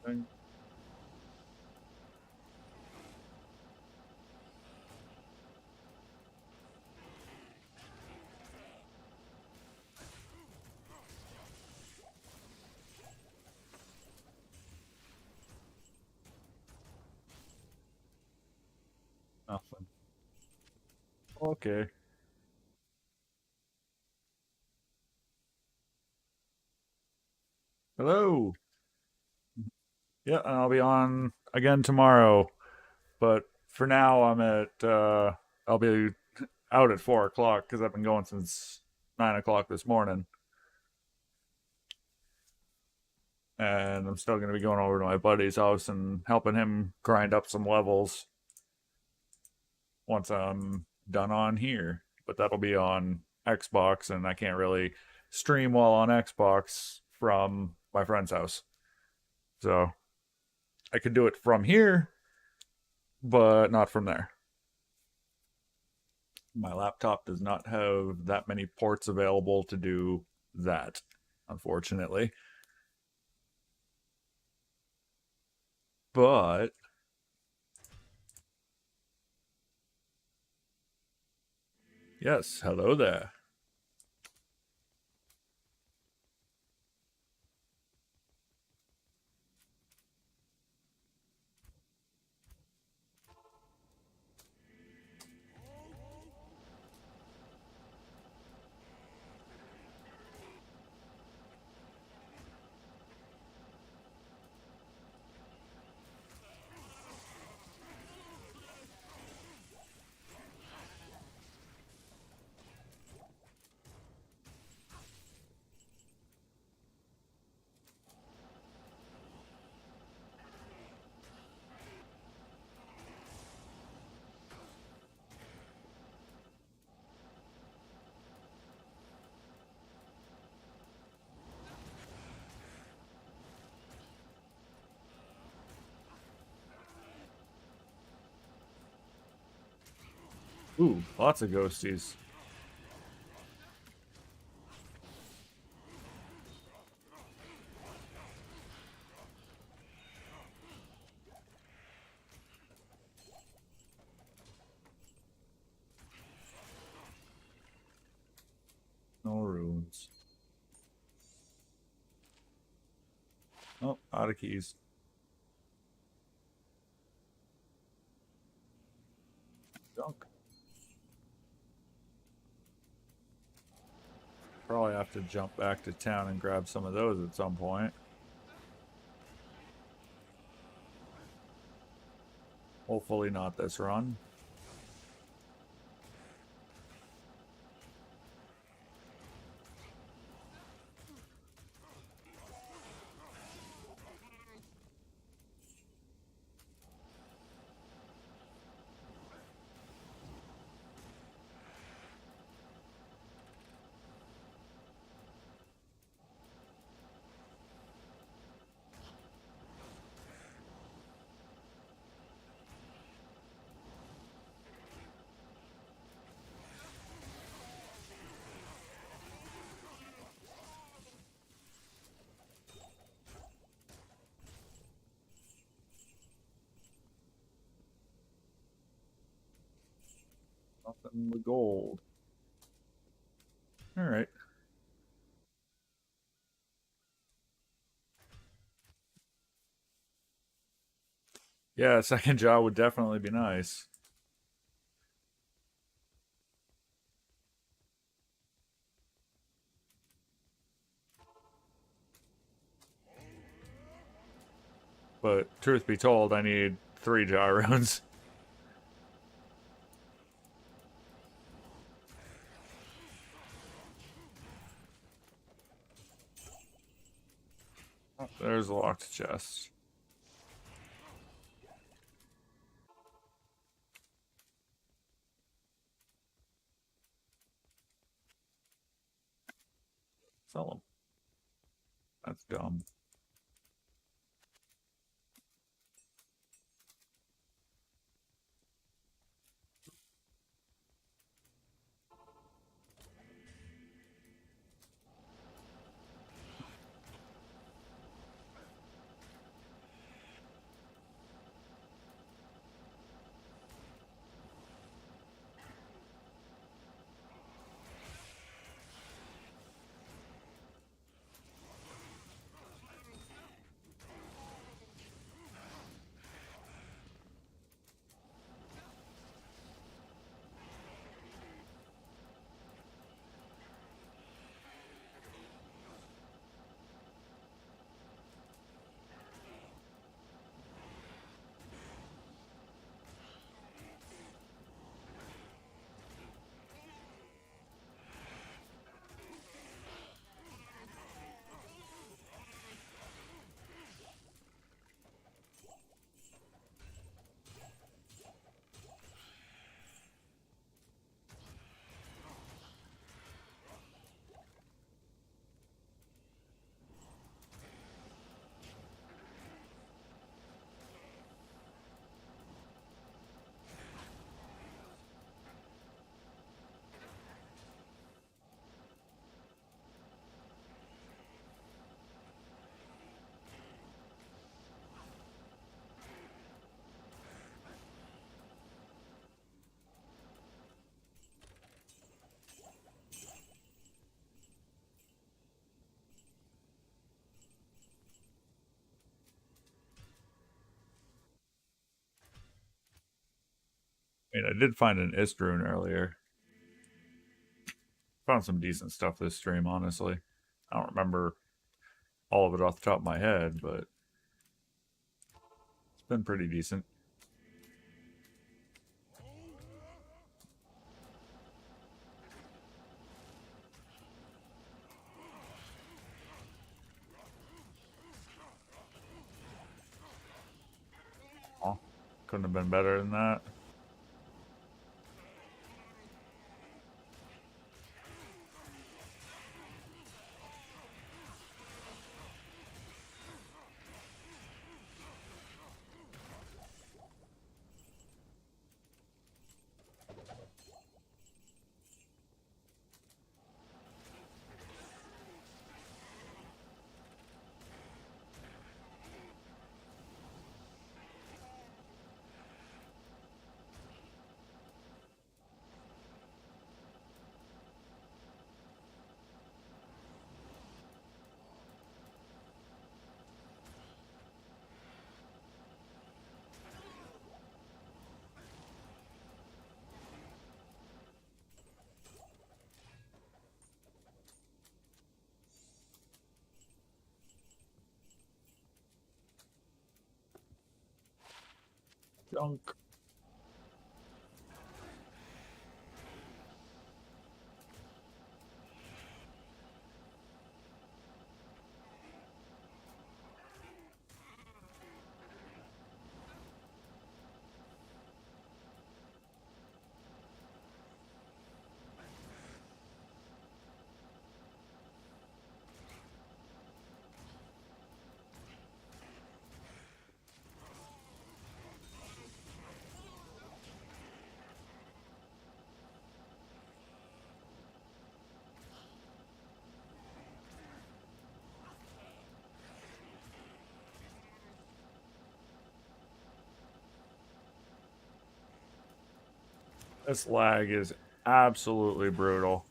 Thing. Nothing. Okay. Hello. Yeah, and I'll be on again tomorrow. But for now, I'll be out at 4 o'clock because I've been going since 9 o'clock this morning. And I'm still going to be going over to my buddy's house and helping him grind up some levels once I'm done on here. But that'll be on Xbox, and I can't really stream while on Xbox from my friend's house. So I could do it from here, but not from there. My laptop does not have that many ports available to do that, unfortunately. But yes, hello there. Ooh, lots of ghosties. No runes. Oh, out of keys. Junk. Probably have to jump back to town and grab some of those at some point. Hopefully not this run. Nothing but gold. All right. Yeah, a second job would definitely be nice. But truth be told, I need 3 gyros. There's a locked chest. Sell them. That's dumb. I mean, I did find an Istrune earlier. Found some decent stuff this stream, honestly. I don't remember all of it off the top of my head, but it's been pretty decent. Oh, couldn't have been better than that. Junk. This lag is absolutely brutal.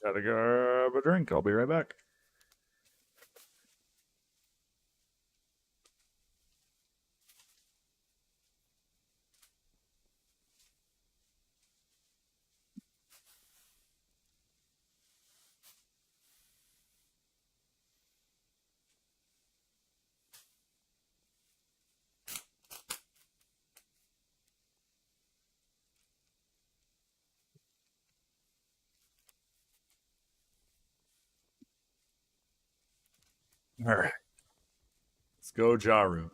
Gotta grab a drink. I'll be right back. All right, let's go, Jaru.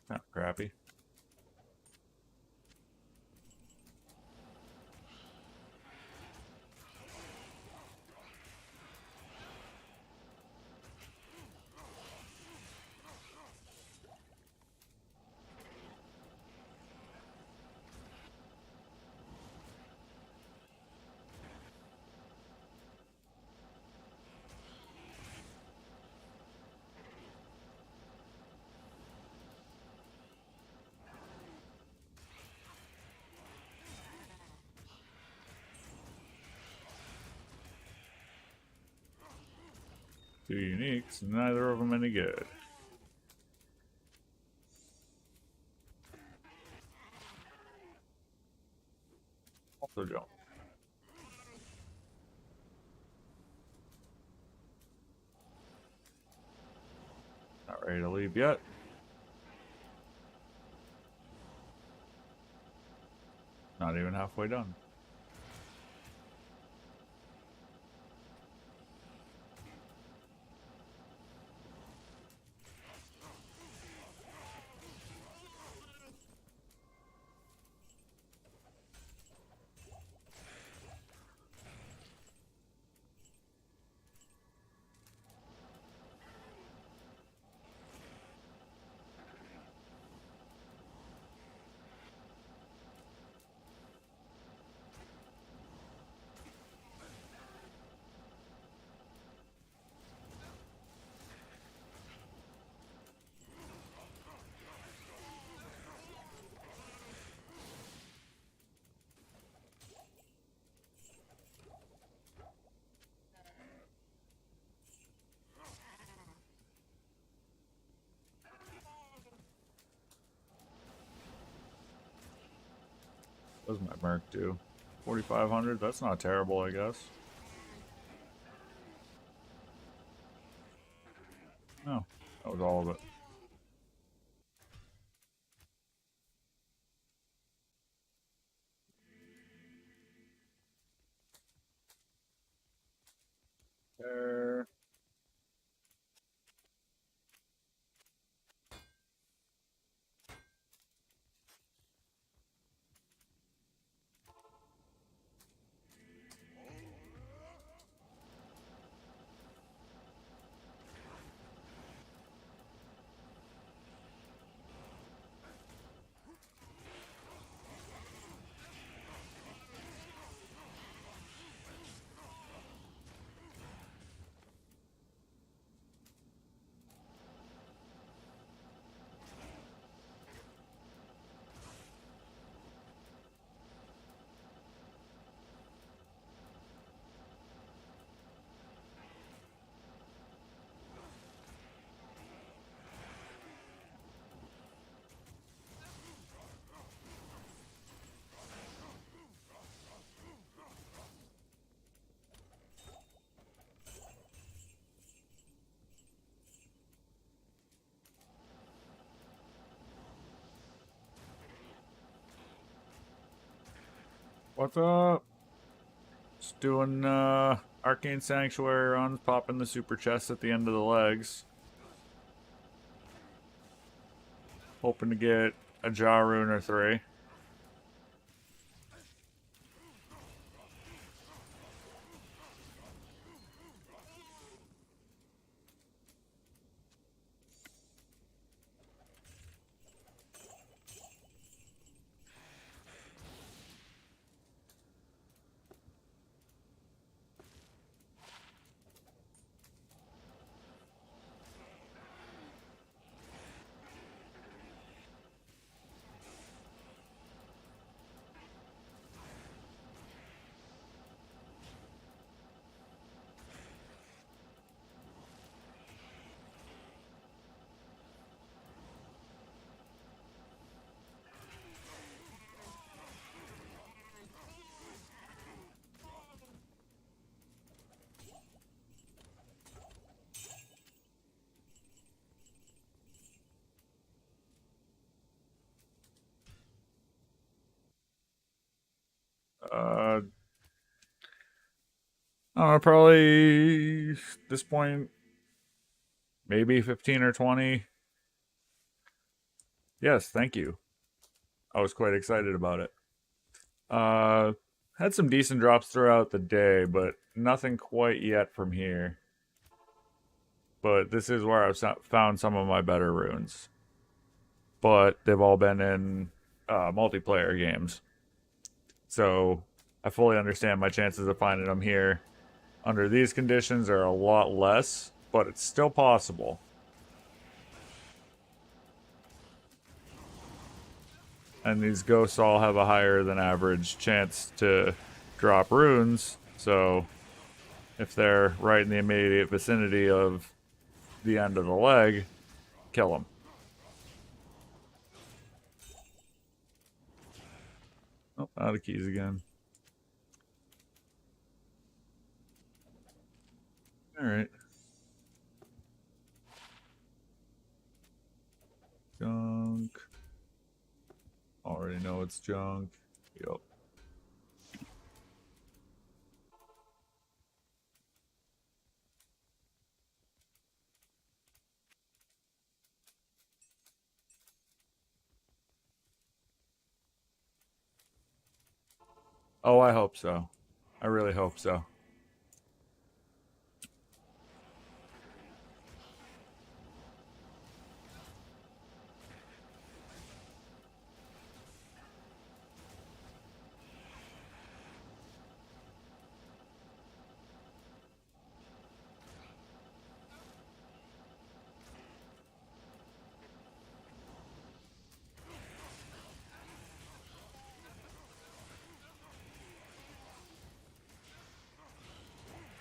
Oh, crappy. Two uniques, neither of them any good. Also jump. Ready to leave yet? Not even halfway done. What does my merc do? 4,500? That's not terrible, I guess. No, that was all of it. There. What's up? Just doing Arcane Sanctuary runs, popping the super chest at the end of the legs. Hoping to get a Jaw rune or 3. I don't know, probably this point, maybe 15 or 20. Yes, thank you. I was quite excited about it. Uh, had some decent drops throughout the day, but nothing quite yet from here. But this is where I've found some of my better runes. But they've all been in multiplayer games. So I fully understand my chances of finding them here under these conditions are a lot less, but it's still possible. And these ghosts all have a higher than average chance to drop runes, so if they're right in the immediate vicinity of the end of the leg, kill them. Oh, out of keys again. Alright. it's junk. Yep. Oh, I hope so. I really hope so.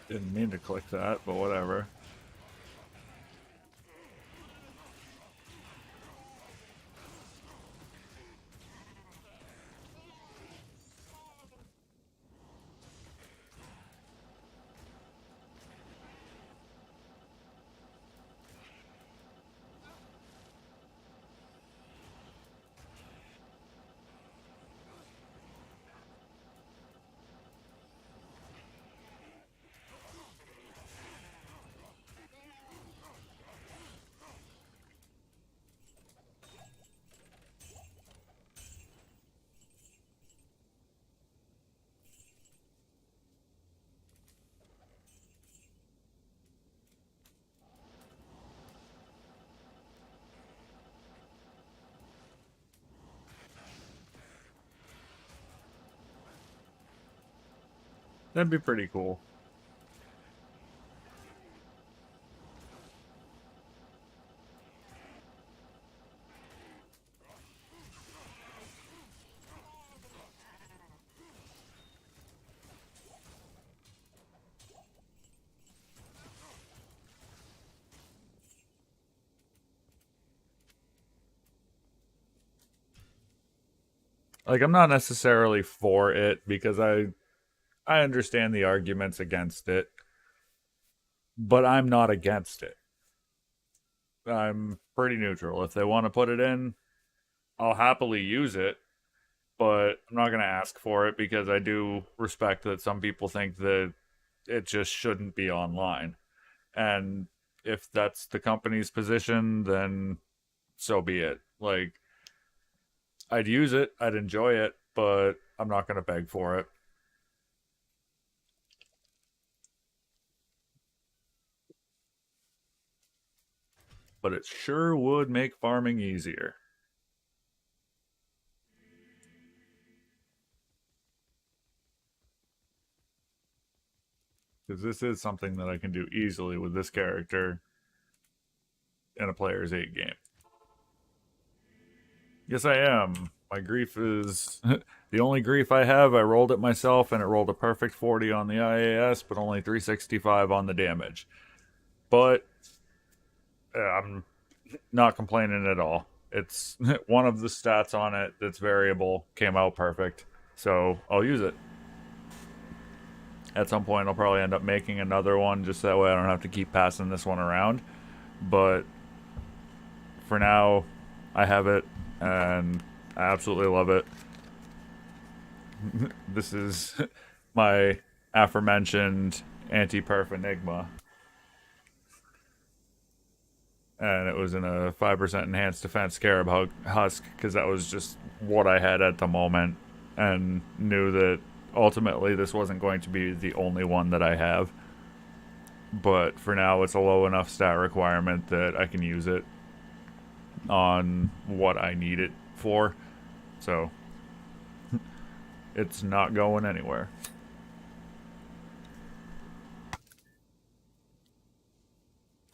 Didn't mean to click that, but whatever. That'd be pretty cool. Like, I'm not necessarily for it because I understand the arguments against it, but I'm not against it. I'm pretty neutral. If they want to put it in, I'll happily use it, but I'm not going to ask for it because I do respect that some people think that it just shouldn't be online. And if that's the company's position, then so be it. Like, I'd use it, I'd enjoy it, but I'm not going to beg for it. But it sure would make farming easier. Because this is something that I can do easily with this character in a player's 8 game. Yes, I am. My grief is the only grief I have. I rolled it myself, and it rolled a perfect 40 on the IAS, but only 365 on the damage. But I'm not complaining at all. It's one of the stats on it that's variable came out perfect, so I'll use it. At some point, I'll probably end up making another one just that way I don't have to keep passing this one around. But for now, I have it, and I absolutely love it. This is my aforementioned anti-perf enigma, and it was in a 5% enhanced defense scarab husk because that was just what I had at the moment, and knew that ultimately this wasn't going to be the only one that I have. But for now, it's a low enough stat requirement that I can use it on what I need it for. So it's not going anywhere.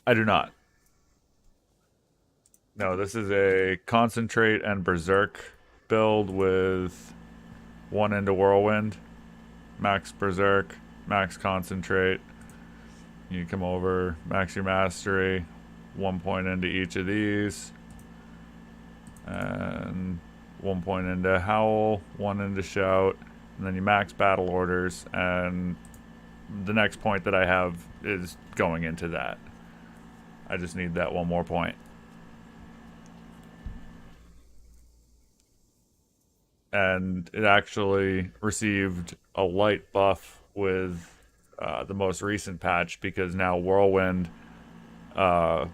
I do not. No, this is a concentrate and berserk build with one into whirlwind, max berserk, max concentrate. You come over, max your mastery, 1 point into each of these, and 1 point into howl, one into shout, and then you max battle orders, and the next point that I have is going into that. I just need that one more point. and it actually received a light buff with the most recent patch because now Whirlwind, uh,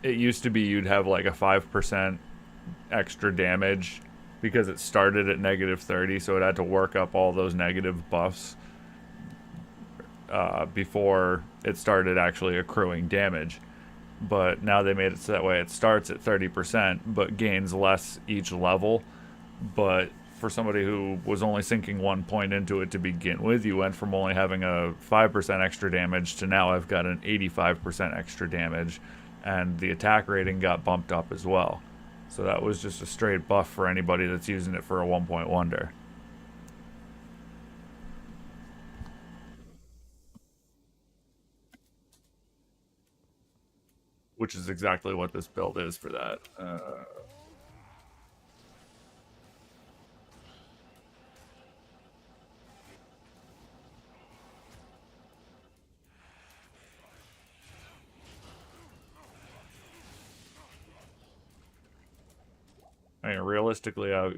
it used to be you'd have like a 5% extra damage because it started at negative 30, so it had to work up all those negative buffs before it started actually accruing damage. But now they made it so that way it starts at 30% but gains less each level. But for somebody who was only sinking 1 point into it to begin with, you went from only having a 5% extra damage to now I've got an 85% extra damage, and the attack rating got bumped up as well. So that was just a straight buff for anybody that's using it for a 1 point wonder. Which is exactly what this build is for that. I mean, realistically, I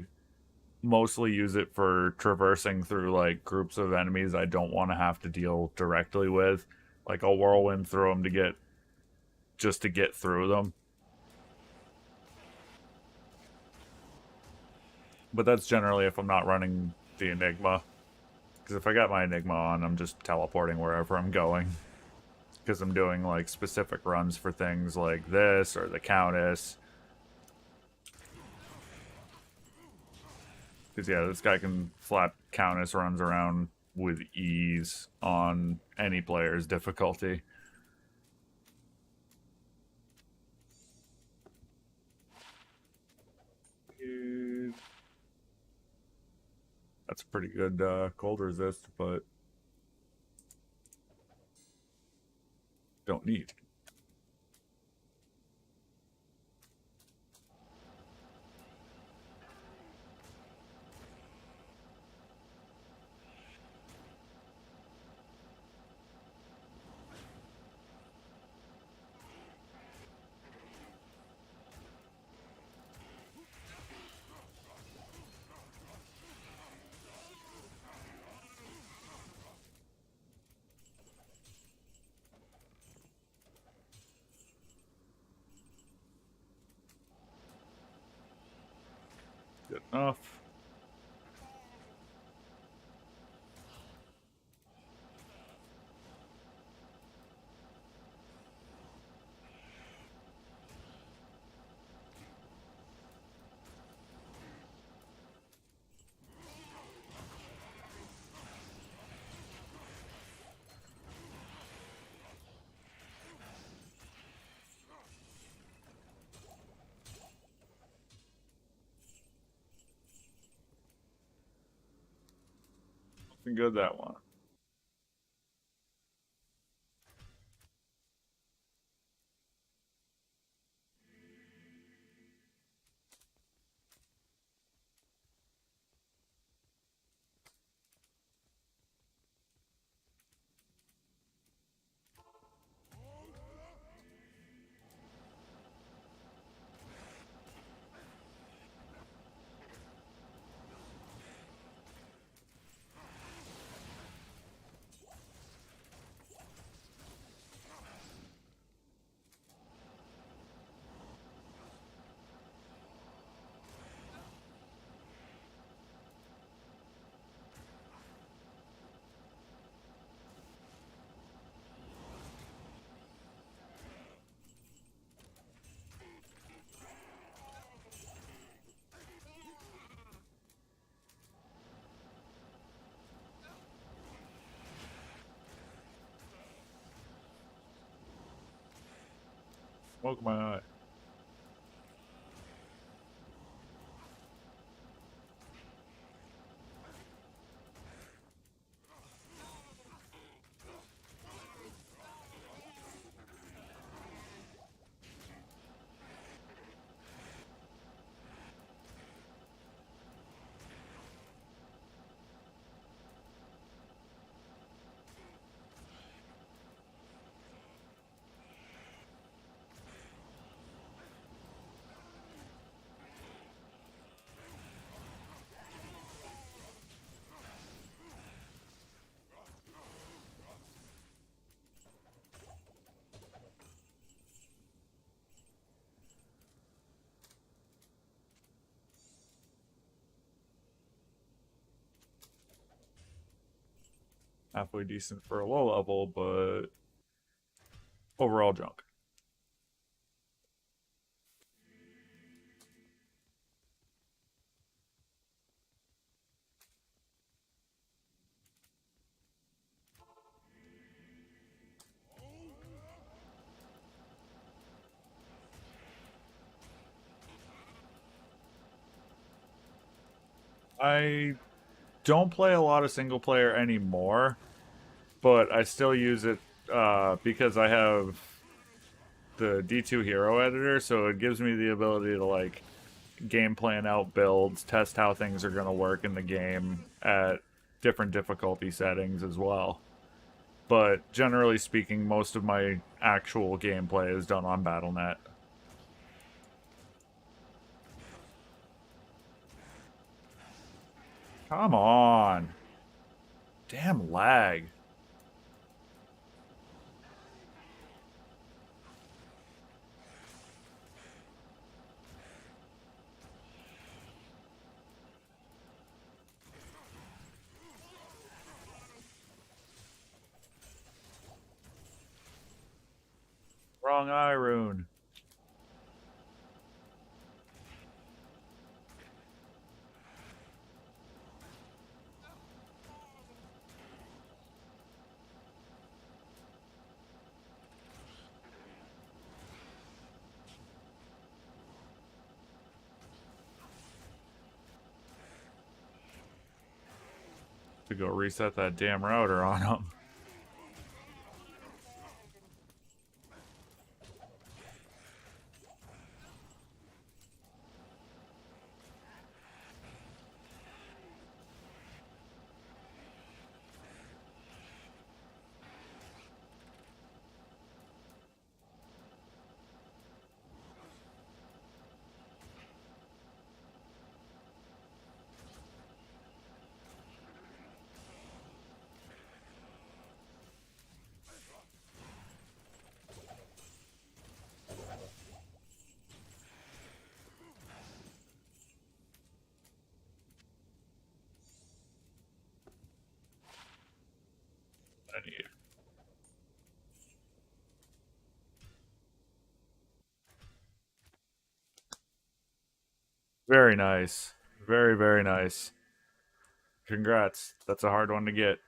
mostly use it for traversing through like groups of enemies I don't want to have to deal directly with. Like I'll whirlwind through them to get just to get through them. But that's generally if I'm not running the Enigma. Because if I got my Enigma on, I'm just teleporting wherever I'm going. Because I'm doing like specific runs for things like this or the Countess. Because yeah, this guy can flat Countess runs around with ease on any player's difficulty. That's a pretty good cold resist, but don't need. Good enough. Looking good, that one. Smoke my eye. Halfway decent for a low level, but overall junk. I don't play a lot of single player anymore, but I still use it because I have the D2 Hero Editor, so it gives me the ability to like game plan out builds, test how things are going to work in the game at different difficulty settings as well. But generally speaking, most of my actual gameplay is done on Battle.net. Come on. Damn lag. Wrong eye rune. To go reset that damn router on him. I need. Very nice. Very, very nice. Congrats. That's a hard one to get.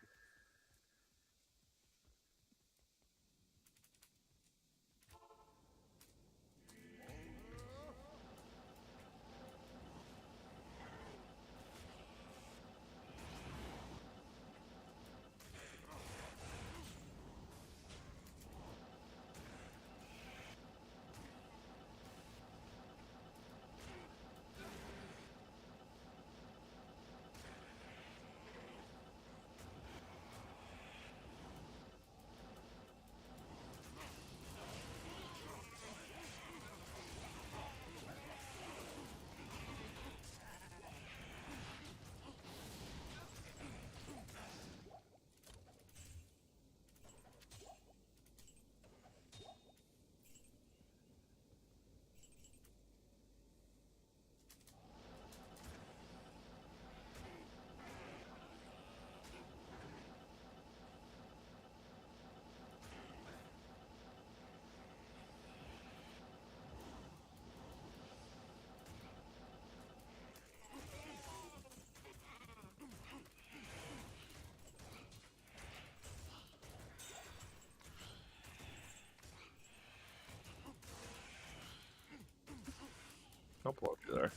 Couple of you there.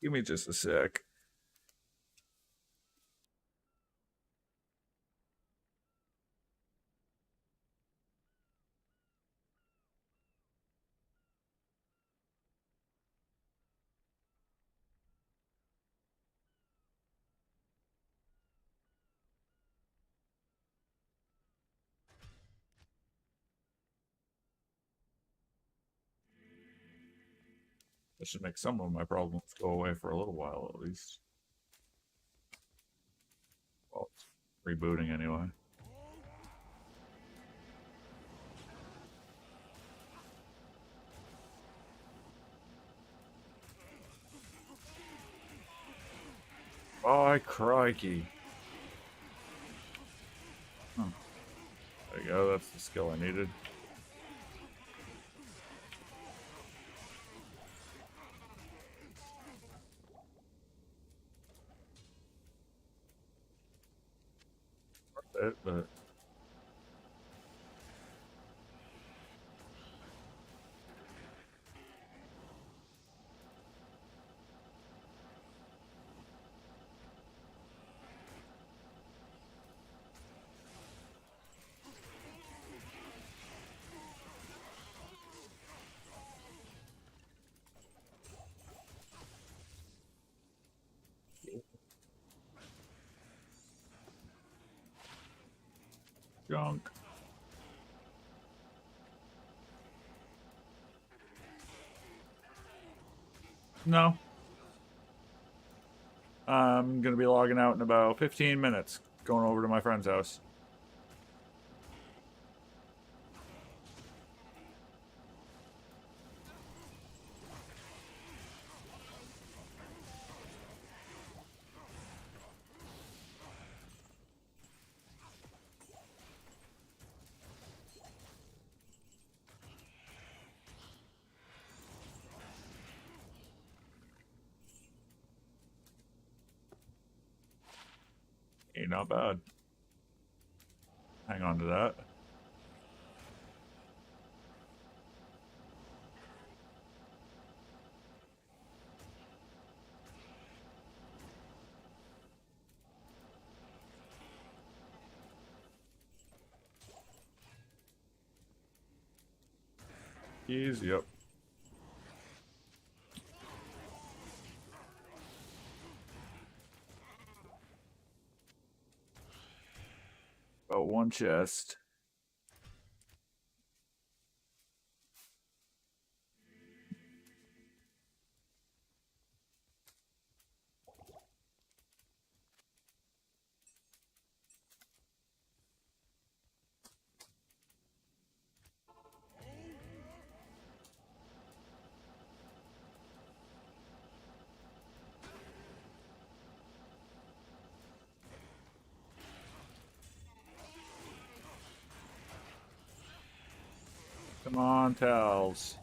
Give me just a sec. This should make some of my problems go away for a little while at least. Well, it's rebooting anyway. Oh, crikey. Huh. There you go, that's the skill I needed. Worth it, but junk. No. I'm gonna be logging out in about 15 minutes, going over to my friend's house. Ain't not bad. Hang on to that. Keys, yep. About one chest. Come on, towels.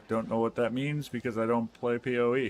Don't know what that means because I don't play PoE.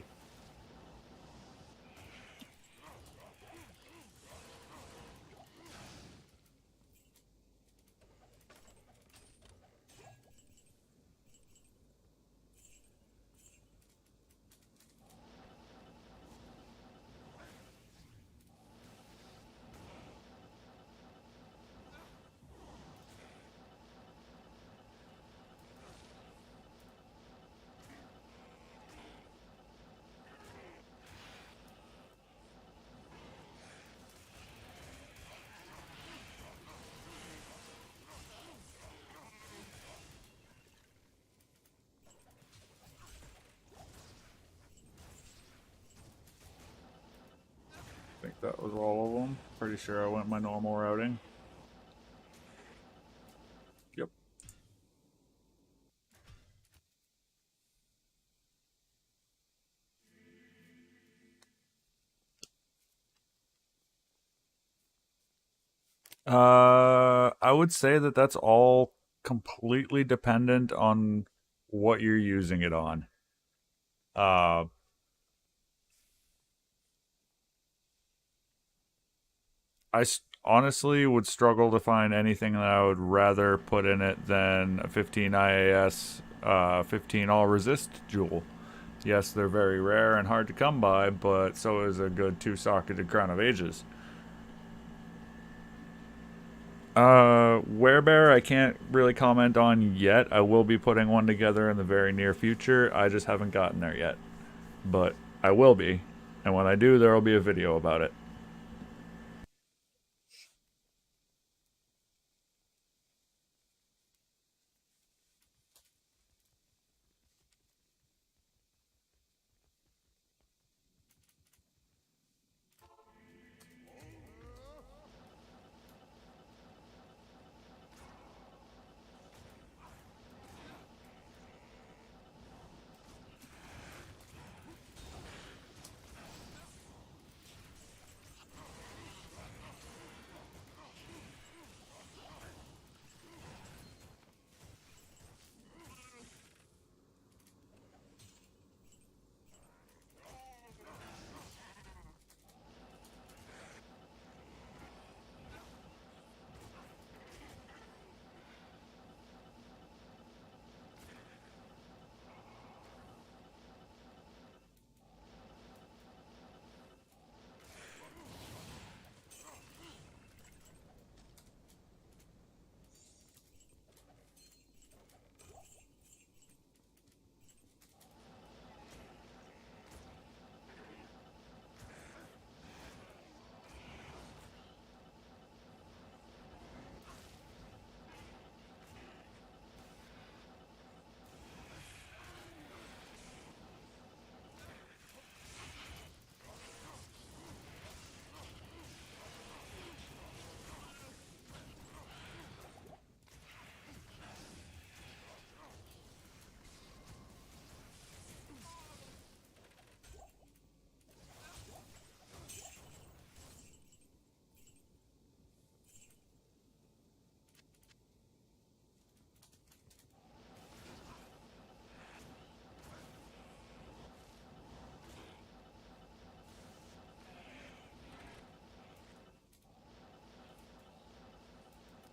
That was all of them. Pretty sure I went my normal routing. Yep. I would say that that's all completely dependent on what you're using it on. Uh, honestly would struggle to find anything that I would rather put in it than a 15 IAS, 15 all resist jewel. Yes, they're very rare and hard to come by, but so is a good two-socketed Crown of Ages. Werebear, I can't really comment on yet. I will be putting one together in the very near future. I just haven't gotten there yet. But I will be. And when I do, there will be a video about it.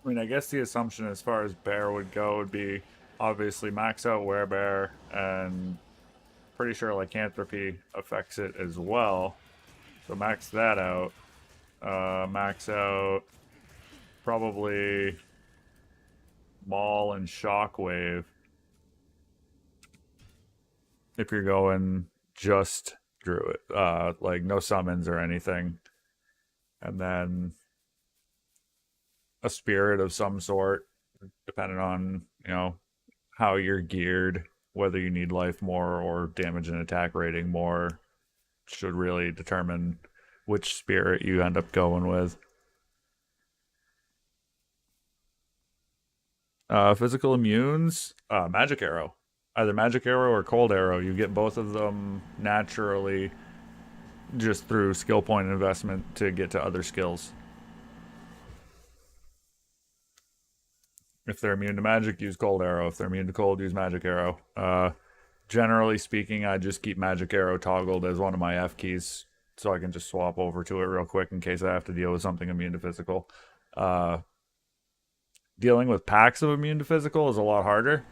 I mean, I guess the assumption as far as bear would go would be obviously max out werebear, and pretty sure lycanthropy affects it as well. So max that out. Max out probably maul and shockwave if you're going just druid, like no summons or anything, and then a spirit of some sort, depending on how you're geared, whether you need life more or damage and attack rating more, should really determine which spirit you end up going with. Physical immunes, magic arrow, either magic arrow or cold arrow. You get both of them naturally just through skill point investment to get to other skills. If they're immune to magic, use cold arrow. If they're immune to cold, use magic arrow. Generally speaking, I just keep magic arrow toggled as one of my F keys so I can just swap over to it real quick in case I have to deal with something immune to physical. Uh, Dealing with packs of immune to physical is a lot harder.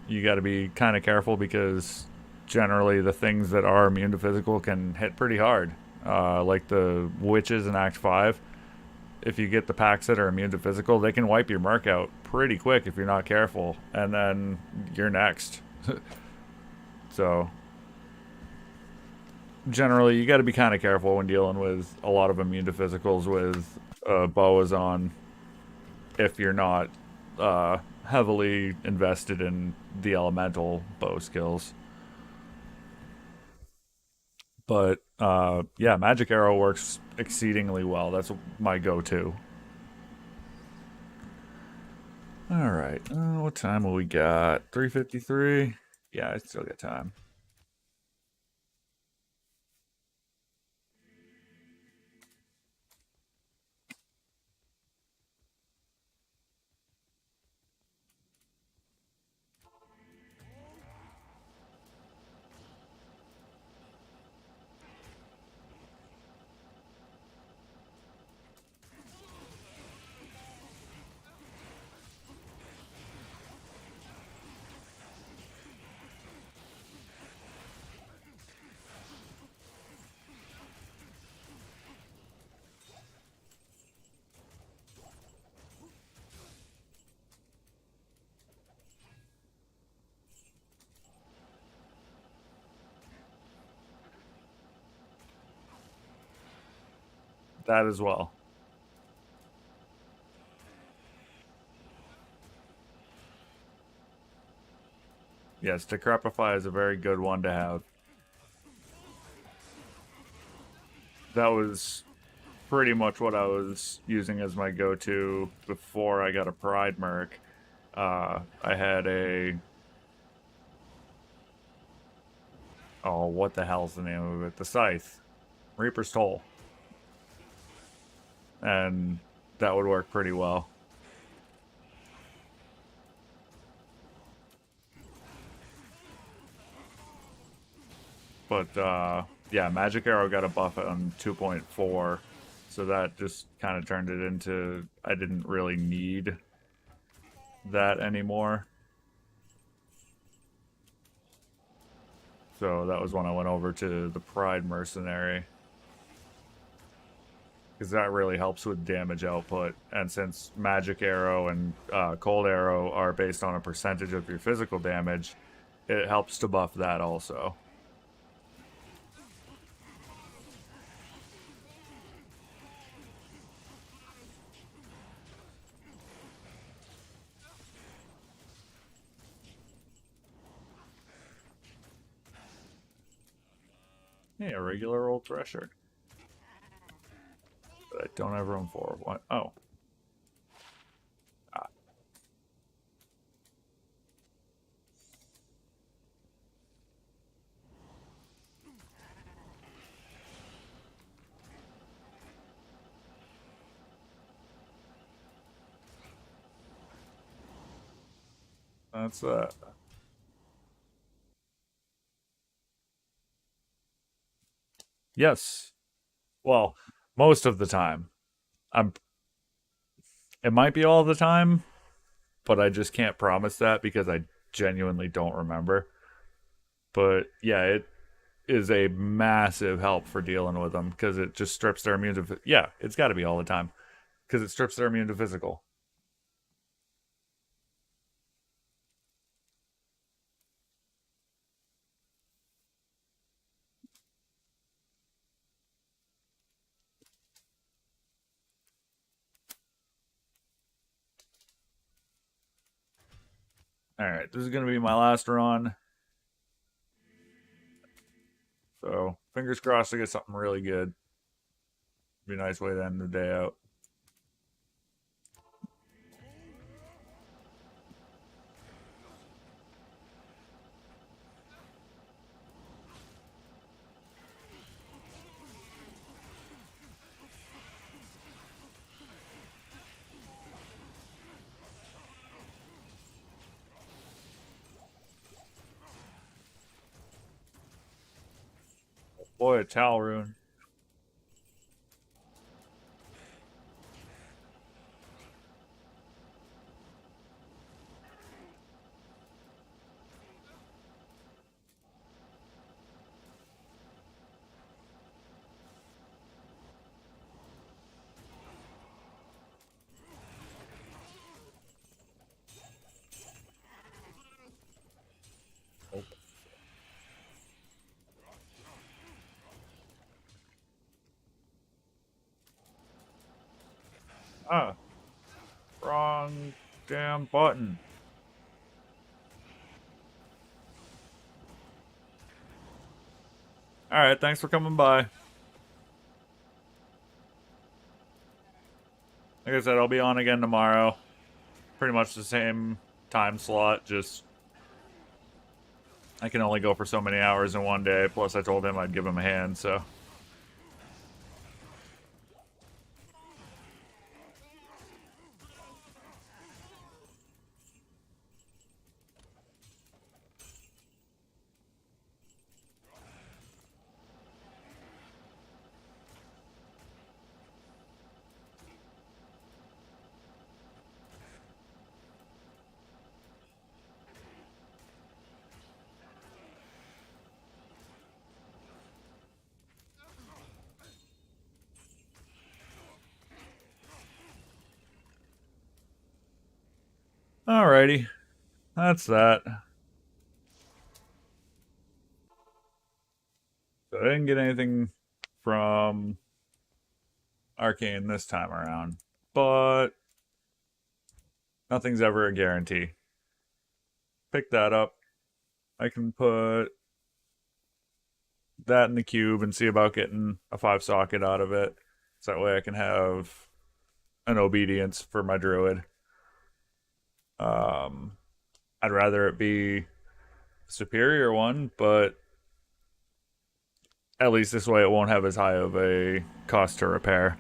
You got to be kind of careful because generally the things that are immune to physical can hit pretty hard. Like the witches in Act 5. If you get the packs that are immune to physical, they can wipe your mark out pretty quick if you're not careful, and then you're next. So generally, you got to be kind of careful when dealing with a lot of immune to physicals with boas on if you're not heavily invested in the elemental bow skills. But yeah, Magic Arrow works exceedingly well. That's my go-to. All right. What time will we got? 3:53. Yeah, I still got time. That as well. Yes, Decrepify is a very good one to have. That was pretty much what I was using as my go-to before I got a Pride Merc. I had a oh, what the hell's the name of it? The Scythe, Reaper's Toll, and that would work pretty well. But yeah, Magic Arrow got a buff on 2.4, so that just kind of turned it into I didn't really need that anymore. So that was when I went over to the Pride Mercenary. Because that really helps with damage output. And since Magic Arrow and Cold Arrow are based on a percentage of your physical damage, it helps to buff that also. Yeah, a regular old Thresher. But I don't have room for. What? Oh. Ah, that's that. Yes. Well, most of the time. I'm. It might be all the time, but I just can't promise that because I genuinely don't remember. But yeah, it is a massive help for dealing with them because it just strips their immune to. Yeah, it's got to be all the time because it strips their immune to physical. All right, this is gonna be my last run, so fingers crossed I get something really good. Be a nice way to end the day out. Boy, a towel rune. Ah, wrong damn button. Alright, thanks for coming by. Like I said, I'll be on again tomorrow. Pretty much the same time slot, just I can only go for so many hours in one day. Plus, I told him I'd give him a hand, so. Alrighty. That's that. So I didn't get anything from Arcane this time around. But nothing's ever a guarantee. Pick that up. I can put that in the cube and see about getting a 5 socket out of it. So that way I can have an obedience for my druid. Um, I'd rather it be a superior one, but at least this way it won't have as high of a cost to repair.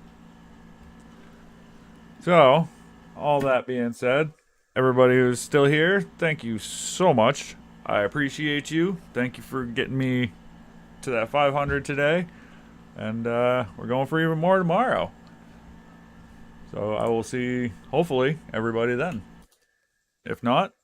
So, all that being said, everybody who's still here, thank you so much. I appreciate you. Thank you for getting me to that 500 today. And we're going for even more tomorrow. So I will see, hopefully, everybody then. If not,